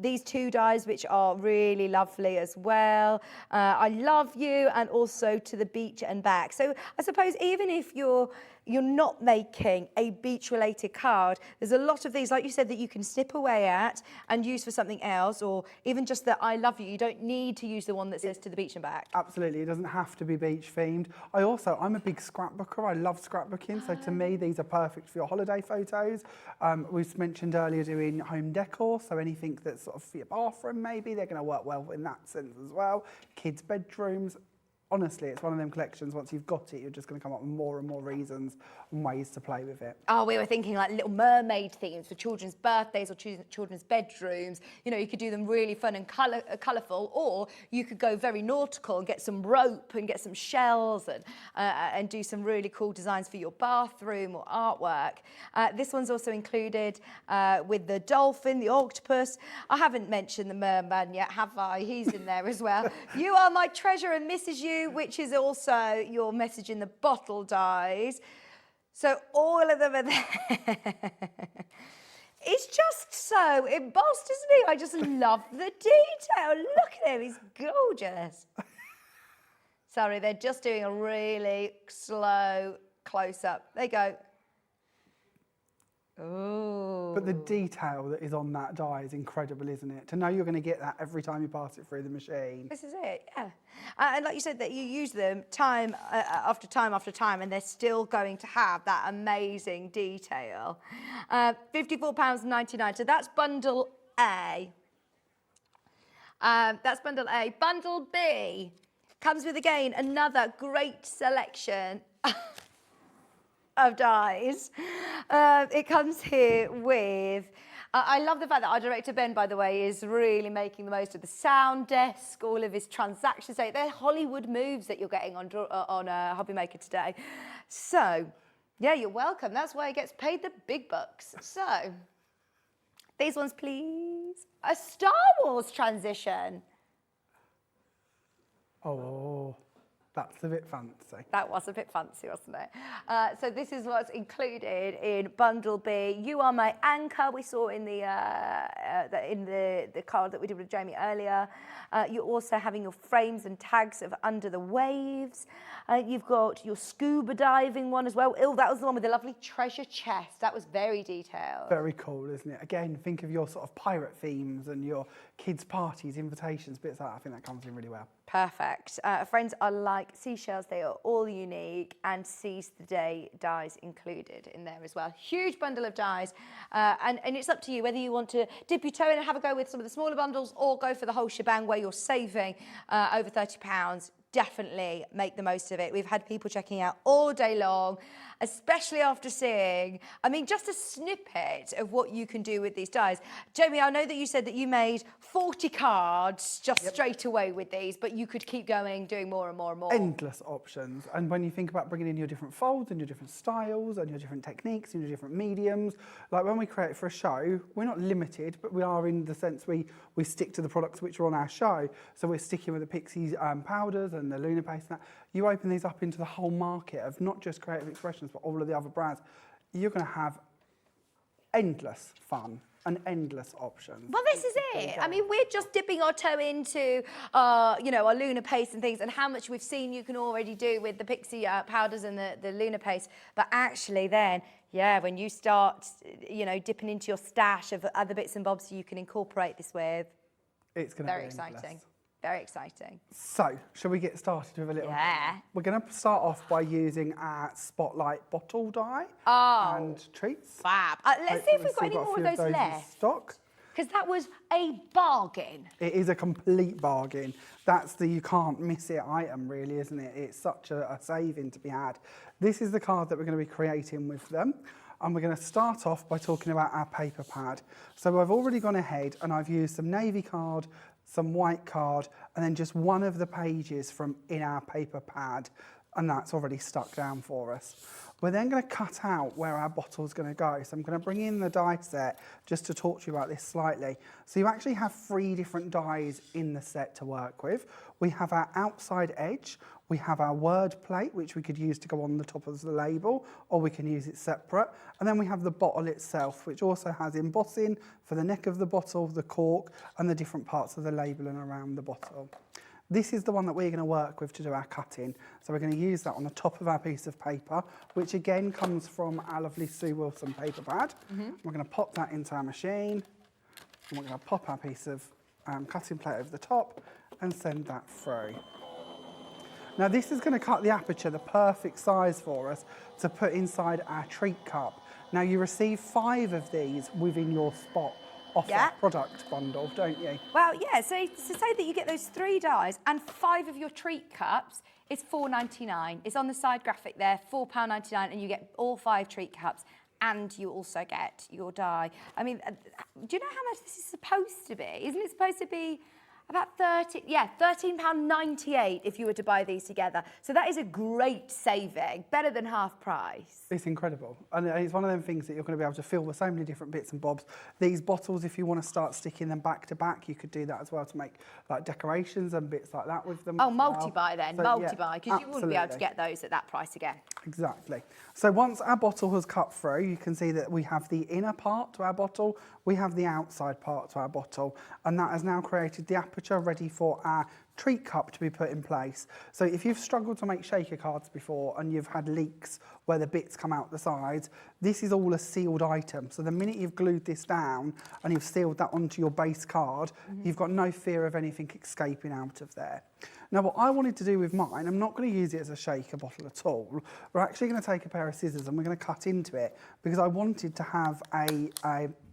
These 2 dies, which are really lovely as well. I love you, and also to the beach and back. So I suppose even if you're, you're not making a beach-related card. There's a lot of these, like you said, that you can snip away at and use for something else, or even just the I love you. You don't need to use the one that says to the beach and back. Absolutely, it doesn't have to be beach themed. I'm a big scrapbooker. I love scrapbooking, so to me these are perfect for your holiday photos. We've mentioned earlier doing home decor, so anything that's sort of for your bathroom maybe, they're going to work well in that sense as well. Kids' bedrooms. Honestly, it's one of them collections, once you've got it, you're just going to come up with more and more reasons and ways to play with it. Oh, we were thinking like Little Mermaid themes for children's birthdays or children's bedrooms. You know, you could do them really fun and colourful, or you could go very nautical and get some rope and get some shells and do some really cool designs for your bathroom or artwork. This one's also included with the dolphin, the octopus. I haven't mentioned the merman yet, have I? He's in there as well. You are my treasure and misses you, which is also your message in the bottle dies. So all of them are there. It's just so embossed, isn't he? I just love the detail. Look at him, he's gorgeous. Sorry, they're just doing a really slow close-up. There you go. Oh. But the detail that is on that die is incredible, isn't it? To know you're going to get that every time you pass it through the machine. This is it, yeah. And like you said, that you use them time after time after time, and they're still going to have that amazing detail. £54.99, so that's bundle A. That's bundle A. Bundle B comes with, again, another great selection of dies. It comes here with, I love the fact that our director Ben, by the way, is really making the most of the sound desk, all of his transactions. They're Hollywood moves that you're getting on Hobby Maker today. So, yeah, you're welcome. That's why he gets paid the big bucks. So, these ones, please. A Star Wars transition. Oh. That's a bit fancy. That was a bit fancy, wasn't it? So this is what's included in Bundle B. You Are My Anchor, we saw in the card that we did with Jamie earlier. You're also having your frames and tags of Under the Waves. You've got your scuba diving one as well. Oh, that was the one with the lovely treasure chest. That was very detailed. Very cool, isn't it? Again, think of your sort of pirate themes and your kids' parties, invitations, bits like that. I think that comes in really well. Perfect. Friends are like seashells. They are all unique, and seize the day dies included in there as well. Huge bundle of dies, and it's up to you whether you want to dip your toe in and have a go with some of the smaller bundles, or go for the whole shebang where you're saving over £30. Definitely make the most of it. We've had people checking out all day long, especially after seeing, I mean, just a snippet of what you can do with these dies. Jamie, I know that you said that you made 40 cards just straight away with these, but you could keep going, doing more and more and more. Endless options. And when you think about bringing in your different folds and your different styles and your different techniques and your different mediums, like when we create for a show, we're not limited, but we are in the sense we stick to the products which are on our show. So we're sticking with the Pixie powders and the Luna paste and that. You open these up into the whole market of not just Creative Expressions, but all of the other brands. You're going to have endless fun and endless options. Well, this is it. I mean, we're just dipping our toe into, you know, our Luna paste and things, and how much we've seen you can already do with the Pixie powders and the Luna paste. But actually then, yeah, when you start, you know, dipping into your stash of other bits and bobs you can incorporate this with. It's going to be very exciting. Very exciting. So, shall we get started with a little? Yeah. We're going to start off by using our Spotlight bottle die and treats. Fab. Let's see if we've got any more of those left. Stock. Because that was a bargain. It is a complete bargain. That's the you can't miss it item, really, isn't it? It's such a saving to be had. This is the card that we're going to be creating with them. And we're going to start off by talking about our paper pad. So I've already gone ahead and I've used some navy card, some white card, and then just one of the pages from in our paper pad, and that's already stuck down for us. We're then going to cut out where our bottle's going to go. So I'm going to bring in the die set just to talk to you about this slightly. So you actually have 3 different dies in the set to work with. We have our outside edge, we have our word plate, which we could use to go on the top of the label, or we can use it separate. And then we have the bottle itself, which also has embossing for the neck of the bottle, the cork, and the different parts of the label and around the bottle. This is the one that we're going to work with to do our cutting. So we're going to use that on the top of our piece of paper, which again comes from our lovely Sue Wilson paper pad. We're going to pop that into our machine, and we're going to pop our piece of cutting plate over the top and send that through. Now this is going to cut the aperture the perfect size for us to put inside our treat cup. Now you receive 5 of these within your spot off that product bundle, don't you? Well, yeah, so to say that you get those 3 dies and 5 of your treat cups, it's £4.99. It's on the side graphic there, £4.99, and you get all 5 treat cups, and you also get your die. I mean, do you know how much this is supposed to be? Isn't it supposed to be about £13.98 if you were to buy these together. So that is a great saving, better than half price. It's incredible. And it's one of them things that you're going to be able to fill with so many different bits and bobs. These bottles, if you want to start sticking them back to back, you could do that as well to make like decorations and bits like that with them. Oh, multi-buy then, so, multi-buy, because you wouldn't be able to get those at that price again. Exactly. So once our bottle has cut through, you can see that we have the inner part to our bottle, we have the outside part to our bottle, and that has now created the aperture ready for our treat cup to be put in place. So if you've struggled to make shaker cards before and you've had leaks where the bits come out the sides, this is all a sealed item. So the minute you've glued this down and you've sealed that onto your base card, you've got no fear of anything escaping out of there. Now what I wanted to do with mine, I'm not going to use it as a shaker bottle at all. We're actually going to take a pair of scissors and we're going to cut into it because I wanted to have a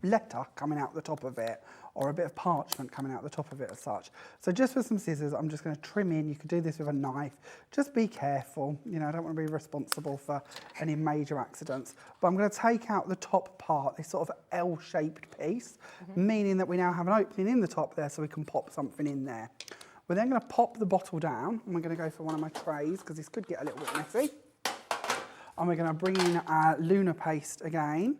letter coming out the top of it, or a bit of parchment coming out the top of it as such. So just with some scissors, I'm just going to trim in. You could do this with a knife. Just be careful. You know, I don't want to be responsible for any major accidents. But I'm going to take out the top part, this sort of L-shaped piece, meaning that we now have an opening in the top there so we can pop something in there. We're then going to pop the bottle down, and we're going to go for one of my trays because this could get a little bit messy. And we're going to bring in our Lunar paste again.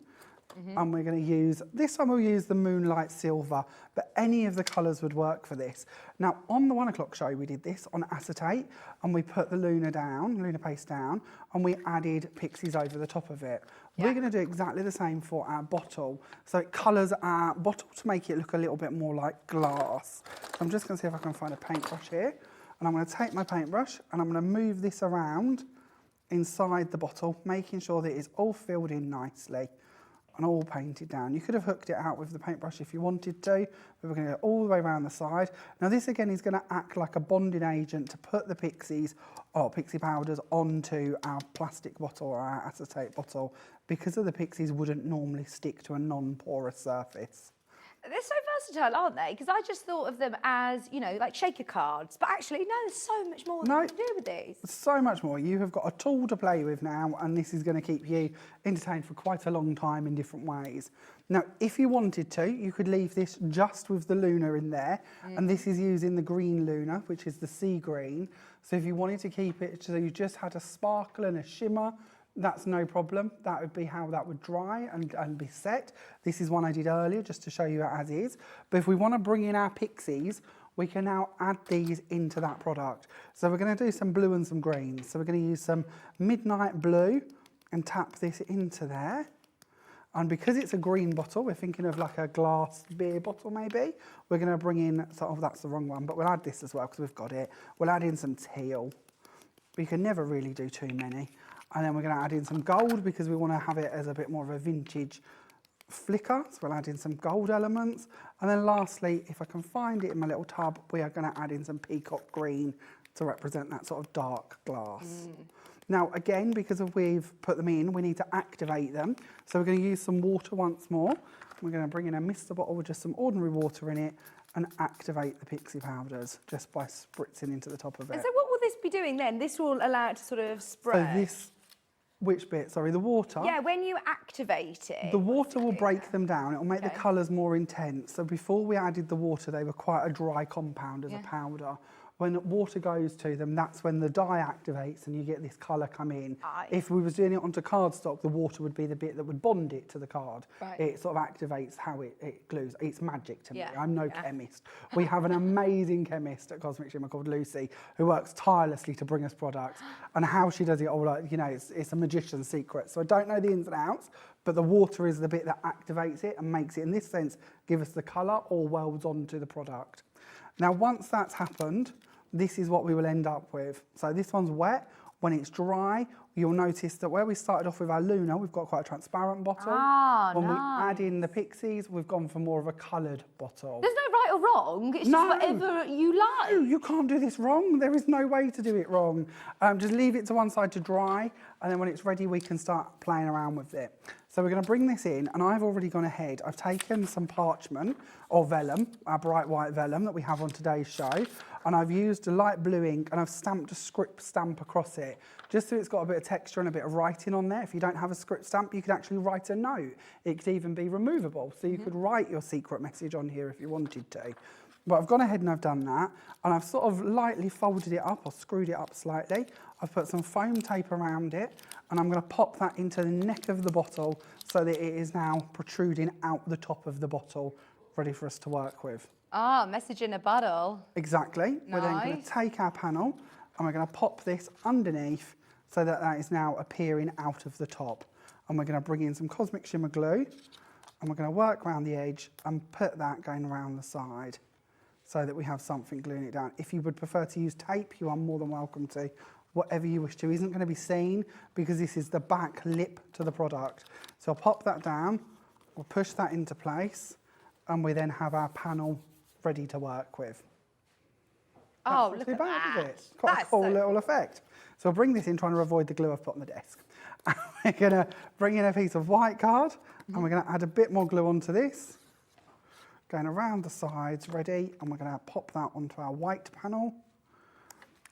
And we're going to use, this time we'll use the Moonlight Silver, but any of the colours would work for this. Now, on the 1 o'clock show, we did this on acetate, and we put the Lunar paste down, and we added pixies over the top of it. We're going to do exactly the same for our bottle. So it colours our bottle to make it look a little bit more like glass. So I'm just going to see if I can find a paintbrush here. And I'm going to take my paintbrush, and I'm going to move this around inside the bottle, making sure that it's all filled in nicely and all painted down. You could have hooked it out with the paintbrush if you wanted to, but we're going to go all the way around the side. Now this again is going to act like a bonding agent to put the pixies or pixie powders onto our plastic bottle or our acetate bottle, because of the pixies wouldn't normally stick to a non-porous surface. They're so versatile, aren't they? Because I just thought of them as, you know, like shaker cards. But actually, no, there's so much more that you can do with these. So much more. You have got a tool to play with now, and this is going to keep you entertained for quite a long time in different ways. Now, if you wanted to, you could leave this just with the Lunar in there, and this is using the green Lunar, which is the sea green. So if you wanted to keep it so you just had a sparkle and a shimmer, that's no problem. That would be how that would dry and be set. This is one I did earlier just to show you as is. But if we want to bring in our pixies, we can now add these into that product. So we're going to do some blue and some greens. So we're going to use some Midnight Blue and tap this into there. And because it's a green bottle, we're thinking of like a glass beer bottle maybe. We're going to bring in, that's the wrong one, but we'll add this as well because we've got it. We'll add in some teal. We can never really do too many. And then we're going to add in some gold because we want to have it as a bit more of a vintage flicker. So we'll add in some gold elements. And then lastly, if I can find it in my little tub, we are going to add in some peacock green to represent that sort of dark glass. Now, again, because we've put them in, we need to activate them. So we're going to use some water once more. We're going to bring in a mister bottle with just some ordinary water in it and activate the pixie powders just by spritzing into the top of it. And so what will this be doing then? This will allow it to sort of spread? So this, which bit? Sorry, the water? Yeah, when you activate it. The water will break them down. It will make the colours more intense. So before we added the water, they were quite a dry compound as a powder. When water goes to them, that's when the dye activates and you get this colour come in. If we was doing it onto cardstock, the water would be the bit that would bond it to the card. It sort of activates how it glues. It's magic to me. I'm no chemist. We have an amazing chemist at Cosmic Shimmer called Lucy who works tirelessly to bring us products, and how she does it all, like, you know, it's a magician's secret. So I don't know the ins and outs, but the water is the bit that activates it and makes it, in this sense, give us the colour or welds onto the product. Now, once that's happened, this is what we will end up with. So this one's wet. When it's dry, you'll notice that where we started off with our Luna, we've got quite a transparent bottle. When we add in the Pixies, we've gone for more of a coloured bottle. There's no right or wrong, it's just whatever you like. No, you can't do this wrong. There is no way to do it wrong. Just leave it to one side to dry, and then when it's ready, we can start playing around with it. So we're going to bring this in, and I've already gone ahead. I've taken some parchment or vellum, our bright white vellum that we have on today's show, and I've used a light blue ink, and I've stamped a script stamp across it, just so it's got a bit of texture and a bit of writing on there. If you don't have a script stamp, you could actually write a note. It could even be removable, so you could write your secret message on here if you wanted to. But I've gone ahead and I've done that, and I've sort of lightly folded it up or screwed it up slightly. I've put some foam tape around it, and I'm going to pop that into the neck of the bottle so that it is now protruding out the top of the bottle, ready for us to work with. Ah, message in a bottle. Exactly. We're then going to take our panel and we're going to pop this underneath so that that is now appearing out of the top. And we're going to bring in some Cosmic Shimmer glue, and we're going to work around the edge and put that going around the side so that we have something gluing it down. If you would prefer to use tape, you are more than welcome to. Whatever you wish to isn't going to be seen because this is the back lip to the product. So I'll pop that down, we'll push that into place, and we then have our panel ready to work with. Oh, That's look not at too bad, that. is it? It's quite a cool little effect. So I'll bring this in, trying to avoid the glue I've put on the desk. We're going to bring in a piece of white card, and we're going to add a bit more glue onto this, going around the sides, ready, and we're going to pop that onto our white panel.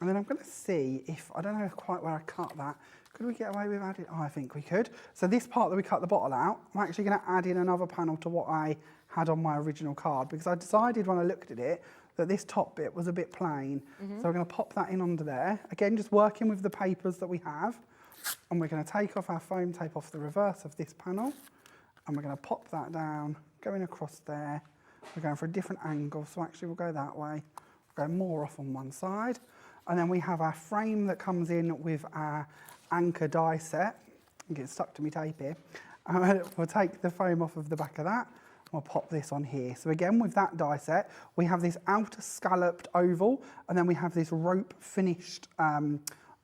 And then I'm going to see if, I don't know quite where I cut that. Could we get away with adding? Oh, I think we could. So this part that we cut the bottle out, I'm actually going to add in another panel to what I had on my original card, because I decided when I looked at it that this top bit was a bit plain. So we're going to pop that in under there. Again, just working with the papers that we have. And we're going to take off our foam tape off the reverse of this panel. And we're going to pop that down, going across there. We're going for a different angle, so actually we'll go that way. We'll go more off on one side. And then we have our frame that comes in with our anchor die set. I'm getting stuck to my tape here. We'll take the foam off of the back of that. We'll pop this on here. So again, with that die set, we have this outer scalloped oval, and then we have this rope finished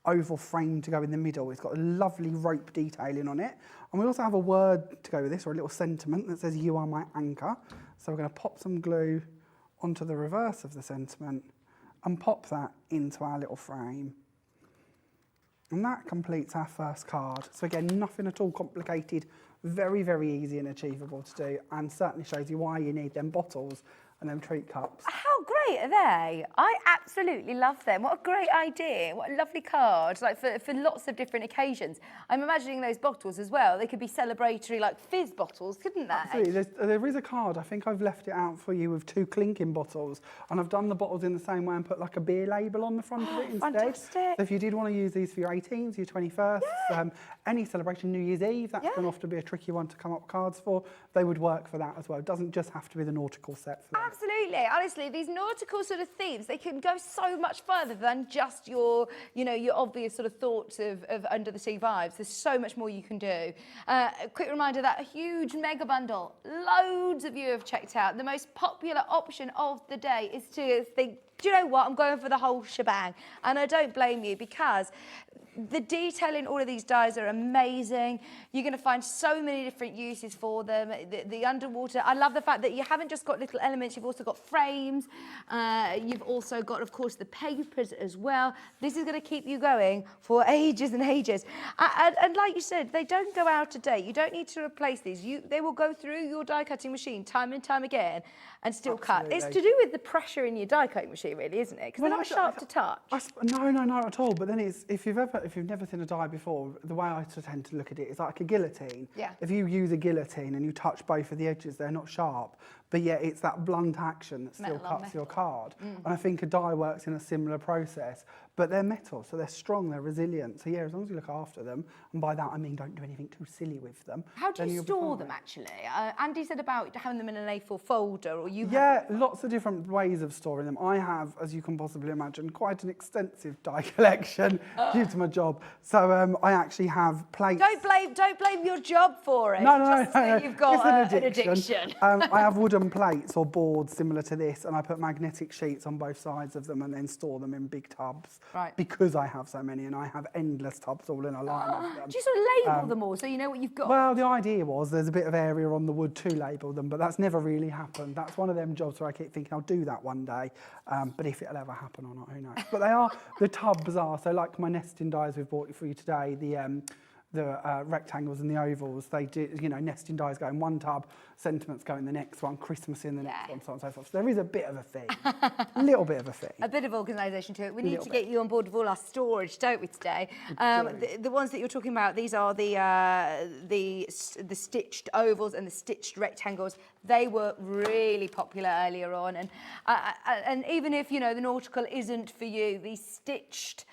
oval frame to go in the middle. It's got a lovely rope detailing on it. And we also have a word to go with this, or a little sentiment that says, "You are my anchor." So we're going to pop some glue onto the reverse of the sentiment and pop that into our little frame. And that completes our first card. So again, nothing at all complicated, very, very easy and achievable to do, and certainly shows you why you need them bottles and them treat cups. How great are they? I absolutely love them. What a great idea. What a lovely card, like for lots of different occasions. I'm imagining those bottles as well. They could be celebratory, like fizz bottles, couldn't they? Absolutely. There is a card. I think I've left it out for you with 2 clinking bottles, and I've done the bottles in the same way and put like a beer label on the front of it instead. Fantastic. So if you did want to use these for your 18s, your 21st, any celebration, New Year's Eve, that's going to often be a tricky one to come up with cards for. They would work for that as well. It doesn't just have to be the nautical set for them. Absolutely. Honestly, these nautical sort of themes, they can go so much further than just your, your obvious sort of thoughts of under the sea vibes. There's so much more you can do. A quick reminder that a huge mega bundle, loads of you have checked out. The most popular option of the day is to think, do you know what? I'm going for the whole shebang. And I don't blame you, because the detail in all of these dies are amazing. You're going to find so many different uses for them. The underwater, I love the fact that you haven't just got little elements, you've also got frames. You've also got, of course, the papers as well. This is going to keep you going for ages and ages. And like you said, they don't go out of date. You don't need to replace these. They will go through your die cutting machine time and time again and still cut. It's to do with the pressure in your die cutting machine, really, isn't it? Because they're not sharp to touch. No, not at all. But then it's, if you've never seen a die before, the way I tend to look at it is like a guillotine. Yeah. If you use a guillotine and you touch both of the edges, they're not sharp, but yet it's that blunt action that still cuts your card. And I think a die works in a similar process, but they're metal, so they're strong, they're resilient. So yeah, as long as you look after them, and by that I mean don't do anything too silly with them. How do you store them, actually? Andy said about having them in an A4 folder, or you Yeah, lots of different ways of storing them. I have, as you can possibly imagine, quite an extensive die collection due to my job. So I actually have plates. Don't blame your job for it. No. You've got It's an addiction. an addiction. I have wooden wooden plates or boards similar to this, and I put magnetic sheets on both sides of them and then store them in big tubs. Right. Because I have so many and I have endless tubs all in a line of them. Do you sort of label them all so you know what you've got? Well, the idea was there's a bit of area on the wood to label them, but that's never really happened. That's one of them jobs where I keep thinking I'll do that one day, but if it'll ever happen or not, who knows. But the tubs are, so like my nesting dies we've bought for you today, the rectangles and the ovals, they do, you know, nesting dies go in one tub, sentiments go in the next one, Christmas in the next one, so on and so forth. So there is a bit of a fee, a little bit of a fee. A bit of organisation to it. We need to get you on board with all our storage, don't we, today? The ones that you're talking about, these are the stitched ovals and the stitched rectangles. They were really popular earlier on, and even if, you know, the nautical isn't for you, these stitched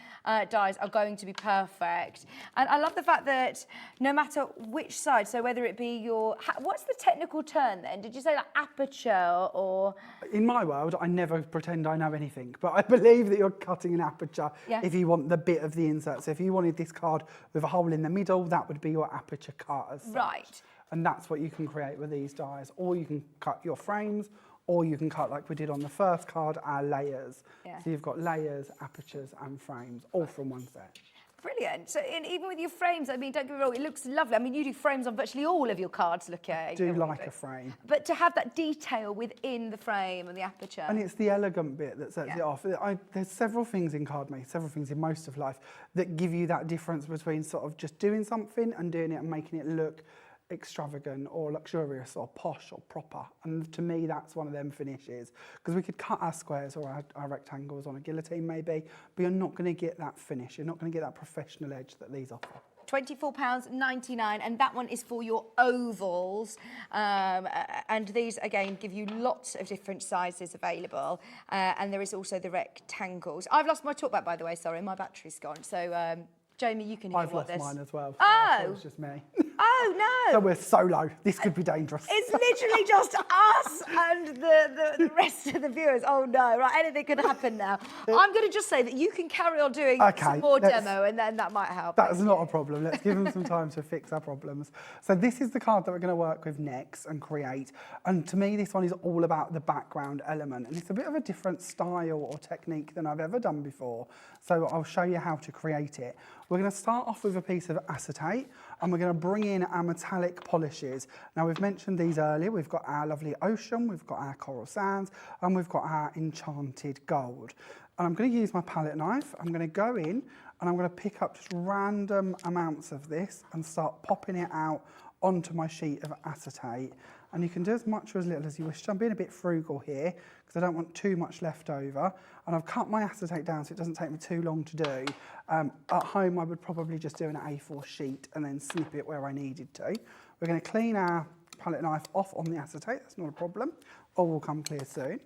dies are going to be perfect. And I love the fact that no matter which side, so whether it be your, what's the technical term then? Did you say like aperture or? In my world, I never pretend I know anything, but I believe that you're cutting an aperture if you want the bit of the insert. So if you wanted this card with a hole in the middle, that would be your aperture cut as such. Right. And that's what you can create with these dies. Or you can cut your frames, or you can cut, like we did on the first card, our layers. Yeah. So you've got layers, apertures and frames, all from one set. Brilliant. So even with your frames, I mean, don't get me wrong, it looks lovely. I mean, you do frames on virtually all of your cards, look at. I do like a frame. But to have that detail within the frame and the aperture. And it's the elegant bit that sets it off. There's several things in card making, several things in most of life that give you that difference between sort of just doing something and doing it and making it look extravagant or luxurious or posh or proper, and to me that's one of them finishes, because we could cut our squares or our rectangles on a guillotine maybe, but you're not going to get that finish, you're not going to get that professional edge that these offer. £24.99, and that one is for your ovals, and these again give you lots of different sizes available, and there is also the rectangles. I've lost my talk back, by the way, sorry, my battery's gone, so Jamie, you can hear I've what lost this. mine as well. So Oh! it was just me. Oh no! So we're solo. This could be dangerous. It's literally just us and the rest of the viewers. Oh no, right, anything could happen now. I'm going to just say that you can carry on doing some more demo, and then that might help. That's not a problem. Let's give them some time to fix our problems. So this is the card that we're going to work with next and create. And to me, this one is all about the background element. And it's a bit of a different style or technique than I've ever done before. So I'll show you how to create it. We're going to start off with a piece of acetate, and we're going to bring in our metallic polishes. Now, we've mentioned these earlier. We've got our lovely ocean, we've got our coral sands, and we've got our enchanted gold. And I'm going to use my palette knife. I'm going to go in, and I'm going to pick up just random amounts of this and start popping it out onto my sheet of acetate. And you can do as much or as little as you wish. I'm being a bit frugal here because I don't want too much left over. And I've cut my acetate down so it doesn't take me too long to do. At home, I would probably just do an A4 sheet and then snip it where I needed to. We're going to clean our palette knife off on the acetate. That's not a problem. All will come clear soon.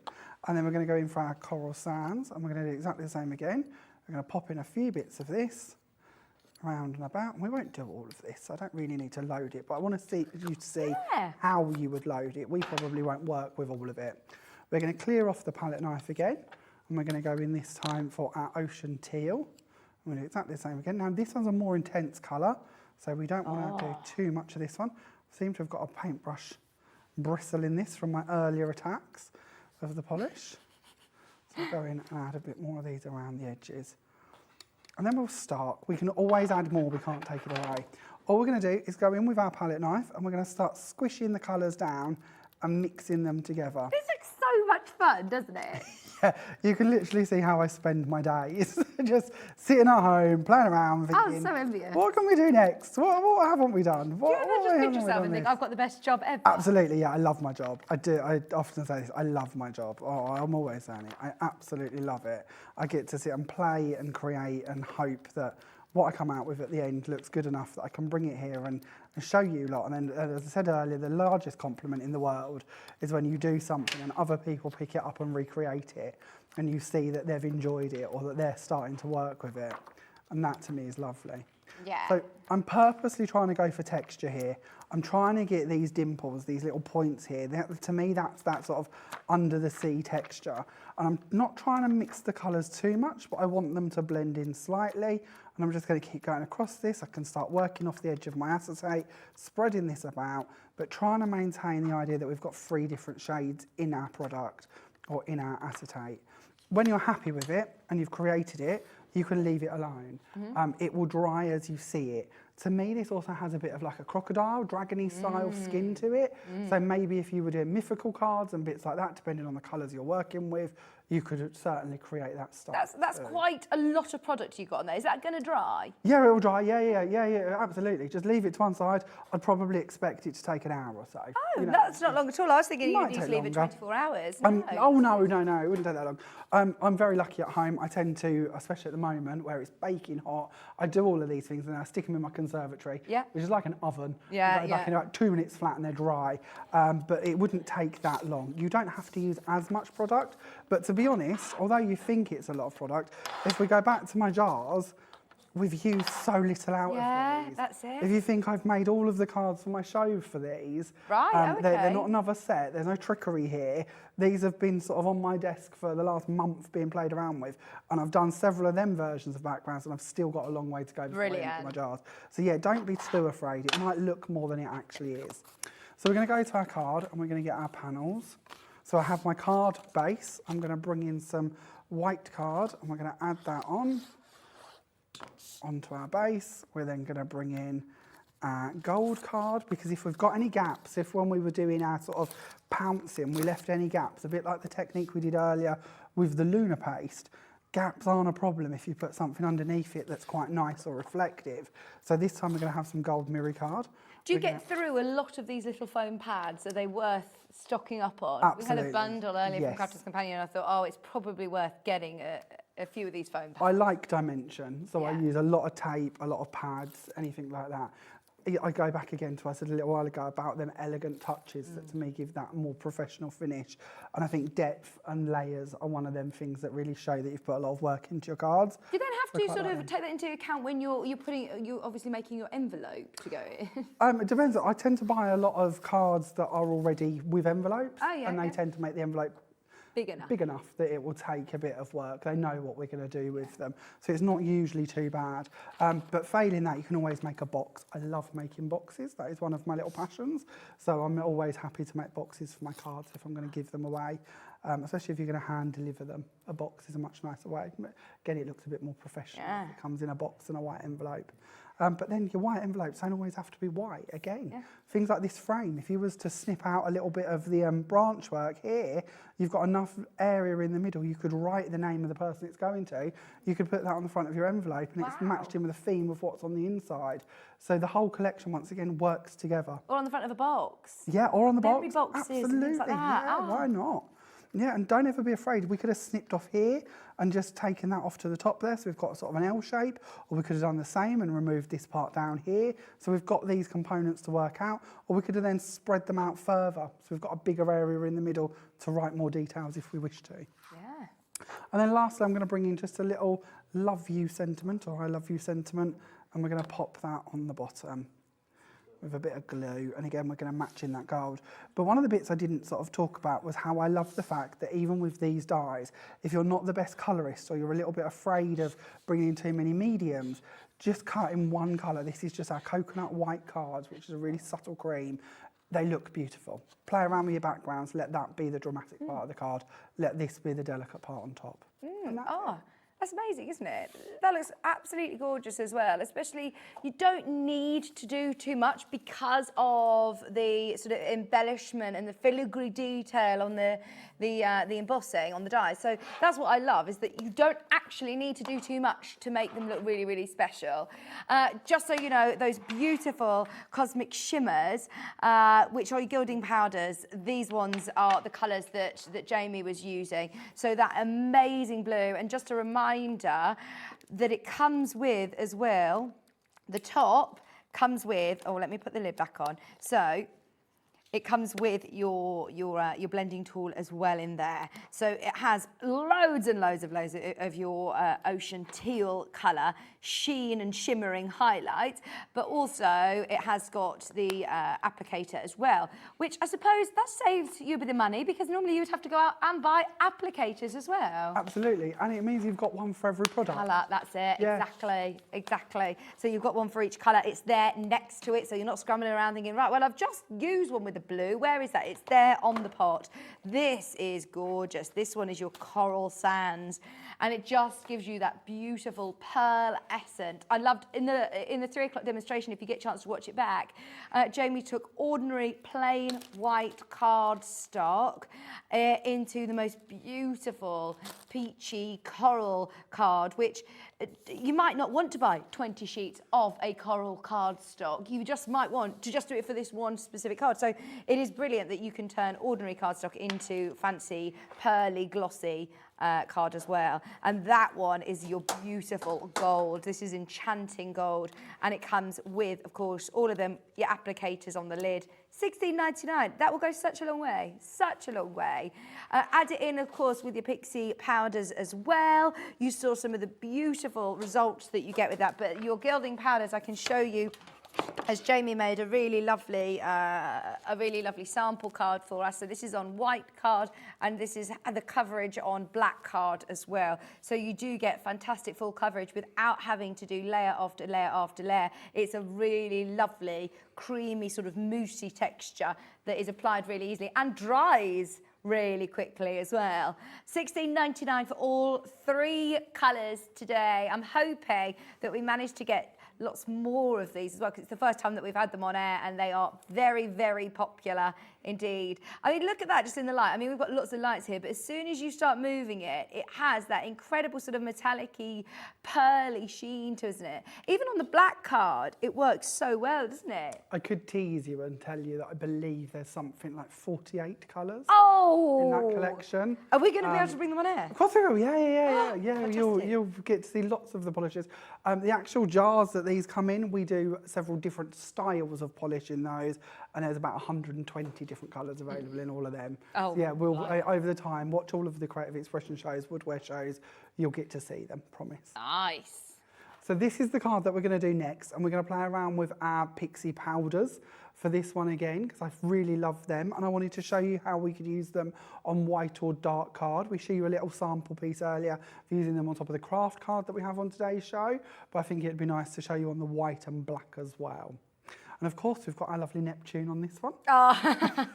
And then we're going to go in for our coral sands, and we're going to do exactly the same again. We're going to pop in a few bits of this around and about, and we won't do all of this. I don't really need to load it, but I want to see you to see how you would load it. We probably won't work with all of it. We're going to clear off the palette knife again, and we're going to go in this time for our ocean teal. I'm going to do exactly the same again. Now this one's a more intense colour, so we don't want to do too much of this one. I seem to have got a paintbrush bristle in this from my earlier attacks of the polish. So I'll go in and add a bit more of these around the edges. And then we'll start. We can always add more, we can't take it away. All we're going to do is go in with our palette knife, and we're going to start squishing the colours down and mixing them together. This looks so much fun, doesn't it? Yeah, you can literally see how I spend my days. Just sitting at home, playing around, thinking, I'm so envious. what can we do next? What haven't we done? Do you ever just haven't pinch we yourself done and think, this? I've got the best job ever? Absolutely, yeah, I love my job. I do, I often say this, I love my job. Oh, I'm always saying it. I absolutely love it. I get to sit and play and create and hope that what I come out with at the end looks good enough that I can bring it here and show you lot. And then, as I said earlier, the largest compliment in the world is when you do something and other people pick it up and recreate it, and you see that they've enjoyed it or that they're starting to work with it. And that to me is lovely. Yeah. So I'm purposely trying to go for texture here. I'm trying to get these dimples, these little points here. To me, that's that sort of under the sea texture. And I'm not trying to mix the colours too much, but I want them to blend in slightly. And I'm just going to keep going across this. I can start working off the edge of my acetate, spreading this about, but trying to maintain the idea that we've got 3 different shades in our product or in our acetate. When you're happy with it and you've created it, you can leave it alone. It will dry as you see it. To me, this also has a bit of like a crocodile, dragony style skin to it. So maybe if you were doing mythical cards and bits like that, depending on the colours you're working with, you could certainly create that style. That's quite a lot of product you've got on there. Is that going to dry? Yeah, it will dry. Yeah, absolutely. Just leave it to one side. I'd probably expect it to take an hour or so. Oh, that's not long at all. I was thinking you need to leave it longer. 24 hours. Oh, no, it wouldn't take that long. I'm very lucky at home. I tend to, especially at the moment where it's baking hot, I do all of these things and I stick them in my conservatory, which is like an oven. Like in about 2 minutes flat and they're dry. But it wouldn't take that long. You don't have to use as much product, but to be honest, although you think it's a lot of product, if we go back to my jars, we've used so little out of these. Yeah, that's it. If you think I've made all of the cards for my show for these, Right, they're not another set, there's no trickery here. These have been sort of on my desk for the last month being played around with, and I've done several of them versions of backgrounds and I've still got a long way to go before I empty my jars. So yeah, don't be too afraid. It might look more than it actually is. So we're going to go to our card and we're going to get our panels. So I have my card base. I'm going to bring in some white card and we're going to add that onto our base. We're then going to bring in our gold card, because if we've got any gaps, if when we were doing our sort of pouncing, we left any gaps, a bit like the technique we did earlier with the lunar paste, gaps aren't a problem if you put something underneath it that's quite nice or reflective. So this time we're going to have some gold mirror card. Do you get through a lot of these little foam pads? Are they worth stocking up on? Absolutely. We had a bundle earlier from Crafter's Companion and I thought, oh, it's probably worth getting a few of these foam pads. I like dimension, so I use a lot of tape, a lot of pads, anything like that. I go back again to what I said a little while ago about them elegant touches that to me give that more professional finish. And I think depth and layers are one of them things that really show that you've put a lot of work into your cards. You then have to sort of take that into account when you're obviously making your envelope to go in. It depends. I tend to buy a lot of cards that are already with envelopes, and they tend to make the envelope big enough that it will take a bit of work. They know what we're going to do with them. So it's not usually too bad. But failing that, you can always make a box. I love making boxes. That is one of my little passions. So I'm always happy to make boxes for my cards if I'm going to give them away, especially if you're going to hand deliver them. A box is a much nicer way. Again, it looks a bit more professional. If it comes in a box and a white envelope. But then your white envelopes don't always have to be white. Again, things like this frame, if you was to snip out a little bit of the branch work here, you've got enough area in the middle, you could write the name of the person it's going to, you could put that on the front of your envelope and it's matched in with the theme of what's on the inside. So the whole collection, once again, works together. Or on the front of a box. Yeah, or on the box. Memory boxes Absolutely. and things like that. Yeah, why not? Yeah, and don't ever be afraid. We could have snipped off here and just taken that off to the top there, so we've got sort of an L shape, or we could have done the same and removed this part down here. So we've got these components to work out, or we could have then spread them out further. So we've got a bigger area in the middle to write more details if we wish to. Yeah. And then lastly, I'm going to bring in just a little love you sentiment, or I love you sentiment, and we're going to pop that on the bottom with a bit of glue, and again we're going to match in that gold. But one of the bits I didn't sort of talk about was how I love the fact that even with these dyes, if you're not the best colourist or you're a little bit afraid of bringing in too many mediums, just cut in one colour. This is just our coconut white cards, which is a really subtle cream. They look beautiful. Play around with your backgrounds, let that be the dramatic part of the card, let this be the delicate part on top. That's amazing, isn't it? That looks absolutely gorgeous as well, especially you don't need to do too much because of the sort of embellishment and the filigree detail on the embossing on the die. So that's what I love, is that you don't actually need to do too much to make them look really, really special. Just so you know, those beautiful cosmic shimmers, which are your gilding powders, these ones are the colours that Jamie was using. So that amazing blue, and just a reminder that it comes with as well, the top comes with, oh, let me put the lid back on. So It comes with your blending tool as well in there. So it has loads and loads of your ocean teal colour, sheen and shimmering highlight, but also it has got the applicator as well, which I suppose that saves you a bit of money because normally you would have to go out and buy applicators as well. Absolutely, and it means you've got one for every product. Colour, that's it, Yeah. exactly. So you've got one for each colour, it's there next to it, so you're not scrambling around thinking, right, well, I've just used one with the blue, where is that? It's there on the pot. This is gorgeous. This one is your coral sands, and it just gives you that beautiful pearlescent. I loved in the 3 o'clock demonstration, if you get a chance to watch it back, Jamie took ordinary plain white cardstock into the most beautiful peachy coral card, which you might not want to buy 20 sheets of a coral cardstock. You just might want to just do it for this one specific card. So it is brilliant that you can turn ordinary cardstock into fancy, pearly, glossy card as well. And that one is your beautiful gold. This is enchanting gold. And it comes with, of course, all of them, your applicators on the lid. $16.99. That will go such a long way, such a long way. Add it in, of course, with your Pixie powders as well. You saw some of the beautiful results that you get with that, but your gilding powders, I can show you, as Jamie made a really lovely sample card for us. So this is on white card, and this is the coverage on black card as well. So you do get fantastic full coverage without having to do layer after layer after layer. It's a really lovely, creamy, sort of moussey texture that is applied really easily and dries really quickly as well. $16.99 for all 3 colours today. I'm hoping that we managed to get lots more of these as well, because it's the first time that we've had them on air, and they are very, very popular indeed. I mean, look at that just in the light. I mean, we've got lots of lights here, but as soon as you start moving it, it has that incredible sort of metallic-y, pearly sheen to it, isn't it? Even on the black card, it works so well, doesn't it? I could tease you and tell you that I believe there's something like 48 colours Oh! in that collection. Are we going to be able to bring them on air? Of course we will, yeah. Fantastic. You'll get to see lots of the polishes. The actual jars that these come in, we do several different styles of polish in those, and there's about 120 different colours available in all of them. Oh, So yeah, we'll over the time watch all of the creative expression shows, woodwear shows. You'll get to see them, promise. Nice. So this is the card that we're going to do next, and we're going to play around with our Pixie powders for this one again, because I really love them, and I wanted to show you how we could use them on white or dark card. We showed you a little sample piece earlier of using them on top of the craft card that we have on today's show, but I think it'd be nice to show you on the white and black as well. And of course, we've got our lovely Neptune on this one. Oh,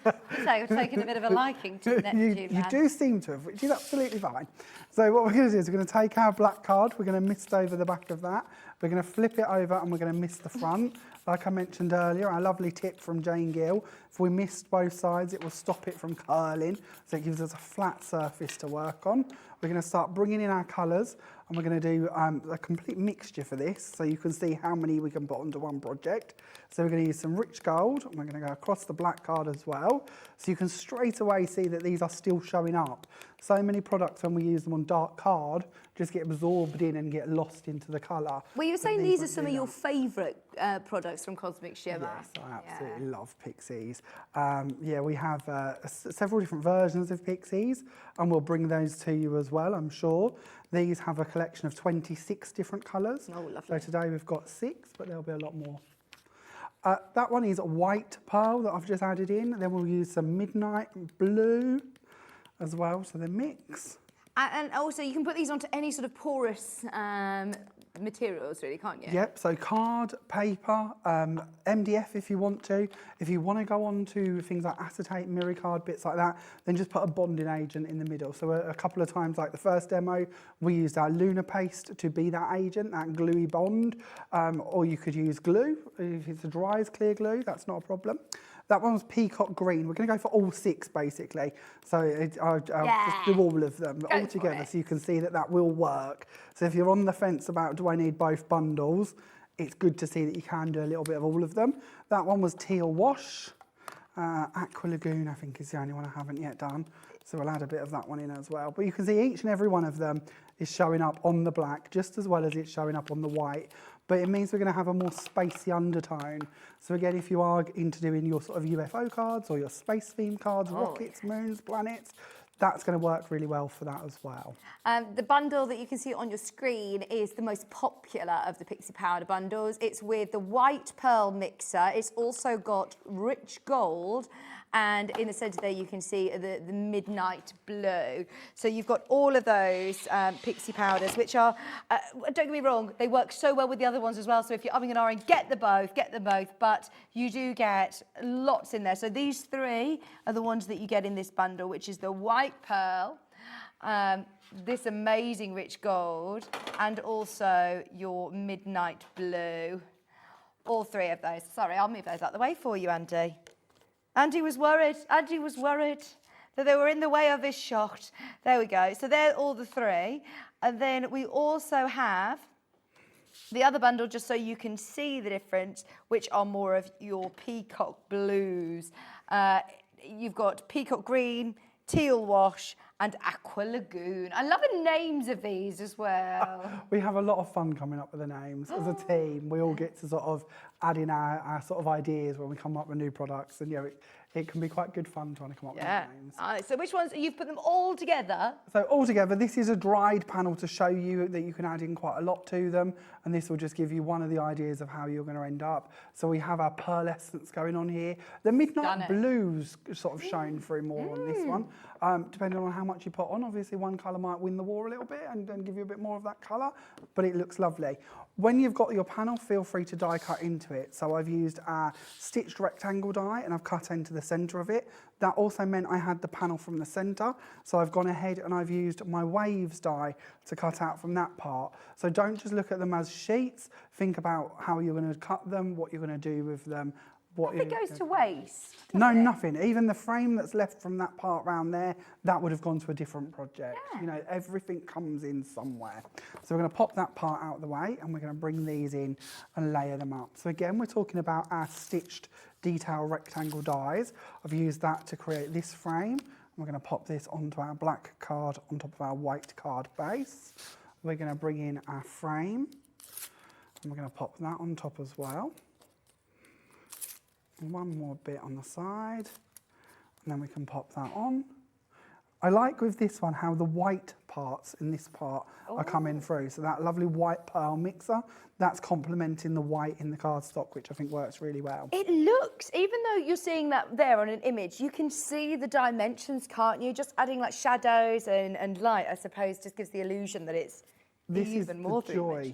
so you've taken a bit of a liking to Neptune. You do seem to have, which is absolutely fine. So what we're going to do is we're going to take our black card, we're going to mist over the back of that, we're going to flip it over and we're going to mist the front. Like I mentioned earlier, our lovely tip from Jane Gill, if we mist both sides, it will stop it from curling, so it gives us a flat surface to work on. We're going to start bringing in our colours, and we're going to do a complete mixture for this, so you can see how many we can put onto one project. So we're going to use some rich gold, and we're going to go across the black card as well, so you can straight away see that these are still showing up. So many products, when we use them on dark card, just get absorbed in and get lost into the colour. Well, you were saying these are some of your favourite products from Cosmic Shimmer. Yes, I absolutely love Pixies. Yeah, we have several different versions of Pixies, and we'll bring those to you as well, I'm sure. These have a collection of 26 different colours. Oh, lovely. So today we've got 6, but there'll be a lot more. That one is white pearl that I've just added in. Then we'll use some midnight blue as well, so they mix. And also, you can put these onto any sort of porous materials, really, can't you? Yep, so card, paper, MDF if you want to. If you want to go on to things like acetate, mirror card, bits like that, then just put a bonding agent in the middle. So a couple of times, like the first demo, we used our Lunar paste to be that agent, that gluey bond, or you could use glue. If it's a dry as clear glue, that's not a problem. That one was peacock green. We're going to go for all 6, basically. So I'll just do all of them all together so you can see that that will work. So if you're on the fence about do I need both bundles, it's good to see that you can do a little bit of all of them. That one was teal wash. Aqua Lagoon, I think, is the only one I haven't yet done. So we'll add a bit of that one in as well. But you can see each and every one of them is showing up on the black just as well as it's showing up on the white. But it means we're going to have a more spacey undertone. So again, if you are into doing your sort of UFO cards or your space theme cards, rockets, moons, planets, that's going to work really well for that as well. The bundle that you can see on your screen is the most popular of the Pixie Powder bundles. It's with the white pearl mixer. It's also got rich gold. And in the centre there, you can see the midnight blue. So you've got all of those Pixie Powders, which are, don't get me wrong, they work so well with the other ones as well. So if you're umming and ahhing, get them both. But you do get lots in there. So these three are the ones that you get in this bundle, which is the white pearl, this amazing rich gold, and also your midnight blue. All three of those. Sorry, I'll move those out the way for you, Andy. Andy was worried that they were in the way of his shot. There we go. So they're all the three. And then we also have the other bundle, just so you can see the difference, which are more of your peacock blues. You've got peacock green, teal wash, and aqua lagoon. I love the names of these as well. We have a lot of fun coming up with the names. As a team, we all get to sort of add in our sort of ideas when we come up with new products, and it can be quite good fun trying to come up with names. So which ones, you've put them all together? So all together, this is a dried panel to show you that you can add in quite a lot to them, and this will just give you one of the ideas of how you're going to end up. So we have our pearlescence going on here. The midnight blues sort of shine through more on this one, depending on how much you put on. Obviously one colour might win the war a little bit and give you a bit more of that colour, but it looks lovely. When you've got your panel, feel free to die cut into it. So I've used a stitched rectangle die and I've cut into the centre of it. That also meant I had the panel from the centre. So I've gone ahead and I've used my waves die to cut out from that part. So don't just look at them as sheets. Think about how you're going to cut them, what you're going to do with them. Nothing goes to waste. No, nothing. Even the frame that's left from that part round there, that would have gone to a different project. Yeah. Everything comes in somewhere. So we're going to pop that part out of the way and we're going to bring these in and layer them up. So again, we're talking about our stitched detail rectangle dies. I've used that to create this frame. We're going to pop this onto our black card on top of our white card base. We're going to bring in our frame and we're going to pop that on top as well. One more bit on the side, and then we can pop that on. I like with this one how the white parts in this part are coming through. So that lovely white pearl mixer, that's complementing the white in the cardstock, which I think works really well. It looks, even though you're seeing that there on an image, you can see the dimensions, can't you? Just adding like shadows and light, I suppose, just gives the illusion that it's even more joy,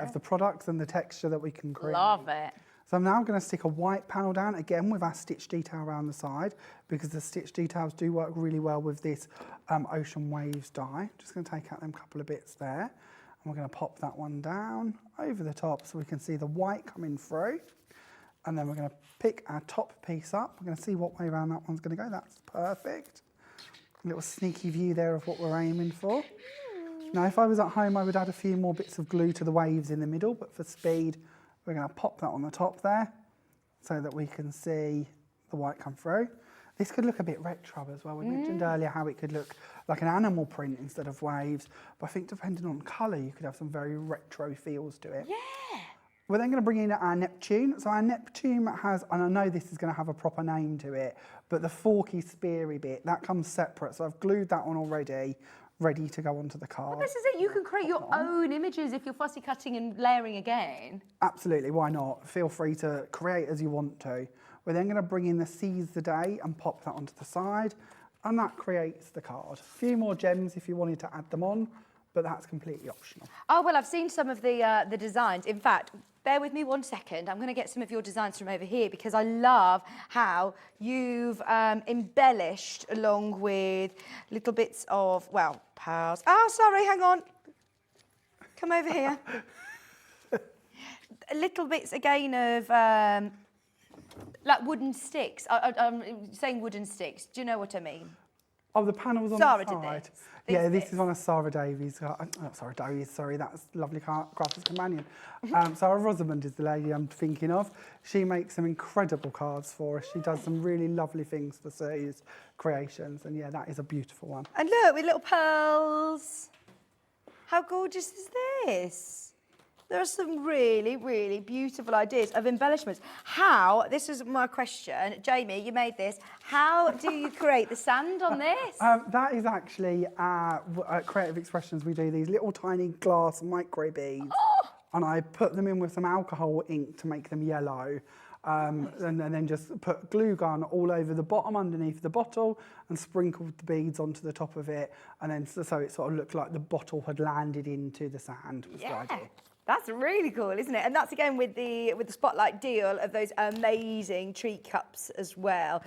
of the products and the texture that we can create. Love it. So I'm now going to stick a white panel down, again with our stitch detail around the side, because the stitch details do work really well with this Ocean Waves die. Just going to take out them couple of bits there, and we're going to pop that one down over the top so we can see the white coming through. And then we're going to pick our top piece up. We're going to see what way around that one's going to go. That's perfect. A little sneaky view there of what we're aiming for. Now, if I was at home, I would add a few more bits of glue to the waves in the middle, but for speed, we're going to pop that on the top there so that we can see the white come through. This could look a bit retro as well. We mentioned earlier how it could look like an animal print instead of waves, but I think depending on colour, you could have some very retro feels to it. Yeah. We're then going to bring in our Neptune. So our Neptune has, and I know this is going to have a proper name to it, but the forky, speary bit, that comes separate. So I've glued that on already, ready to go onto the card. Well, this is it. You can create your own images if you're fussy cutting and layering again. Absolutely, why not? Feel free to create as you want to. We're then going to bring in the Seize the Day and pop that onto the side, and that creates the card. A few more gems if you wanted to add them on, but that's completely optional. Oh, well, I've seen some of the designs. In fact, bear with me 1 second. I'm going to get some of your designs from over here because I love how you've embellished along with little bits of, well, pearls. Oh, sorry, hang on. Come over here. Little bits again of like wooden sticks. I'm saying wooden sticks. Do you know what I mean? Oh, the panels on Sarah the did side. this. Yeah, These this is one of Sarah Davies. Sarah Davies, sorry, that's lovely Crafter's Companion. Sarah Rosamond is the lady I'm thinking of. She makes some incredible cards for us. She does some really lovely things for Sue's creations. And yeah, that is a beautiful one. And look, with little pearls. How gorgeous is this? There are some really, really beautiful ideas of embellishments. This is my question. Jamie, you made this. How do you create the sand on this? That is actually at Creative Expressions. We do these little tiny glass micro beads. And I put them in with some alcohol ink to make them yellow. And then just put glue gun all over the bottom underneath the bottle and sprinkled the beads onto the top of it. And then so it sort of looked like the bottle had landed into the sand. Was the idea. That's really cool, isn't it? And that's again with the Spotlight deal of those amazing treat cups as well.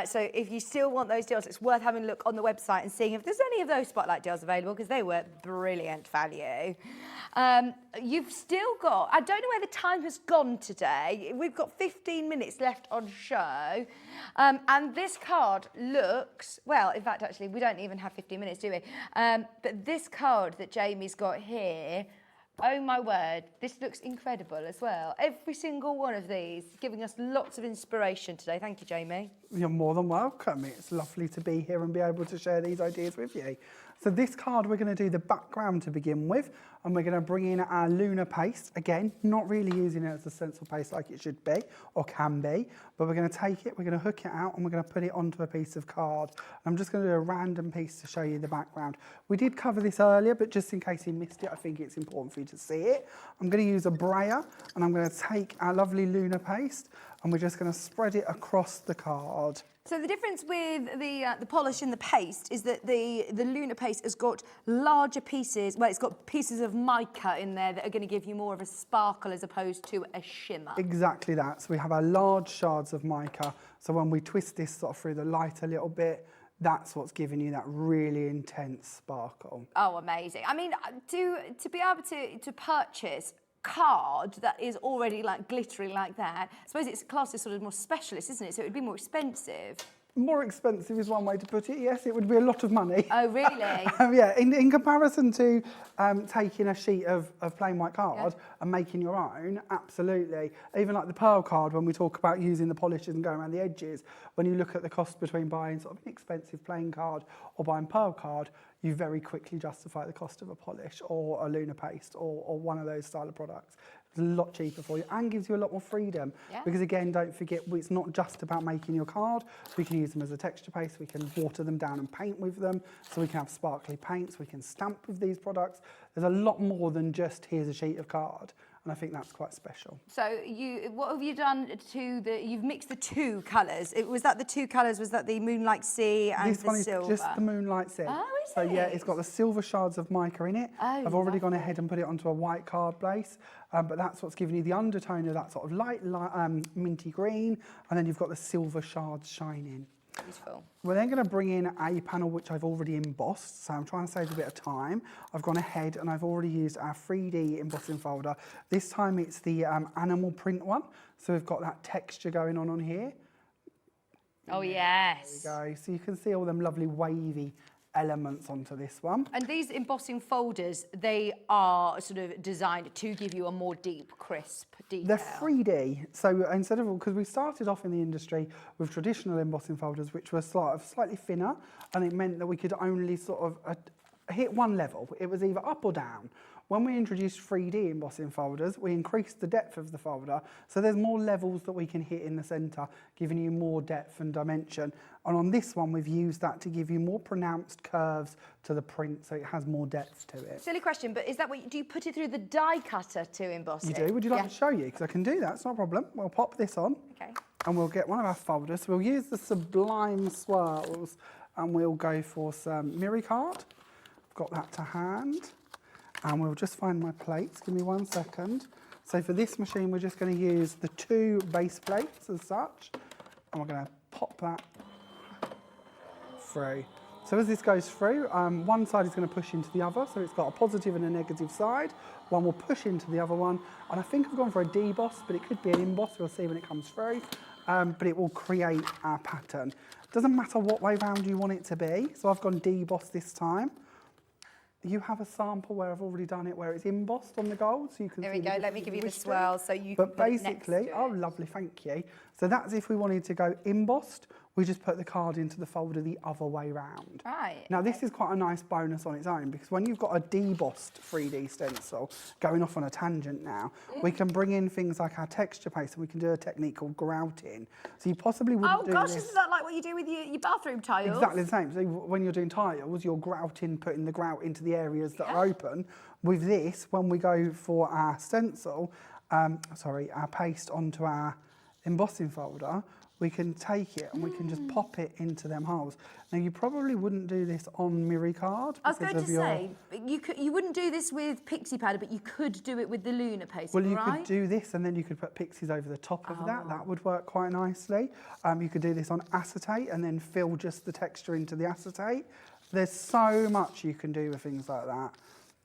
So if you still want those deals, it's worth having a look on the website and seeing if there's any of those Spotlight deals available, because they were brilliant value. You've still got, I don't know where the time has gone today. We've got 15 minutes left on show. And this card looks, well, in fact, actually, we don't even have 15 minutes, do we? But this card that Jamie's got here, oh my word, this looks incredible as well. Every single one of these giving us lots of inspiration today. Thank you, Jamie. You're more than welcome. It's lovely to be here and be able to share these ideas with you. So this card, we're going to do the background to begin with, and we're going to bring in our lunar paste. Again, not really using it as a stencil paste like it should be or can be, but we're going to take it, we're going to hook it out, and we're going to put it onto a piece of card. I'm just going to do a random piece to show you the background. We did cover this earlier, but just in case you missed it, I think it's important for you to see it. I'm going to use a brayer, and I'm going to take our lovely lunar paste, and we're just going to spread it across the card. So the difference with the polish and the paste is that the lunar paste has got larger pieces, well, it's got pieces of mica in there that are going to give you more of a sparkle as opposed to a shimmer. Exactly that. So we have our large shards of mica. So when we twist this sort of through the light a little bit, that's what's giving you that really intense sparkle. Oh, amazing. I mean, to be able to purchase card that is already like glittery like that, I suppose it's classed as sort of more specialist, isn't it? So it would be more expensive. More expensive is one way to put it, yes. It would be a lot of money. Oh, really? Yeah, in comparison to taking a sheet of plain white card and making your own, absolutely. Even like the pearl card, when we talk about using the polishes and going around the edges, when you look at the cost between buying sort of an expensive plain card or buying pearl card, you very quickly justify the cost of a polish or a lunar paste or one of those style of products. It's a lot cheaper for you and gives you a lot more freedom. Yeah. Because again, don't forget, it's not just about making your card. We can use them as a texture paste. We can water them down and paint with them. So we can have sparkly paints. We can stamp with these products. There's a lot more than just here's a sheet of card. And I think that's quite special. So what have you done to you've mixed the two colours. Was that the two colours? Was that the Moonlight Sea and this the one silver? is just the Moonlight Sea. Oh, is so it? yeah, it's got the silver shards of mica in it. Oh, I've already gone ahead and put it onto a white card base, but that's what's giving you the undertone of that sort of light minty green, and then you've got the silver shards shining. Beautiful. We're then going to bring in a panel which I've already embossed, so I'm trying to save a bit of time. I've gone ahead and I've already used our 3D embossing folder. This time it's the animal print one, so we've got that texture going on here. Oh, yes. There we go. So you can see all them lovely wavy elements onto this one. And these embossing folders, they are sort of designed to give you a more deep, crisp detail. They're 3D, so instead of, because we started off in the industry with traditional embossing folders, which were slightly thinner, and it meant that we could only sort of hit one level. It was either up or down. When we introduced 3D embossing folders, we increased the depth of the folder, so there's more levels that we can hit in the centre, giving you more depth and dimension. And on this one, we've used that to give you more pronounced curves to the print, so it has more depth to it. Silly question, but is that what do you put it through the die cutter to emboss You it? do? Would you like me to show you? Because I can do that, it's not a problem. We'll pop this on. Okay. And we'll get one of our folders. We'll use the Sublime Swirls, and we'll go for some Miri card. I've got that to hand. And we'll just find my plates. Give me 1 second. So for this machine, we're just going to use the 2 base plates as such. And we're going to pop that through. So as this goes through, one side is going to push into the other. So it's got a positive and a negative side. One will push into the other one. And I think I've gone for a deboss, but it could be an emboss. We'll see when it comes through. but it will create our pattern. Doesn't matter what way round you want it to be. So I've gone debossed this time. You have a sample where I've already done it, where it's embossed on the gold, so you can. There see we go. Let me give you the swirl so you but can put it next basically, to it. oh, lovely, thank you. So that's if we wanted to go embossed, we just put the card into the folder the other way round. Right. Now this is quite a nice bonus on its own, because when you've got a debossed 3D stencil, going off on a tangent now, we can bring in things like our texture paste, and we can do a technique called grouting. So you possibly wouldn't do this. Isn't that like what you do with your bathroom tiles? Exactly the same. So when you're doing tiles, you're grouting, putting the grout into the areas that are open. With this, when we go for our stencil, our paste onto our embossing folder, we can take it and we can just pop it into them holes. Now you probably wouldn't do this on Miri card. I was going to say, you wouldn't do this with pixie powder, but you could do it with the Lunar paste, Well, you right? could do this and then you could put pixies over the top of that. That would work quite nicely. You could do this on acetate and then fill just the texture into the acetate. There's so much you can do with things like that.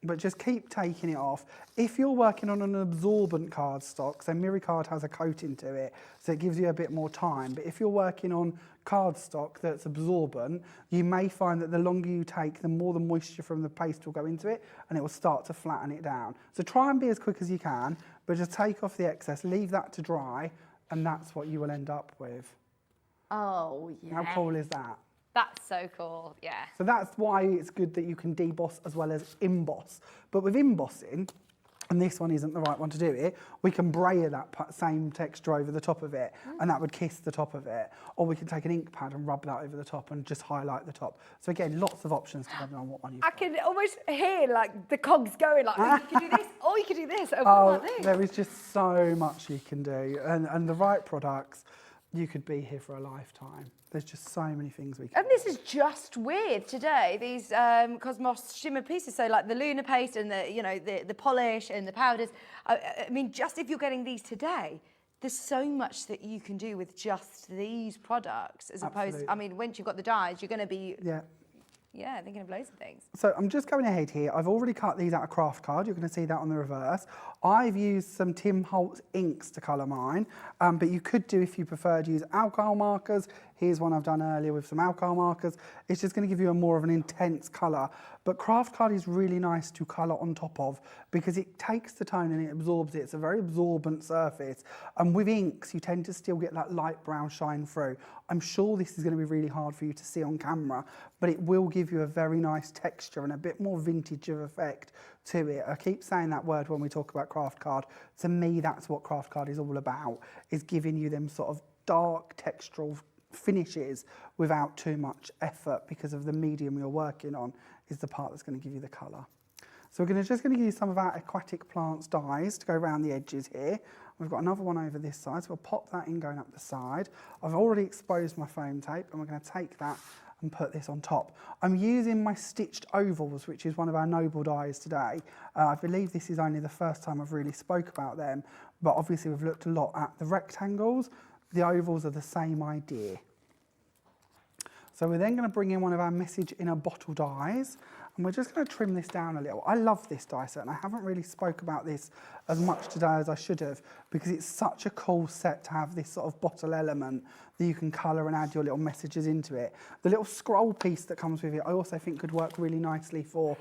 But just keep taking it off. If you're working on an absorbent cardstock, so Miri card has a coating to it, so it gives you a bit more time. But if you're working on cardstock that's absorbent, you may find that the longer you take, the more the moisture from the paste will go into it, and it will start to flatten it down. So try and be as quick as you can, but just take off the excess, leave that to dry, and that's what you will end up with. Oh, yeah. How cool is that? That's so cool, yeah. So that's why it's good that you can deboss as well as emboss. But with embossing, and this one isn't the right one to do it, we can brayer that same texture over the top of it, and that would kiss the top of it. Or we can take an ink pad and rub that over the top and just highlight the top. So again, lots of options depending on what one you've got. I can almost hear like the cogs going like, oh, you can do this, or you can do this, or like this. There is just so much you can do. And the right products, you could be here for a lifetime. There's just so many things we can And this is just with today, these Cosmos shimmer pieces. So like the Lunar paste and the polish and the powders. I mean, just if you're getting these today, there's so much that you can do with just these products as opposed, I mean, once you've got the dyes, you're going to be thinking of loads of things. So I'm just going ahead here. I've already cut these out of craft card. You're going to see that on the reverse. I've used some Tim Holtz inks to colour mine, but you could do, if you preferred, use alcohol markers. Here's one I've done earlier with some alcohol markers. It's just going to give you a more of an intense colour. But craft card is really nice to colour on top of because it takes the tone and it absorbs it. It's a very absorbent surface. And with inks, you tend to still get that light brown shine through. I'm sure this is going to be really hard for you to see on camera, but it will give you a very nice texture and a bit more vintage of effect to it. I keep saying that word when we talk about craft card. To me, that's what craft card is all about, is giving you them sort of dark textural finishes without too much effort, because of the medium you're working on is the part that's going to give you the colour. So we're just going to use some of our aquatic plants dyes to go around the edges here. We've got another one over this side, so we'll pop that in going up the side. I've already exposed my foam tape, and we're going to take that and put this on top. I'm using my stitched ovals, which is one of our noble dyes today. I believe this is only the first time I've really spoke about them, but obviously we've looked a lot at the rectangles. The ovals are the same idea. So we're then going to bring in one of our message in a bottle dyes, and we're just going to trim this down a little. I love this die set, and I haven't really spoke about this as much today as I should have, because it's such a cool set to have this sort of bottle element that you can colour and add your little messages into it. The little scroll piece that comes with it, I also think could work really nicely for,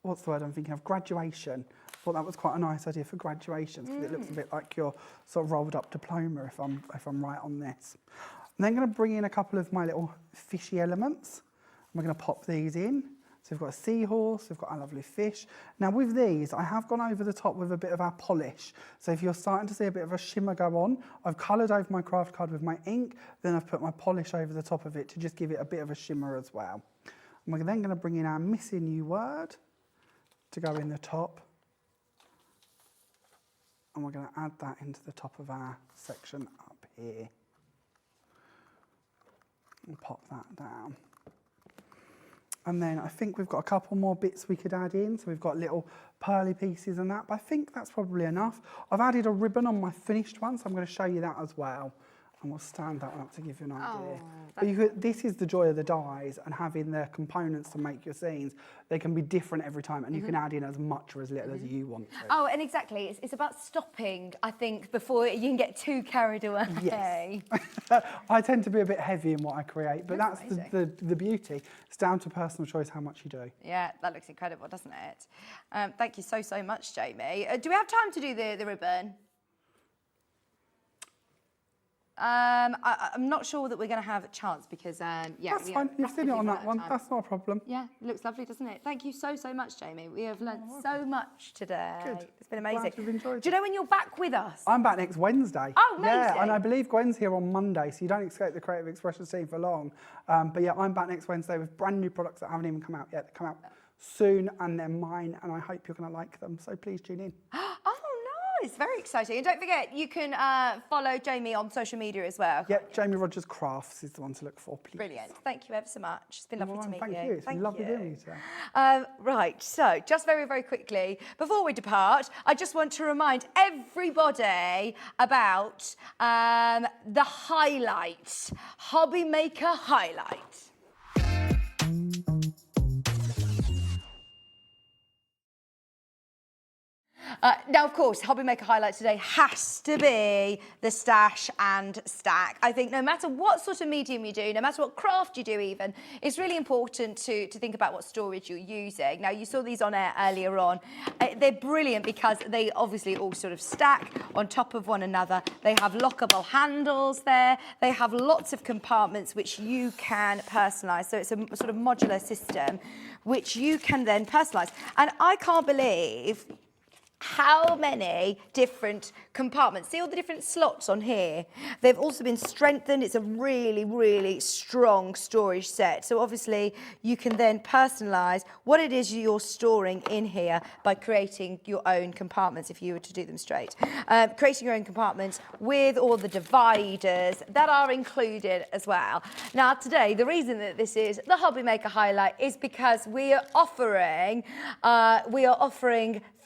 what's the word I'm thinking of, graduation. I thought that was quite a nice idea for graduation, because it looks a bit like your sort of rolled up diploma, if I'm right on this. I'm then going to bring in a couple of my little fishy elements. We're going to pop these in. So we've got a seahorse, we've got our lovely fish. Now with these, I have gone over the top with a bit of our polish. So if you're starting to see a bit of a shimmer go on, I've coloured over my craft card with my ink, then I've put my polish over the top of it to just give it a bit of a shimmer as well. And we're then going to bring in our missing you word to go in the top. And we're going to add that into the top of our section up here. And pop that down. And then I think we've got a couple more bits we could add in. So we've got little pearly pieces and that, but I think that's probably enough. I've added a ribbon on my finished one, so I'm going to show you that as well. And we'll stand that one up to give you an idea. But you could, this is the joy of the dies and having the components to make your scenes. They can be different every time, and you can add in as much or as little as you want to. Oh, and exactly, it's about stopping, I think, before you can get too carried away. Yes. I tend to be a bit heavy in what I create, but that's the beauty. It's down to personal choice how much you do. Yeah, that looks incredible, doesn't it? Thank you so much, Jamie. Do we have time to do the ribbon? I'm not sure that we're going to have a chance because, yeah. That's fine. You've seen it on that one. That's not a problem. Yeah, it looks lovely, doesn't it? Thank you so much, Jamie. We have learnt so much today. Good. It's been amazing. Glad you've enjoyed Do you know when you're back with us? I'm back next Wednesday. Oh, amazing. Yeah, and I believe Gwen's here on Monday, so you don't escape the Creative Expressions team for long. But yeah, I'm back next Wednesday with brand new products that haven't even come out yet. They come out soon, and they're mine, and I hope you're going to like them. So please tune in. It's very exciting. And don't forget, you can follow Jamie on social media as well. Yep, Jamie Rogers Crafts is the one to look for, please. Brilliant. Thank you ever so much. It's been lovely to meet you. Thank you. It's been lovely doing you today. Right, so just very quickly, before we depart, I just want to remind everybody about the highlights, Hobby Maker highlights. Now, of course, Hobby Maker highlight today has to be the stash and stack. I think no matter what sort of medium you do, no matter what craft you do even, it's really important to think about what storage you're using. Now, you saw these on air earlier on. They're brilliant because they obviously all sort of stack on top of one another. They have lockable handles there. They have lots of compartments which you can personalise. So it's a sort of modular system which you can then personalise. And I can't believe how many different compartments. See all the different slots on here? They've also been strengthened. It's a really strong storage set. So obviously you can then personalise what it is you're storing in here by creating your own compartments if you were to do them straight. Creating your own compartments with all the dividers that are included as well. Now today, the reason that this is the Hobby Maker highlight is because we are offering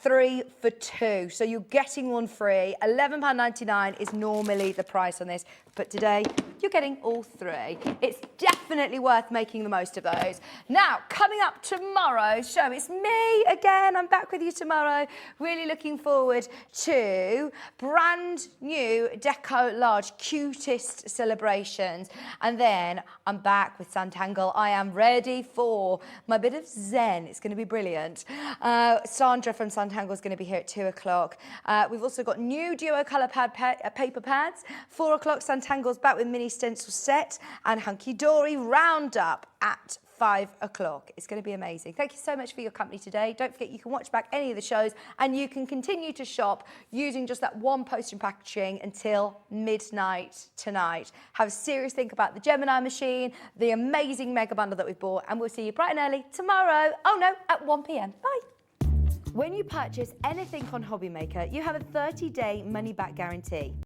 3 for 2. So you're getting one free. £11.99 is normally the price on this, but today you're getting all 3. It's definitely worth making the most of those. Now, coming up tomorrow's show, it's me again. I'm back with you tomorrow. Really looking forward to brand new Deco Large Cutest celebrations. And then I'm back with Santangel. I am ready for my bit of zen. It's going to be brilliant. Sandra from Santangel is going to be here at 2 o'clock. We've also got new duo colour paper pads. 4 o'clock, Santangel's back with mini stencil set and Hunky Dory roundup at 5 o'clock. It's going to be amazing. Thank you so much for your company today. Don't forget you can watch back any of the shows and you can continue to shop using just that one postage packaging until midnight tonight. Have a serious think about the Gemini machine, the amazing mega bundle that we've bought, and we'll see you bright and early tomorrow. Oh no, at 1 p.m. Bye. When you purchase anything on Hobby Maker, you have a 30-day money-back guarantee.